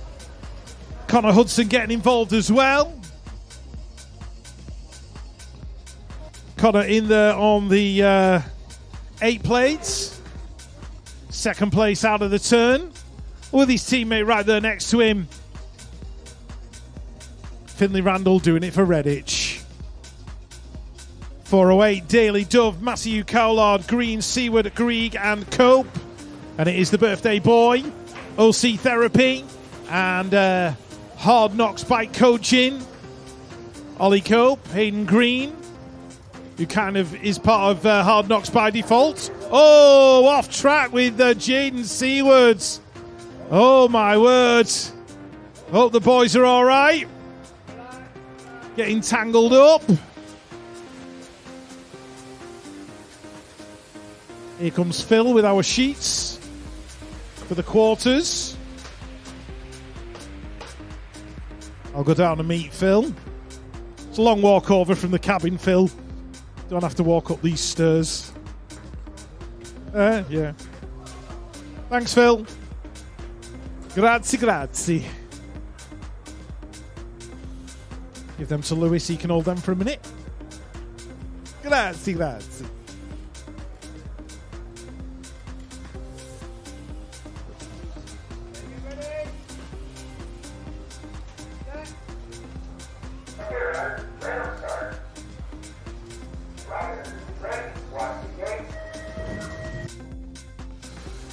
Connor Hudson getting involved as well. Connor in there on the 8 plates. Second place out of the turn. With his teammate right there next to him. Finley Randall doing it for Redditch. 408, Daly, Dove, Matthew Cowlard, Green, Seward, Greig and Cope. And it is the birthday boy. OC Therapy and Hard Knocks Bike Coaching. Ollie Cope, Hayden Green, who kind of is part of Hard Knocks by default. Oh, off track with Jaden Seawards. Oh, my word. Hope the boys are all right. Getting tangled up. Here comes Phil with our sheets for the quarters. I'll go down and meet Phil. It's a long walk over from the cabin, Phil. Don't have to walk up these stairs. Yeah. Thanks, Phil. Grazie. Give them to Lewis, he can hold them for a minute. Grazie.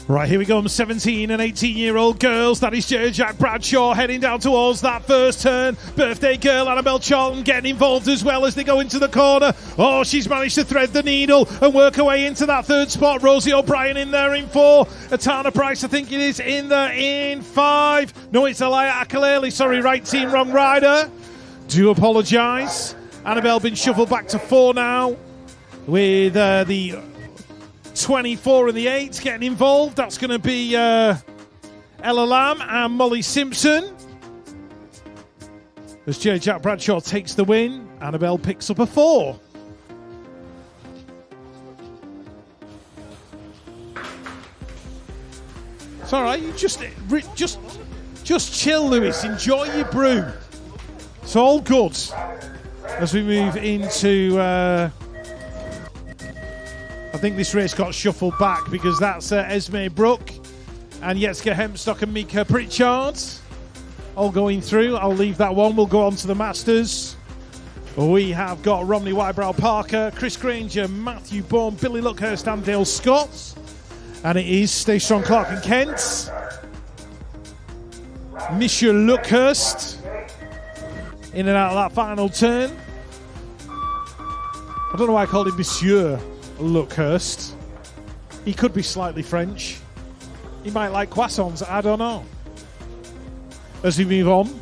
Right, here we go, 17 and 18-year-old girls. That is Jack Bradshaw heading down towards that first turn. Birthday girl Annabelle Charlton getting involved as well as they go into the corner. Oh, she's managed to thread the needle and work her way into that third spot. Rosie O'Brien in there in 4. Atana Price, I think it is, in there in 5. No, it's Alaya Akaleli. Sorry, right team, wrong rider. Do apologise. Annabelle been shuffled back to 4 now with the 24 and the 8 getting involved. That's going to be Ella Lamb and Molly Simpson. As Jack Bradshaw takes the win, Annabelle picks up a 4. It's all right. You just chill, Lewis. Enjoy your brew. It's all good. As we move into. I think this race got shuffled back because that's Esme Brooke and Jetska Hempstock and Mika Pritchard all going through. I'll leave that one. We'll go on to the Masters. We have got Romney Whitebrow Parker, Chris Granger, Matthew Bourne, Billy Luckhurst and Dale Scott. And it is Stay Strong Clark and Kent. Monsieur Luckhurst in and out of that final turn. I don't know why I called him Monsieur Luckhurst. He could be slightly French. He might like croissants, I don't know. As we move on,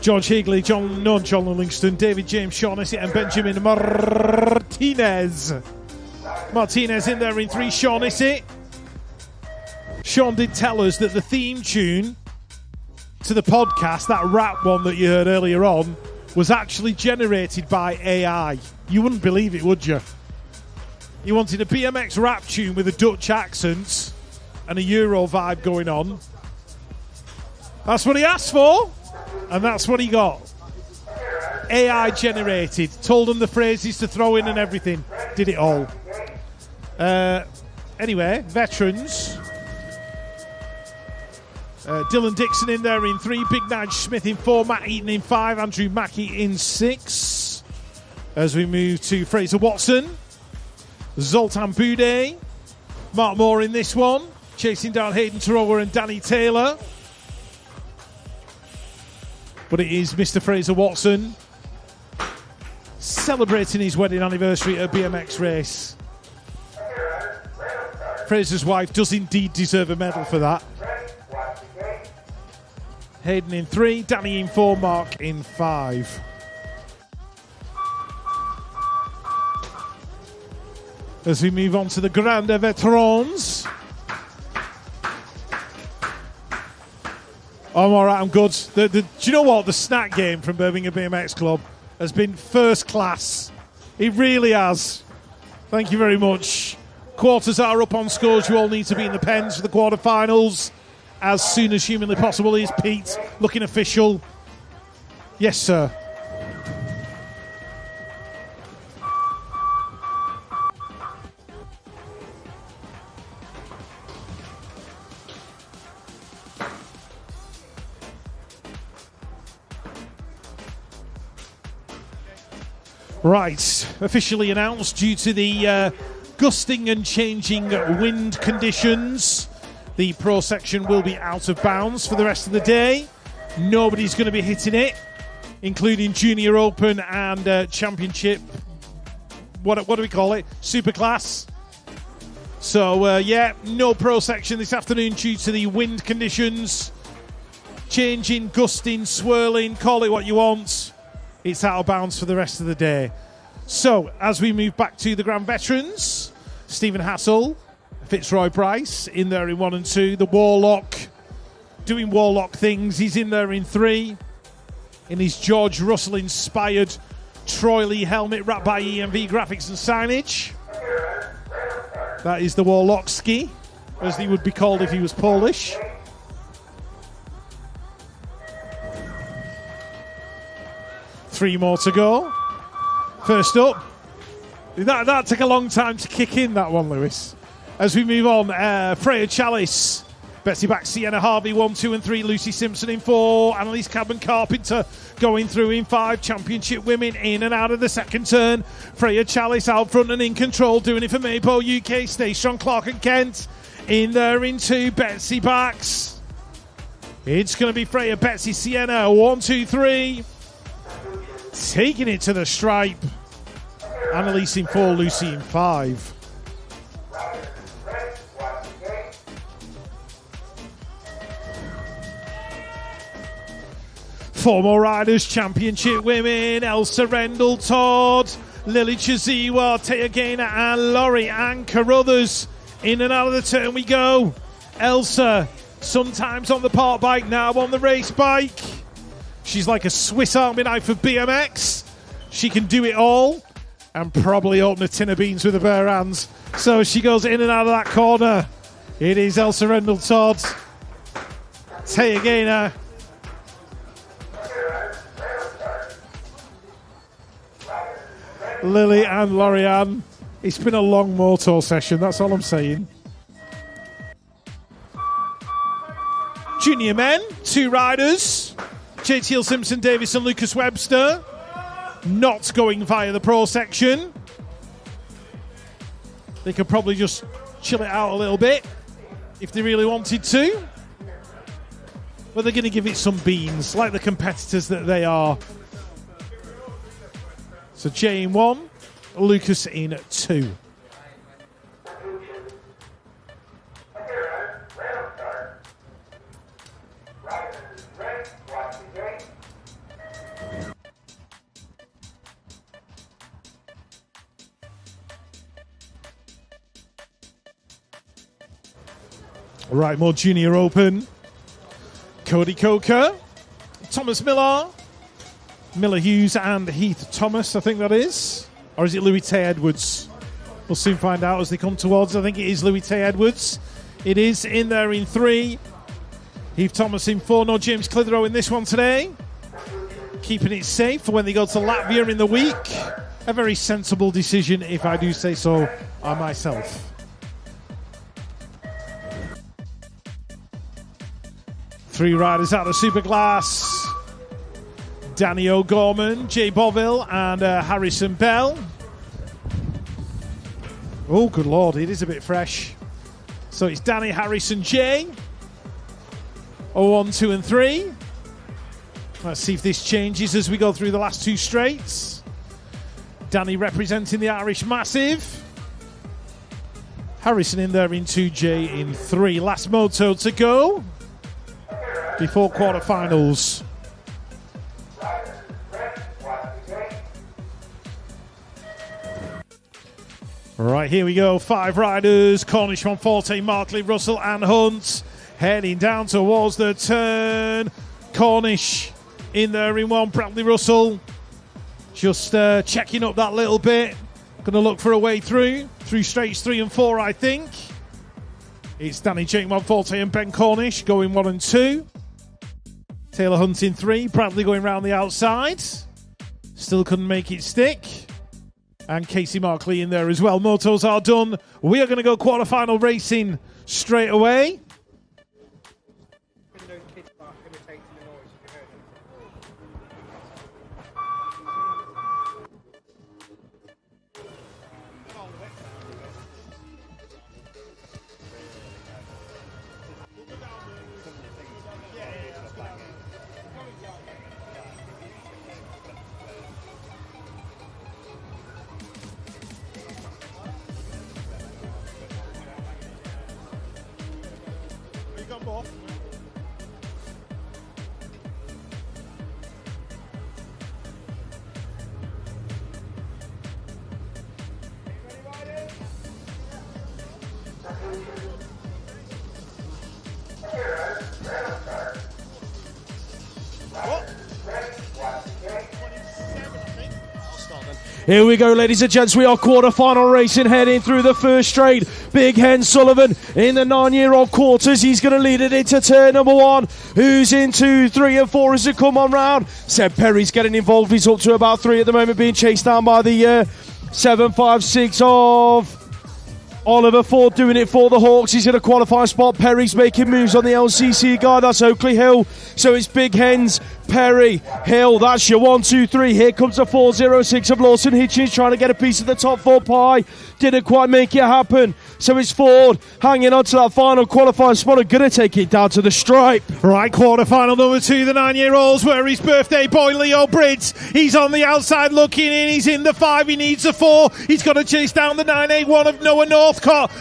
George Higley, John Livingston, David James Shaughnessy and Benjamin Martinez. Martinez in there in 3, Shaughnessy. Sean did tell us that the theme tune to the podcast, that rap one that you heard earlier on, was actually generated by AI. You wouldn't believe it, would you? He wanted a BMX rap tune with a Dutch accent and a Euro vibe going on. That's what he asked for, and that's what he got. AI generated. Told him the phrases to throw in and everything. Did it all. Anyway, veterans. Dylan Dixon in there in 3, Big Nige Smith in 4, Matt Eaton in 5, Andrew Mackey in 6. As we move to Fraser Watson, Zoltan Boudet, Mark Moore in this one, chasing down Hayden Taroa and Danny Taylor. But it is Mr. Fraser Watson celebrating his wedding anniversary at a BMX race. Fraser's wife does indeed deserve a medal for that. Hayden in 3, Danny in 4, Mark in 5. As we move on to the Grande Veterans. I'm all right, I'm good. Do you know what? The snack game from Birmingham BMX Club has been first class. It really has. Thank you very much. Quarters are up on scores. You all need to be in the pens for the quarterfinals as soon as humanly possible. Is Pete looking official? Yes, sir. Right, officially announced due to the gusting and changing wind conditions, the pro section will be out of bounds for the rest of the day. Nobody's going to be hitting it, including Junior Open and Championship. What do we call it? Superclass. So, yeah, no pro section this afternoon due to the wind conditions. Changing, gusting, swirling, call it what you want. It's out of bounds for the rest of the day. So, as we move back to the Grand Veterans, Stephen Hassel, Fitzroy Price in there in 1 and 2. The Warlock doing Warlock things. He's in there in 3. In his George Russell-inspired Troy Lee helmet wrapped by EMV graphics and signage. That is the Warlock ski, as he would be called if he was Polish. 3 more to go. First up, that took a long time to kick in, that one, Lewis. As we move on, Freya Chalice, Betsy Back, Sienna Harvey, 1, 2 and 3, Lucy Simpson in 4, Annalise Cabin Carpenter going through in 5, Championship Women in and out of the second turn. Freya Chalice out front and in control, doing it for Maypole UK. Stay strong, Clark and Kent in there in 2, Betsy Backs. It's going to be Freya, Betsy, Sienna, 1, 2, 3. Taking it to the stripe. Annalise in 4, Lucy in 5. Four more riders, Championship Women, Elsa Rendell Todd, Lily Chiziwa, Taya Gaynor and Laurie Ann Carruthers. In and out of the turn we go. Elsa, sometimes on the park bike, now on the race bike. She's like a Swiss Army knife of BMX. She can do it all and probably open a tin of beans with her bare hands. So she goes in and out of that corner. It is Elsa Rendell Todd, Taya Gaynor, Lily and Lorianne. It's been a long moto session, that's all I'm saying. Junior men, 2 riders. JTL Simpson Davis and Lucas Webster. Not going via the pro section. They could probably just chill it out a little bit if they really wanted to. But they're going to give it some beans, like the competitors that they are. So Jay in 1, Lucas in 2. Right, more Junior Open. Cody Coker, Thomas Miller, Miller Hughes and Heath Thomas, I think that is. Or is it Louis Tay Edwards? We'll soon find out as they come towards. I think it is Louis Tay Edwards. It is in there in 3. Heath Thomas in 4. No James Clitheroe in this one today. Keeping it safe for when they go to Latvia in the week. A very sensible decision, if I do say so myself. Three riders out of Superclass. Danny O'Gorman, Jay Boville and Harrison Bell. Oh, good Lord, it is a bit fresh. So it's Danny, Harrison, Jay. 1, 2 and 3. Let's see if this changes as we go through the last 2 straights. Danny representing the Irish Massive. Harrison in there in 2, Jay in 3. Last moto to go before quarterfinals. Right, here we go. 5 riders. Cornish, Monforte, Markley, Russell and Hunt. Heading down towards the turn. Cornish in there in 1. Bradley Russell just checking up that little bit. Going to look for a way through straights 3 and 4, I think. It's Danny Jake Monforte and Ben Cornish going 1 and 2. Taylor Hunt in 3. Bradley going round the outside. Still couldn't make it stick. And Casey Markley in there as well. Motos are done. We are going to go quarterfinal racing straight away. Here we go, ladies and gents. We are quarter-final racing, heading through the first straight. Big Hen Sullivan in the 9-year-old quarters. He's going to lead it into turn number 1. Who's in 2, 3 and 4 as they come on round? Seb Perry's getting involved. He's up to about 3 at the moment, being chased down by the 7.56 of Oliver Ford, doing it for the Hawks. He's in a qualifying spot. Perry's making moves on the LCC guy. That's Oakley Hill. So it's Big Hens, Perry, Hill. That's your 1, 2, 3. Here comes the 4.06 of Lawson Hitchens trying to get a piece of the top 4 pie. Didn't quite make it happen. So it's Ford hanging on to that final qualifying spot and going to take it down to the stripe. Right, quarter-final number 2, the 9-year-olds, where his birthday boy Leo Briggs. He's on the outside looking in. He's in the 5. He needs a 4. He's got to chase down the 981 of Noah Northcott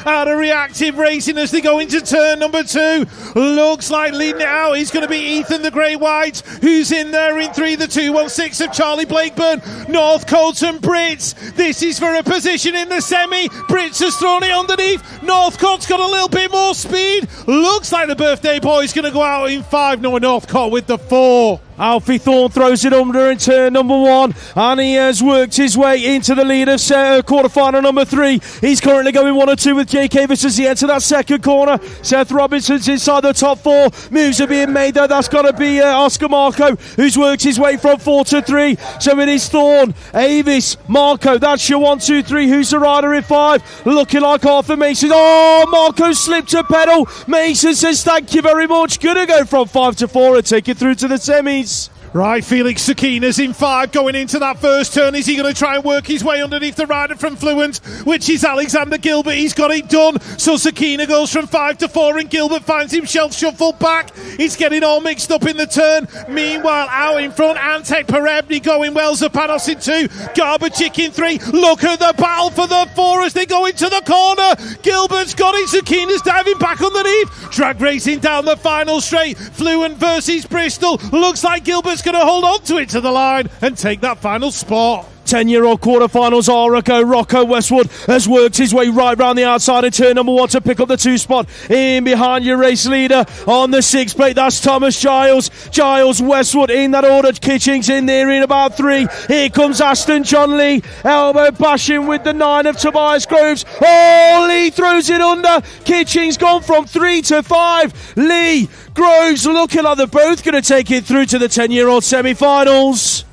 out of Reactive Racing as they go into turn number 2. Looks like leading it out. He's going to be Ethan the Grey White, who's in there in 3, the 2.16 of Charlie Blakeburn. Northcote and Brits. This is for a position in the semi. Brits has thrown it underneath. Northcote's got a little bit more speed. Looks like the birthday boy's going to go out in 5. Noah Northcote with the 4. Alfie Thorne throws it under in turn number 1, and he has worked his way into the lead of quarter-final number 3. He's currently going 1 or 2 with Jake Avis as he enters that second corner. Seth Robinson's inside the top 4. Moves are being made there. That's got to be Oscar Marco, who's worked his way from 4 to 3. So it is Thorne, Avis, Marco. That's your 1, 2, 3. Who's the rider in 5? Looking like Arthur Mason. Oh, Marco slipped a pedal. Mason says thank you very much. Gonna go from 5 to 4 and take it through to the semis. Right, Felix Sakina's in 5 going into that first turn. Is he going to try and work his way underneath the rider from Fluent, which is Alexander Gilbert? He's got it done. So Sakina goes from 5 to 4 and Gilbert finds himself shuffled back. He's getting all mixed up in the turn. Meanwhile, out in front, Antek Perebny going well. Zapanos in 2, Garbage in 3. Look at the battle for the 4 as they go into the corner. Gilbert's got it. Sakina's diving back underneath. Drag racing down the final straight. Fluent versus Bristol. Looks like Gilbert's going to hold on to it to the line and take that final spot. 10-year-old quarterfinals are a go. Rocco Westwood has worked his way right round the outside in turn number 1 to pick up the 2 spot. In behind your race leader on the 6 plate, that's Thomas Giles. Giles, Westwood in that order. Kitchings in there in about 3. Here comes Aston John Lee. Elbow bashing with the 9 of Tobias Groves. Oh, Lee throws it under. Kitchings gone from 3 to 5. Lee, Groves looking like they're both going to take it through to the 10-year-old semi-finals.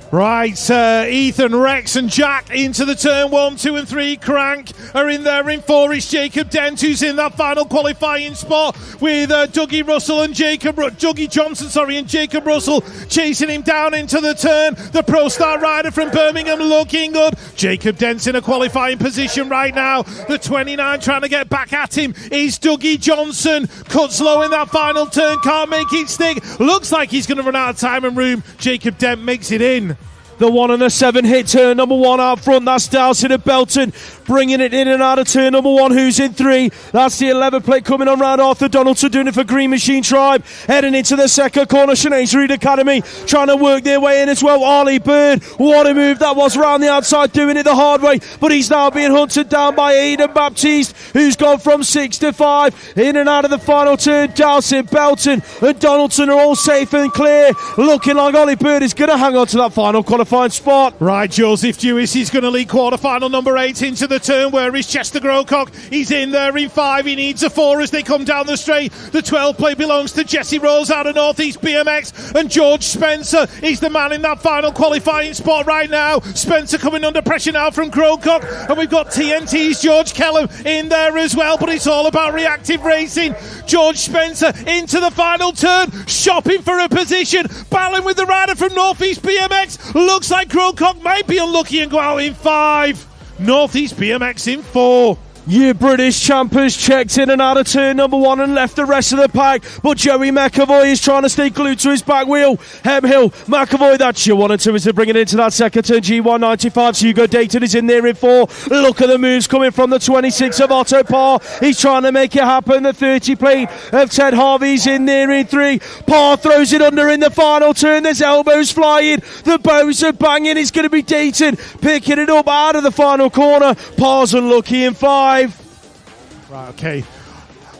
Right, Ethan, Rex and Jack into the turn 1, 2 and 3. Crank are in there in 4. It's Jacob Dent who's in that final qualifying spot with Dougie Russell and Dougie Johnson, and Jacob Russell chasing him down into the turn. The Pro Star rider from Birmingham looking good. Jacob Dent's in a qualifying position right now. The 29 trying to get back at him is Dougie Johnson. Cuts low in that final turn, can't make it stick. Looks like he's going to run out of time and room. Jacob Dent makes it in. The 1 and the 7 hit turn number 1 out front. That's Dowson and Belton bringing it in and out of turn number 1. Who's in 3? That's the 11 plate coming on round. Arthur Donaldson doing it for Green Machine Tribe. Heading into the second corner. Sinead's Reed Academy trying to work their way in as well. Arlie Bird, what a move that was round the outside, doing it the hard way. But he's now being hunted down by Aidan Baptiste, who's gone from 6 to 5. In and out of the final turn. Dowson, Belton and Donaldson are all safe and clear. Looking like Ollie Bird is going to hang on to that final qualifying spot. Right, Joseph Dewis, he's going to lead quarter-final number 8 into the turn. Where is Chester Grocock? He's in there in 5. He needs a 4 as they come down the straight. The 12 plate belongs to Jesse Rose out of North East BMX, and George Spencer is the man in that final qualifying spot right now. Spencer coming under pressure now from Grocock, and we've got TNT's George Kellum in there as well, but it's all about reactive racing. George Spencer into the final turn, shopping for a position, battling with the rider from North East BMX. Looks like Grocock might be unlucky and go out in 5. Northeast BMX in 4. Your British champ has checked in and out of turn number 1 and left the rest of the pack, but Joey McAvoy is trying to stay glued to his back wheel. Hemhill, McAvoy, that's your 1 and 2 as they're bringing it into that second turn. G195, so Hugo Dayton is in there in 4. Look at the moves coming from the 26 of Otto Parr. He's trying to make it happen. The 30 plate of Ted Harvey's in there in 3. Parr throws it under in the final turn. There's elbows flying. The bows are banging. It's going to be Dayton picking it up out of the final corner. Parr's unlucky in 5. Right, okay.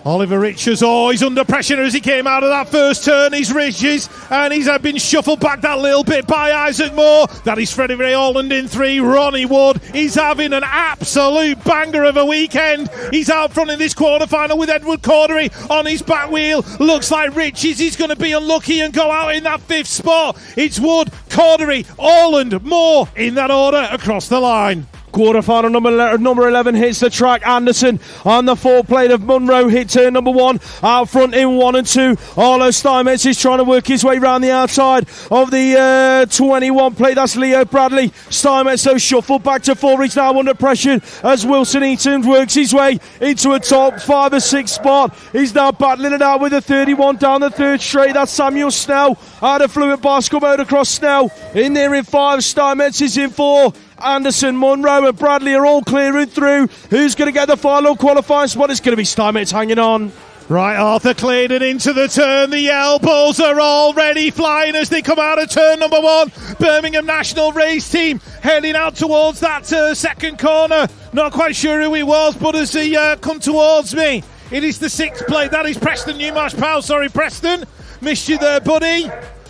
Oliver Riches, he's under pressure as he came out of that first turn. He's Riches, and he's been shuffled back that little bit by Isaac Moore. That is Freddie Ray Holland in 3. Ronnie Wood, he's having an absolute banger of a weekend. He's out front in this quarterfinal with Edward Cordery on his back wheel. Looks like Riches is going to be unlucky and go out in that 5th spot. It's Wood, Cordery, Holland, Moore in that order across the line. Quarterfinal number 11 hits the track. Anderson on the 4th plate of Munro hit turn number 1. Out front in 1 and 2. Arlo Steinmetz is trying to work his way round the outside of the 21 plate. That's Leo Bradley. Steinmetz though shuffled back to 4. He's now under pressure as Wilson Eaton works his way into a top 5 or 6 spot. He's now battling it out with a 31 down the 3rd straight. That's Samuel Snell out of Fluent Bicycle Mode across Snell. In there in 5. Steinmetz is in 4. Anderson, Munro and Bradley are all clearing through. Who's going to get the final qualifying spot? It's going to be Steinmetz hanging on. Right, Arthur Claydon into the turn. The elbows are already flying as they come out of turn number 1. Birmingham National Race Team heading out towards that second corner. Not quite sure who he was, but as he come towards me, it is the 6th plate. That is Preston Newmarsh-Powell. Sorry, Preston. Missed you there, buddy.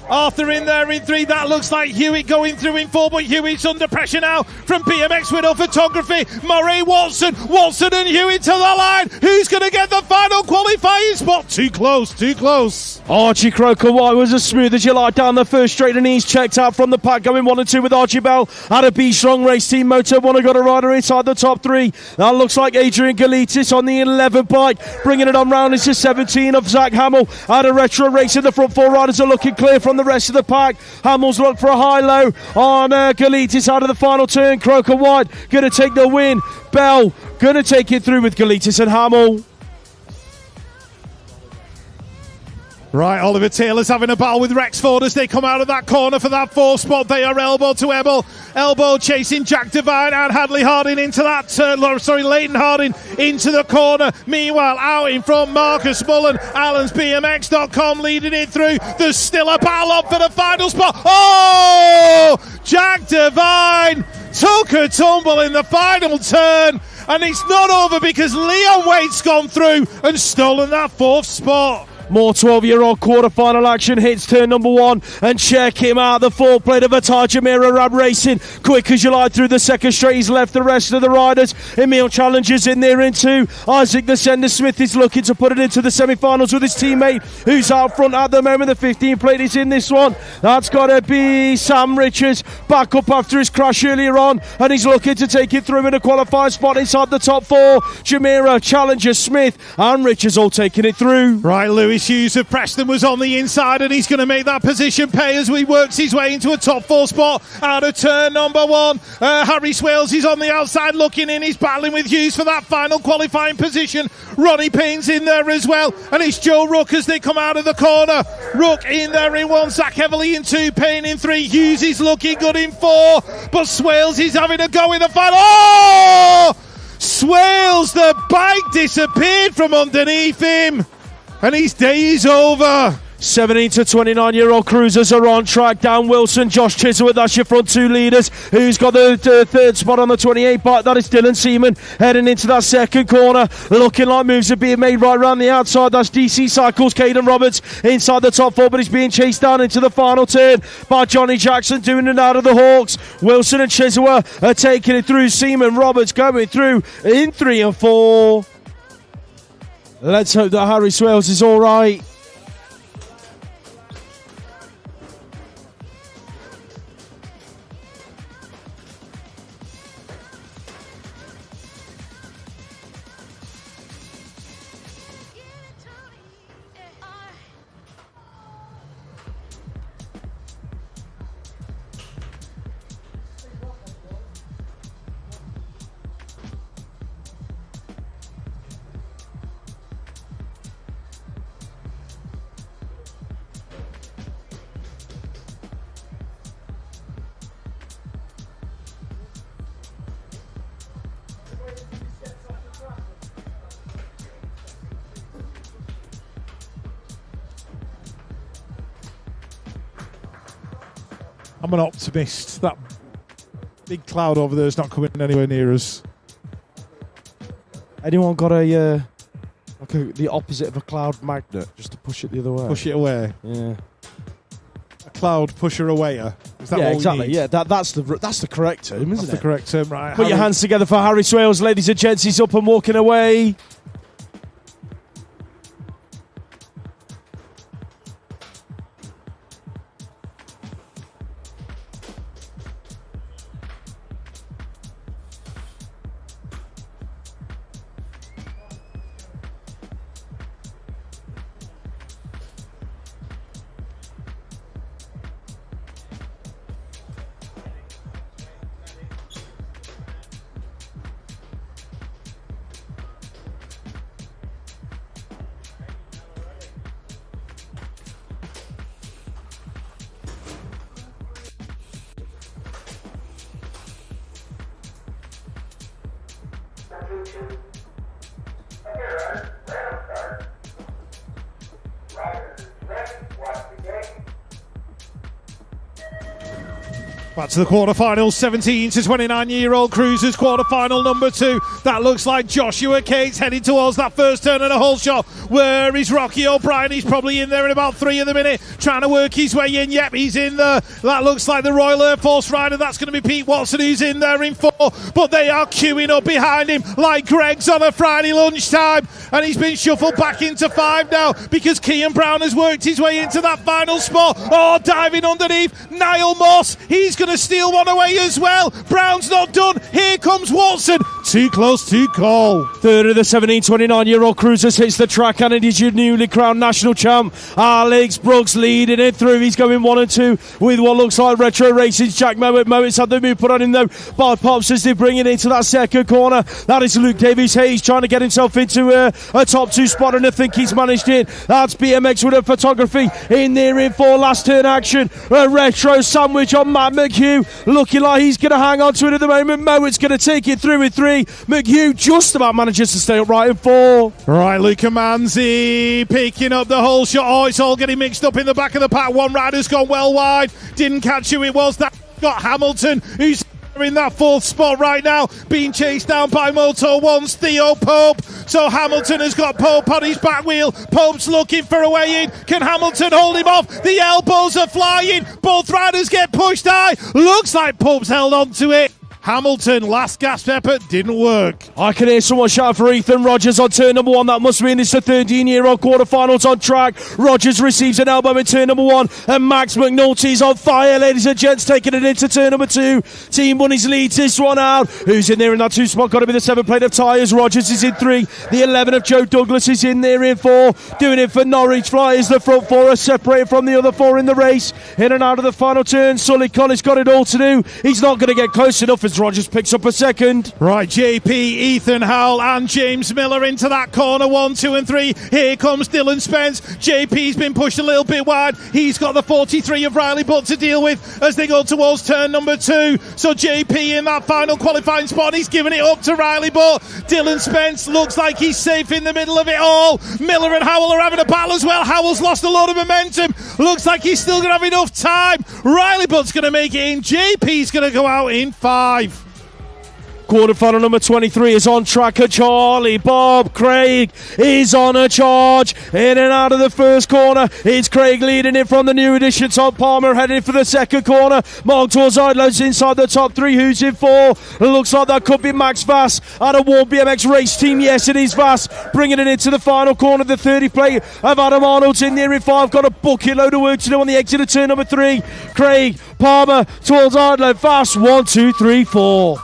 Arthur in there in 3. That looks like Hewitt going through in 4, but Hewitt's under pressure now from BMX Widow Photography. Murray Watson and Hewitt to the line. Who's going to get the final qualifying spot? Too close. Archie Croker White was as smooth as you like down the 1st straight, and he's checked out from the pack, going 1 and 2 with Archie Bell out of B Strong Race Team. Moto One got a rider inside the top 3. That looks like Adrian Galitis on the 11 bike, bringing it on round into 17 of Zach Hamill out of Retro Racing. The front 4 riders are looking clear from the rest of the pack. Hamill's look for a high-low on Galitis out of the final turn. Croker White going to take the win. Bell going to take it through with Galitis and Hamill. Right, Oliver Taylor's having a battle with Rexford as they come out of that corner for that 4th spot. They are elbow to elbow chasing Jack Devine and Hadley Harding into that Leighton Harding into the corner. Meanwhile, out in front, Marcus Mullen, AllensBMX.com leading it through. There's still a battle up for the final spot. Jack Devine took a tumble in the final turn, and it's not over because Leon Waite's gone through and stolen that 4th spot. More 12-year-old quarter-final action hits turn number 1, and check him out, the 4th plate of Atar Jamira Rab Racing. Quick as you like through the 2nd straight, he's left the rest of the riders. Emil Challenger's in there in 2. Isaac the Sender Smith is looking to put it into the semi-finals with his teammate who's out front at the moment. The 15 plate is in this one. That's got to be Sam Richards, back up after his crash earlier on, and he's looking to take it through in a qualifying spot inside the top 4. Jamira, Challenger, Smith and Richards all taking it through. Right, Lewis Hughes of Preston was on the inside, and he's going to make that position pay as he works his way into a top 4 spot out of turn number 1. Harry Swales is on the outside looking in. He's battling with Hughes for that final qualifying position. Ronnie Payne's in there as well, and it's Joe Rook as they come out of the corner. Rook in there in 1, Zach Heavily in 2, Payne in 3. Hughes is looking good in 4, but Swales is having a go in the final. Swales, the bike disappeared from underneath him, and his day is over. 17 to 29-year-old cruisers are on track. Dan Wilson, Josh Chisholm, that's your front 2 leaders. Who's got the 3rd spot on the 28 bike? That is Dylan Seaman heading into that 2nd corner. Looking like moves are being made right around the outside. That's DC Cycles, Caden Roberts inside the top 4, but he's being chased down into the final turn by Johnny Jackson doing it out of the Hawks. Wilson and Chisholm are taking it through. Seaman, Roberts going through in 3 and 4. Let's hope that Harry Swales is all right. I'm an optimist. That big cloud over there is not coming anywhere near us. Anyone got a Like the opposite of a cloud magnet, just to push it the other way. Push it away. Yeah. A cloud pusher awayer. Is that Yeah, what exactly. we need? Yeah, that's the correct term, isn't That's it? the correct term, right? Put your hands together for Harry Swales, ladies and gents. He's up and walking away. Back to the quarterfinals, 17 to 29-year-old cruisers, quarterfinal number 2. That looks like Joshua Cates heading towards that first turn and a whole shot. Where is Rocky O'Brien? He's probably in there in about 3 of the minute, trying to work his way in. Yep, he's in there. That looks like the Royal Air Force rider. That's going to be Pete Watson, who's in there in 4. But they are queuing up behind him like Greg's on a Friday lunchtime. And he's been shuffled back into 5 now because Kean Brown has worked his way into that final spot. Oh, diving underneath. Niall Moss, he's going to steal one away as well. Brown's not done. Here comes Watson. Too close to call. Third of the 17-29-year-old cruisers hits the track, and it is your newly crowned national champ, Alex Brooks, leading it through. He's going 1 and 2 with what looks like Retro Racing's Jack Mowat. Mowat's had the move put on him though by Pops as they bring it into that second corner. That is Luke Davies-Hayes trying to get himself into a top 2 spot, and I think he's managed it. That's BMX with a photography in there in 4. Last turn action. A retro sandwich on Matt McHugh, looking like he's going to hang on to it at the moment. Mowat's going to take it through in 3. McHugh just about manages to stay upright in 4. Right, Luca Manzi picking up the whole shot. Oh, it's all getting mixed up in the back of the pack. One rider's gone well wide. Didn't catch who it was. That got Hamilton, who's in that 4th spot right now, being chased down by Moto One's Theo Pope. So Hamilton has got Pope on his back wheel. Pope's looking for a way in. Can Hamilton hold him off? The elbows are flying. Both riders get pushed high. Looks like Pope's held on to it. Hamilton, last gasp effort, didn't work. I can hear someone shout for Ethan Rogers on turn number 1. That must mean it's the 13-year-old quarterfinals on track. Rogers receives an elbow in turn number 1, and Max McNulty's on fire, ladies and gents, taking it into turn number 2. Team Bunnies leads this one out. Who's in there in that 2 spot? Got to be the 7 plate of tyres. Rogers is in 3. The 11 of Joe Douglas is in there in 4. Doing it for Norwich Flyers. The front 4 are separated from the other 4 in the race. In and out of the final turn. Sully Collins got it all to do. He's not going to get close enough as Rogers picks up a second. Right, JP, Ethan Howell and James Miller into that corner. 1, 2 and 3. Here comes Dylan Spence. JP's been pushed a little bit wide. He's got the 43 of Riley Butt to deal with as they go towards turn number 2. So JP in that final qualifying spot. He's giving it up to Riley Butt. Dylan Spence looks like he's safe in the middle of it all. Miller and Howell are having a battle as well. Howell's lost a lot of momentum. Looks like he's still going to have enough time. Riley Butt's going to make it in. JP's going to go out in 5. Quarterfinal number 23 is on track. Charlie Bob Craig is on a charge. In and out of the first corner. It's Craig leading it from the new addition. Tom Palmer heading for the second corner. Mark Torzidlo's inside the top 3. Who's in 4? It looks like that could be Max Vass out of Warm BMX race team. Yes, it is Vass bringing it into the final corner. The 30 plate of Adam Arnold's in there in 5. Got a bucket load of work to do on the exit of turn number 3. Craig, Palmer, Torzidlo, Vass. 1, 2, 3, 4.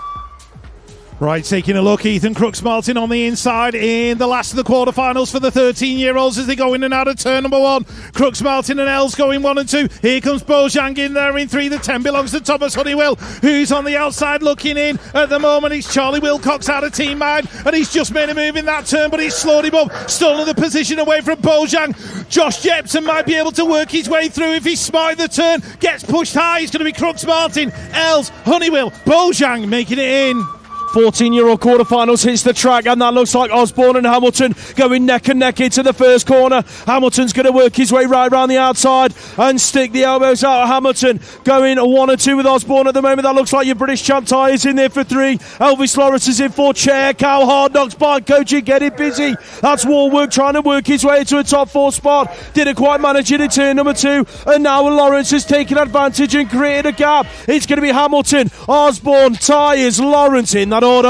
Right, taking a look, Ethan Crooks Martin on the inside in the last of the quarterfinals for the 13-year-olds as they go in and out of turn number 1. Crooks Martin and Els going 1 and 2. Here comes Bojang in there in 3. The 10 belongs to Thomas Honeywell, who's on the outside looking in. At the moment, it's Charlie Wilcox out of Team Mind, and he's just made a move in that turn, but he's slowed him up. Stolen the position away from Bojang. Josh Jepson might be able to work his way through if he's smart in the turn. Gets pushed high. It's going to be Crooks Martin, Els, Honeywell, Bojang making it in. 14-year-old quarterfinals hits the track, and that looks like Osborne and Hamilton going neck and neck into the first corner. Hamilton's going to work his way right around the outside and stick the elbows out of Hamilton. Going 1 and 2 with Osborne at the moment. That looks like your British champ Ty is in there for 3. Elvis Lawrence is in for chair. Cal Hard Knocks bike coaching, get it busy. That's Warwick trying to work his way into a top 4 spot. Didn't quite manage it in turn number 2, and now Lawrence has taken advantage and created a gap. It's going to be Hamilton, Osborne, Tyres, Lawrence in that order.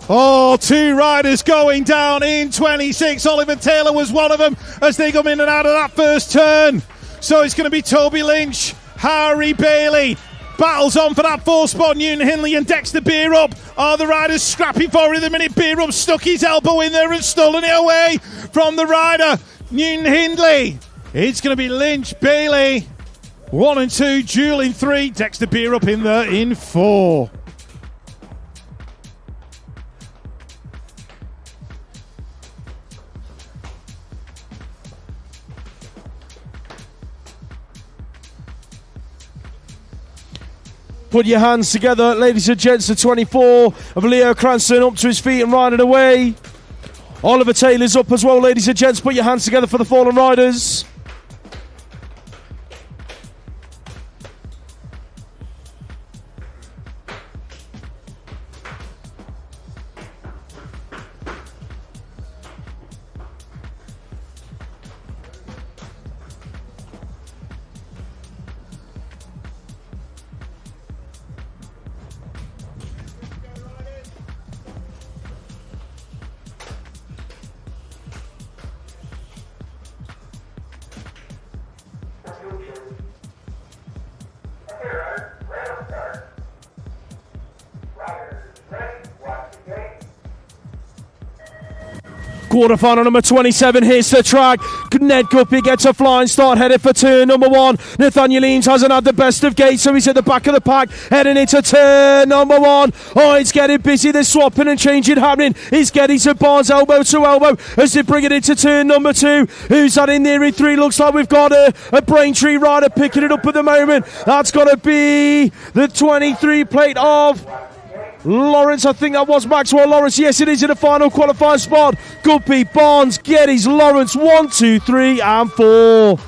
Oh, 2 riders going down in 26. Oliver Taylor was one of them as they come in and out of that first turn. So it's going to be Toby Lynch, Harry Bailey. Battles on for that 4th spot. Newton Hindley and Dexter Beerup are the riders scrapping for it at the minute. Beerup stuck his elbow in there and stolen it away from the rider, Newton Hindley. It's going to be Lynch, Bailey, 1 and 2, Jewel in 3, Dexter Beerup in there in 4. Put your hands together, ladies and gents. The 24 of Leo Cranston up to his feet and riding away. Oliver Taylor's up as well, ladies and gents. Put your hands together for the fallen riders. Quarterfinal number 27 hits the track. Ned Guppy gets a flying start, headed for turn number 1. Nathaniel Eames hasn't had the best of gates, so he's at the back of the pack, heading into turn number 1. Oh, it's getting busy. There's swapping and changing happening. It's getting to Barnes elbow to elbow as they bring it into turn number 2. Who's that in there in 3? Looks like we've got a Braintree rider picking it up at the moment. That's got to be the 23 plate of Lawrence. I think that was Maxwell Lawrence. Yes, it is in the final qualifying spot. Guppy, Barnes, Geddes, Lawrence, 1, 2, 3 and 4.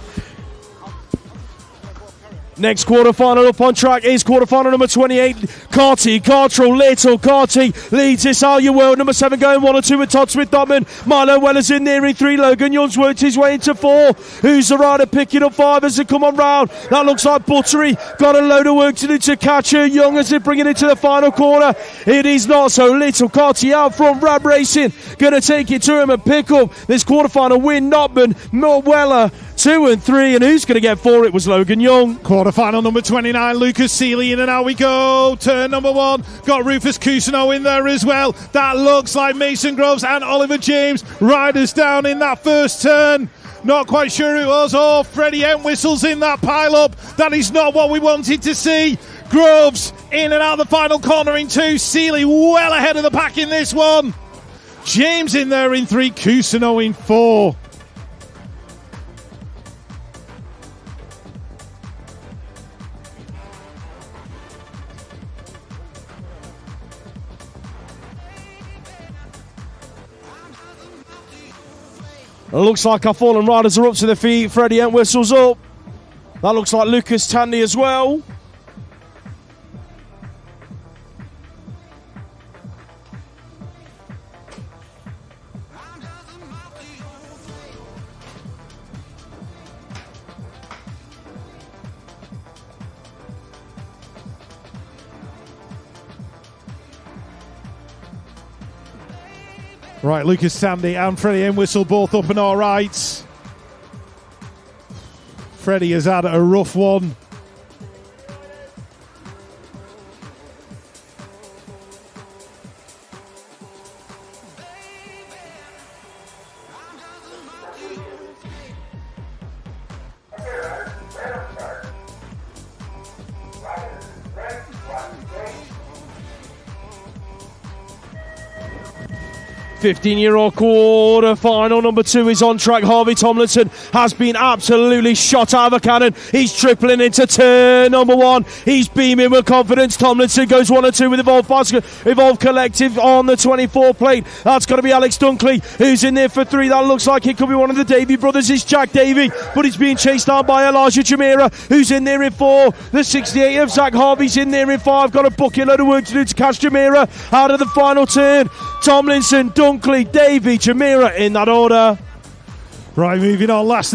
Next quarterfinal up on track is quarterfinal number 28. Carty, Cartrell, Little, Carty leads this Are You World. Number 7 going 1 and 2 with Todd Smith-Dotman. Milo Weller's in there in 3. Logan Young's worked his way into 4. Who's the rider picking up 5 as they come on round? That looks like Buttery. Got a load of work to do to catch her. Young as they bring it into the final corner. It is not so. Little, Carty out front. Rab Racing going to take it to him and pick up this quarterfinal win. Notman, Weller, 2 and 3. And who's going to get 4? It was Logan Young. Quarterfinal number 29, Lucas Seeley in, and out we go. Turn number 1, got Rufus Cousineau in there as well. That looks like Mason Groves and Oliver James. Riders down in that first turn. Not quite sure who it was. Oh, Freddie Entwistle's in that pile-up. That is not what we wanted to see. Groves in and out the final corner in 2. Seeley well ahead of the pack in this one. James in there in 3, Cousineau in 4. It looks like our fallen riders are up to their feet. Freddie Entwistle's up. That looks like Lucas Tandy as well. Right, Lucas Tandy and Freddie Entwistle both up and all right. Freddie has had a rough one. 15-year-old quarter final number 2 is on track. Harvey Tomlinson has been absolutely shot out of a cannon. He's tripling into turn number 1. He's beaming with confidence. Tomlinson goes 1 and 2 with Evolve Collective on the 24 plate. That's got to be Alex Dunkley, who's in there for 3. That looks like it could be one of the Davey brothers. It's Jack Davey, but he's being chased down by Elijah Jamira, who's in there in 4. The 68 of Zach Harvey's in there in 5. Got a bucket load of work to do to catch Jamira out of the final turn. Tomlinson, Dunkley, Davey, Jamira in that order. Right, moving on. Third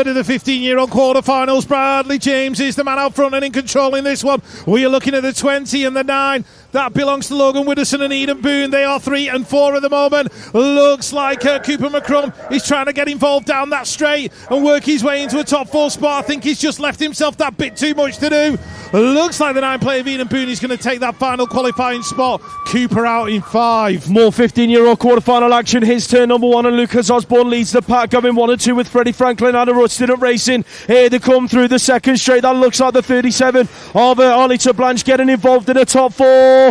of the 15-year-old quarterfinals. Bradley James is the man out front and in control in this one. We are looking at the 20 and the 9. That belongs to Logan Widdowson and Eden Boone. They are 3 and 4 at the moment. Looks like Cooper McCrum is trying to get involved down that straight and work his way into a top 4 spot. I think he's just left himself that bit too much to do. Looks like the 9 player of Eden Boone is going to take that final qualifying spot. Cooper out in 5. More 15-year-old quarterfinal action. His turn number 1 and Lucas Osborne leads the pack, going 1 and 2 with Freddie Franklin and Rustin at Racing. Here they come through the second straight. That looks like the 37 of Arlita Blanche getting involved in a top 4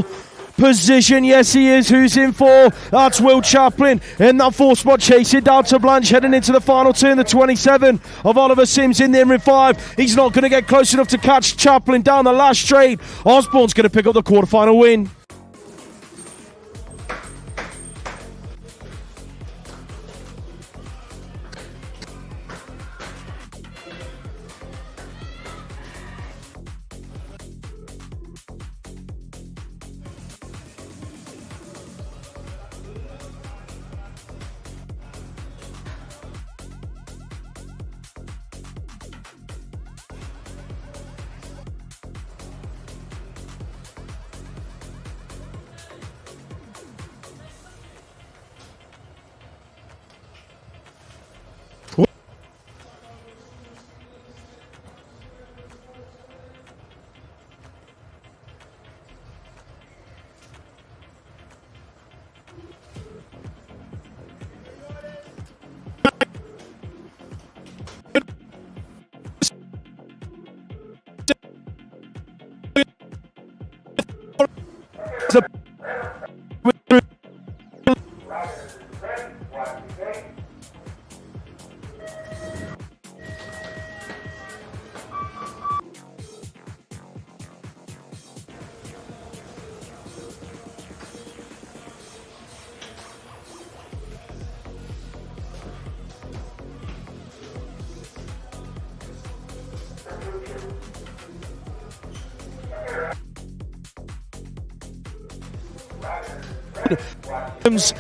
position. Yes, he is. Who's in 4? That's Will Chaplin in that 4 spot, chasing down to Blanche, heading into the final turn. The 27 of Oliver Sims in there in 5. He's not going to get close enough to catch Chaplin down the last straight. Osborne's going to pick up the quarterfinal win.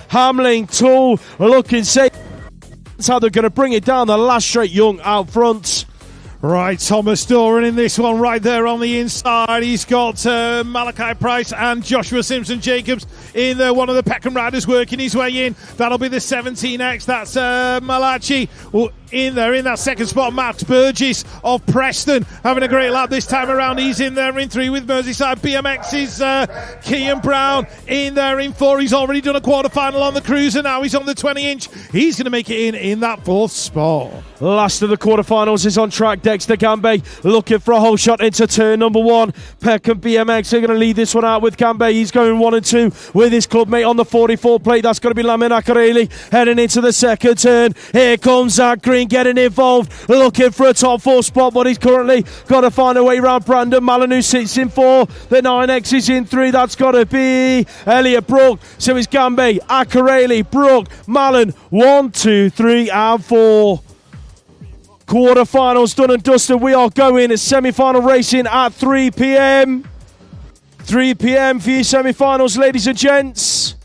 Hamling, Tool looking safe. That's how they're going to bring it down the last straight. Young out front. Right, Thomas Doran in this one right there on the inside. He's got Malachi Price and Joshua Simpson-Jacobs in there. One of the Peckham riders working his way in. That'll be the 17X. That's Malachi in there in that second spot. Max Burgess of Preston having a great lap this time around. He's in there in 3 with Merseyside. BMX is Kean Brown in there in 4. He's already done a quarterfinal on the cruiser. Now he's on the 20-inch. He's going to make it in that 4th spot. Last of the quarterfinals is on track. Dexter Gambay looking for a whole shot into turn number 1. Peckham BMX are going to lead this one out with Gambay. He's going 1 and 2 with his clubmate on the 44 plate. That's going to be Lamin Akareli heading into the second turn. Here comes Zach Green getting involved, looking for a top 4 spot, but he's currently got to find a way around Brandon Mallon, who sits in 4. The 9X is in 3. That's got to be Elliot Brook. So it's Gambay, Akareli, Brook, Mallon. 1, 2, 3 and 4. Quarterfinals done and dusted. We are going semi-final racing at 3 p.m. 3 p.m. for your semi-finals, ladies and gents.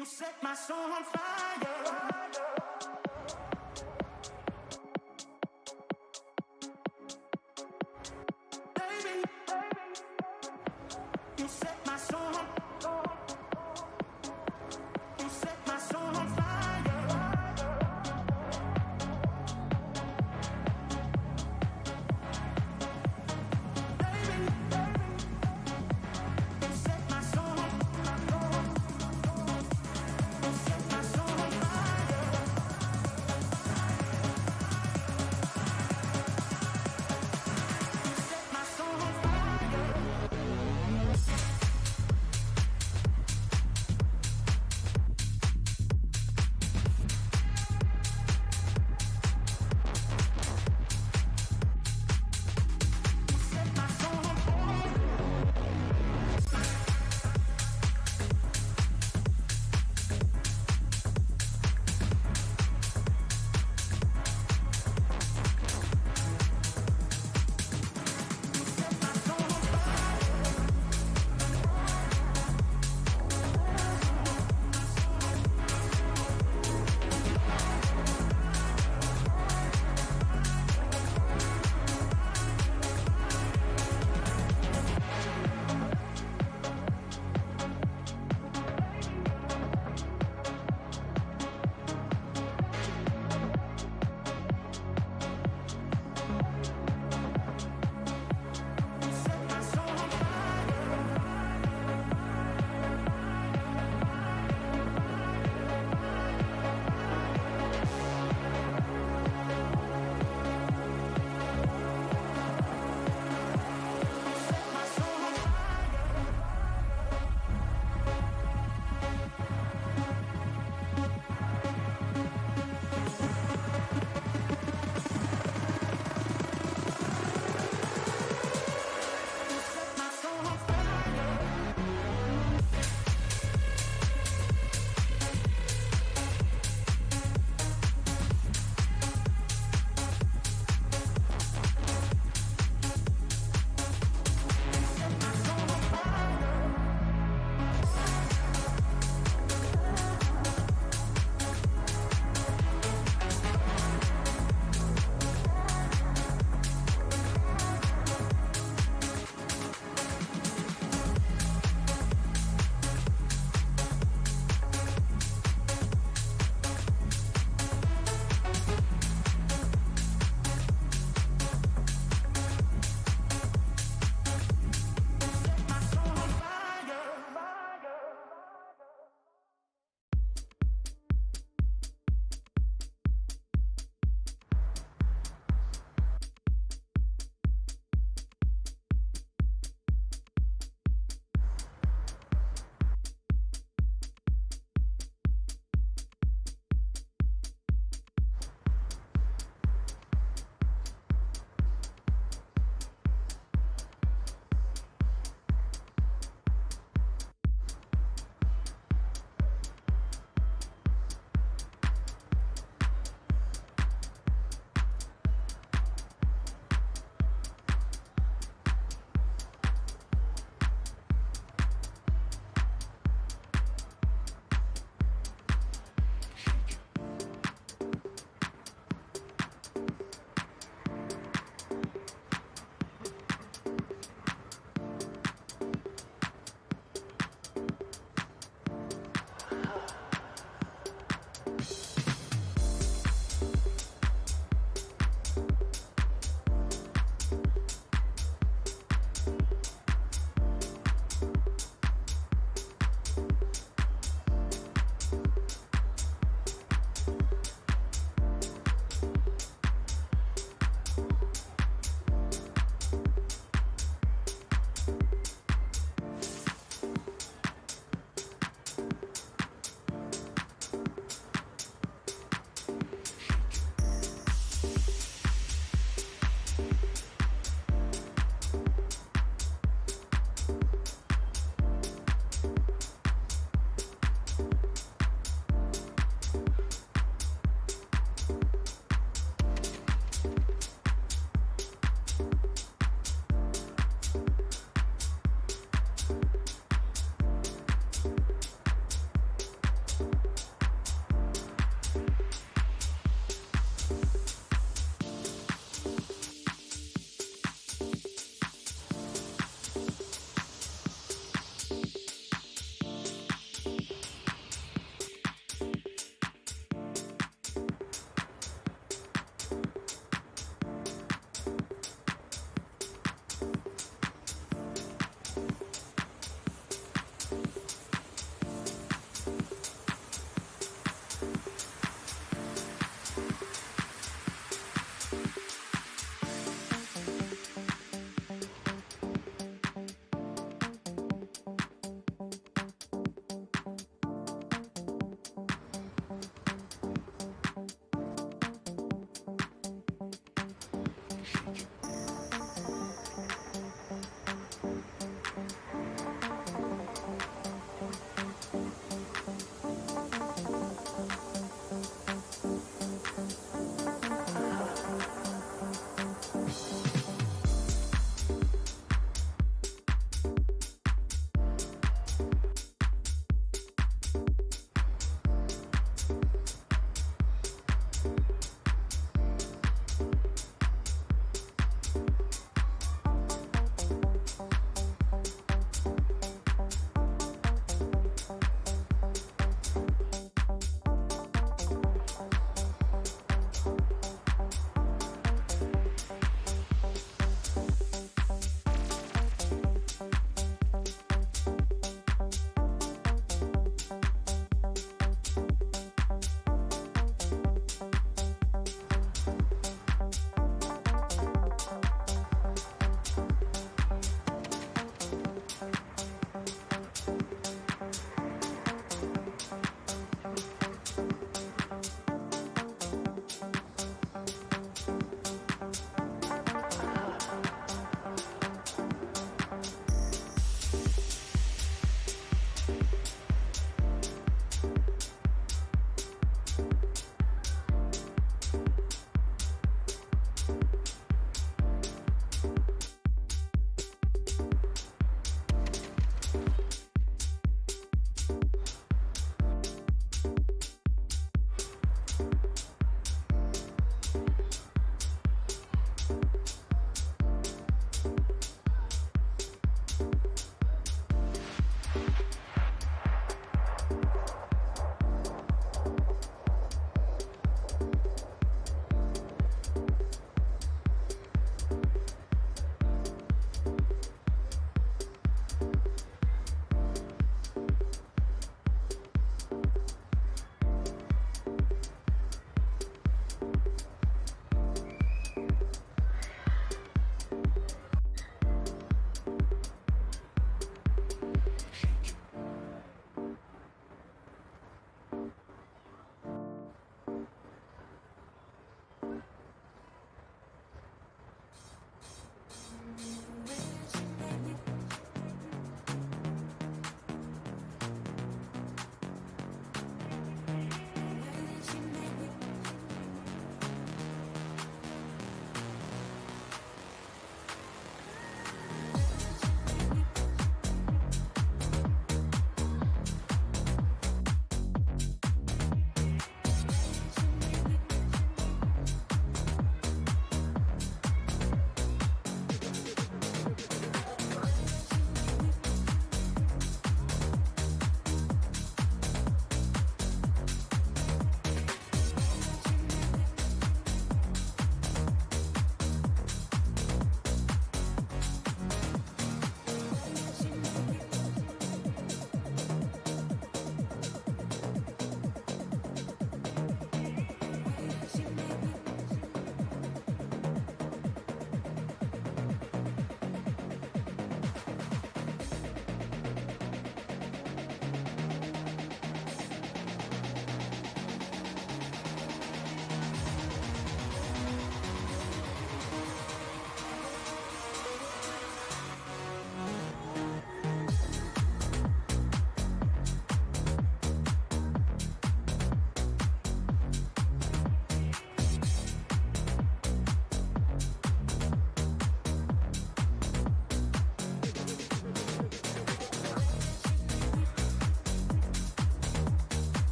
You set my soul on fire. Baby, you set my soul on fire. You set my soul on fire. Baby, you set my soul on fire. You set my soul on fire.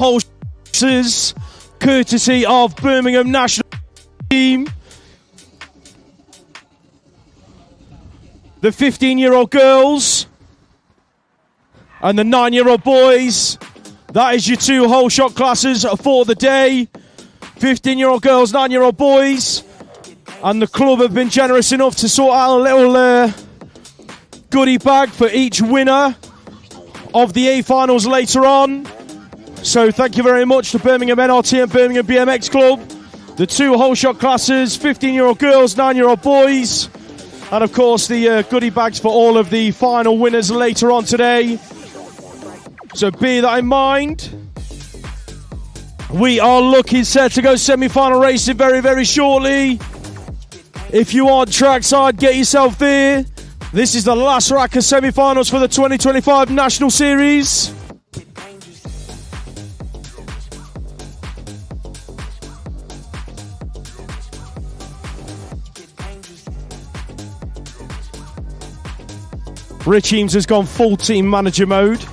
whole courtesy of Birmingham national team. The 15-year-old girls and the 9-year-old boys. That is your 2 whole shot classes for the day. 15-year-old girls, 9-year-old boys. And the club have been generous enough to sort out a little goodie bag for each winner of the A finals later on. So thank you very much to Birmingham NRT and Birmingham BMX Club. The 2 whole shot classes, 15-year-old girls, 9-year-old boys. And of course the goodie bags for all of the final winners later on today. So bear that in mind. We are looking set to go semi-final racing very, very shortly. If you are trackside, get yourself there. This is the last rack of semi-finals for the 2025 National Series. Rich Eames has gone full team manager mode.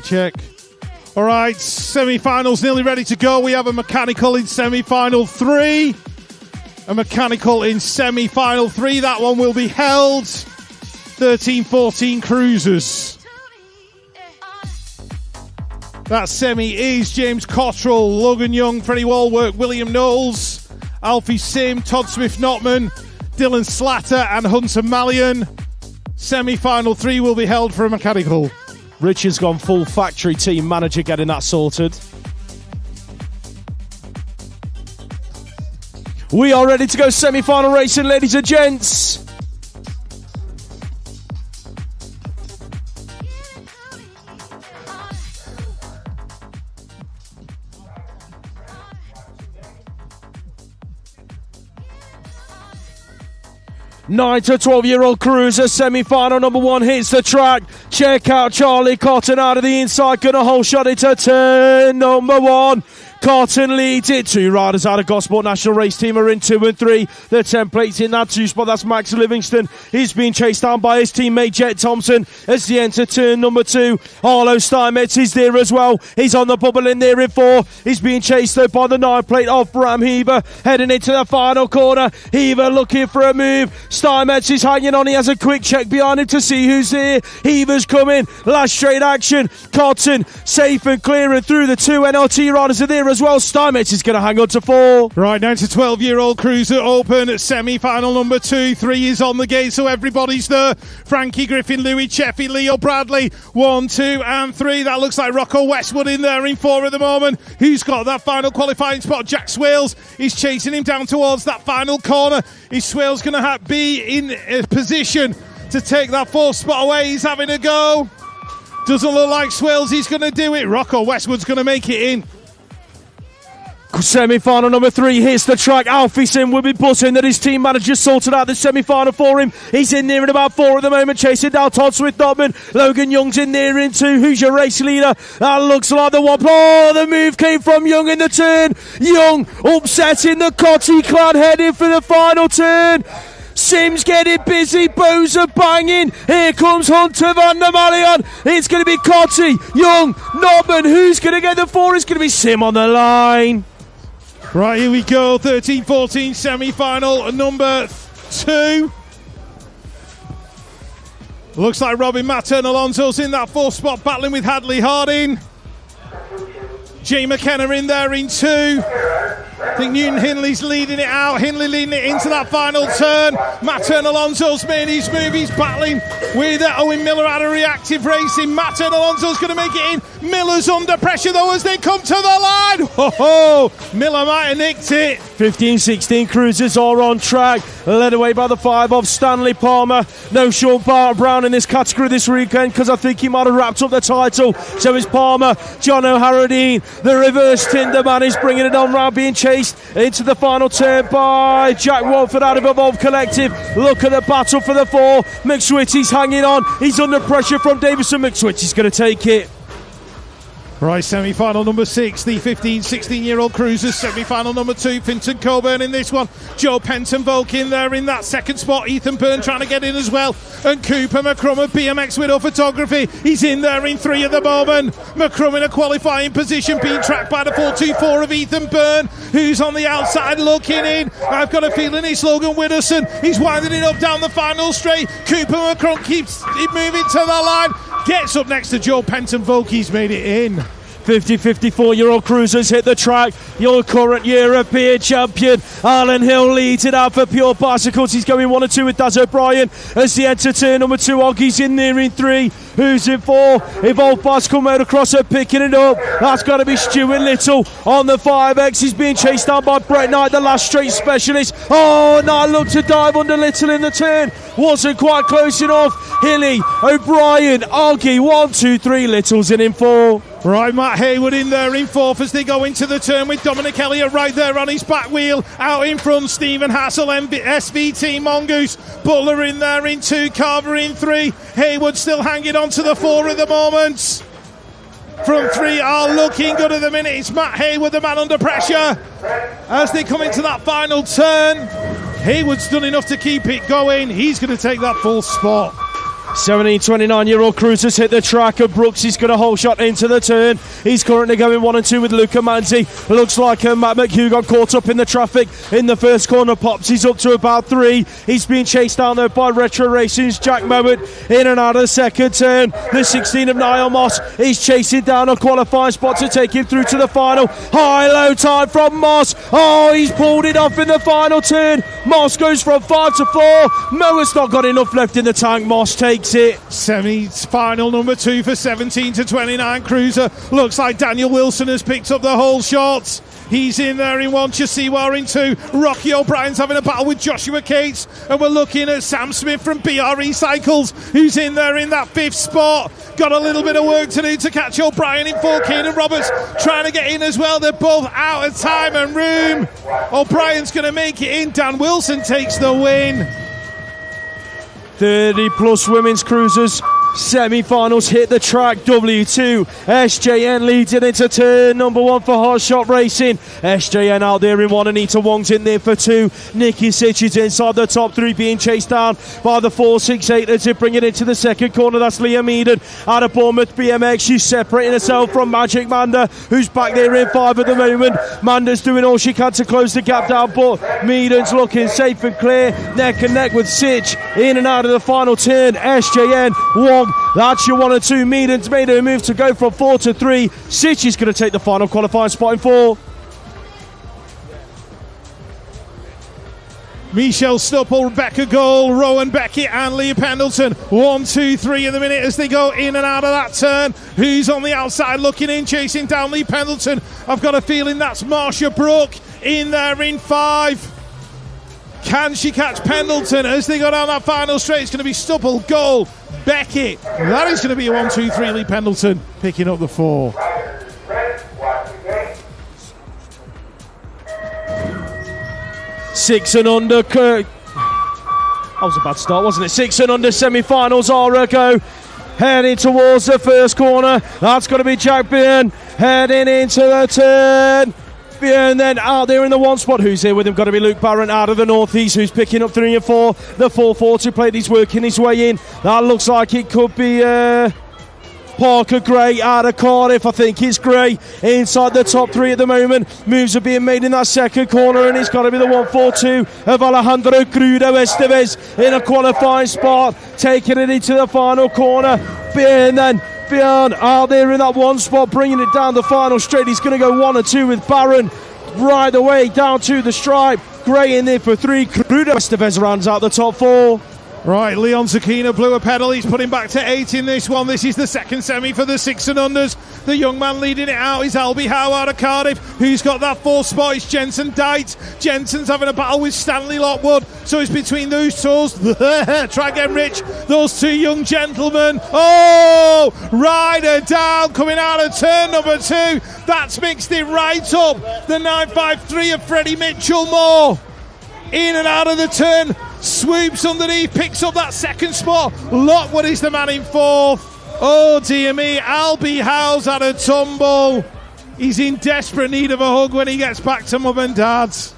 Check. All right, semi-finals nearly ready to go. We have a mechanical in semi-final 3. A mechanical in semi-final 3. That one will be held. 13-14 cruisers. That semi is James Cottrell, Logan Young, Freddie Walwork, William Knowles, Alfie Sim, Todd Smith-Notman, Dylan Slatter and Hunter Mallion. Semi-final 3 will be held for a mechanical. Richard's gone full factory team manager getting that sorted. We are ready to go semi-final racing, ladies and gents. Nine to 12-year-old cruiser semi-final number 1 hits the track. Check out Charlie Cotton out of the inside, gonna whole shot into turn number 1. Carton leads it. 2 riders out of Gosport National Race Team are in 2 and 3. The template's in that 2 spot. That's Max Livingston. He's being chased down by his teammate Jet Thompson as they enter turn number 2. Arlo Steinmetz is there as well. He's on the bubble in there in 4. He's being chased though by the 9 plate of Bram Heaver. Heading into the final corner. Heaver looking for a move. Steinmetz is hanging on. He has a quick check behind him to see who's there. Heaver's coming. Last straight action. Cotton safe and clear and through. The 2 NLT riders are there as well. Steinmetz is going to hang on to 4. Right, now to 12-year-old Cruiser Open, semi-final number 2. 3 is on the gate, so everybody's there. Frankie Griffin, Louis Cheffy, Leo Bradley. 1, 2 and 3. That looks like Rocco Westwood in there in 4 at the moment. Who's got that final qualifying spot? Jack Swales is chasing him down towards that final corner. Is Swales going to be in a position to take that 4th spot away? He's having a go. Doesn't look like Swales is going to do it. Rocco Westwood's going to make it in. Semi-final number 3 hits the track. Alfie Sim will be buzzing that his team manager sorted out the semi-final for him. He's in there in about 4 at the moment, chasing down Todd Smith-Notman. Logan Young's in there in 2. Who's your race leader? That looks like the one. Oh, the move came from Young in the turn. Young upsetting the Cotty Clan, heading for the final turn. Sims getting busy, bows are banging. Here comes Hunter van der Malion. It's going to be Cotty, Young, Nobman. Who's going to get the 4? It's going to be Sim on the line. Right, here we go. 13-14 semi-final number 2. Looks like Robin Matter and Alonso's in that 4th spot, battling with Hadley Harding. Jay McKenna in there in 2. I think Newton Hindley's leading it out. Hindley leading it into that final turn. Matter and Alonso's made his move. He's battling with Owen Miller out of Reactive Racing. Matter and Alonso's going to make it in. Miller's under pressure though as they come to the line. Ho! Miller might have nicked it. 15-16 cruisers are on track, led away by the 5 of Stanley Palmer. No Sean Brown in this category this weekend because I think he might have wrapped up the title. So is Palmer. John O'Harradine, the reverse Tinder man, is bringing it on round, being chased into the final turn by Jack Watford out of Evolve Collective. Look at the battle for the 4. McSwitty's hanging on. He's under pressure from Davison. McSwitty's going to take it. Right, semi-final number 6, the 15-16-year-old cruisers. Semi-final number 2, Finton Coburn in this one. Joe Penton Volk in there in that 2nd spot. Ethan Byrne trying to get in as well. And Cooper McCrum of BMX Widow Photography. He's in there in 3 at the moment. McCrum in a qualifying position, being tracked by the 424 of Ethan Byrne, who's on the outside looking in. I've got a feeling it's Logan Widdowson. He's winding it up down the final straight. Cooper McCrum keeps moving to the line. Gets up next to Joe Penton Volk. He's made it in. 54-year-old cruisers hit the track. Your current European champion, Alan Hill, leads it out for Pure Bicycles. He's going 1 and 2 with Daz O'Brien as the enter turn number 2. Oggy's in there in 3. Who's in 4? Evolve Bicycle Motocross are picking it up. That's got to be Stuart Little on the 5X. He's being chased down by Brett Knight, the last straight specialist. Oh, Knight looked to dive under Little in the turn. Wasn't quite close enough. Hilly, O'Brien, Oggy, 1, 2, 3. Little's in 4. Right, Matt Hayward in there in 4th as they go into the turn with Dominic Elliott right there on his back wheel. Out in front, Stephen Hassel, SVT Mongoose. Butler in there in 2, Carver in 3. Hayward still hanging on to the 4 at the moment. From 3 are looking good at the minute. It's Matt Hayward, the man under pressure. As they come into that final turn, Hayward's done enough to keep it going. He's going to take that 4th spot. 29-year-old cruisers hit the track, and Brooks is going to hole shot into the turn. He's currently going 1 and 2 with Luca Manzi. Looks like Matt McHugh got caught up in the traffic in the first corner. Pops, he's up to about 3. He's being chased down there by Retro Racing's Jack Mowat in and out of the 2nd turn. The 16 of Niall Moss is chasing down a qualifying spot to take him through to the final. High-low time from Moss. Oh, he's pulled it off in the final turn. Moss goes from 5 to 4. Mowat's not got enough left in the tank. Moss takes it. Semi-final number 2 for 17 to 29 cruiser. Looks like Daniel Wilson has picked up the whole shot. He's in there in 1, Chasiwa in 2. Rocky O'Brien's having a battle with Joshua Cates. And we're looking at Sam Smith from BRE Cycles, who's in there in that 5th spot. Got a little bit of work to do to catch O'Brien in 4. Keenan Roberts trying to get in as well. They're both out of time and room. O'Brien's going to make it in. Dan Wilson takes the win. 30 plus women's cruisers Semi-finals hit the track. W2 SJN leads it into turn number 1 for Hot Shot Racing. SJN out there in 1. Anita Wong's in there for 2. Nikki Sitch is inside the top 3, being chased down by the 468 as it bring it into the second corner. That's Liam Eden out of Bournemouth BMX. She's separating herself from Magic Manda, who's back there in 5 at the moment. Manda's doing all she can to close the gap down, but Meaden's looking safe and clear, neck and neck with Sitch in and out of the final turn. SJN Wong, that's your 1 and 2. Meaden's made her move to go from 4 to 3. Sitch is going to take the final qualifying spot in 4. Michelle Stupple, Rebecca Gold, Rowan Beckett and Leah Pendleton. 1, 2, 3 in the minute as they go in and out of that turn. Who's on the outside looking in, chasing down Lee Pendleton? I've got a feeling that's Marcia Brooke in there in 5. Can she catch Pendleton as they go down that final straight? It's going to be Stupple, Gold, Beckett. That is going to be a 1, 2, 3. Lee Pendleton picking up the 4. Riders ready, watch the gate. 6 and under. That was a bad start, wasn't it? 6 and under semi-finals are a go. Heading towards the first corner. That's going to be Jack Byrne heading into the turn. Byrne then out there in the 1 spot. Who's here with him? Got to be Luke Barron out of the northeast, who's picking up 3 and 4. The 4-4 plate, he's working his way in. That looks like it could be Parker Gray out of Cardiff. I think it's Gray inside the top 3 at the moment. Moves are being made in that second corner, and it's got to be the 1-4-2 of Alejandro Crudo Estevez in a qualifying spot, taking it into the final corner. Byrne out there in that 1 spot, bringing it down the final straight. He's going to go 1 and 2 with Barron right away down to the stripe. Gray in there for 3. Crudo Estevez rounds out the top 4. Right, Leon Zucchino blew a pedal. He's putting back to 8 in this one. This is the second semi for the 6 and unders. The young man leading it out is Albie Howe out of Cardiff. Who's got that 4th spot? It's Jensen Dites. Jensen's having a battle with Stanley Lockwood. So it's between those two. Try again, Rich. Those 2 young gentlemen. Oh, rider down, coming out of turn number 2. That's mixed it right up. The 953 of Freddie Mitchell Moore. In and out of the turn. Swoops underneath, picks up that 2nd spot. Lockwood is the man in 4th. Oh dear me, Albie Howe's had a tumble. He's in desperate need of a hug when he gets back to mum and dad's.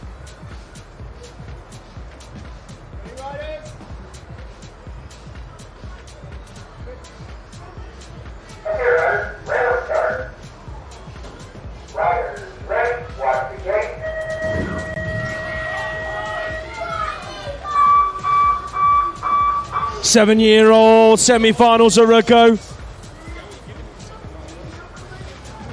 Okay, riders, rail start. Riders ready, watch the gate. 7-year-old semi-finals are a go.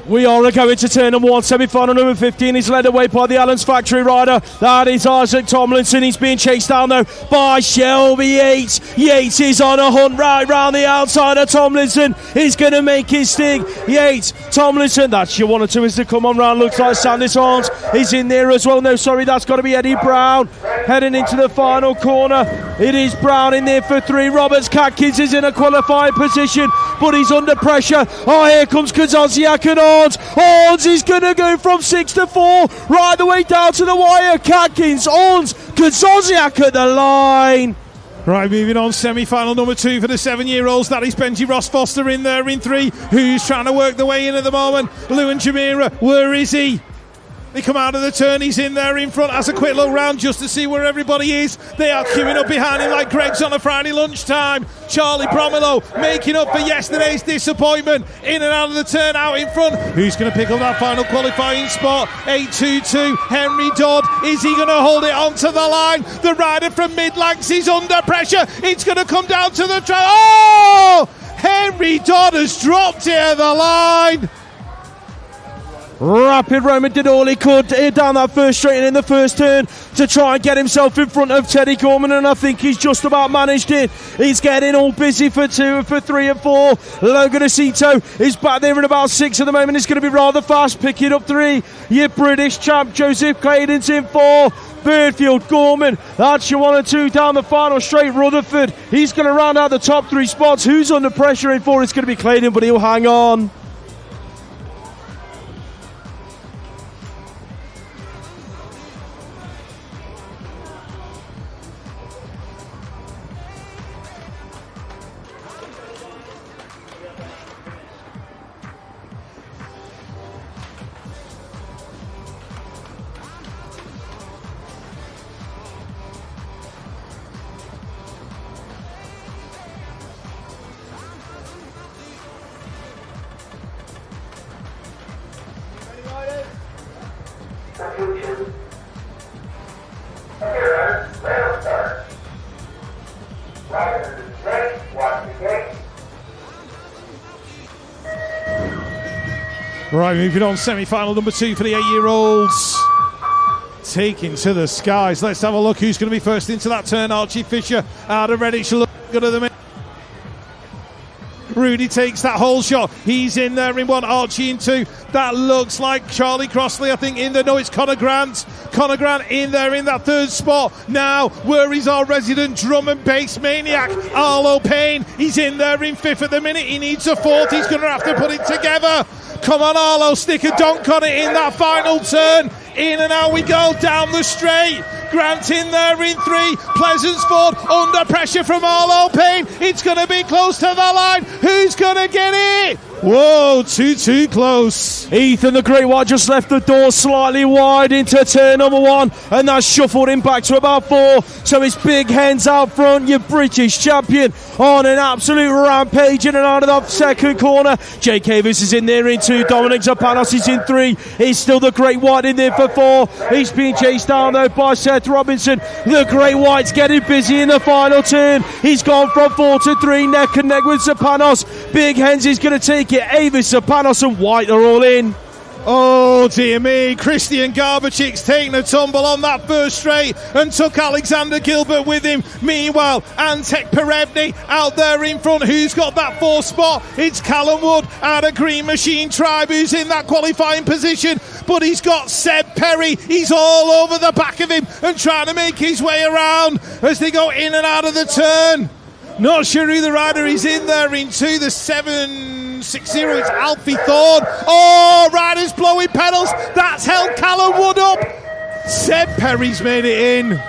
We are going to turn number 1, semi-final number 15. He's led away by the Allen's Factory rider. That is Isaac Tomlinson. He's being chased down though by Shelby Yates. Yates is on a hunt right round the outside of Tomlinson. He's going to make his stick. Yates, Tomlinson. That's your 1 or 2 as they come on round. Looks like Sandis Arns is in there as well. No, sorry, that's got to be Eddie Brown heading into the final corner. It is Brown in there for 3. Roberts Catkins is in a qualifying position, but he's under pressure. Oh, here comes Kazoziak and Orns is going to go from 6 to 4, right the way down to the wire. Catkins, Orns, Kazoziak at the line. Right, moving on, semi-final number 2 for the 7-year-olds. That is Benji Ross Foster in there in 3. Who's trying to work the way in at the moment? Lou and Jamira, where is he? They come out of the turn, he's in there in front, has a quick look round just to see where everybody is. They are queuing up behind him like Greg's on a Friday lunchtime. Charlie Bromelo making up for yesterday's disappointment. In and out of the turn, out in front. Who's going to pick up that final qualifying spot? 822, Henry Dodd. Is he going to hold it onto the line? The rider from Midlands is under pressure. It's going to come down to the track. Oh! Henry Dodd has dropped it at the line. Rapid Roman did all he could down that first straight and in the first turn to try and get himself in front of Teddy Gorman, and I think he's just about managed it. He's getting all busy for 2, for 3 and 4. Logan Acito is back there in about 6 at the moment. He's going to be rather fast, picking up 3. Your British champ Joseph Claydon's in 4. Birdfield, Gorman, that's your 1 and 2 down the final straight. Rutherford, he's going to round out the top 3 spots. Who's under pressure in 4? It's going to be Claydon, but he'll hang on. Right, moving on, semi-final number 2 for the 8-year-olds. Taking to the skies. Let's have a look who's going to be first into that turn. Archie Fisher out of Redditch, look good at the minute. Rudy takes that whole shot. He's in there in 1, Archie in 2. That looks like Charlie Crossley, I think, in there. No, it's Connor Grant. Connor Grant in there in that 3rd spot. Now, where is our resident drum and bass maniac? Arlo Payne. He's in there in 5th at the minute. He needs a 4th. He's going to have to put it together. Come on, Arlo, stick a donk on it in that final turn. In and out we go, down the straight. Grant in there in 3. Pleasantsford under pressure from Arlo Payne. It's going to be close to the line. Who's going to get it? Whoa, too close. Ethan the Great White just left the door slightly wide into turn number 1, and that's shuffled him back to about 4. So it's Big Hens out front, your British champion, on an absolute rampage in and out of the 2nd corner. Jake Havers is in there in 2. Dominic Zapanos is in 3. It's still the Great White in there for 4. He's being chased down though by Seth Robinson. The Great White's getting busy in the final turn. He's gone from 4 to 3, neck and neck with Zapanos. Big Hens is going to take it. Avis, Zapanos and White are all in. Oh dear me, Christian Garbachik's taking a tumble on that first straight and took Alexander Gilbert with him. Meanwhile, Antek Perevny out there in front. Who's got that 4th spot? It's Callum Wood out of Green Machine Tribe, who's in that qualifying position, but he's got Seb Perry. He's all over the back of him and trying to make his way around as they go in and out of the turn. Not sure who the rider is in there in 2, the 760, it's Alfie Thorne. Oh, riders blowing pedals. That's held Callum Wood up. Seb Perry's made it in.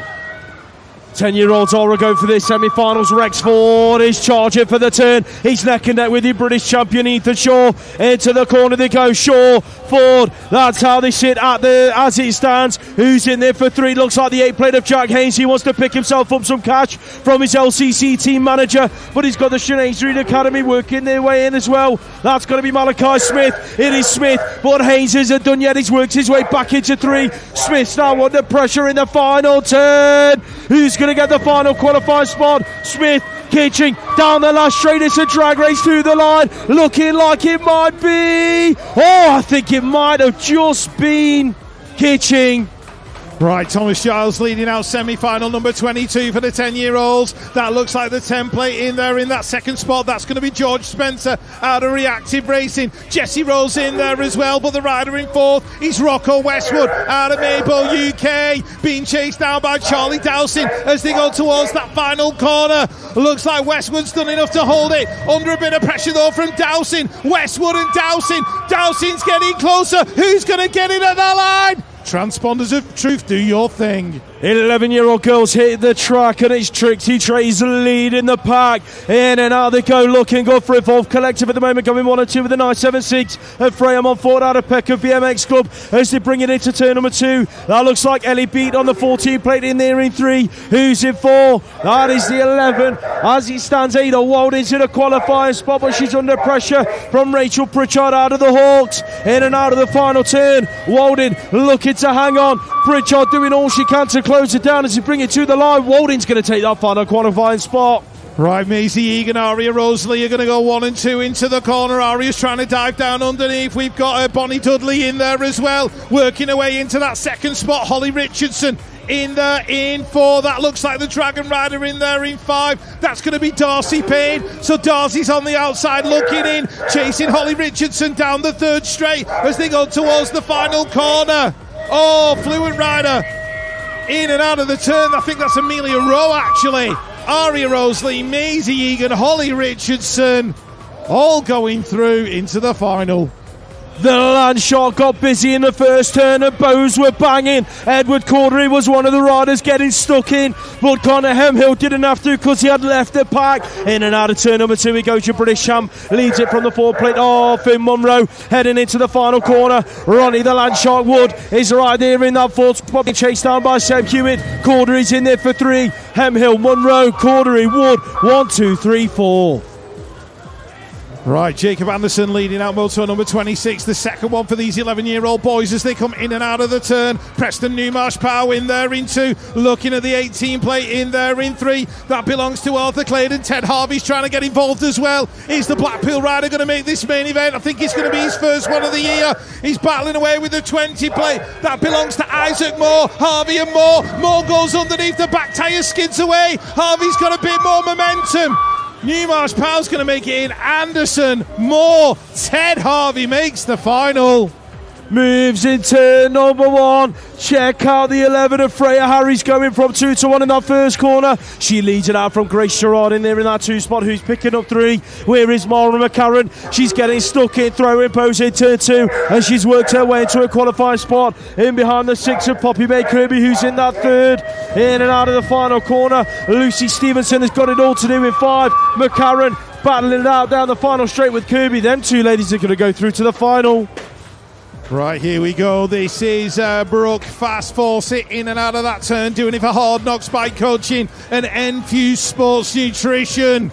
10-year-olds all go for this semi-finals. Rex Ford is charging for the turn. He's neck and neck with the British champion Ethan Shaw. Into the corner they go. Shaw, Ford. That's how they sit at the as it stands. Who's in there for 3? Looks like the 8 plate of Jack Haynes. He wants to pick himself up some cash from his LCC team manager, but he's got the Sinead Street Academy working their way in as well. That's going to be Malachi Smith. It is Smith, but Haynes isn't done yet. He's worked his way back into 3. Smith's now under pressure in the final turn. Who's going to get the final qualifying spot? Smith, Kitching down the last straight. It's a drag race to the line, looking like it might be. Oh, I think it might have just been Kitching. Right, Thomas Giles leading out semi-final number 22 for the 10-year-olds. That looks like the template in there in that second spot. That's going to be George Spencer out of Reactive Racing. Jesse Rose in there as well, but the rider in fourth is Rocco Westwood out of Maple, UK, being chased down by Charlie Dowsing as they go towards that final corner. Looks like Westwood's done enough to hold it. Under a bit of pressure though from Dowsing. Westwood and Dowsing. Dowsing's getting closer. Who's going to get it at the line? Transponders of Truth, do your thing. 11-year-old girls hit the track and it's Trixie Trey's leading the pack. In and out they go, looking good for Evolve Collective at the moment, going 1 and 2 with the 976 of Freya Montfort out of Peckham BMX Club as they bring it into turn number 2. That looks like Ellie Beat on the 14 plate in there in 3. Who's in 4? That is the 11. As it stands, Ada Walding's in a qualifying spot, but she's under pressure from Rachel Pritchard out of the Hawks. In and out of the final turn, Walding looking to hang on. Pritchard doing all she can to close it down as they bring it to the line. Walding's going to take that final qualifying spot. Right, Maisie Egan, Aria Rosalie are going to go 1 and 2 into the corner. Aria's trying to dive down underneath. We've got Bonnie Dudley in there as well, working her way into that second spot. Holly Richardson in there in 4. That looks like the Dragon Rider in there in 5. That's going to be Darcy Payne. So Darcy's on the outside looking in, chasing Holly Richardson down the third straight as they go towards the final corner. Oh, Fluent Rider in and out of the turn. I think that's Amelia Rowe actually. Aria Rosalie, Maisie Egan, Holly Richardson all going through into the final. The Landshot got busy in the first turn and bows were banging. Edward Cordery was one of the riders getting stuck in, but Connor Hemhill didn't have to because he had left the pack. In and out of turn number 2 he goes. Your British champ leads it from the 4 plate. Oh, Finn Munro heading into the final corner. Ronnie the Landshot Wood is right there in that 4th spot, chased down by Seb Hewitt. Cordery's in there for 3. Hemhill, Munro, Cordery, Wood, 1, 2, 3, 4. Right, Jacob Anderson leading out moto number 26, the second one for these 11-year-old boys as they come in and out of the turn. Preston Newmarsh Power in there in 2, looking at the 18 plate in there in 3. That belongs to Arthur Claydon. Ted Harvey's trying to get involved as well. Is the Blackpool rider going to make this main event? I think it's going to be his first one of the year. He's battling away with the 20 plate. That belongs to Isaac Moore, Harvey and Moore. Moore goes underneath, the back tyre skids away. Harvey's got a bit more momentum. Newmarsh Powell's going to make it in. Anderson, Moore, Ted Harvey makes the final. Moves into number 1. Check out the 11 of Freya Harry's going from 2 to 1 in that first corner. She leads it out from Grace Gerard in there in that 2 spot, who's picking up 3. Where is Mara McCarran? She's getting stuck in, throwing pose in turn 2, and she's worked her way into a qualifying spot in behind the 6 of Poppy May Kirby, who's in that 3rd. In and out of the final corner, Lucy Stevenson has got it all to do with 5. McCarran battling it out down the final straight with Kirby. Them 2 ladies are going to go through to the final. Right, here we go. This is Brooke Fast Fawcett in and out of that turn, doing it for Hard Knocks Bike Coaching and Enfuse Sports Nutrition.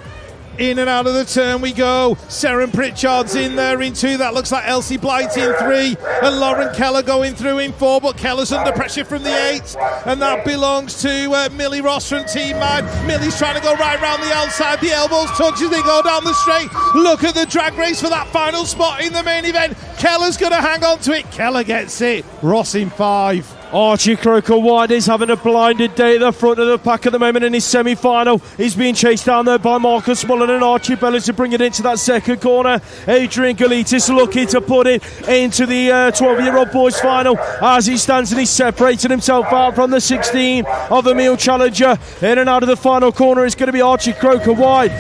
In and out of the turn we go. Seren Pritchard's in there in 2. That looks like Elsie Blight in 3. And Lauren Keller going through in 4. But Keller's under pressure from the 8. And that belongs to Millie Ross from Team Man. Millie's trying to go right round the outside. The elbows touch as they go down the straight. Look at the drag race for that final spot in the main event. Keller's going to hang on to it. Keller gets it. Ross in 5. Archie Croker White is having a blinded day at the front of the pack at the moment in his semi-final. He's being chased down there by Marcus Mullen and Archie Bellis to bring it into that second corner. Adrian Galitis looking to put it into the 12-year-old boys final as he stands and he's separated himself out from the 16 of the Meal Challenger. In and out of the final corner is going to be Archie Croker White.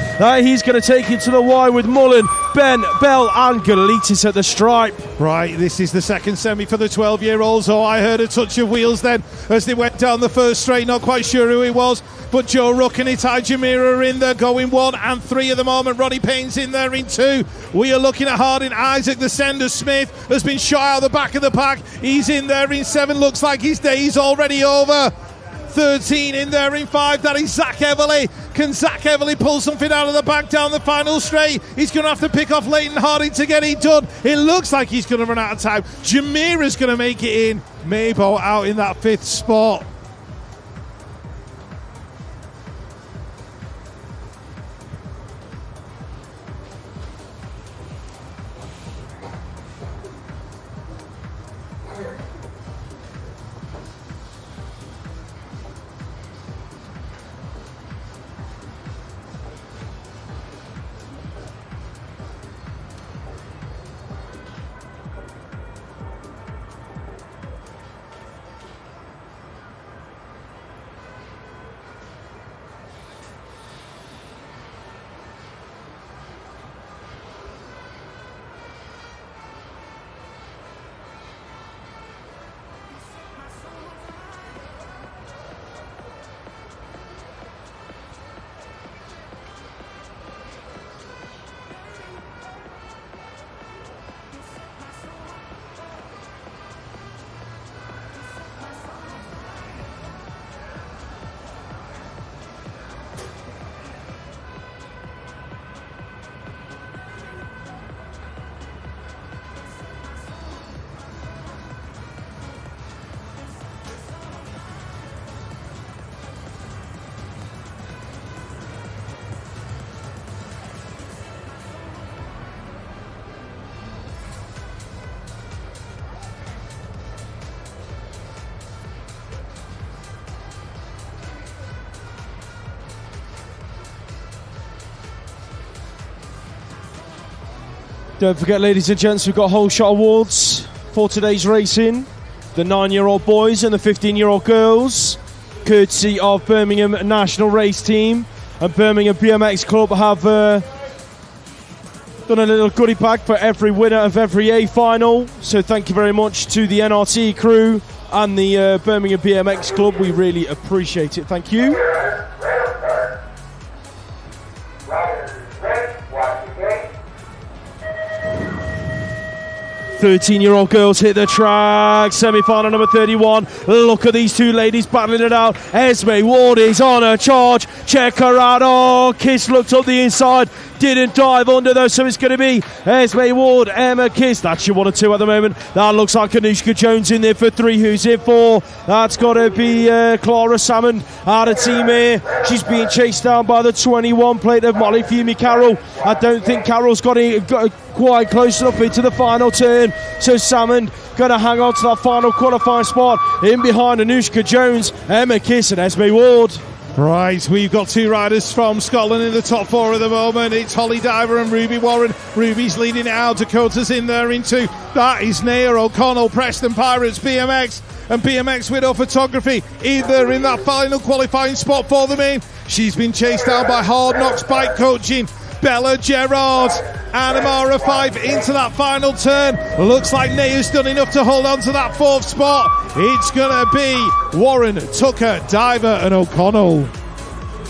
He's going to take it to the Y with Mullen, Ben, Bell and Galitis at the stripe. Right, this is the second semi for the 12-year-olds. Oh, I heard a touch of wheels then as they went down the first straight. Not quite sure who it was, but Joe Ruck and Itai Jamira are in there going 1 and 3 at the moment. Ronnie Payne's in there in 2. We are looking at Harding Isaac, the sender. Smith has been shot out the back of the pack. He's in there in 7. Looks like his day is already over. 13 in there in 5. That is Zach Everly. Can Zach Everly pull something out of the back down the final straight? He's going to have to pick off Leighton Harding to get it done. It looks like he's going to run out of time. Jamira's going to make it in. Maybo out in that 5th spot. Don't forget, ladies and gents, we've got whole shot awards for today's racing. The 9-year-old boys and the 15-year-old girls, courtesy of Birmingham National Race Team and Birmingham BMX Club, have done a little goodie pack for every winner of every A final. So thank you very much to the NRT crew and the Birmingham BMX Club. We really appreciate it. Thank you. 13-year-old girls hit the track. Semi-final number 31. Look at these 2 ladies battling it out. Esme Ward is on a charge. Check her out. Oh, Kiss looked up the inside. didn't dive under though, so it's going to be Esme Ward, Emma Kiss. That's your 1 or 2 at the moment. That looks like Anushka Jones in there for 3. Who's in 4? That's got to be Clara Salmon out of team here. She's being chased down by the 21 plate of Molly Fumi Carroll. I don't think Carroll's got quite close enough into the final turn, so Salmon going to hang on to that final qualifying spot in behind Anushka Jones, Emma Kiss and Esme Ward. Right, we've got 2 riders from Scotland in the top 4 at the moment. It's Holly Diver and Ruby Warren. Ruby's leading it out. Dakota's in there in 2. That is Naya O'Connell, Preston Pirates, BMX, and BMX Widow Photography, either in that final qualifying spot for them in. She's been chased down by Hard Knocks Bike Coaching, Bella Gerard, and Amara 5 into that final turn. Looks like Naya's done enough to hold on to that 4th spot. It's going to be Warren, Tucker, Diver and O'Connell.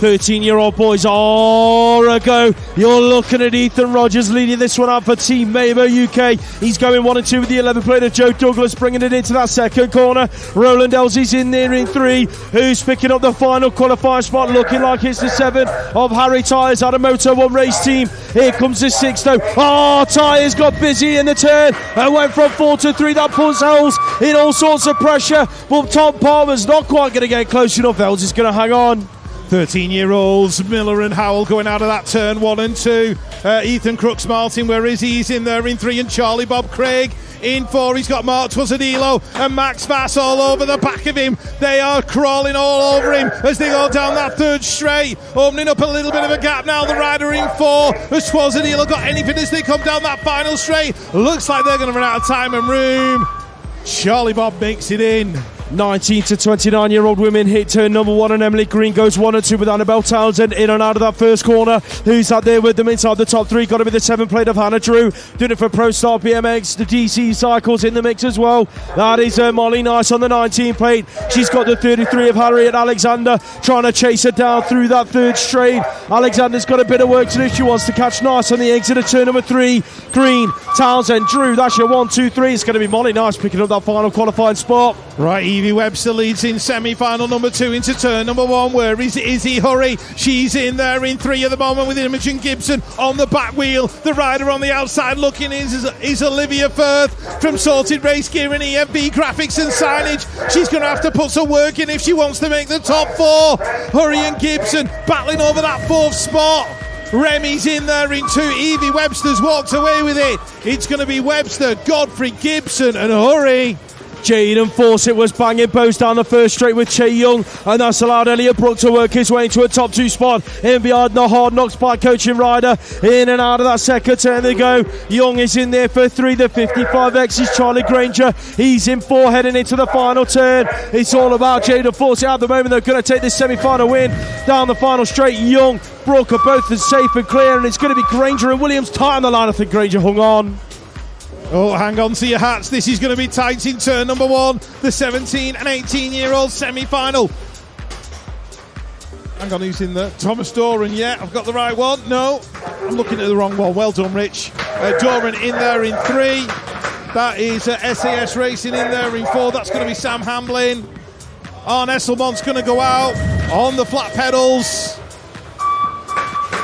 13-year-old boys are a go. You're looking at Ethan Rogers leading this one out for Team Mabo UK. He's going 1 and 2 with the 11 plate of Joe Douglas, bringing it into that second corner. Roland Elsie's in there in 3. Who's picking up the final qualifying spot? Looking like it's the 7 of Harry Tyres out of Moto One Race Team. Here comes the 6 though. Tyres got busy in the turn and went from 4 to 3. That puts Els in all sorts of pressure, but Tom Palmer's not quite going to get close enough. Els is going to hang on. 13-year-olds Miller and Howell going out of that turn 1 and 2. Ethan Crooks Martin, where is he? He's in there in 3, and Charlie Bob Craig in 4. He's got Mark Twasadilo and Max Vass all over the back of him. They are crawling all over him as they go down that 3rd straight, opening up a little bit of a gap now. The rider in 4. Has Twasadilo got anything as they come down that final straight? Looks like they're going to run out of time and room. Charlie Bob makes it in. 19 to 29-year-old women hit turn number 1, and Emily Green goes 1 and 2 with Annabelle Townsend in and out of that first corner. Who's out there with them inside the top 3? Got to be the 7 plate of Hannah Drew. Doing it for Pro Star BMX. The DC Cycles in the mix as well. That is Molly Nice on the 19 plate. She's got the 33 of Harriet Alexander, trying to chase her down through that 3rd straight. Alexander's got a bit of work to do. She wants to catch Nice on the exit of turn number 3. Green, Townsend, Drew. That's your 1, 2, 3. It's going to be Molly Nice picking up that final qualifying spot. Right, Evie Webster leads in semi-final number 2 into turn number 1. Where is Izzy Hurry? She's in there in 3 at the moment with Imogen Gibson on the back wheel. The rider on the outside looking is Olivia Firth from Sorted Race Gear and EFB Graphics and Signage. She's going to have to put some work in if she wants to make the top 4. Hurry and Gibson battling over that 4th spot. Remy's in there in 2. Evie Webster's walked away with it. It's going to be Webster, Godfrey, Gibson and Hurry. Jaden Fawcett was banging both down the first straight with Che Young, and that's allowed Elliot Brook to work his way into a top 2 spot in behind the Hard Knocks Bike Coaching rider. In and out of that second turn they go. Young is in there for 3. The 55X is Charlie Granger. He's in 4 heading into the final turn. It's all about Jaden Fawcett at the moment. They're going to take this semi-final win down the final straight. Young, Brook are both as safe and clear, and it's going to be Granger and Williams tight on the line. I think Granger hung on. Oh, hang on to your hats. This is going to be tight in turn number 1. The 17 and 18-year-old semi-final. Hang on, who's in there? Thomas Doran. Yeah, I've got the right one. No, I'm looking at the wrong one. Well done, Rich. Doran in there in 3. That is SAS Racing in there in 4. That's going to be Sam Hamblin. Arne Esselmont's going to go out on the flat pedals.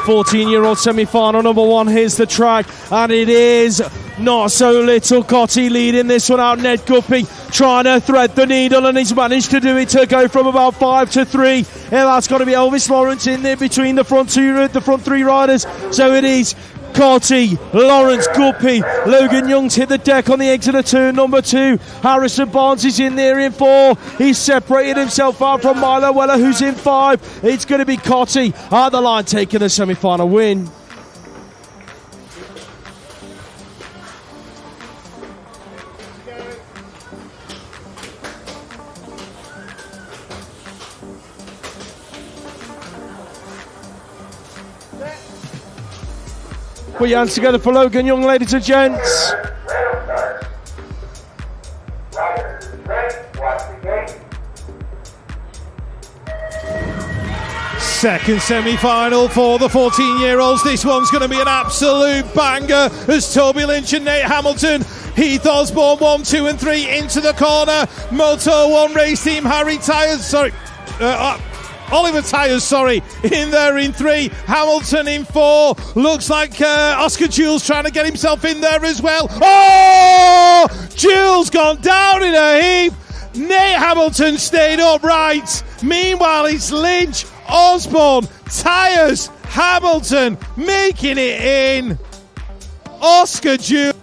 14-year-old semi-final number 1. Here's the track, and it is not so little Gotti leading this one out. Ned Guppy trying to thread the needle, and he's managed to do it to go from about 5 to 3. And that's got to be Elvis Lawrence in there between the front 3 riders. So it is Gotti, Lawrence, Guppy. Logan Young's hit the deck on the exit of turn number 2. Harrison Barnes is in there in 4. He's separated himself out from Milo Weller, who's in 5. It's going to be Gotti at the line taking the semi-final win. Put your hands together for Logan Young, ladies and gents. Riders ready, watch the gate. Second semi-final for the 14-year-olds. This one's going to be an absolute banger as Toby Lynch and Nate Hamilton, Heath Osborne 1, 2 and 3 into the corner. Moto One Race Team, Harry Tyres, Oliver Tyres, sorry, in there in 3. Hamilton in 4. Looks like Oscar Jules trying to get himself in there as well. Oh! Jules gone down in a heap. Nate Hamilton stayed upright. Meanwhile, it's Lynch, Osborne, Tyres, Hamilton making it in. Oscar Jules.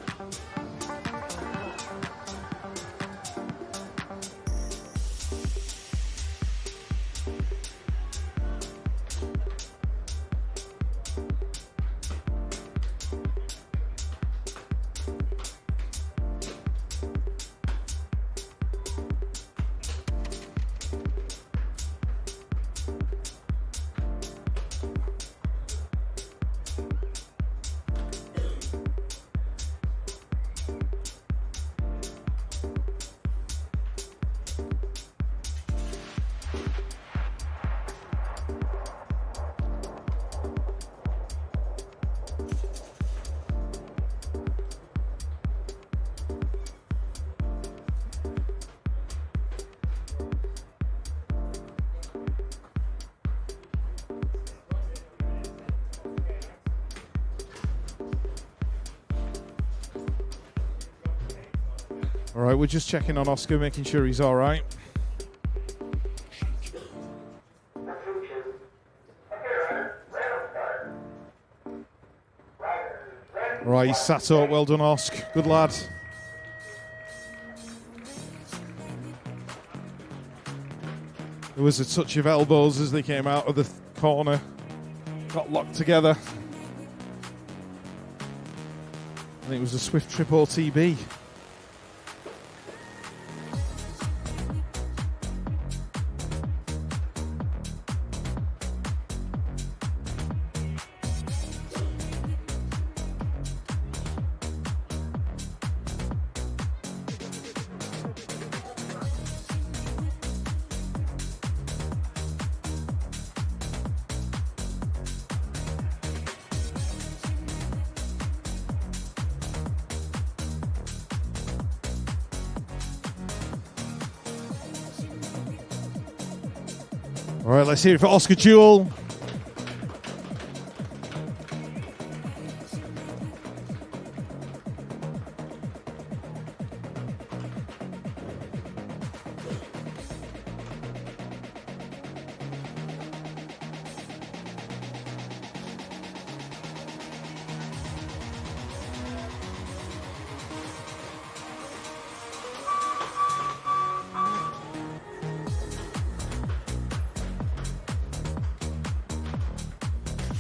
All right, we're just checking on Oscar, making sure he's all right. Right, he's sat up. Well done, Oscar. Good lad. There was a touch of elbows as they came out of the corner. Got locked together. I think it was a swift triple TB. All right, let's hear it for Oscar Jewell.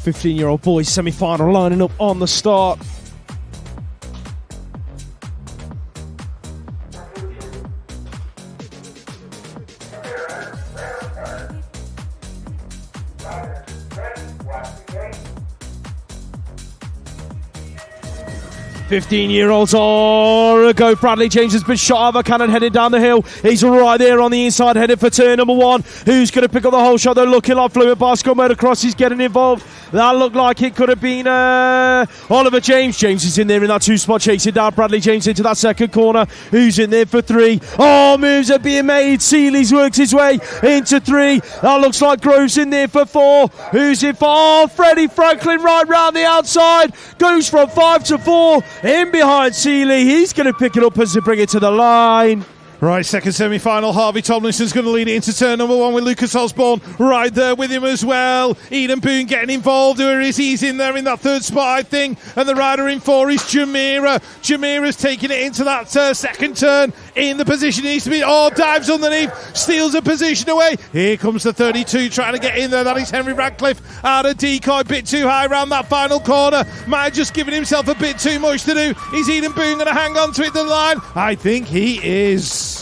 Fifteen-year-old boys semi-final lining up on the start. Fifteen-year-olds are a go. Bradley James has been shot out of a cannon headed down the hill. He's right there on the inside, headed for turn number 1. Who's going to pick up the whole shot? They're looking like Fluid Bicycle Motocross. He's getting involved. That looked like it could have been Oliver James. James is in there in that 2-spot, chasing down Bradley James into that second corner. Who's in there for 3? Oh, moves are being made. Seeley's works his way into 3. That looks like Groves in there for 4. Who's in for? Oh, Freddie Franklin right round the outside. Goes from 5 to 4. In behind Seeley. He's going to pick it up as they bring it to the line. Right, second semi-final. Harvey Tomlinson's going to lead it into turn number 1 with Lucas Osborne right there with him as well. Eden Boone getting involved. Where is he? He's in there in that 3rd spot, I think. And the rider in 4 is Jamira. Jamira's taking it into that second turn in the position he needs to be. Oh, dives underneath, steals a position away. Here comes the 32 trying to get in there. That is Henry Radcliffe out of decoy. Bit too high around that final corner. Might have just given himself a bit too much to do. Is Eden Boone going to hang on to it, the line? I think he is.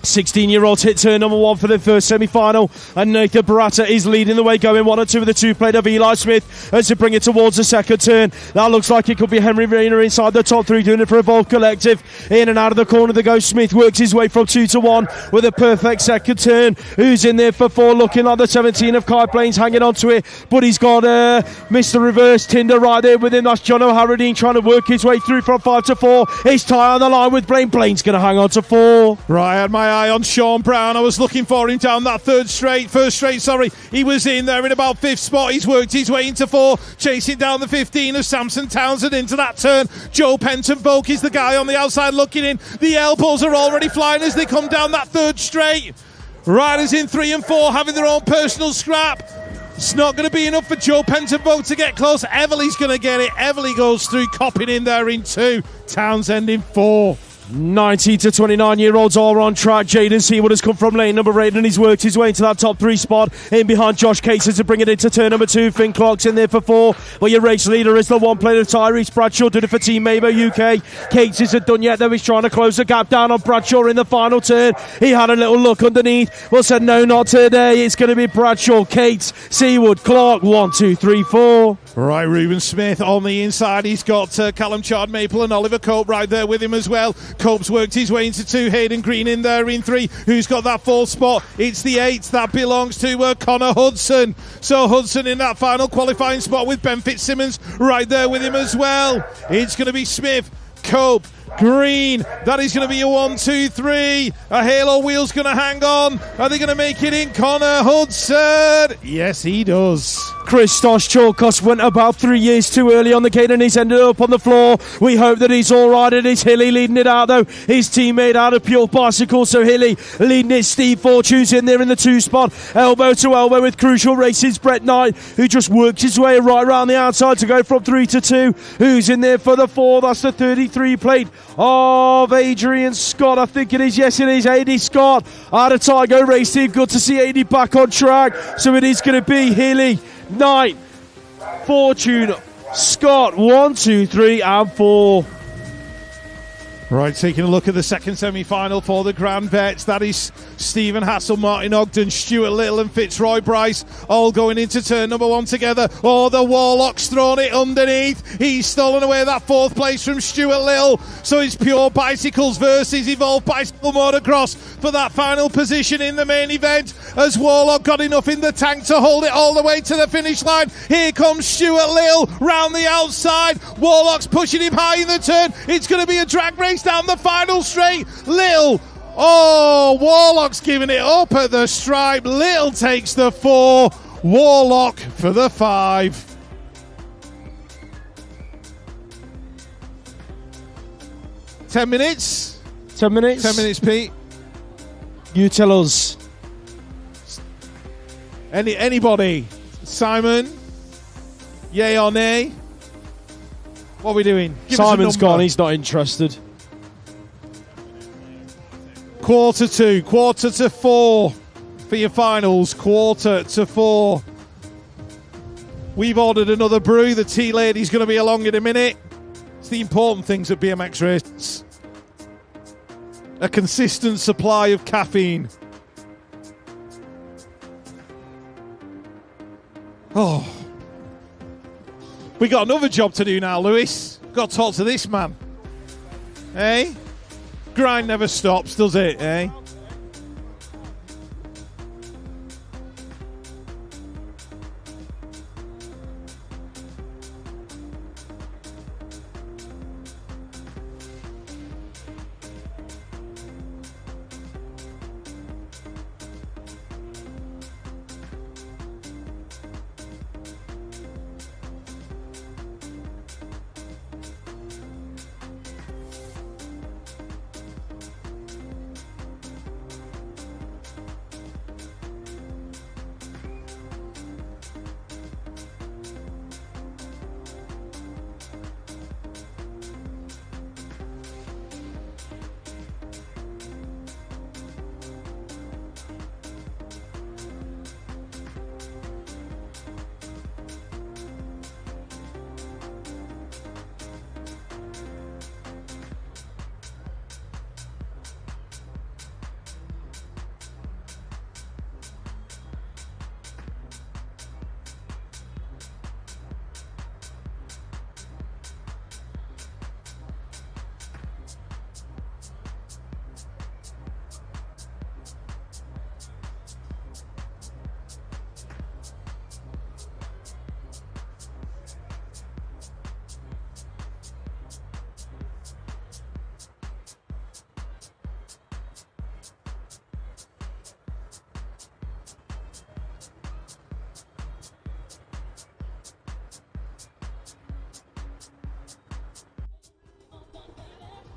16-year-olds hit turn number 1 for the first semi-final, and Nathan Barata is leading the way, going 1 and 2 with the 2-plate of Eli Smith as they bring it towards the second turn. That looks like it could be Henry Rayner inside the top 3, doing it for Evolve Collective. In and out of the corner they go. Smith works his way from 2 to 1 with a perfect second turn. Who's in there for 4? Looking like the 17 of Kai Plains, hanging on to it, but he's got Mr. Reverse Tinder right there with him. That's John O'Harradine trying to work his way through from 5 to 4. He's tied on the line with Blaine. Blaine's going to hang on to 4. Right, I had my eye on Sean Brown. I was looking for him down that first straight, he was in there in about 5th spot. He's worked his way into 4, chasing down the 15 of Samson Townsend into that turn. Joe Penton-Volk is the guy on the outside looking in. The elbows are already flying as they come down that 3rd straight. Riders in 3 and 4 having their own personal scrap. It's not going to be enough for Joe Penton-Volk to get close. Everly's going to get it. Everly goes through, copping in there in 2. Townsend in 4. 19 to 29-year-olds are on track. Jaden Seawood has come from lane number 8 and he's worked his way into that top 3 spot. In behind Josh Cates to bring it into turn number 2. Finn Clark's in there for 4. But your race leader is the one player of Tyrese Bradshaw, did it for Team Mabo UK. Cates isn't done yet though. He's trying to close the gap down on Bradshaw in the final turn. He had a little look underneath, but said no, not today. It's going to be Bradshaw, Cates, Seawood, Clark. 1, 2, 3, 4. Right, Reuben Smith on the inside. He's got Callum Chard-Maple and Oliver Cope right there with him as well. Cope's worked his way into 2. Hayden Green in there in 3. Who's got that 4th spot? It's the 8th. That belongs to Connor Hudson. So Hudson in that final qualifying spot with Ben Fitzsimmons right there with him as well. It's going to be Smith, Cope, Green. That is going to be a 1, 2, 3. A halo wheel's going to hang on. Are they going to make it in? Connor Hudson. Yes, he does. Christos Chalkos went about 3 years too early on the gate and he's ended up on the floor. We hope that he's alright. It is Hilly leading it out though. His teammate out of Pure Bicycle. So Hilly leading it. Steve Fortune's in there in the 2 spot. Elbow to elbow with Crucial Races Brett Knight, who just worked his way right around the outside to go from 3 to 2. Who's in there for the 4? That's the 33 plate of Adrian Scott. I think it is. Yes, it is. AD Scott out of Tygo Race Team. Good to see AD back on track. So it is going to be Hilly, Knight, Fortune, Scott. 1, 2, 3 and 4. Right, taking a look at the second semi-final for the Grand Vets. That is Stephen Hassel, Martin Ogden, Stuart Little and Fitzroy Bryce all going into turn number 1 together. Oh, the Warlock's thrown it underneath. He's stolen away that 4th place from Stuart Little. So it's Pure Bicycles versus Evolved Bicycle Motocross for that final position in the main event, as Warlock got enough in the tank to hold it all the way to the finish line. Here comes Stuart Little round the outside. Warlock's pushing him high in the turn. It's going to be a drag race down the final straight. Little, oh, Warlock's giving it up at the stripe. Little takes the 4, Warlock for the 5. Ten minutes, 10 minutes. 10 minutes, Pete. You tell us. Anybody? Simon? Yay or nay? What are we doing? Give Simon's us a gone. number. He's not interested. Quarter to 4 for your finals. Quarter to 4. We've ordered another brew. The tea lady's going to be along in a minute. It's the important things at BMX races. A consistent supply of caffeine. Oh. We got another job to do now, Lewis. Got to talk to this man. Eh? Grind never stops, does it, eh?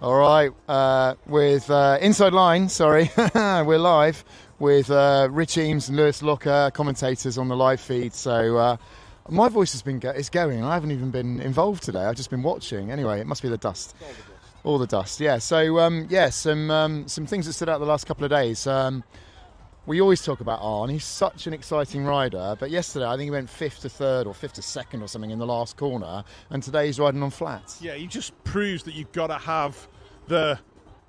All right, with Inside Line, sorry, we're live with Rich Eames and Lewis Locker, commentators on the live feed. So my voice has been is going. I haven't even been involved today. I've just been watching. Anyway, it must be the dust. All the dust, yeah. So some things that stood out the last couple of days. We always talk about Arne. He's such an exciting rider, but yesterday I think he went 5th to 3rd or 5th to 2nd or something in the last corner, and today he's riding on flats. Yeah, he just proves that you've got to have the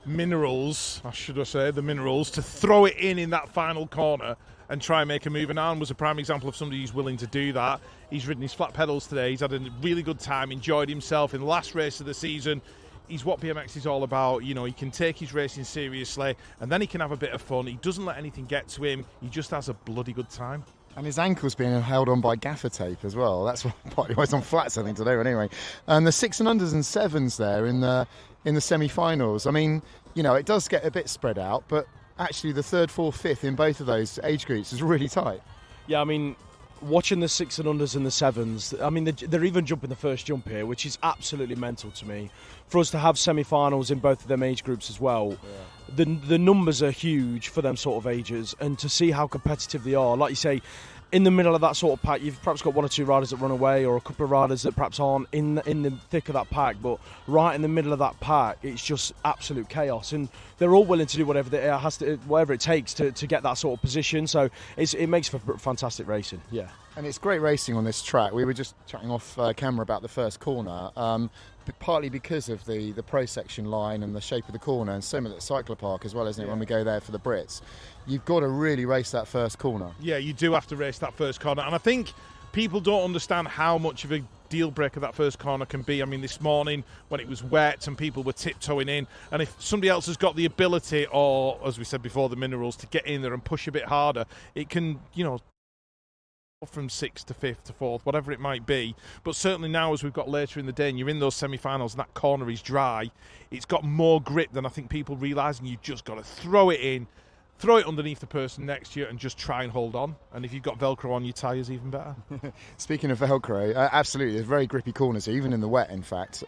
minerals, to throw it in that final corner and try and make a move. And Arne was a prime example of somebody who's willing to do that. He's ridden his flat pedals today. He's had a really good time, enjoyed himself in the last race of the season. He's what BMX is all about. You know, he can take his racing seriously and then he can have a bit of fun. He doesn't let anything get to him. He just has a bloody good time. And his ankle's being held on by gaffer tape as well. That's partly why it's on flats, I think, today. But anyway, and the 6 and unders and 7s there in the semi-finals. I mean, you know, it does get a bit spread out, but actually the 3rd, 4th, 5th in both of those age groups is really tight. Yeah, I mean, watching the 6 and unders and the 7s, I mean, they're even jumping the first jump here, which is absolutely mental to me. For us to have semi-finals in both of them age groups as well, the numbers are huge for them sort of ages, and to see how competitive they are, like you say, in the middle of that sort of pack, you've perhaps got 1 or 2 riders that run away, or a couple of riders that perhaps aren't in the thick of that pack, but right in the middle of that pack, it's just absolute chaos, and they're all willing to do whatever it takes to get that sort of position. So it makes for fantastic racing. Yeah. And it's great racing on this track. We were just chatting off camera about the first corner, partly because of the pro section line and the shape of the corner, and same at the cycler park as well, isn't it, when we go there for the Brits. You've got to really race that first corner. Yeah, you do have to race that first corner. And I think people don't understand how much of a deal breaker that first corner can be. I mean, this morning when it was wet and people were tiptoeing in, and if somebody else has got the ability, or as we said before, the minerals, to get in there and push a bit harder, it can, you know, from 6th to 5th to 4th, whatever it might be. But certainly now, as we've got later in the day and you're in those semi-finals and that corner is dry, it's got more grip than I think people realise, and you've just got to throw it in, throw it underneath the person next to you and just try and hold on. And if you've got Velcro on your tyres, even better. Speaking of Velcro, absolutely, there's very grippy corners, even in the wet, in fact.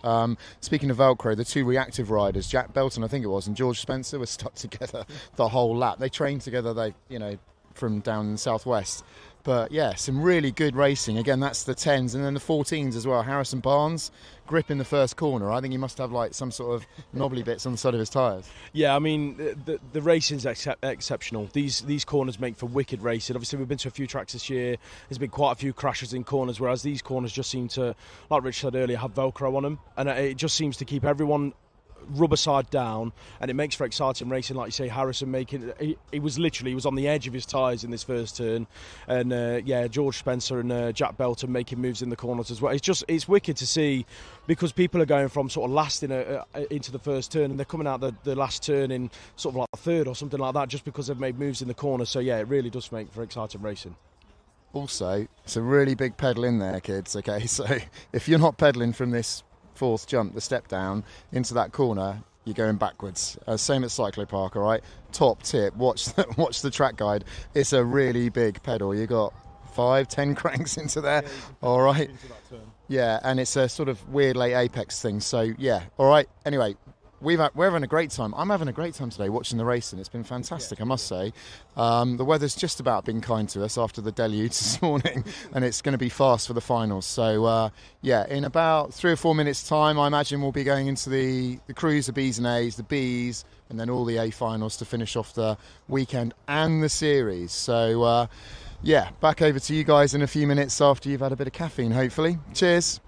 Speaking of Velcro, the 2 reactive riders, Jack Belton, I think it was, and George Spencer, were stuck together the whole lap. They trained together, from down in the southwest. But yeah, some really good racing. Again, that's the 10s, and then the 14s as well. Harrison Barnes, grip in the first corner. I think he must have like some sort of knobbly bits on the side of his tyres. Yeah, I mean, the racing's exceptional. These corners make for wicked racing. Obviously, we've been to a few tracks this year. There's been quite a few crashes in corners, whereas these corners just seem to, like Rich said earlier, have Velcro on them. And it just seems to keep everyone rubber side down, and it makes for exciting racing. Like you say, Harrison he was on the edge of his tyres in this first turn, and George Spencer and Jack Belton making moves in the corners as well. It's wicked to see, because people are going from sort of last into the first turn, and they're coming out the last turn in sort of like a third or something like that, just because they've made moves in the corner. So yeah, it really does make for exciting racing. Also, it's a really big pedal in there, kids. Okay, so if you're not pedaling from this 4th jump, the step down into that corner, you're going backwards. Same at Cyclo Park, all right? Top tip, watch the track guide. It's a really big pedal. You got 5-10 cranks into there, all right? Yeah, and it's a sort of weird late apex thing. So yeah, all right. Anyway, we're having a great time. I'm having a great time today watching the racing. It's been fantastic, I must say. The weather's just about been kind to us after the deluge this morning, and it's going to be fast for the finals. So, in about 3 or 4 minutes' time, I imagine we'll be going into the crews, the Bs and As, the Bs, and then all the A finals to finish off the weekend and the series. So, back over to you guys in a few minutes after you've had a bit of caffeine, hopefully. Cheers.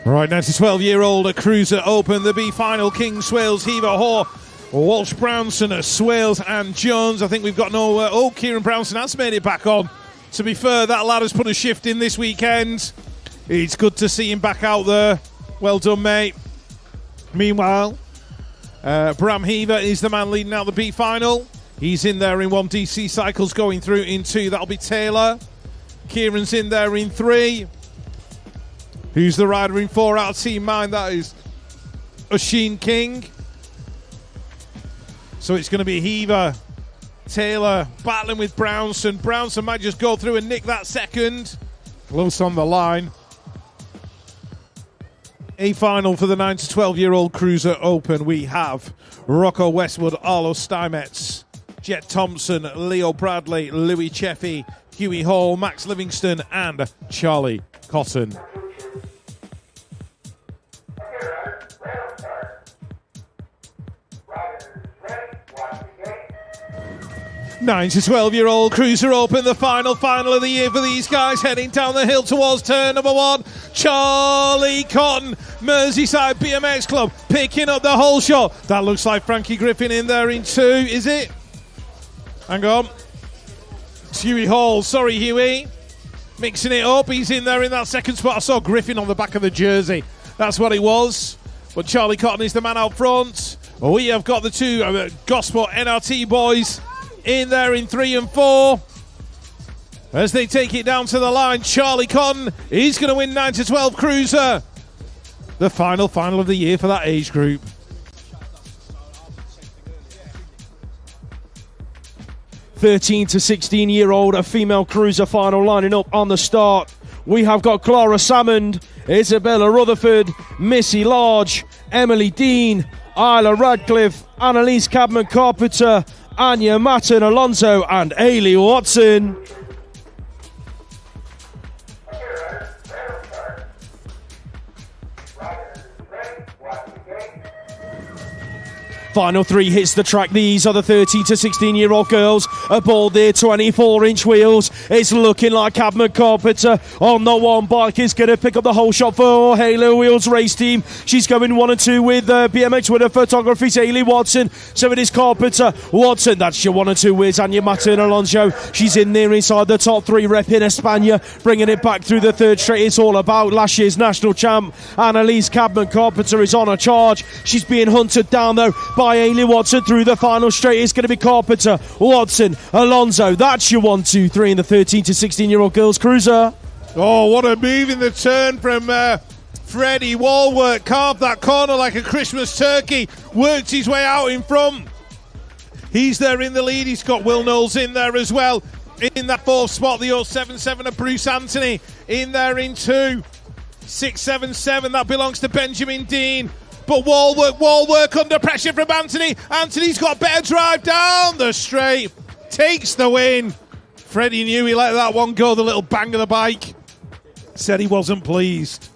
Right, now to 12-year-old Cruiser Open, the B final, King, Swales, Heaver, Hoare, Walsh, Brownson, Swales and Jones. I think we've got no... Kieran Brownson has made it back on. To be fair, that lad has put a shift in this weekend. It's good to see him back out there. Well done, mate. Meanwhile, Bram Heaver is the man leading out the B final. He's in there in 1. DC Cycles going through in 2. That'll be Taylor. Kieran's in there in 3. Who's the rider in 4 out of Team Mine? That is Oisin King. So it's going to be Heaver, Taylor battling with Brownson. Brownson might just go through and nick that second. Close on the line. A final for the 9 to 12-year-old Cruiser Open. We have Rocco Westwood, Arlo Steinmetz, Jet Thompson, Leo Bradley, Louis Cheffy, Huey Hall, Max Livingston and Charlie Cotton. 9 to 12-year-old cruiser open, the final of the year for these guys, heading down the hill towards turn number 1. Charlie Cotton, Merseyside BMX Club, picking up the whole shot. That looks like Frankie Griffin in there in 2, is it? Hang on. It's Huey Hall, sorry Huey. Mixing it up, he's in there in that second spot. I saw Griffin on the back of the jersey. That's what it was. But Charlie Cotton is the man out front. We have got the 2 Gospel NRT boys in there in 3 and 4. As they take it down to the line, Charlie Cotton is going to win 9 to 12 cruiser. The final of the year for that age group. (13 to 16-year-old, a female cruiser final lining up on the start. We have got Clara Salmond, Isabella Rutherford, Missy Large, Emily Dean, Isla Radcliffe, Annalise Cadman Carpenter, Anya Matten Alonso, and Ailey Watson. Final 3 hits the track. These are the 13 to 16-year-old girls aboard their 24-inch wheels. It's looking like Cadman Carpenter on the one bike is going to pick up the whole shot for Halo Wheels race team. She's going 1 and 2 with BMX winner photography, Ailey Watson. So it is Carpenter. Watson, that's your 1 and 2 with Anya Matten Alonso. She's in there inside the top 3, repping España, bringing it back through the third straight. It's all about last year's national champ. Annalise Cadman Carpenter is on a charge. She's being hunted down though by Ailey Watson through the final straight. It's going to be Carpenter, Watson, Alonso. That's your 1, 2, 3 in the 13 to 16-year-old girls cruiser. Oh, what a move in the turn from Freddie Walworth. Carved that corner like a Christmas turkey. Worked his way out in front. He's there in the lead. He's got Will Knowles in there as well. In that 4th spot, the 077 of Bruce Anthony. In there in 2. 677, that belongs to Benjamin Dean. But Walworth under pressure from Anthony. Anthony's got better drive down the straight. Takes the win. Freddie knew he let that one go, the little bang of the bike. Said he wasn't pleased.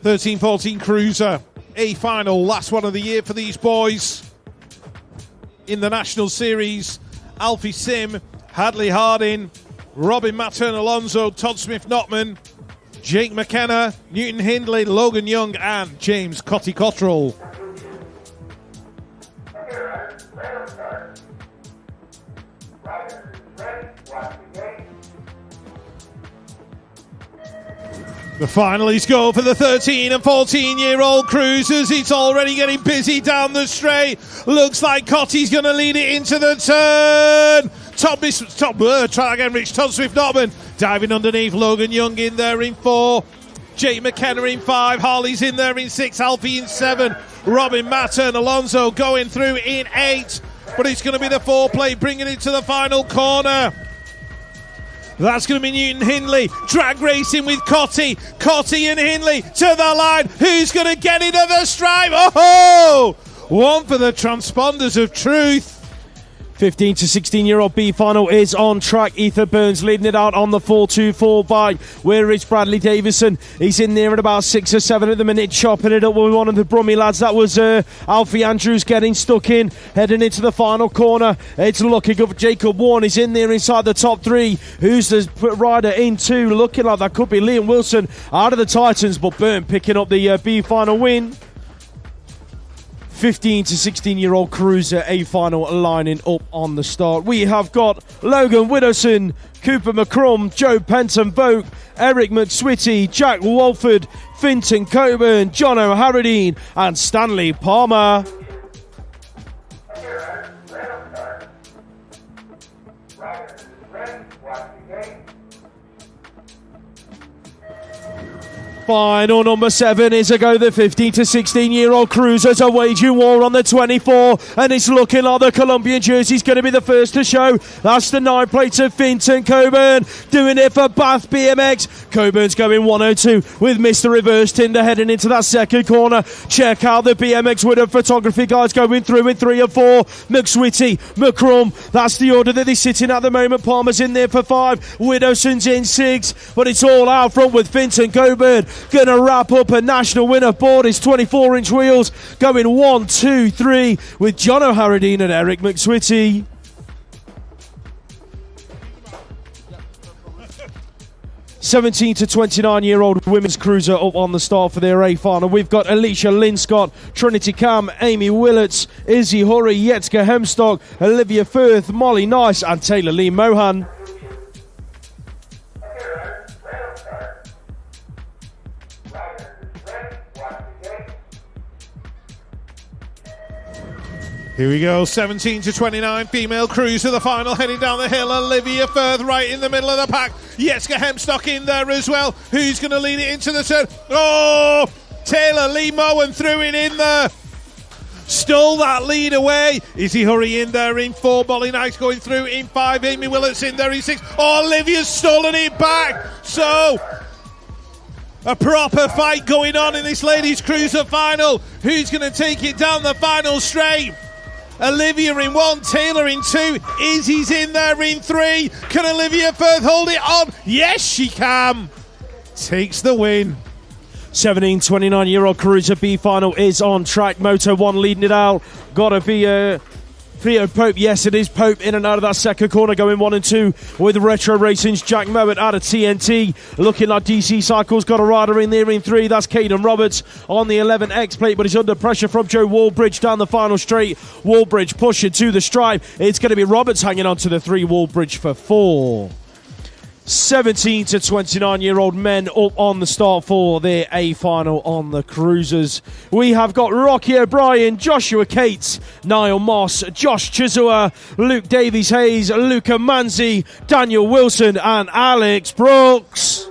13-14 cruiser. A final, last one of the year for these boys. In the National Series, Alfie Sim, Hadley Harding, Robin Mattern Alonso, Todd Smith-Notman, Jake McKenna, Newton Hindley, Logan Young, and James Cotty Cottrell. The finalists go for the 13 and 14-year-old cruisers. It's already getting busy down the straight. Looks like Cotty's going to lead it into the turn. Try again, Rich. Todd Swift-Notman diving underneath. Logan Young in there in 4. Jake McKenna in 5. Harley's in there in 6. Alfie in 7. Robin Mattern Alonso going through in 8. But it's going to be the 4-plate bringing it to the final corner. That's going to be Newton Hindley. Drag racing with Cotty. Cotty and Hindley to the line. Who's going to get into the stripe? Oh! One for the transponders of truth. 15 to 16-year-old B final is on track. Ethan Burns leading it out on the 424 bike. Where is Bradley Davison? He's in there at about 6 or 7 at the minute, chopping it up with one of the Brummie lads. That was Alfie Andrews getting stuck in, heading into the final corner. It's looking good for Jacob Warren. He's in there inside the top 3. Who's the rider in 2? Looking like that could be Liam Wilson out of the Titans, but Burn picking up the B final win. 15 to 16-year-old cruiser A final lining up on the start. We have got Logan Widdowson, Cooper McCrum, Joe Penton Vogt, Eric McSwitty, Jack Walford, Finton Coburn, John O'Harradine, and Stanley Palmer. Final number 7 is a go. The 15 to 16-year-old cruisers are waging war on the 24, and it's looking like the Colombian jersey's going to be the first to show. That's the 9 plates of Finton Coburn doing it for Bath BMX. Coburn's going 102 with Mr. Reverse Tinder heading into that second corner. Check out the BMX winner photography guys going through in 3 and 4. McSwitty, McCrum, that's the order that they're sitting at the moment. Palmer's in there for 5. Widdowson's in 6, but it's all out front with Finton Coburn Gonna wrap up a national win aboard his 24-inch wheels. Going 1, 2, 3 with John O'Haradine and Eric McSwitty. 17 to 29-year-old women's cruiser up on the start for their A final. We've got Alicia Linscott, Trinity Cam, Amy Willets, Izzy Hurry, Yetzka Hemstock, Olivia Firth, Molly Nice and Taylor Lee Mohan. Here we go, 17 to 29, female cruiser, the final, heading down the hill. Olivia Firth right in the middle of the pack. Yetzka Hemstock in there as well. Who's going to lead it into the turn? Oh, Taylor Lee Mohan threw it in there. Stole that lead away. Izzy Hurry in there in 4. Molly Nice going through in 5. Amy Willets in there in 6. Oh, Olivia's stolen it back. So, a proper fight going on in this ladies' cruiser final. Who's going to take it down the final straight? Olivia in 1, Taylor in 2, Izzy's in there in 3. Can Olivia Firth hold it on? Yes, she can. Takes the win. 17, 29-year-old cruiser B final is on track. Moto One leading it out. Gotta be Theo Pope. Yes, it is Pope in and out of that second corner, going 1 and 2 with Retro Racing's Jack Mowat out of TNT. Looking like DC Cycles got a rider in there in 3. That's Caden Roberts on the 11 X plate, but he's under pressure from Joe Wallbridge down the final straight. Wallbridge pushing to the stripe. It's going to be Roberts hanging on to the 3. Wallbridge for 4. 17 to 29-year-old men up on the start for their A final on the cruisers. We have got Rocky O'Brien, Joshua Cates, Niall Moss, Josh Chisua, Luke Davies Hayes, Luca Manzi, Daniel Wilson and Alex Brooks.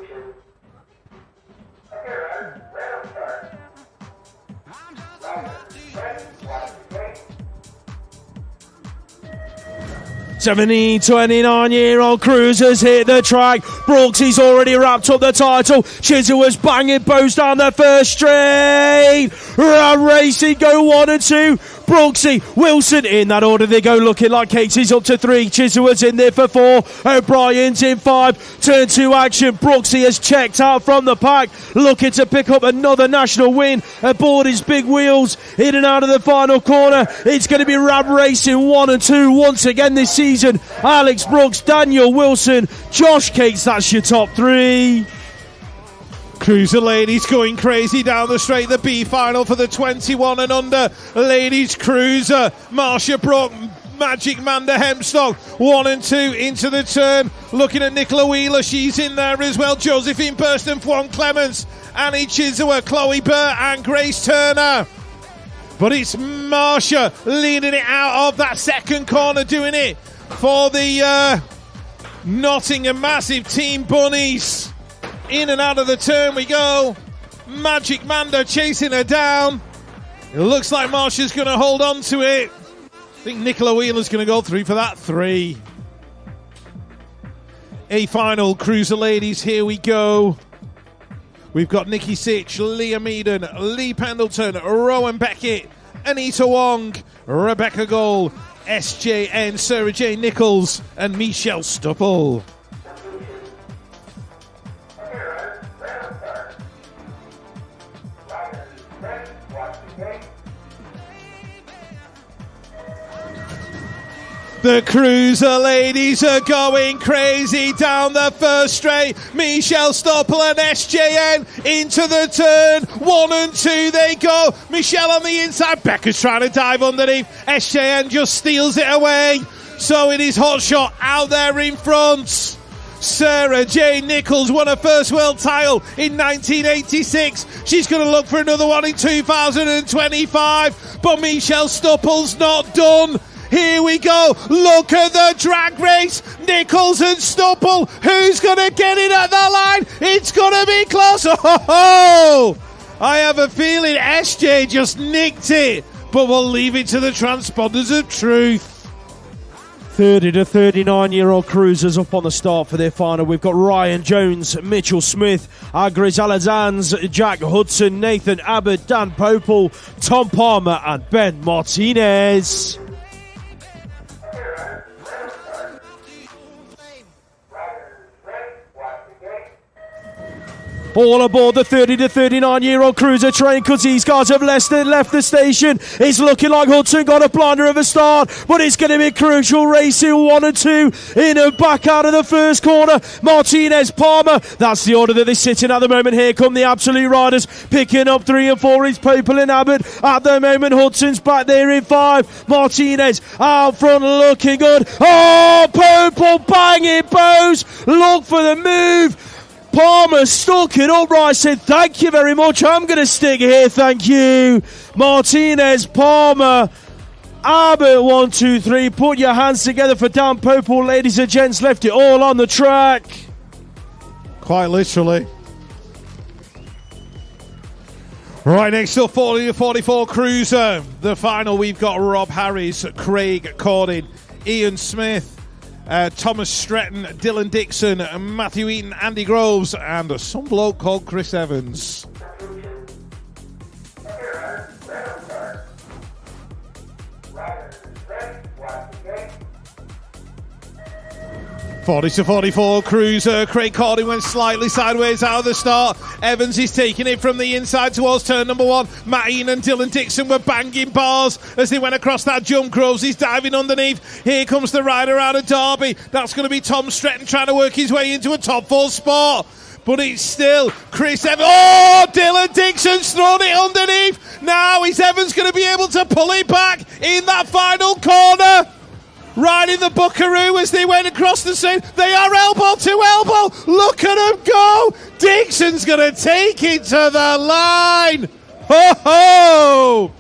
Seventeen, 29-year-old cruisers hit the track. Brooks, he's already wrapped up the title. Chisua's banging bows down the first straight. Racing go 1 and 2. Brooksy, Wilson, in that order they go, looking like Casey's up to 3. Chisua's in there for 4. O'Brien's in 5. Turn 2 action. Brooksy has checked out from the pack, looking to pick up another national win aboard his big wheels. In and out of the final corner, it's going to be Rab Racing 1 and 2 once again this season. Alex Brooks, Daniel Wilson, Josh Cates, that's your top 3. Cruiser ladies going crazy down the straight. The B final for the 21 and under ladies cruiser. Marsha Brook, Magic Manda Hemstock, 1 and 2 into the turn. Looking at Nicola Wheeler, she's in there as well. Josephine Burston, Juan Clements, Annie Chisua, Chloe Burr and Grace Turner. But it's Marsha leading it out of that second corner, doing it for the Nottingham Massive Team Bunnies. In and out of the turn we go. Magic Manda chasing her down. It looks like Marsha's going to hold on to it. I think Nicola Wheeler's going to go through for that 3. A final cruiser ladies, here we go. We've got Nikki Sitch, Leah Meaden, Lee Pendleton, Rowan Beckett, Anita Wong, Rebecca Gold, SJN, Sarah J. Nichols and Michelle Stupple. The cruiser ladies are going crazy down the first straight. Michelle Stopple and SJN into the turn. 1 and 2 they go. Michelle on the inside. Becca's trying to dive underneath. SJN just steals it away. So it is Hotshot out there in front. Sarah J. Nichols won her first world title in 1986. She's going to look for another one in 2025. But Michelle Stupple's not done. Here we go. Look at the drag race. Nichols and Stupple. Who's going to get it at the line? It's going to be close. Oh, I have a feeling SJ just nicked it. But we'll leave it to the transponders of truth. 30 to 39-year-old cruisers up on the start for their final. We've got Ryan Jones, Mitchell Smith, Agris Alazans, Jack Hudson, Nathan Abbott, Dan Popel, Tom Palmer and Ben Martinez. All aboard the 30 to 39-year-old cruiser train because these guys have left the station. It's looking like Hudson got a blinder of a start, but it's going to be crucial racing 1 and 2 in and back out of the first corner. Martinez, Palmer, that's the order that they're sitting at the moment. Here come the Absolute Riders picking up 3 and 4. It's Popel and Abbott at the moment. Hudson's back there in 5. Martinez out front looking good. Oh, Popel banging bows. Look for the move. Palmer stuck it upright, said thank you very much, I'm going to stick here, thank you. Martinez, Palmer, Abbott, 1, 2, 3. Put your hands together for Dan Popel, ladies and gents, left it all on the track. Quite literally. Right, next up, 40 to 44 cruiser. The final, we've got Rob Harris, Craig Cordin, Ian Smith, Thomas Stretton, Dylan Dixon, Matthew Eaton, Andy Groves, and some bloke called Chris Evans. 40 to 44 cruiser. Craig Cordin went slightly sideways out of the start. Evans is taking it from the inside towards turn number 1. Matt Eaton and Dylan Dixon were banging bars as they went across that jump. Groves is diving underneath. Here comes the rider out of Derby. That's going to be Tom Stretton trying to work his way into a top 4 spot. But it's still Chris Evans. Oh, Dylan Dixon's thrown it underneath. Now is Evans going to be able to pull it back in that final corner? Riding the Buckaroo as they went across the scene. They are elbow to elbow. Look at them go. Dixon's going to take it to the line. Ho ho!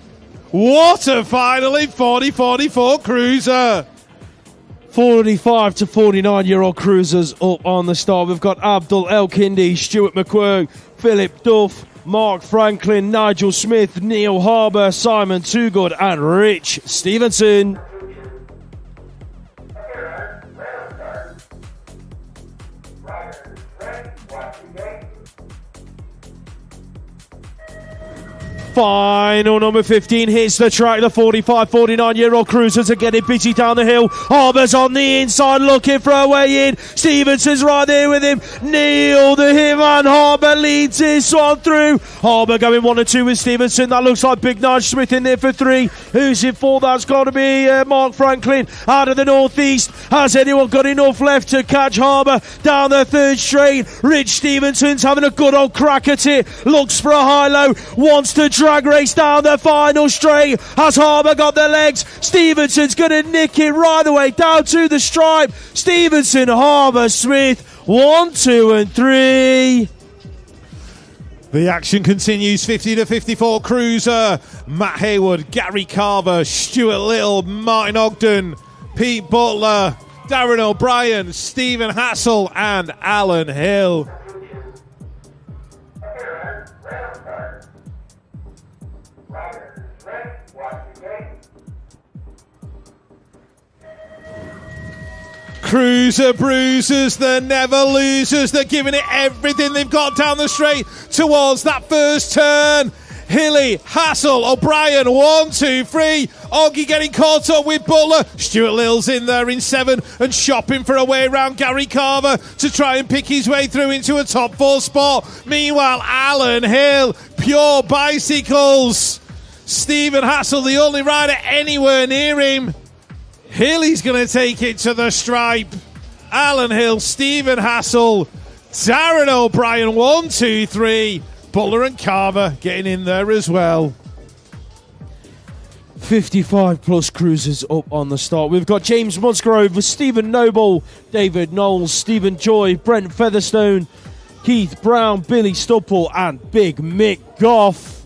What a final in 40-44 cruiser. 45 to 49-year-old cruisers up on the start. We've got Abdul Elkindi, Stuart McQuirk, Philip Duff, Mark Franklin, Nigel Smith, Neil Harbour, Simon Toogood, and Rich Stevenson. Final number 15 hits the track. The 45-49-year-old cruisers are getting busy down the hill. Harbour's on the inside looking for a way in. Stevenson's right there with him. Neil the Hitman Harbour leads this one through. Harbour going 1 and 2 with Stevenson. That looks like Big Nudge Smith in there for 3. Who's in 4? That's got to be Mark Franklin out of the northeast. Has anyone got enough left to catch Harbour down the 3rd straight? Rich Stevenson's having a good old crack at it. Looks for a high-low. Wants to drag race down the final straight. Has Harbour got the legs? Stevenson's going to nick it right away down to the stripe. Stevenson, Harbour, Smith, 1, 2 and 3. The action continues. 50 to 54 cruiser. Matt Haywood, Gary Carver, Stuart Little, Martin Ogden, Pete Butler, Darren O'Brien, Stephen Hassel, and Alan Hill. Cruiser bruisers, they're never losers. They're giving it everything they've got down the straight towards that first turn. Hilly, Hassel, O'Brien, 1, 2, 3. Oggy getting caught up with Butler. Stuart Little's in there in 7 and shopping for a way around Gary Carver to try and pick his way through into a top 4 spot. Meanwhile, Alan Hill, Pure Bicycles. Stephen Hassel, the only rider anywhere near him. Hilly's going to take it to the stripe. Alan Hill, Stephen Hassel, Darren O'Brien, 1, 2, 3. Butler and Carver getting in there as well. 55 plus cruisers up on the start. We've got James Musgrove with Stephen Noble, David Knowles, Stephen Joy, Brent Featherstone, Keith Brown, Billy Stupple, and Big Mick Goff.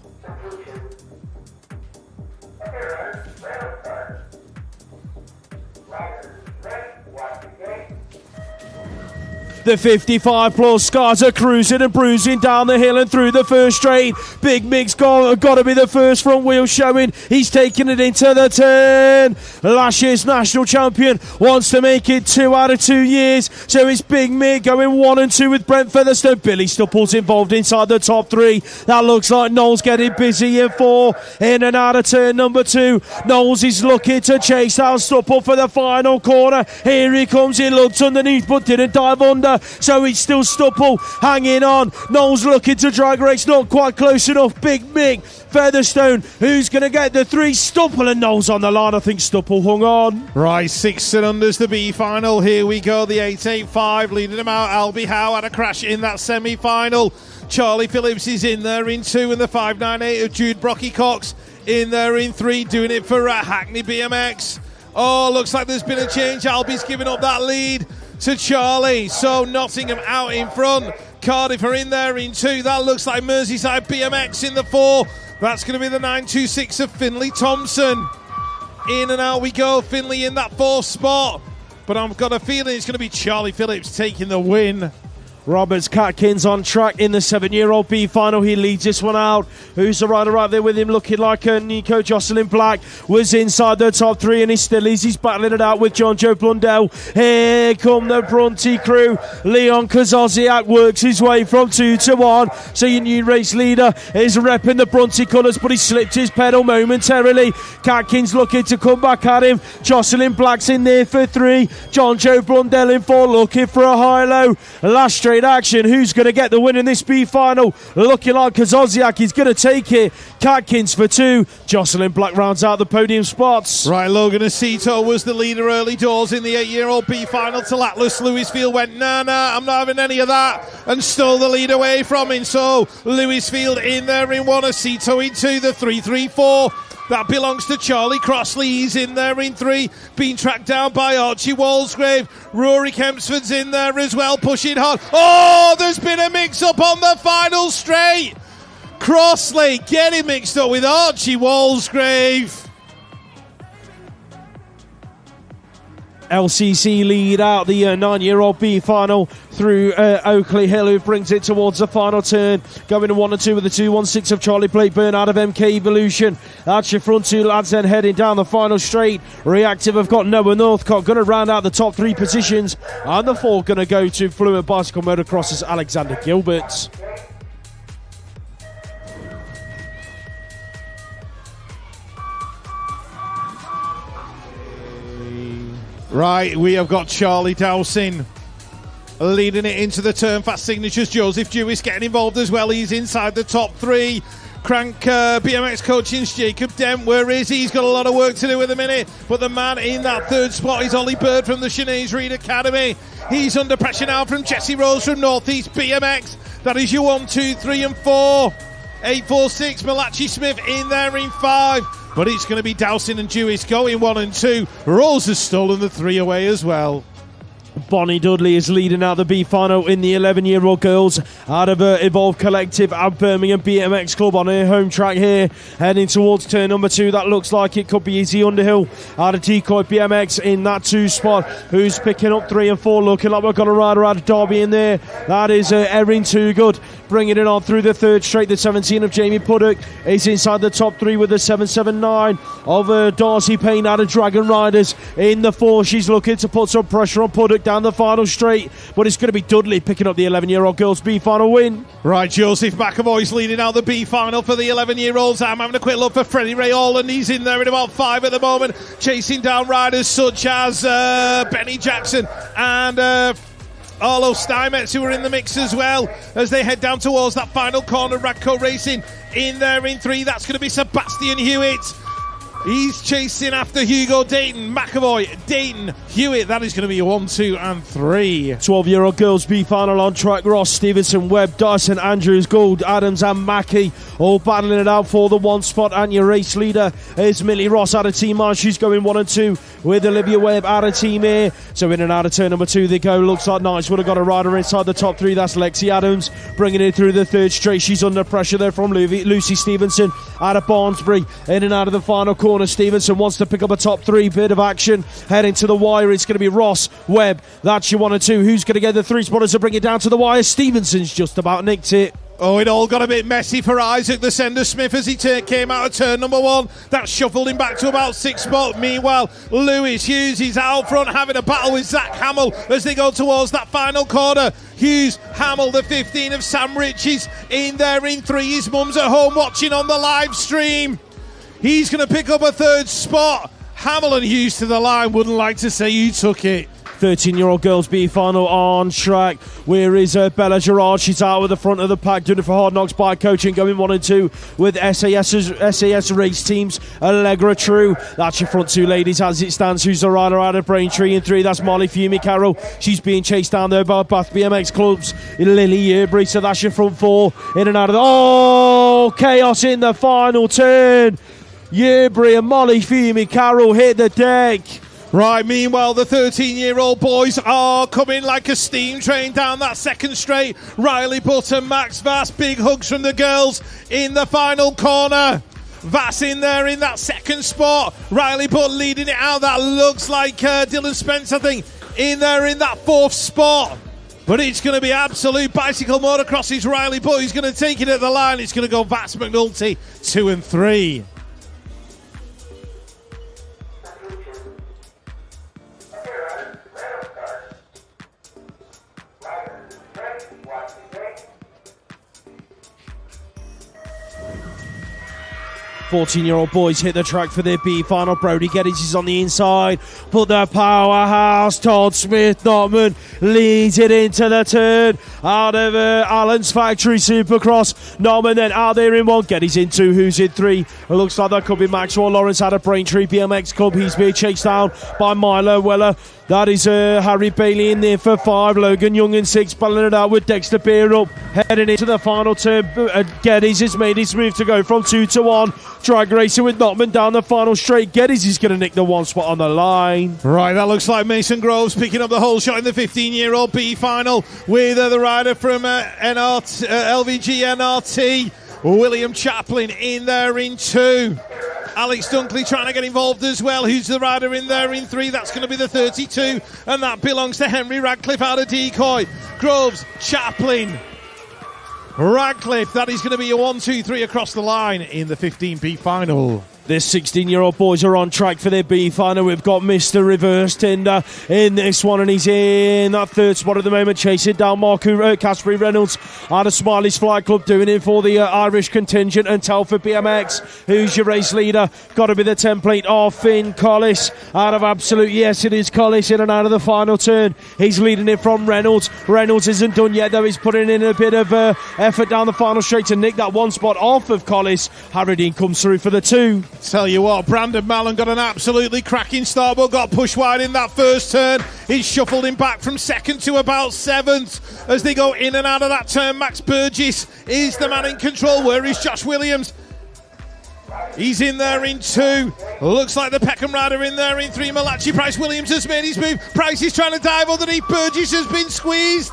The 55 plus scars are cruising and bruising down the hill and through the first straight. Big Mick's got to be the first front wheel showing. He's taking it into the turn. Last year's national champion wants to make it 2 out of 2 years. So it's Big Mick going 1 and 2 with Brent Featherstone. Billy Stupple's involved inside the top 3. That looks like Knowles getting busy in 4. In and out of turn number 2. Knowles is looking to chase down Stupple for the final corner. Here he comes. He looked underneath but didn't dive under. leader. So it's still Stupple hanging on. Knowles looking to drag race, not quite close enough. Big Mick, Featherstone, who's going to get the 3? Stupple and Knowles on the line. I think Stupple hung on. Right, 6 cylinders, the B final. Here we go, the 885 leading them out. Albie Howe had a crash in that semi-final. Charlie Phillips is in there in 2, and the 598 of Jude Brocky Cox in there in 3, doing it for Hackney BMX. Oh, looks like there's been a change. Albie's giving up that lead to Charlie. So Nottingham out in front. Cardiff are in there in 2. That looks like Merseyside BMX in the 4. That's going to be the 926 of Finlay Thompson. In and out we go. Finlay in that 4th spot. But I've got a feeling it's going to be Charlie Phillips taking the win. Roberts Catkins on track in the 7-year-old B final. He leads this one out. Who's the rider right there with him, looking like Nico Jocelyn Black was inside the top 3, and he still is. He's battling it out with John Joe Blundell. Here come the Bronte crew. Leon Kazoziak works his way from 2 to 1. So your new race leader is repping the Bronte colours, but he slipped his pedal momentarily. Catkins looking to come back at him. Jocelyn Black's in there for 3. John Joe Blundell in 4, looking for a high-low. Last straight action. Who's going to get the win in this B final? Looking like Kazoziak is going to take it. Catkins for 2. Jocelyn Black rounds out the podium spots. Right, Logan Aceto was the leader early doors in the 8-year-old B final till Atlas Lewisfield went, nah, I'm not having any of that, and stole the lead away from him. So Lewisfield in there in 1, Aceto in 2, the 334. That belongs to Charlie Crossley. He's in there in 3, being tracked down by Archie Walsgrave. Rory Kempsford's in there as well, pushing hard. Oh, there's been a mix-up on the final straight. Crossley getting mixed up with Archie Walsgrave. LCC lead out the 9-year-old B final through Oakley Hill, who brings it towards the final turn. Going to 1 and 2 with the 216 of Charlie Blakeburn out of MK Evolution. That's your front 2 lads then heading down the final straight. Reactive have got Noah Northcott, going to round out the top 3 positions. And the 4 going to go to Fluent Bicycle Motocross's Alexander Gilbert. Right, we have got Charlie Dowsing leading it into the turn. Fast signatures. Joseph Jewis getting involved as well. He's inside the top 3. Crank BMX Coaching's Jacob Dent. Where is he? He's got a lot of work to do at the minute. But the man in that 3rd spot is Ollie Bird from the Sinead Reid Academy. He's under pressure now from Jesse Rose from Northeast BMX. That is your 1, 2, 3 and 4. 846, Malachi Smith in there in 5. But it's going to be Dowsing and Jewis going 1 and 2. Rose has stolen the 3 away as well. Bonnie Dudley is leading out the B final in the 11-year-old girls out of Evolve Collective and Birmingham BMX Club on her home track here, heading towards turn number 2. That looks like it could be Izzy Underhill out of Decoy BMX in that 2 spot, who's picking up 3 and 4, looking like we've got a rider out of Derby in there. That is Erin Toogood bringing it on through the 3rd straight. The 17 of Jamie Puddock is inside the top 3 with the 779 of Darcy Payne out of Dragon Riders in the 4. She's looking to put some pressure on Puddock down the final straight, but it's going to be Dudley picking up the 11-year-old girls B final win. Right, Joseph McAvoy's leading out the B final for the 11-year-olds. I'm having a quick look for Freddie Ray Holland. He's in there at about 5 at the moment, chasing down riders such as Benny Jackson and Arlo Steinmetz, who are in the mix as well as they head down towards that final corner. Radco Racing in there in 3. That's going to be Sebastian Hewitt. He's chasing after Hugo Dayton, McAvoy, Dayton, Hewitt. That is going to be a 1, 2 and 3. 12-year-old girls B final on track. Ross, Stevenson, Webb, Dyson, Andrews, Gould, Adams and Mackey all battling it out for the 1 spot. And your race leader is Millie Ross out of Team R. She's going 1 and 2 with Olivia Webb out of Team A. So in and out of turn number 2 they go. Looks like Knights would have got a rider inside the top 3. That's Lexi Adams bringing it through the 3rd straight. She's under pressure there from Lucy Stevenson out of Barnesbury. In and out of the final corner. Stevenson wants to pick up a top 3. Bit of action heading to the wire. It's going to be Ross, Webb. That's your 1 and 2. Who's going to get the 3 spotters to bring it down to the wire? Stevenson's just about nicked it. Oh, it all got a bit messy for Isaac the Sender Smith as he came out of turn number 1. That shuffled him back to about 6 spot. Meanwhile, Lewis Hughes is out front having a battle with Zach Hamill as they go towards that final corner. Hughes, Hamill, the 15 of Sam Riches in there in 3. His mum's at home watching on the live stream. He's going to pick up a 3rd spot. Hamill and Hughes to the line. Wouldn't like to say who took it. 13-year-old girls B final on track. Where is Bella Gerard? She's out at the front of the pack, doing it for Hard Knocks Bike Coaching, going 1 and 2 with SAS race teams. Allegra True, that's your front two ladies as it stands. Who's the rider out of Braintree? In 3, that's Molly Fumi Carroll. She's being chased down there by Bath BMX Clubs. Lily Yearbury, so that's your front 4. In and out of the... Oh, chaos in the final turn. Yearbury and Molly Fumi Carroll hit the deck. Right, meanwhile, the 13-year-old boys are coming like a steam train down that second straight. Riley Butt and Max Vass, big hugs from the girls in the final corner. Vass in there in that second spot. Riley Butt leading it out. That looks like Dylan Spence, I think, in there in that 4th spot. But it's going to be absolute bicycle motocross. It's Riley Butt. He's going to take it at the line. It's going to go Vass McNulty 2 and 3. Fourteen-year-old boys hit the track for their B final. Brody Geddes is on the inside, but the powerhouse Todd Smith Notman leads it into the turn out of Allen's Factory Supercross. Notman then out there in 1, Geddes in 2, who's in 3. It looks like that could be Maxwell Lawrence out of Braintree BMX Club. He's being chased down by Milo Weller. That is Harry Bailey in there for 5. Logan Young in 6, battling it out with Dexter Beer up. Heading into the final turn. Geddes has made his move to go from 2 to 1. Drag racing with Notman down the final straight. Geddes is going to nick the 1 spot on the line. Right, that looks like Mason Groves picking up the whole shot in the 15-year-old B final with the rider from LVG NRT, William Chaplin in there in 2. Alex Dunkley trying to get involved as well. Who's the rider in there in 3? That's going to be the 32, and that belongs to Henry Radcliffe out of Decoy. Groves, Chaplin, Radcliffe. That is going to be a 1, 2, 3 across the line in the 15B final. The 16-year-old boys are on track for their B final. We've got Mr. Reverse Tinder in this one, and he's in that 3rd spot at the moment, chasing down Caspery Reynolds out of Smiley's Flight Club, doing it for the Irish contingent. And Telford BMX, who's your race leader? Got to be the template of Finn Collis out of Absolute. Yes, it is Collis in and out of the final turn. He's leading it from Reynolds. Reynolds isn't done yet, though. He's putting in a bit of effort down the final straight to nick that 1 spot off of Collis. Harradine comes through for the 2. Tell you what, Brandon Mallon got an absolutely cracking start, but got pushed wide in that first turn. He's shuffled him back from 2nd to about 7th as they go in and out of that turn. Max Burgess is the man in control. Where is Josh Williams? He's in there in 2. Looks like the Peckham rider in there in 3. Malachi Price Williams has made his move. Price is trying to dive underneath. Burgess has been squeezed.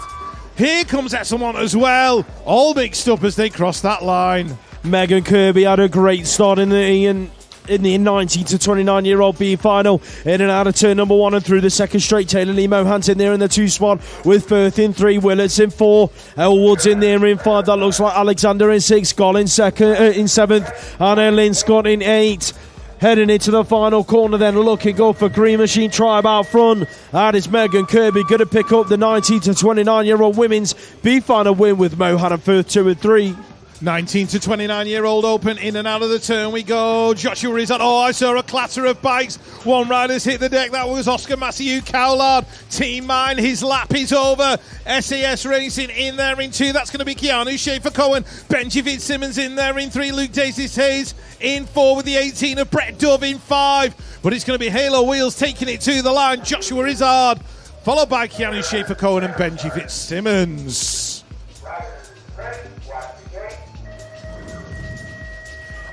Here comes Esselmont as well. All mixed up as they cross that line. Megan Kirby had a great start in the 19 to 29-year-old B final. In and out of turn number 1 and through the second straight. Taylor Lee Mohans in there in the 2 spot with Firth in 3, Willits in 4, Elwood's in there in 5. That looks like Alexander in 6, Goll in 7th, and Lynn Scott in 8. Heading into the final corner then, looking good for Green Machine Tribe out front. That is Megan Kirby going to pick up the 19 to 29-year-old women's B final win with Mohan and Firth 2 and 3. 19 to 29-year-old open, in and out of the turn we go. Joshua is on. Oh, I saw a clatter of bikes. 1 rider's hit the deck. That was Oscar Massieu Cowlard. Team Mine, his lap is over. SAS Racing in there in 2. That's going to be Keanu Schaefer-Cohen. Benji Fitzsimmons in there in 3. Luke Daisy-Hayes in 4 with the 18 of Brett Dove in 5. But it's going to be Halo Wheels taking it to the line. Joshua Izzard, followed by Keanu Schaefer-Cohen and Benji Fitzsimmons.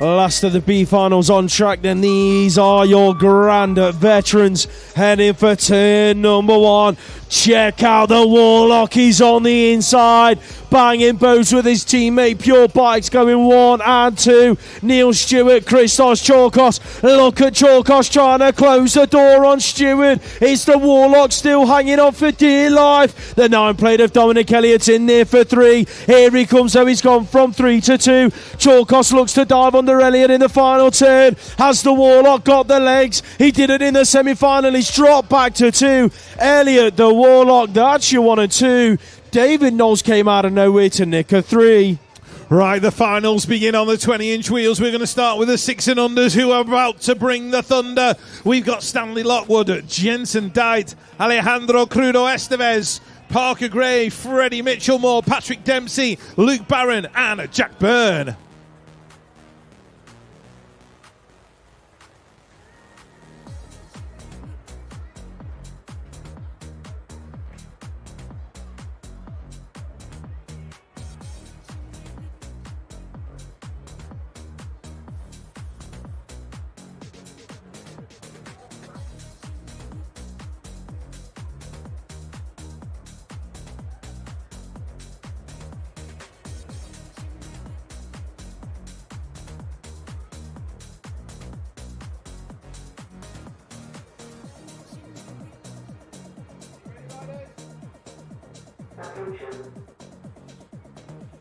Last of the B finals on track, then these are your grand veterans heading for turn number 1. Check out the Warlock, he's on the inside, banging bows with his teammate Pure Bikes, going 1 and 2. Neil Stewart, Christos Chorkos. Look at Chorkos trying to close the door on Stewart. It's the Warlock still hanging on for dear life. The 9 plate of Dominic Elliott's in there for 3. Here he comes, though. He's gone from 3 to 2. Chorkos looks to dive under Elliott in the final turn. Has the Warlock got the legs? He did it in the semi-final. He's dropped back to 2. Elliott, the Warlock, that's your 1 and 2. David Knowles came out of nowhere to nick a 3. Right, the finals begin on the 20-inch wheels. We're going to start with the 6 and unders who are about to bring the thunder. We've got Stanley Lockwood, Jensen Dite, Alejandro Crudo Estevez, Parker Gray, Freddie Mitchell-Moore, Patrick Dempsey, Luke Barron and Jack Byrne.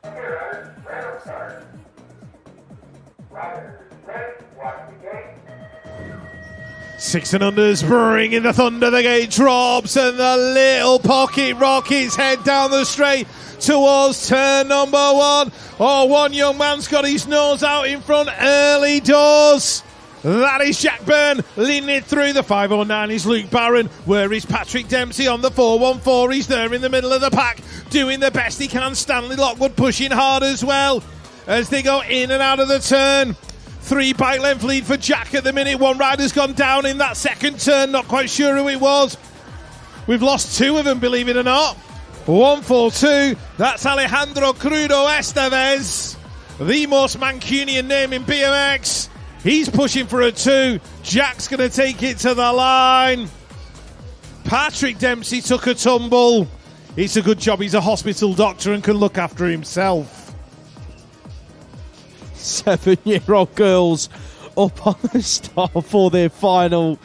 Riders, random start. Riders, ready, watch the gate. 6 and unders bringing the thunder. The gate drops and the little pocket rockets head down the straight towards turn number 1. Oh, one young man's got his nose out in front early doors. That is Jack Byrne leading it through. The 509 is Luke Barron. Where is Patrick Dempsey on the 414? He's there in the middle of the pack, doing the best he can. Stanley Lockwood pushing hard as well as they go in and out of the turn. 3 bike length lead for Jack at the minute. One rider's gone down in that second turn. Not quite sure who it was. We've lost 2 of them, believe it or not. 142. That's Alejandro Crudo Estevez, the most Mancunian name in BMX. He's pushing for a 2. Jack's going to take it to the line. Patrick Dempsey took a tumble. It's a good job he's a hospital doctor and can look after himself. 7-year-old girls up on the start for their final.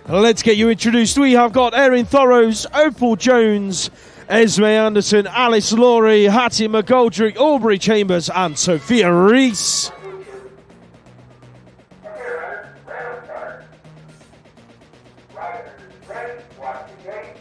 Let's get you introduced. We have got Erin Thorrows, Opal Jones, Esme Anderson, Alice Laurie, Hattie McGoldrick, Aubrey Chambers and Sophia Reese. Random start. Riders, ready, watch the gate.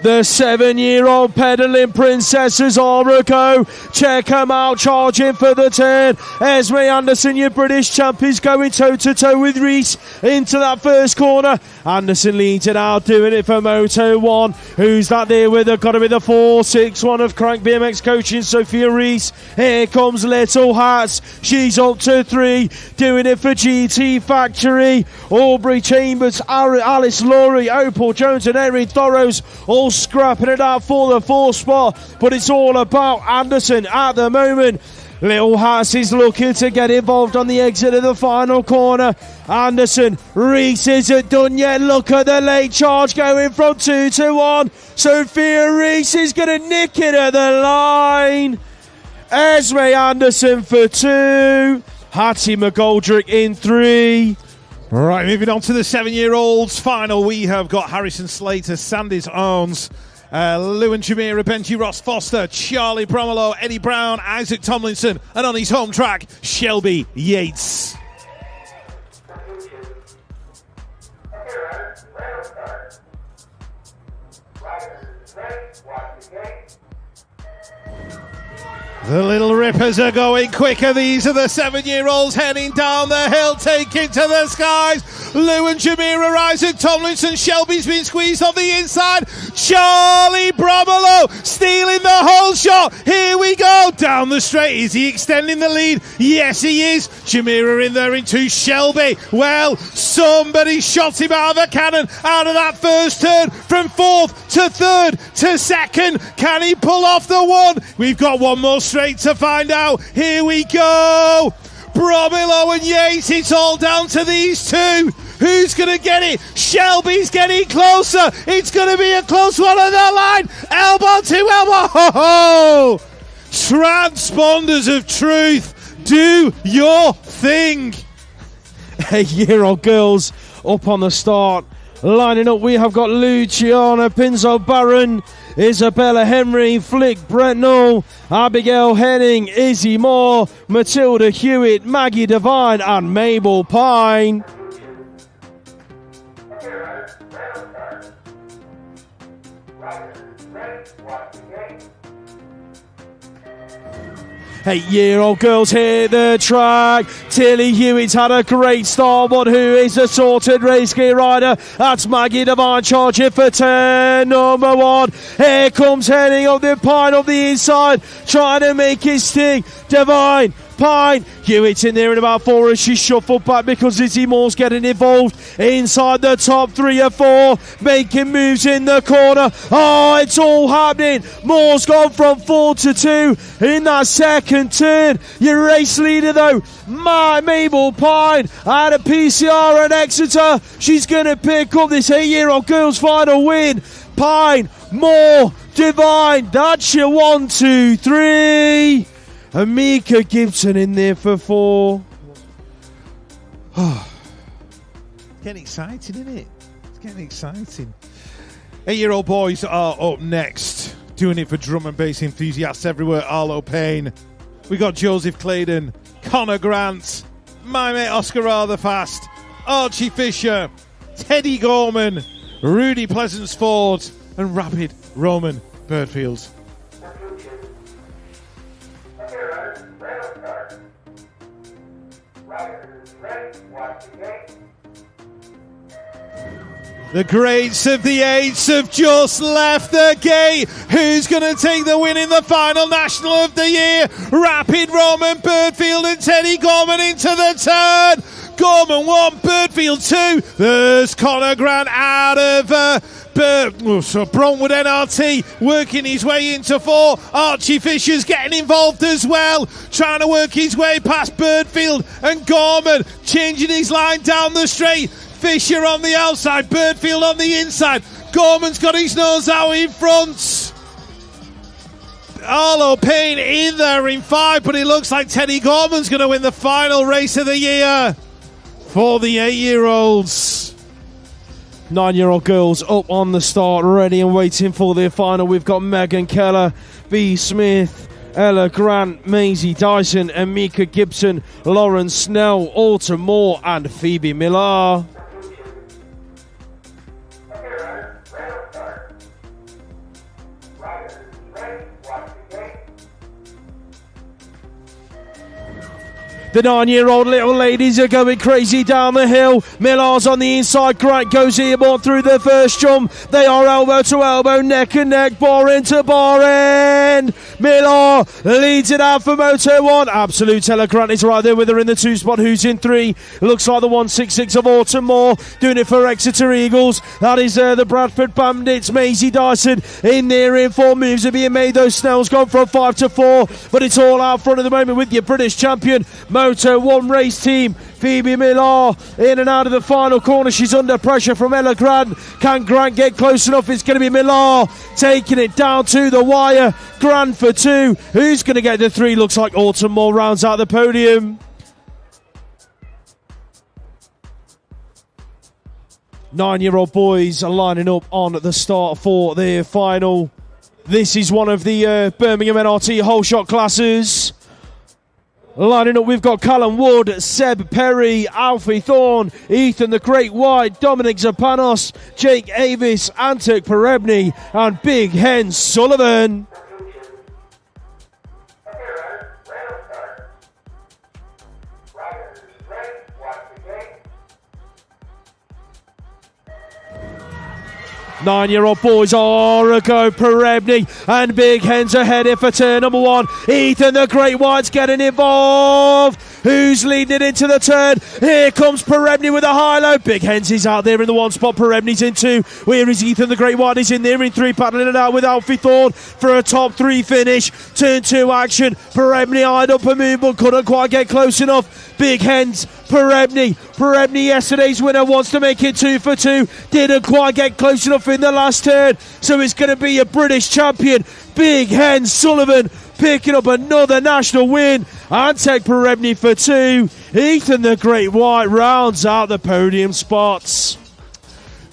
The 7-year-old pedaling princesses are a go. Check them out, charging for the turn. Esme Anderson, your British champ, is going toe-to-toe with Reese into that first corner. Anderson leads it out, doing it for Moto One. Who's that there with her? Got to be the 461 of Crank BMX coaching, Sophia Reese. Here comes Little Hats. She's up to 3, doing it for GT Factory. Aubrey Chambers, Alice Laurie, Opal Jones and Erin Thorrows all scrapping it out for the 4th spot, but it's all about Anderson at the moment. Little Haas is looking to get involved on the exit of the final corner. Anderson, Reese isn't done yet. Look at the late charge going from 2 to 1. Sophia Reese is going to nick it at the line. Esme Anderson for 2. Hattie McGoldrick in 3. Right, moving on to the 7-year-olds final. We have got Harrison Slater, Sandys Owens, Lou and Jamira, Benji Ross Foster, Charlie Bromelo, Eddie Brown, Isaac Tomlinson, and on his home track, Shelby Yates. Riders, random start. Riders, ready, watch the gate. The Little Rippers are going quicker. These are the 7-year-olds heading down the hill, taking to the skies. Lou and Jamira, Isaac Tomlinson, Shelby's been squeezed on the inside. Charlie Bromelo stealing the whole shot. Here we go, down the straight. Is he extending the lead? Yes, he is. Jamira in there into Shelby. Well, somebody shot him out of a cannon, out of that first turn, from 4th to 3rd to 2nd. Can he pull off the 1? We've got one more straight to find out. Here we go. Bromelo and Yates, it's all down to these 2. Who's going to get it? Shelby's getting closer. It's going to be a close one on the line. Elbow to elbow. Ho, ho. Transponders of truth, do your thing. 8-year-old girls up on the start. Lining up, we have got Luciana Pinzo Barron, Isabella Henry, Flick Brentnell, Abigail Henning, Izzy Moore, Matilda Hewitt, Maggie Devine and Mabel Pine. Riders, random start. Riders, ready, watch the gate. 8-year-old girls hit the track. Tilly Hewitt's had a great start, but who is the sorted race gear rider? That's Maggie Devine charging for turn number 1. Here comes heading up the Pine of the inside, trying to make it stick. Devine, Pine, Hewitt's in there in about 4 as she shuffled back because Izzy Moore's getting involved inside the top 3 or 4, making moves in the corner. Oh, it's all happening. Moore's gone from 4 to 2 in that second turn. Your race leader though, Mabel Pine out of PCR and Exeter. She's going to pick up this 8-year-old girls final win. Pine, Moore, Divine, that's your 1, 2, 3. Amika Gibson in there for 4. Getting exciting, isn't it? It's getting exciting. 8-year-old boys are up next. Doing it for drum and bass enthusiasts everywhere. Arlo Payne. We got Joseph Claydon, Connor Grant, my mate Oscar Ratherfast, Archie Fisher, Teddy Gorman, Rudy Pleasance-Ford, and Rapid Roman Birdfield. The greats of the eights have just left the gate. Who's going to take the win in the final national of the year? Rapid Roman Birdfield and Teddy Gorman into the turn. Gorman 1, Birdfield 2. There's Connor Grant out of Brontwood NRT working his way into 4. Archie Fisher's getting involved as well, trying to work his way past Birdfield and Gorman, changing his line down the straight. Fisher on the outside, Birdfield on the inside. Gorman's got his nose out in front. Arlo Payne in there in 5, but it looks like Teddy Gorman's going to win the final race of the year for the 8-year-olds. 9-year-old girls up on the start, ready and waiting for their final. We've got Megan Keller, B. Smith, Ella Grant, Maisie Dyson, Amika Gibson, Lauren Snell, Alton Moore, and Phoebe Millar. The 9-year-old little ladies are going crazy down the hill. Millar's on the inside. Grant goes airborne through the first jump. They are elbow to elbow, neck and neck, bar end to bar end. Millar leads it out for Moto One. Absolute Ella Grant is right there with her in the 2 spot. Who's in 3? Looks like the 166 of Alton Moore doing it for Exeter Eagles. That is the Bradford Bandits. Maisie Dyson in there in 4. Moves are being made. Those Snell's gone from 5 to 4, but it's all out front at the moment with your British champion Moto One race team. Phoebe Millar in and out of the final corner. She's under pressure from Ella Grant. Can Grant get close enough? It's going to be Millar taking it down to the wire. Grant for 2. Who's going to get the 3? Looks like Alton Moore rounds out the podium. 9-year-old boys are lining up on the start for their final. This is one of the Birmingham NRT whole shot classes. Lining up, we've got Callum Wood, Seb Perry, Alfie Thorne, Ethan the Great White, Dominic Zapanos, Jake Avis, Antek Perebny, and Big Hen Sullivan. Nine-year-old boys are a go. Perebny and Big Hens ahead for turn number 1. Ethan the Great White's getting involved. Who's leading it into the turn? Here comes Perebny with a high-low. Big Hens is out there in the 1 spot. Perebny's in 2. Where is Ethan the Great White? He's in there in 3, paddling it out with Alfie Thorne for a top 3 finish. Turn 2 action. Perebny eyed up a move but couldn't quite get close enough. Big Hens, Perebny. Perebny, yesterday's winner, wants to make it 2 for 2. Didn't quite get close enough in the last turn, so it's going to be a British champion. Big Hen Sullivan picking up another national win. Antek Perebny for 2. Ethan the Great White rounds out the podium spots.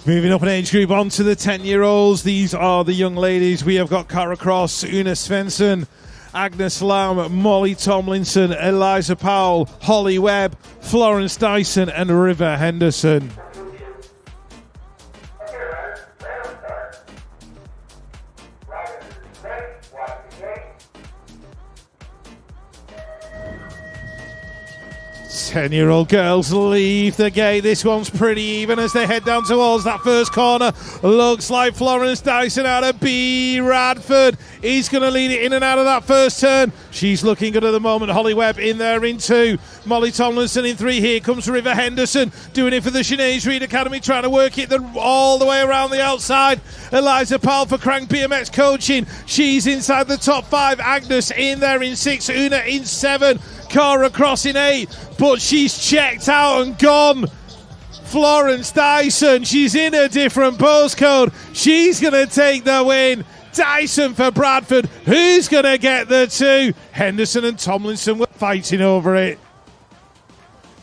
Moving up an age group onto the 10-year-olds. These are the young ladies. We have got Cara Cross, Una Svensson, Agnes Lamb, Molly Tomlinson, Eliza Powell, Holly Webb, Florence Dyson, and River Henderson. 10-year-old girls leave the gate. This one's pretty even as they head down towards that first corner. Looks like Florence Dyson out of B. Radford is going to lead it in and out of that first turn. She's looking good at the moment. Holly Webb in there in 2. Molly Tomlinson in 3. Here comes River Henderson doing it for the Sinead Reid Academy, trying to work it all the way around the outside. Eliza Powell for Crank BMX Coaching. She's inside the top 5. Agnes in there in 6. Una in 7. Cara Cross in 8, but she's checked out and gone. Florence Dyson, she's in a different postcode. She's going to take the win. Dyson for Bradford. Who's going to get the 2? Henderson and Tomlinson were fighting over it.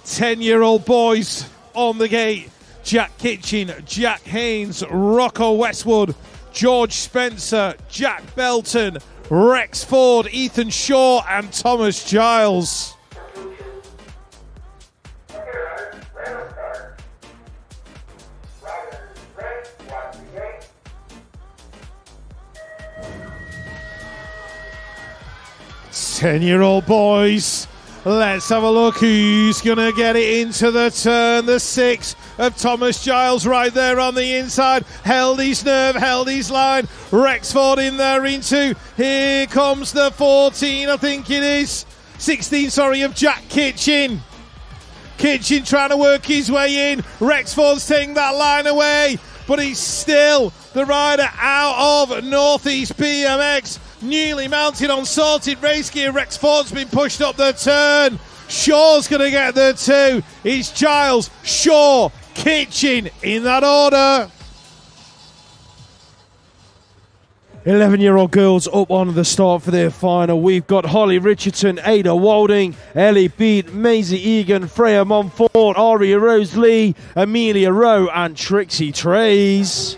10-year-old boys on the gate. Jack Kitchen, Jack Haynes, Rocco Westwood, George Spencer, Jack Belton, Rex Ford, Ethan Shaw and Thomas Giles. Ten-year-old boys. Let's have a look who's going to get it into the turn. The 6 of Thomas Giles right there on the inside. Held his nerve, held his line. Rexford in there in 2. Here comes the 14, I think it is. 16, sorry, of Jack Kitchen. Kitchen trying to work his way in. Rexford's taking that line away, but he's still the rider out of Northeast BMX. Newly mounted on sorted race gear. Rex Ford's been pushed up the turn. Shaw's going to get the 2. It's Giles, Shaw, Kitchen in that order. 11-year-old girls up on the start for their final. We've got Holly Richardson, Ada Walding, Ellie Beat, Maisie Egan, Freya Montfort, Aria Rose Lee, Amelia Rowe and Trixie Trays.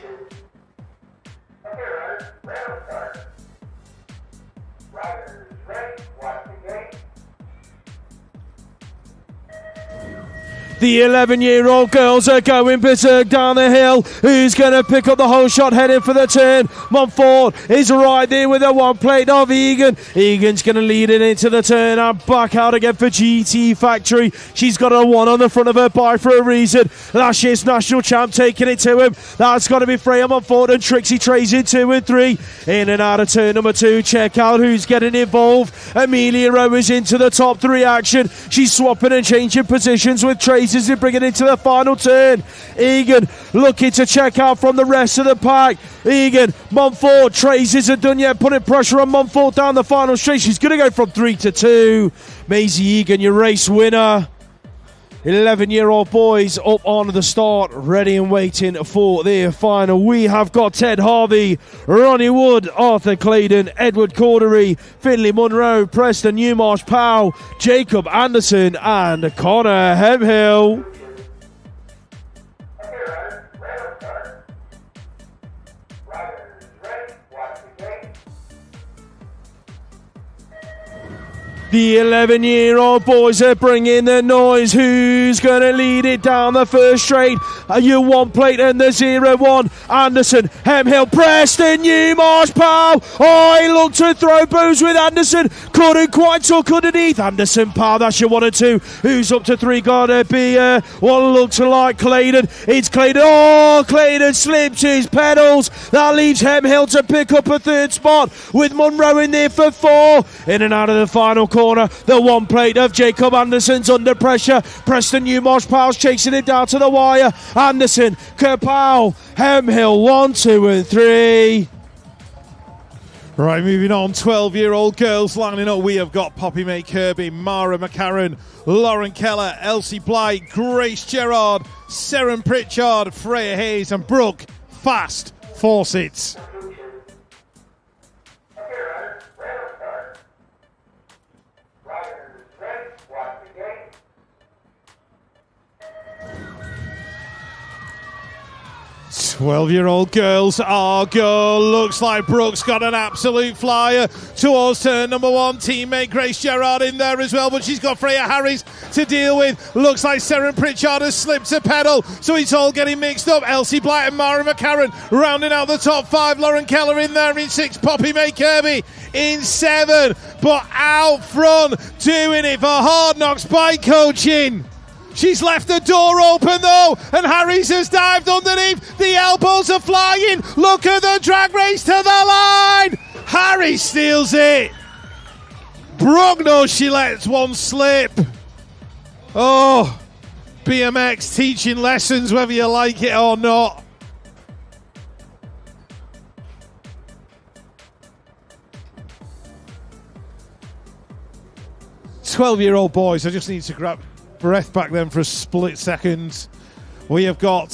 The 11-year-old girls are going berserk down the hill. Who's going to pick up the whole shot heading for the turn? Montfort is right there with a 1 plate of Egan. Egan's going to lead it into the turn and back out again for GT Factory. She's got a 1 on the front of her bike for a reason. Last year's national champ taking it to him. That's got to be Freya Montfort and Trixie Trays in 2 and 3. In and out of turn number 2. Check out who's getting involved. Amelia Rowe is into the top 3 action. She's swapping and changing positions with Trays as they bring it into the final turn. Egan looking to check out from the rest of the pack. Egan, Montfort, Trays isn't done yet, putting pressure on Montfort down the final straight. She's going to go from 3 to 2. Maisie Egan, your race winner. 11-year-old boys up on the start, ready and waiting for their final. We have got Ted Harvey, Ronnie Wood, Arthur Claydon, Edward Cordery, Finley Munro, Preston Newmarsh Powell, Jacob Anderson and Connor Hemhill. The 11-year-old boys are bringing the noise. Who's going to lead it down the first straight? Your 1 plate and the 0-1. Anderson, Hemhill, Preston, Newmarsh, Powell. Oh, he looked to throw booze with Anderson. Couldn't quite tuck underneath. Anderson, Powell, that's your 1 and 2. Who's up to 3? Gotta be what looks like Claydon. It's Claydon. Oh, Claydon slips his pedals. That leaves Hemhill to pick up a 3rd spot with Munro in there for 4. In and out of the final corner, the 1 plate of Jacob Anderson's under pressure. Preston Newmarsh Powell's chasing it down to the wire. Anderson, Kerpow, Hemhill, 1, 2 and 3. Right, moving on, 12-year-old girls lining up. We have got Poppy May Kirby, Mara McCarran, Lauren Keller, Elsie Blight, Grace Gerard, Seren Pritchard, Freya Hayes and Brooke Fast Fawcett. 12-year-old girls. Our girl looks like Brooks got an absolute flyer towards turn number 1. Teammate Grace Gerard in there as well, but she's got Freya Harris to deal with. Looks like Seren Pritchard has slipped a pedal, so it's all getting mixed up. Elsie Blight and Mara McCarran rounding out the top 5. Lauren Keller in there in 6. Poppy May Kirby in 7. But out front, doing it for Hard Knocks Bike Coaching. She's left the door open though, and Harris has dived underneath. The elbows are flying. Look at the drag race to the line. Harris steals it. Brooke knows she lets one slip. Oh, BMX teaching lessons whether you like it or not. "12-year-old boys," I just need to grab breath back then for a split second. We have got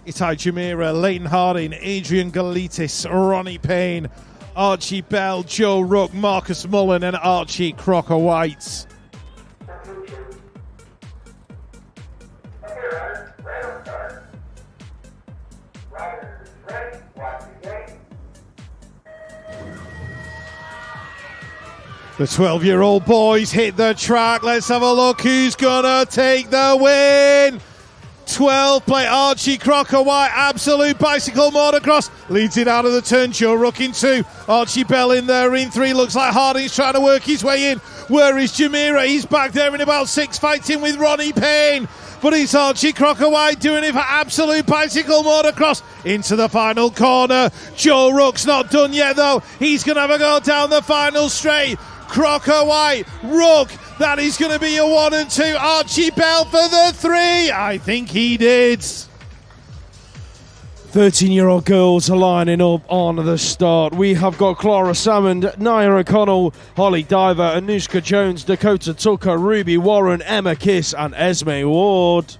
Itai Jamira, Leighton Harding, Adrian Galitis, Ronnie Payne, Archie Bell, Joe Rook, Marcus Mullen and Archie Crocker White. The 12-year-old boys hit the track. Let's have a look who's gonna take the win. 12 play Archie Crocker White, Absolute Bicycle Motocross, leads it out of the turn. Joe Rook in 2, Archie Bell in there in 3. Looks like Harding's trying to work his way in. Where is Jamira? He's back there in about 6, fighting with Ronnie Payne. But it's Archie Crocker White doing it for Absolute Bicycle Motocross into the final corner. Joe Rook's not done yet though. He's gonna have a go down the final straight. Crocker White, Rook, that is going to be a 1 and 2. Archie Bell for the 3. I think he did. 13-year-old girls are lining up on the start. We have got Clara Salmond, Nia O'Connell, Holly Diver, Anushka Jones, Dakota Tucker, Ruby Warren, Emma Kiss and Esme Ward.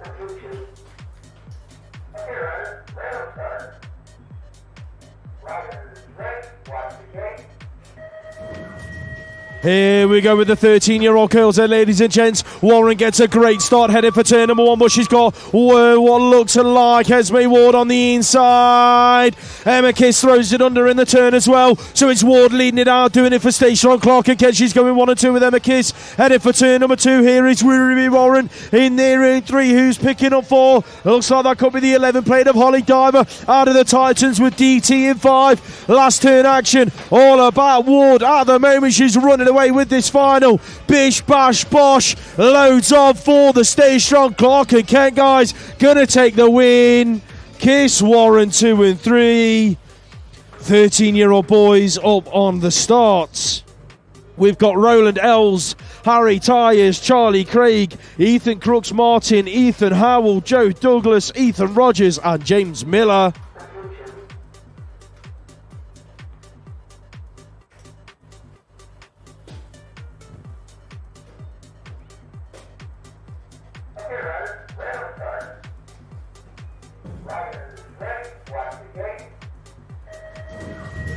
Here we go with the 13-year-old girls there, ladies and gents. Warren gets a great start, headed for turn number 1, but she's got what looks like Esme Ward on the inside. Emma Kiss throws it under in the turn as well, so it's Ward leading it out, doing it for Station on Clark again. She's going 1 and 2 with Emma Kiss, headed for turn number 2. Here is Ruby Warren in there in 3, who's picking up 4. Looks like that could be the 11 plate of Holly Diver out of the Titans with DT in 5. Last turn action, all about Ward at the moment. She's running away with this final. Bish, bash, bosh. Loads of for the Stay Strong Clark and Kent guys. Gonna take the win. Kiss, Warren 2 and 3. 13-year-old boys up on the starts. We've got Roland Els, Harry Tyers, Charlie Craig, Ethan Crooks Martin, Ethan Howell, Joe Douglas, Ethan Rogers and James Miller.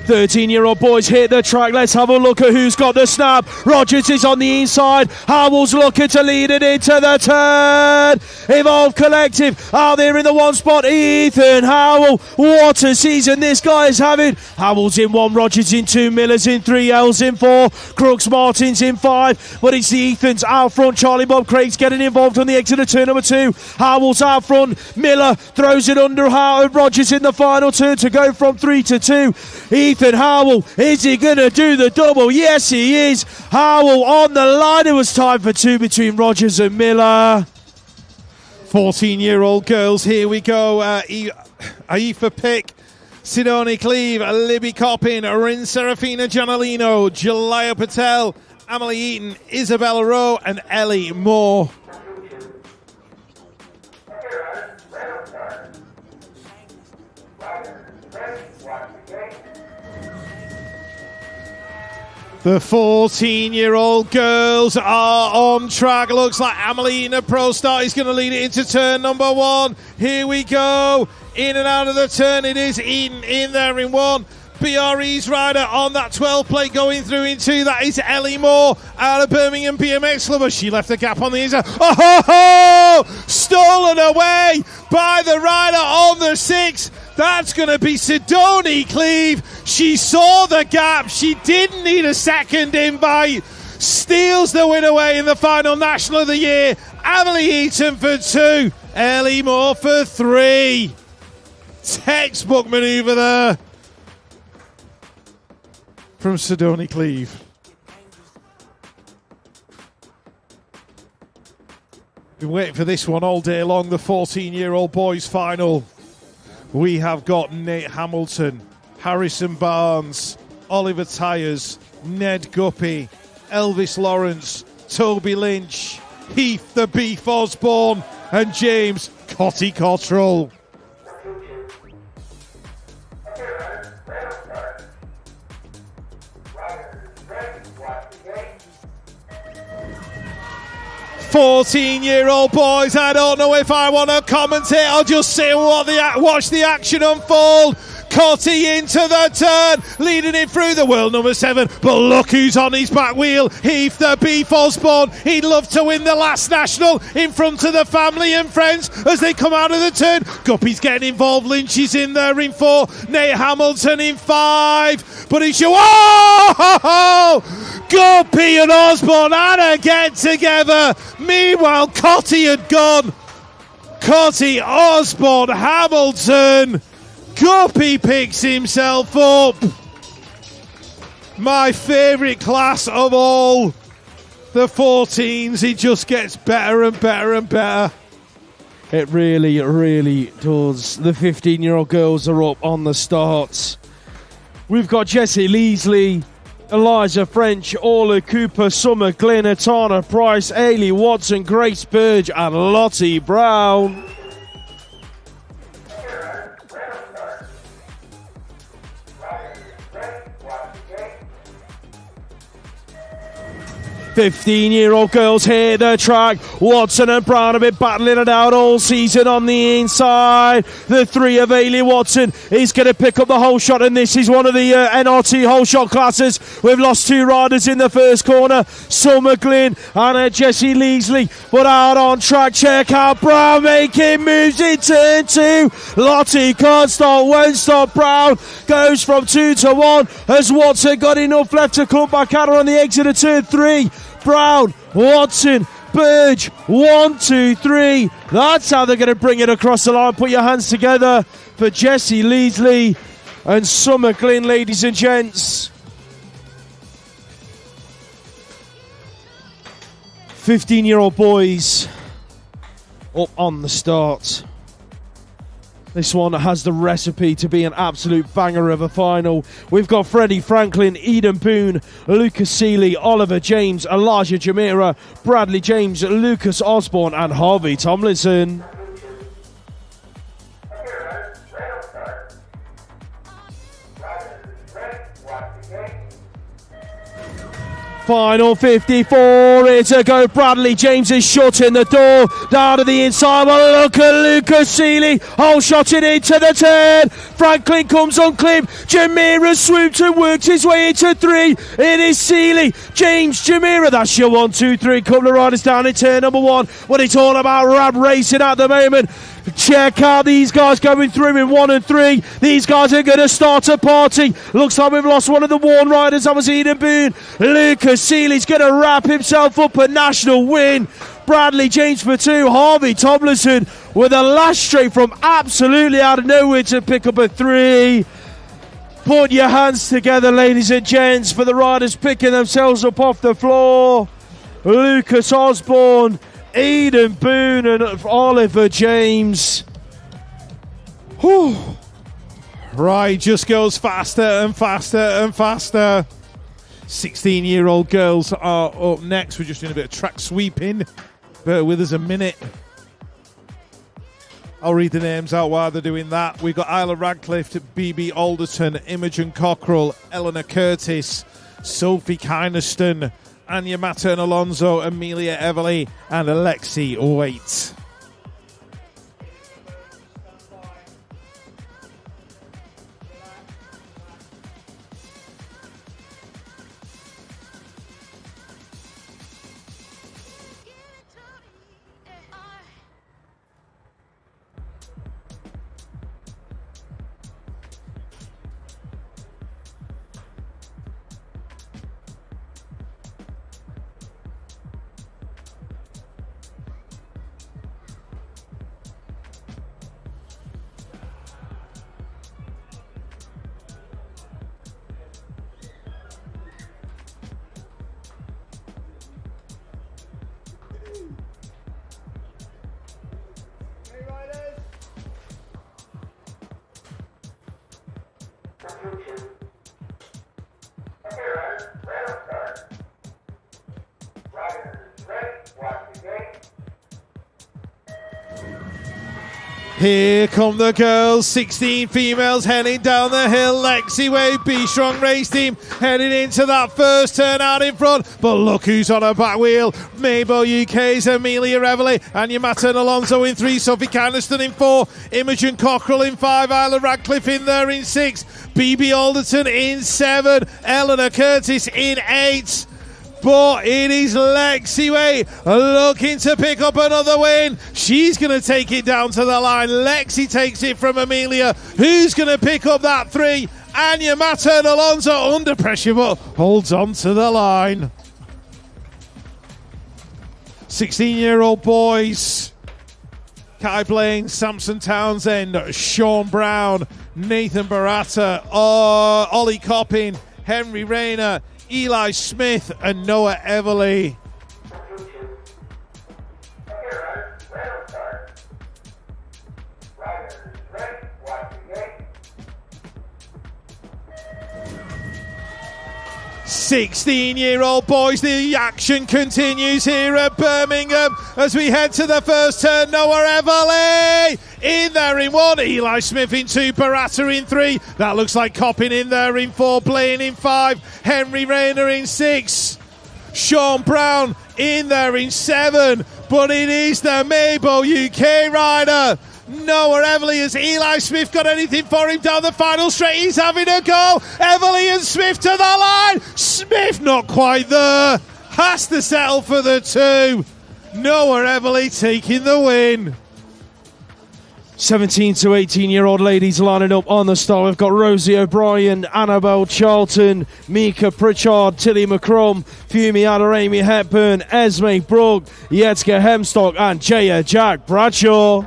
Ready, 13-year-old boys hit the track. Let's have a look at who's got the snap. Rogers is on the inside. Howell's looking to lead it into the turn. Evolve Collective out there in the 1 spot. Ethan Howell. What a season this guy is having. Howell's in 1, Rogers in 2, Miller's in 3, L's in 4, Crooks Martin's in 5. But it's the Ethans out front. Charlie Bob Craig's getting involved on the exit of turn number 2. Howell's out front. Miller throws it under Howell. Rogers in the final turn to go from 3 to 2. Ethan Howell, is he going to do the double? Yes, he is. Howell on the line. It was time for 2 between Rogers and Miller. 14-year-old girls, here we go. Aifa Pick, Sidoni Cleve, Libby Coppin, Rin Serafina Gianolino, Jalaya Patel, Emily Eaton, Isabella Rowe and Ellie Moore. The 14-year-old girls are on track. Looks like Amelie in a pro start is going to lead it into turn number 1. Here we go. In and out of the turn. It is Eaton in there in 1. BRE's rider on that 12 plate going through in 2. That is Ellie Moore out of Birmingham BMX Club. She left the gap on the inside. Oh, ho, ho! Stolen away by the rider on the 6. That's going to be Sidoni Cleve. She saw the gap. She didn't need a second invite. steals the win away in the final national of the year. Emily Eaton for 2, Ellie Moore for 3. Textbook manoeuvre there from Sidoni Cleve. Been waiting for this one all day long, the 14-year-old boys final. We have got Nate Hamilton, Harrison Barnes, Oliver Tyers, Ned Guppy, Elvis Lawrence, Toby Lynch, Heath the Beef Osborne, and James Cotty Cottrell. "14-year-old boys, I don't know if I want to commentate. I'll just sit and watch the action unfold. Cotty into the turn, leading it through the world number 7. But look who's on his back wheel. Heath the Beef Osborne. He'd love to win the last national in front of the family and friends as they come out of the turn. Guppy's getting involved. Lynch is in there in 4. Nate Hamilton in 5. But it's Guppy and Osborne had a get together. Meanwhile, Cotty had gone. Cotty, Osborne, Hamilton. Guppy picks himself up. My favourite class of all, the 14s. It just gets better and better and better. It really, really does. The 15-year-old girls are up on the starts. We've got Jessie Leasley, Eliza French, Orla Cooper, Summer Glynn, Atana Price, Ailey Watson, Grace Burge, and Lottie Brown. "15-year-old girls hit the track. Watson and Brown have been battling it out all season on the inside. The 3 of Ailey Watson is going to pick up the whole shot, and this is one of the NRT whole shot classes. We've lost 2 riders in the first corner, Summer Glynn and Jessie Leasley, but out on track. Check out Brown making moves in turn 2. Lottie can't stop, won't stop. Brown goes from 2 to 1 as Watson got enough left to come back at her on the exit of turn 3. Brown, Watson, Burge, 1, 2, 3. That's how they're going to bring it across the line. Put your hands together for Jessie Leasley and Summer Glynn, ladies and gents. 15-year-old boys up on the start. This one has the recipe to be an absolute banger of a final. We've got Freddie Franklin, Eden Boone, Lucas Seeley, Oliver James, Elijah Jamira, Bradley James, Lucas Osborne, and Harvey Tomlinson. Final 54, it's a go. Bradley James is shutting the door down to the inside. Well, look at Lucas Seeley, whole shotting into the turn. Franklin comes unclipped. Jamira swoops and works his way into 3. It is Seeley, James, Jamira. That's your 1, 2, 3. Couple of riders down in turn number 1. What it's all about, rab racing at the moment. Check out these guys going through in 1 and 3. These guys are going to start a party. Looks like we've lost one of the worn riders. That was Eden Boone. Lucas Seeley's going to wrap himself up a national win. Bradley James for 2. Harvey Tomlinson with a last straight from absolutely out of nowhere to pick up a 3. Put your hands together, ladies and gents, for the riders picking themselves up off the floor. Lucas Osborne, Eden Boone and Oliver James. Whew. Right, just goes faster and faster and faster. 16-year-old girls are up next. We're just doing a bit of track sweeping. Bear with us a minute. I'll read the names out while they're doing that. We've got Isla Radcliffe, BB Alderton, Imogen Cockrell, Eleanor Curtis, Sophie Kynaston, Anya Mattern Alonso, Amelia Everly, and Alexi Waite. Here come the girls, 16 females heading down the hill. Lexi Wave, Be Strong Race Team heading into that first turn out in front. But look who's on her back wheel. Mabel UK's Amelia Reveley and Yamata and Alonso in 3. Sophie Caniston in 4. Imogen Cockrell in 5. Isla Radcliffe in there in 6. BB Alderton in 7. Eleanor Curtis in 8. But it is Lexi Way looking to pick up another win. She's going to take it down to the line. Lexi takes it from Amelia. Who's going to pick up that 3? Anya Mata and Alonso under pressure, but holds on to the line. 16-year-old boys. Kai Blaine, Samson Townsend, Sean Brown, Nathan Barata, Ollie Coppin, Henry Rayner, Eli Smith and Noah Everly. "16-year-old boys, the action continues here at Birmingham as we head to the first turn. Noah Everly in there in 1, Eli Smith in 2, Barata in 3. That looks like Coppin in there in 4, Blaine in 5, Henry Rayner in 6, Sean Brown in there in 7. But it is the Mabel UK rider, Noah Everly. Has Eli Smith got anything for him down the final straight? He's having a go. Everly and Smith to the line. Smith not quite there. Has to settle for the 2. Noah Everly taking the win. 17 to 18-year-old ladies lining up on the start. We've got Rosie O'Brien, Annabelle Charlton, Mika Pritchard, Tilly McCrum, Fumi Adder, Amy Hepburn, Esme Brooke, Yetska Hemstock and Jaya Jack Bradshaw.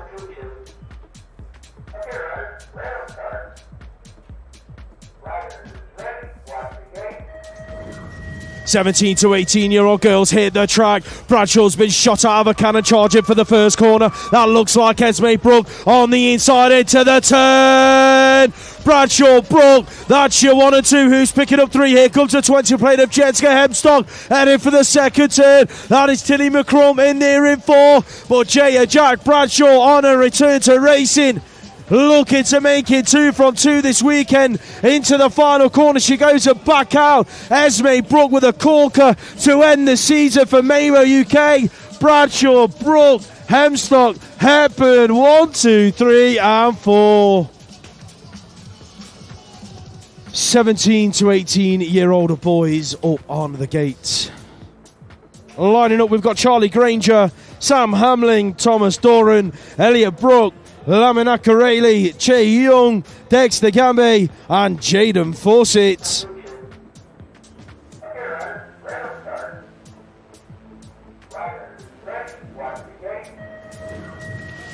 "17 to 18-year-old girls hit the track. Bradshaw's been shot out of a cannon, charging for the first corner. That looks like Esme Brooke on the inside into the turn. Bradshaw, Brooke, that's your 1 and 2. Who's picking up 3? Here comes a 20 plate of Jetska Hemstock heading for the second turn. That is Tilly McCrum in there in 4. But Jaya Jack Bradshaw on a return to racing, looking to make it 2 from 2 this weekend. Into the final corner she goes and back out. Esme Brooke with a corker to end the season for Mayo UK. Bradshaw, Brooke, Hemstock, Hepburn, 1, 2, 3 and 4. 17 to 18-year-old boys up on the gate. Lining up, we've got Charlie Granger, Sam Hamling, Thomas Doran, Elliot Brooke, Laminaka Rayleigh, Che Young, Dexter Gambe and Jaden Fawcett.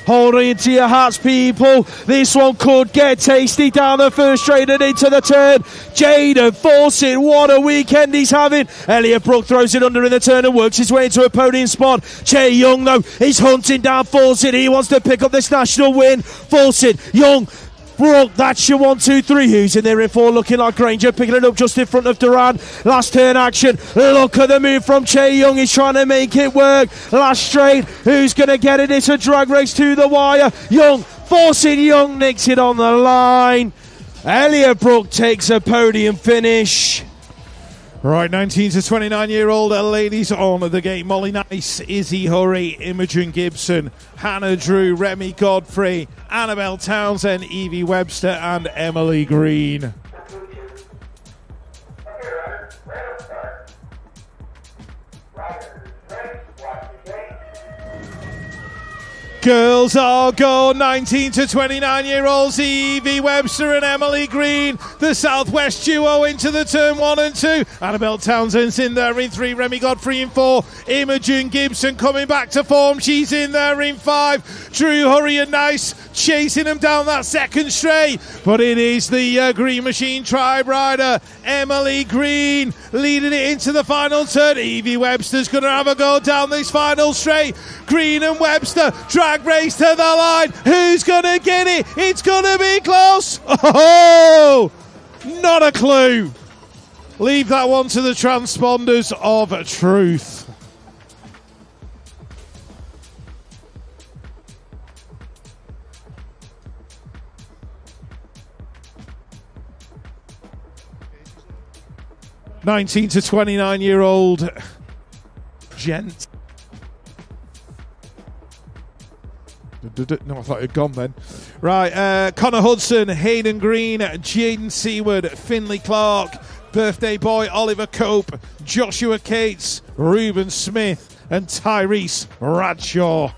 Hold on to your hats, people. This one could get tasty down the first straight and into the turn. Jaden Fawcett, what a weekend he's having. Elliot Brooke throws it under in the turn and works his way into a podium spot. Che Young, though, is hunting down Fawcett. He wants to pick up this national win. Fawcett, Young, Brooke, that's your 1, 2, 3. Who's in there in 4? Looking like Granger, picking it up just in front of Duran. Last turn action. Look at the move from Che Young. He's trying to make it work. Last straight. Who's going to get it? It's a drag race to the wire. Young, Fawcett, Young nicks it on the line. Elliot Brooke takes a podium finish. Right, 19 to 29-year-old ladies on the gate. Molly Nice, Izzy Hurry, Imogen Gibson, Hannah Drew, Remy Godfrey, Annabelle Townsend, Evie Webster and Emily Green. Girls are gone, 19 to 29-year-olds, Evie Webster and Emily Green, the Southwest duo into the turn 1 and 2. Annabelle Townsend's in there in 3, Remy Godfrey in 4, Imogen Gibson coming back to form, she's in there in 5, Drew Hurry and Nice chasing them down that second straight, but it is the Green Machine Tribe rider, Emily Green, leading it into the final turn. Evie Webster's going to have a go down this final straight. Green and Webster, drag race to the line. Who's going to get it? It's going to be close. Oh! Not a clue. Leave that one to the transponders of truth. (19 to 29-year-old gent). No, I thought it'd gone then. Right, Connor Hudson, Hayden Green, Jaden Seward, Finley Clark, birthday boy Oliver Cope, Joshua Cates, Reuben Smith, and Tyrese Bradshaw.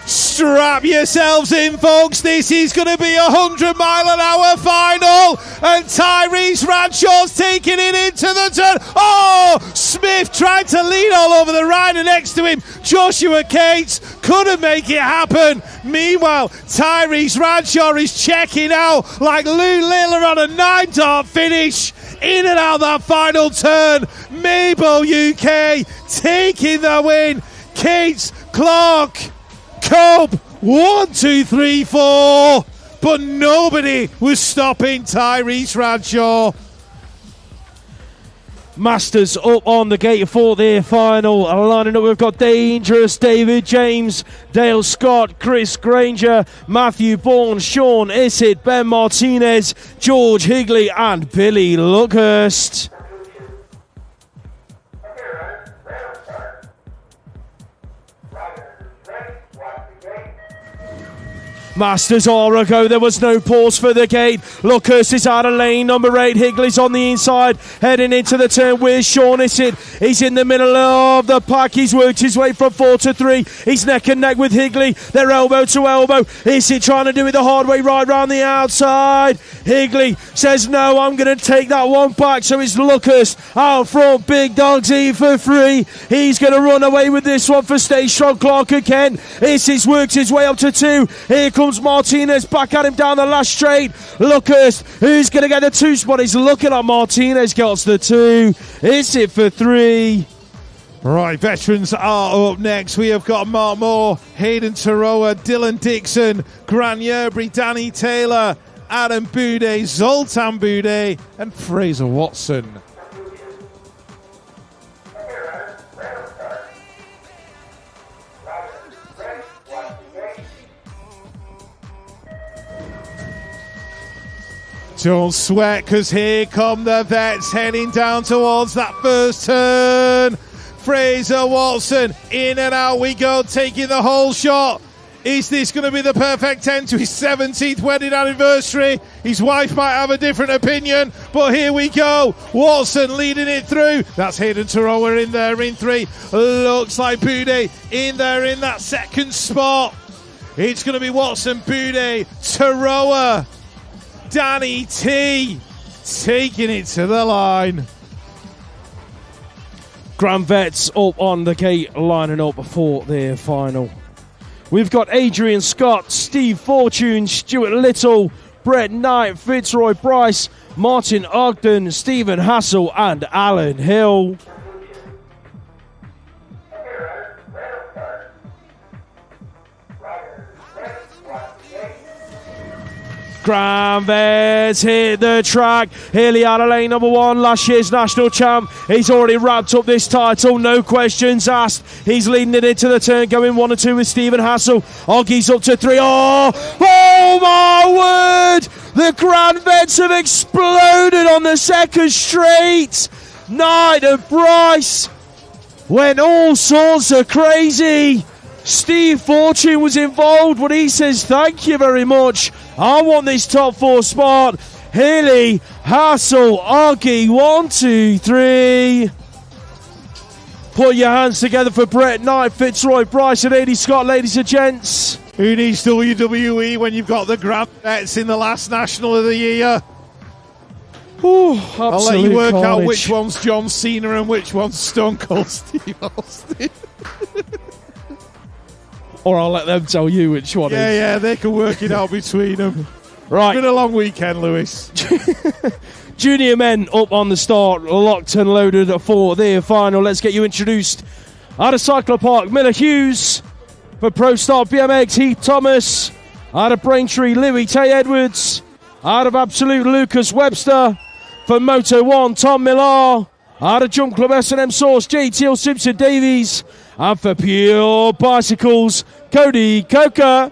Strap yourselves in, folks. This is going to be a 100-mile-an-hour final, and Tyrese Bradshaw's taking it into the turn. Oh, Smith tried to lead all over the rider next to him. Joshua Cates couldn't make it happen. Meanwhile, Tyrese Bradshaw is checking out like Lou Liller on a 9-dart finish. In and out that final turn. Mabel UK taking the win. Cates, Clark, Cope, 1, 2, 3, 4, but nobody was stopping Tyrese Bradshaw. Masters up on the gate for their final. Lining up, we've got Dangerous, David James, Dale Scott, Chris Granger, Matthew Bourne, Sean Isid, Ben Martinez, George Higley, and Billy Luckhurst. Masters are a go. There was no pause for the gate. Luckhurst is out of lane. Number 8, Higley's on the inside, heading into the turn with Sean Isid. He's in the middle of the pack. He's worked his way from 4 to 3. He's neck and neck with Higley. They're elbow to elbow. Isid trying to do it the hard way, right round the outside. Higley says, no, I'm going to take that one back. So it's Luckhurst out front. Big Dogs E for 3. He's going to run away with this one for Stay Strong. Clark again. Isid's worked his way up to 2. Here comes Martinez back at him down the last straight. Luckhurst, who's going to get the 2 spot? He's looking at Martinez, gets the 2. It's it for 3. Right, veterans are up next. We have got Mark Moore, Hayden Taroa, Dylan Dixon, Grant Yerbury, Danny Taylor, Adam Boudet, Zoltan Boudet, and Fraser Watson. Don't sweat, because here come the vets heading down towards that first turn. Fraser Watson, in and out we go, taking the whole shot. Is this going to be the perfect end to his 17th wedding anniversary? His wife might have a different opinion, but here we go. Watson leading it through. That's Hayden Taroa in there in 3. Looks like Boudet in there in that second spot. It's going to be Watson, Boudet, Taroa, Danny T taking it to the line. Grand Vets up on the gate, lining up for their final. We've got Adrian Scott, Steve Fortune, Stuart Little, Brett Knight, Fitzroy Bryce, Martin Ogden, Stephen Hassel, and Alan Hill. Grand Vets hit the track. Healy out of lane number 1, last year's national champ. He's already wrapped up this title, no questions asked. He's leading it into the turn, going 1 and 2 with Stephen Hassel. Oggie's up to 3. Oh my word! The Grand Vets have exploded on the second straight. Knight and Bryce went all sorts of crazy. Steve Fortune was involved, but he says thank you very much. I want this top 4 spot. Healy, Hassel, Oggy, 1, 2, 3. Put your hands together for Brett Knight, Fitzroy Bryce, and Eddie Scott, ladies and gents. Who needs WWE when you've got the Grand Vets in the last national of the year? Ooh, I'll let you work carnage. out which one's John Cena and which one's Stone Cold Steve Austin. Or I'll let them tell you which one Yeah, is. yeah, they can work it out between them. Right. Been a long weekend, Lewis. Junior men up on the start, locked and loaded for their final. Let's get you introduced. Out of Cycler Park, Miller Hughes. For Pro Start BMX, Heath Thomas. Out of Braintree, Louis Tay Edwards. Out of Absolute, Lucas Webster. For Moto One, Tom Millar. Out of Jump Club S&M Source, JTL Simpson Davies. And for Pure Bicycles, Cody Coker.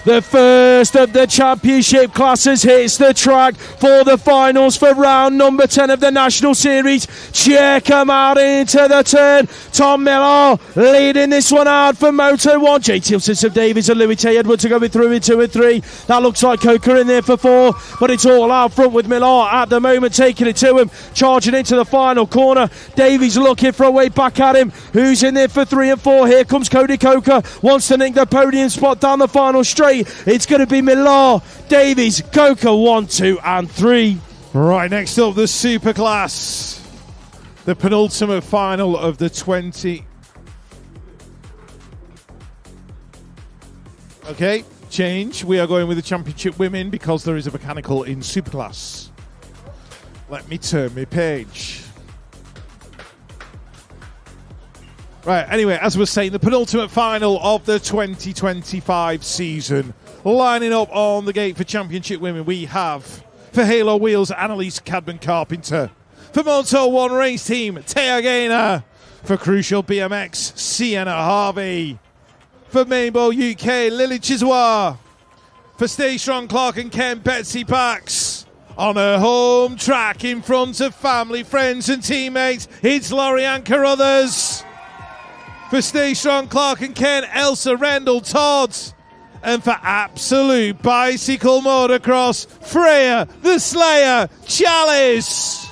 The first of the championship classes hits the track for the finals for round number 10 of the National Series. Check him out into the turn. Tom Millar leading this one out for Moto One. JT Simpson Davies and Louis Tay Edwards are going through in 2 and 3. That looks like Coker in there for 4, but it's all out front with Millar at the moment taking it to him, charging into the final corner. Davies looking for a way back at him. Who's in there for 3 and 4? Here comes Cody Coker. Wants to nick the podium spot down the final straight. It's going to be Millar, Davies, Coker 1, 2 and 3. Right, next up, the Superclass. The penultimate final of the 20. Okay, change. We are going with the championship women because there is a mechanical in Superclass. Let me turn my page. Right, anyway, as I was saying, the penultimate final of the 2025 season. Lining up on the gate for championship women, we have for Halo Wheels, Annalise Cadman-Carpenter. For Moto One Race Team, Taya Gaynor. For Crucial BMX, Sienna Harvey. For Mainbow UK, Lily Chiswa. For Stay Strong Clark and Ken, Betsy Pax. On her home track in front of family, friends and teammates, it's Lorianne Carruthers. For Stay Strong Clark and Ken, Elsa Rendell Todd. And for Absolute Bicycle Motocross, Freya the Slayer Chalice.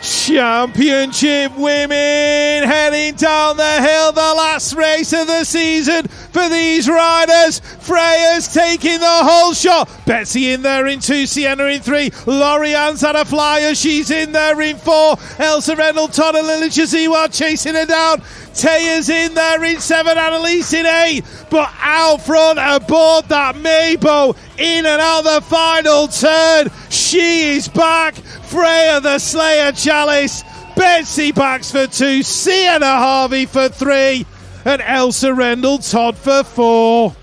Championship women heading down the hill, the last race of the season for these riders. Freya's taking the whole shot. Betsy in there in 2, Sienna in 3. Lorianne's had a flyer, she's in there in 4. Elsa Rendell, Todd and Lily Chaziwa chasing her down. Taya's in there in 7, Annalise in 8. But out front aboard that Maybo, in and out the final turn. She is back. Freya the Slayer Chalice. Betsy Bax for 2. Sienna Harvey for 3. And Elsa Rendell Todd for 4.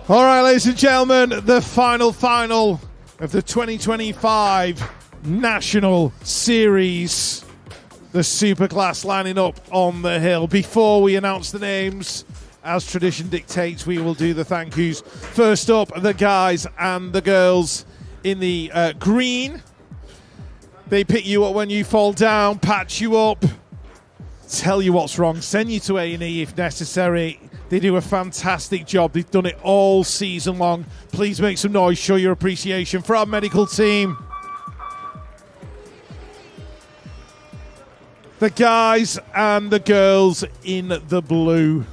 All right, ladies and gentlemen, the final of the 2025 National Series. The Superclass lining up on the hill. Before we announce the names, as tradition dictates, we will do the thank yous. First up, the guys and the girls in the green. They pick you up when you fall down, patch you up, tell you what's wrong, send you to A&E if necessary. They do a fantastic job. They've done it all season long. Please make some noise, show your appreciation for our medical team. The guys and the girls in the blue.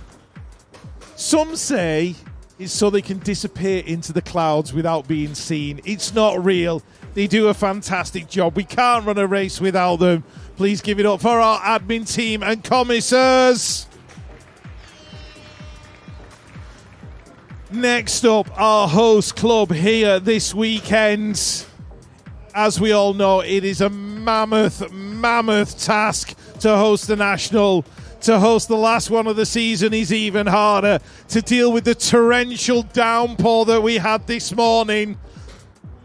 Some say it's so they can disappear into the clouds without being seen. It's not real. They do a fantastic job. We can't run a race without them. Please give it up for our admin team and commissars. Next up, our host club here this weekend. As we all know, it is a mammoth task to host the National. To host the last one of the season is even harder. To deal with the torrential downpour that we had this morning,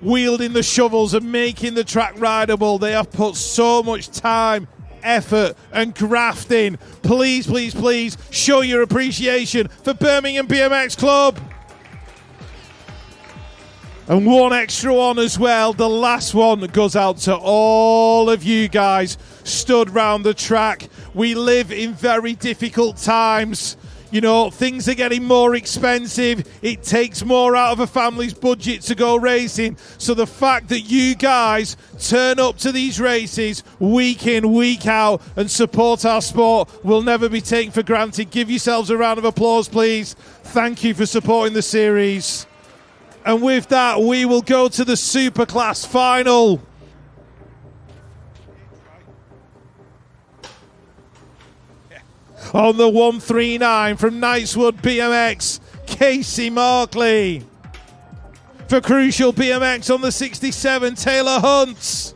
wielding the shovels and making the track rideable, they have put so much time, effort and graft in. Please, please, please show your appreciation for Birmingham BMX Club. And one extra one as well. The last one goes out to all of you guys stood round the track. We live in very difficult times. You know, things are getting more expensive. It takes more out of a family's budget to go racing. So the fact that you guys turn up to these races week in, week out and support our sport will never be taken for granted. Give yourselves a round of applause, please. Thank you for supporting the series. And with that, we will go to the Superclass Final. On the 139 from Knightswood BMX, Casey Markley. For Crucial BMX on the 67, Taylor Hunt.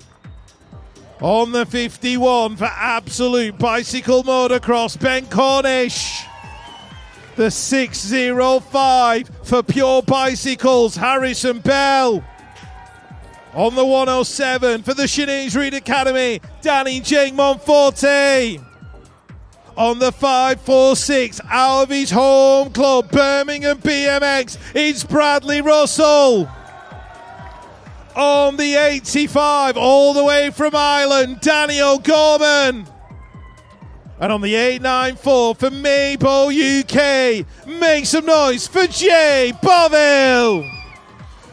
On the 51 for Absolute Bicycle Motocross, Ben Cornish. The 605 for Pure Bicycles, Harrison Bell. On the 107 for the Chenise Reed Academy, Danny Jake Monforte. On the 546, out of his home club, Birmingham BMX, it's Bradley Russell. On the 85, all the way from Ireland, Danny O'Gorman. And on the 894 for Mabo UK, make some noise for Jay Boville.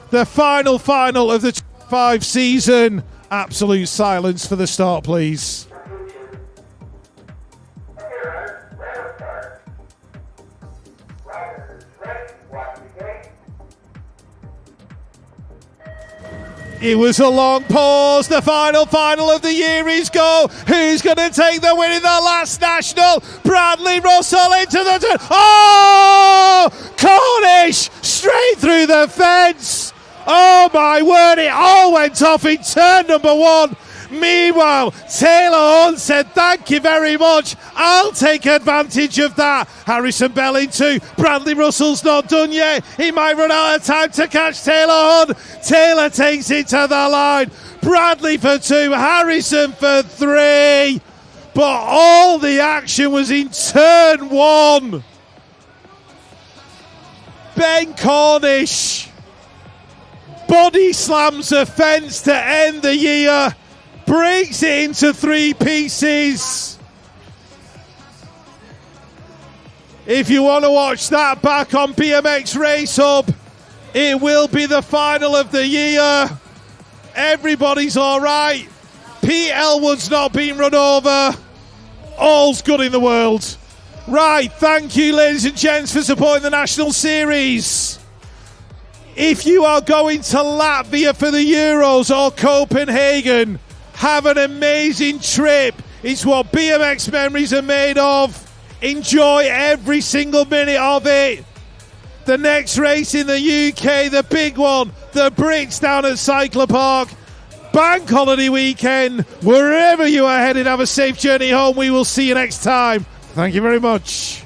The final of the 5 season. Absolute silence for the start, please. It was a long pause. The final of the year is go. Who's going to take the win in the last national? Bradley Russell into the turn. Oh! Cornish straight through the fence. Oh my word, it all went off in turn number 1. Meanwhile, Taylor Hunt said, thank you very much. I'll take advantage of that. Harrison Bell in 2. Bradley Russell's not done yet. He might run out of time to catch Taylor Hunt. Taylor takes it to the line. Bradley for 2. Harrison for 3. But all the action was in turn 1. Ben Cornish body slams a fence to end the year. Breaks it into 3 pieces. If you want to watch that back on BMX Race Hub, it will be the final of the year. Everybody's all right. Pete Elwood's not been run over. All's good in the world. Right, thank you, ladies and gents, for supporting the National Series. If you are going to Latvia for the Euros or Copenhagen, have an amazing trip. It's what BMX memories are made of. Enjoy every single minute of it. The next race in the UK, the big one, the Brits down at Cyclopark. Bank holiday weekend. Wherever you are headed, have a safe journey home. We will see you next time. Thank you very much.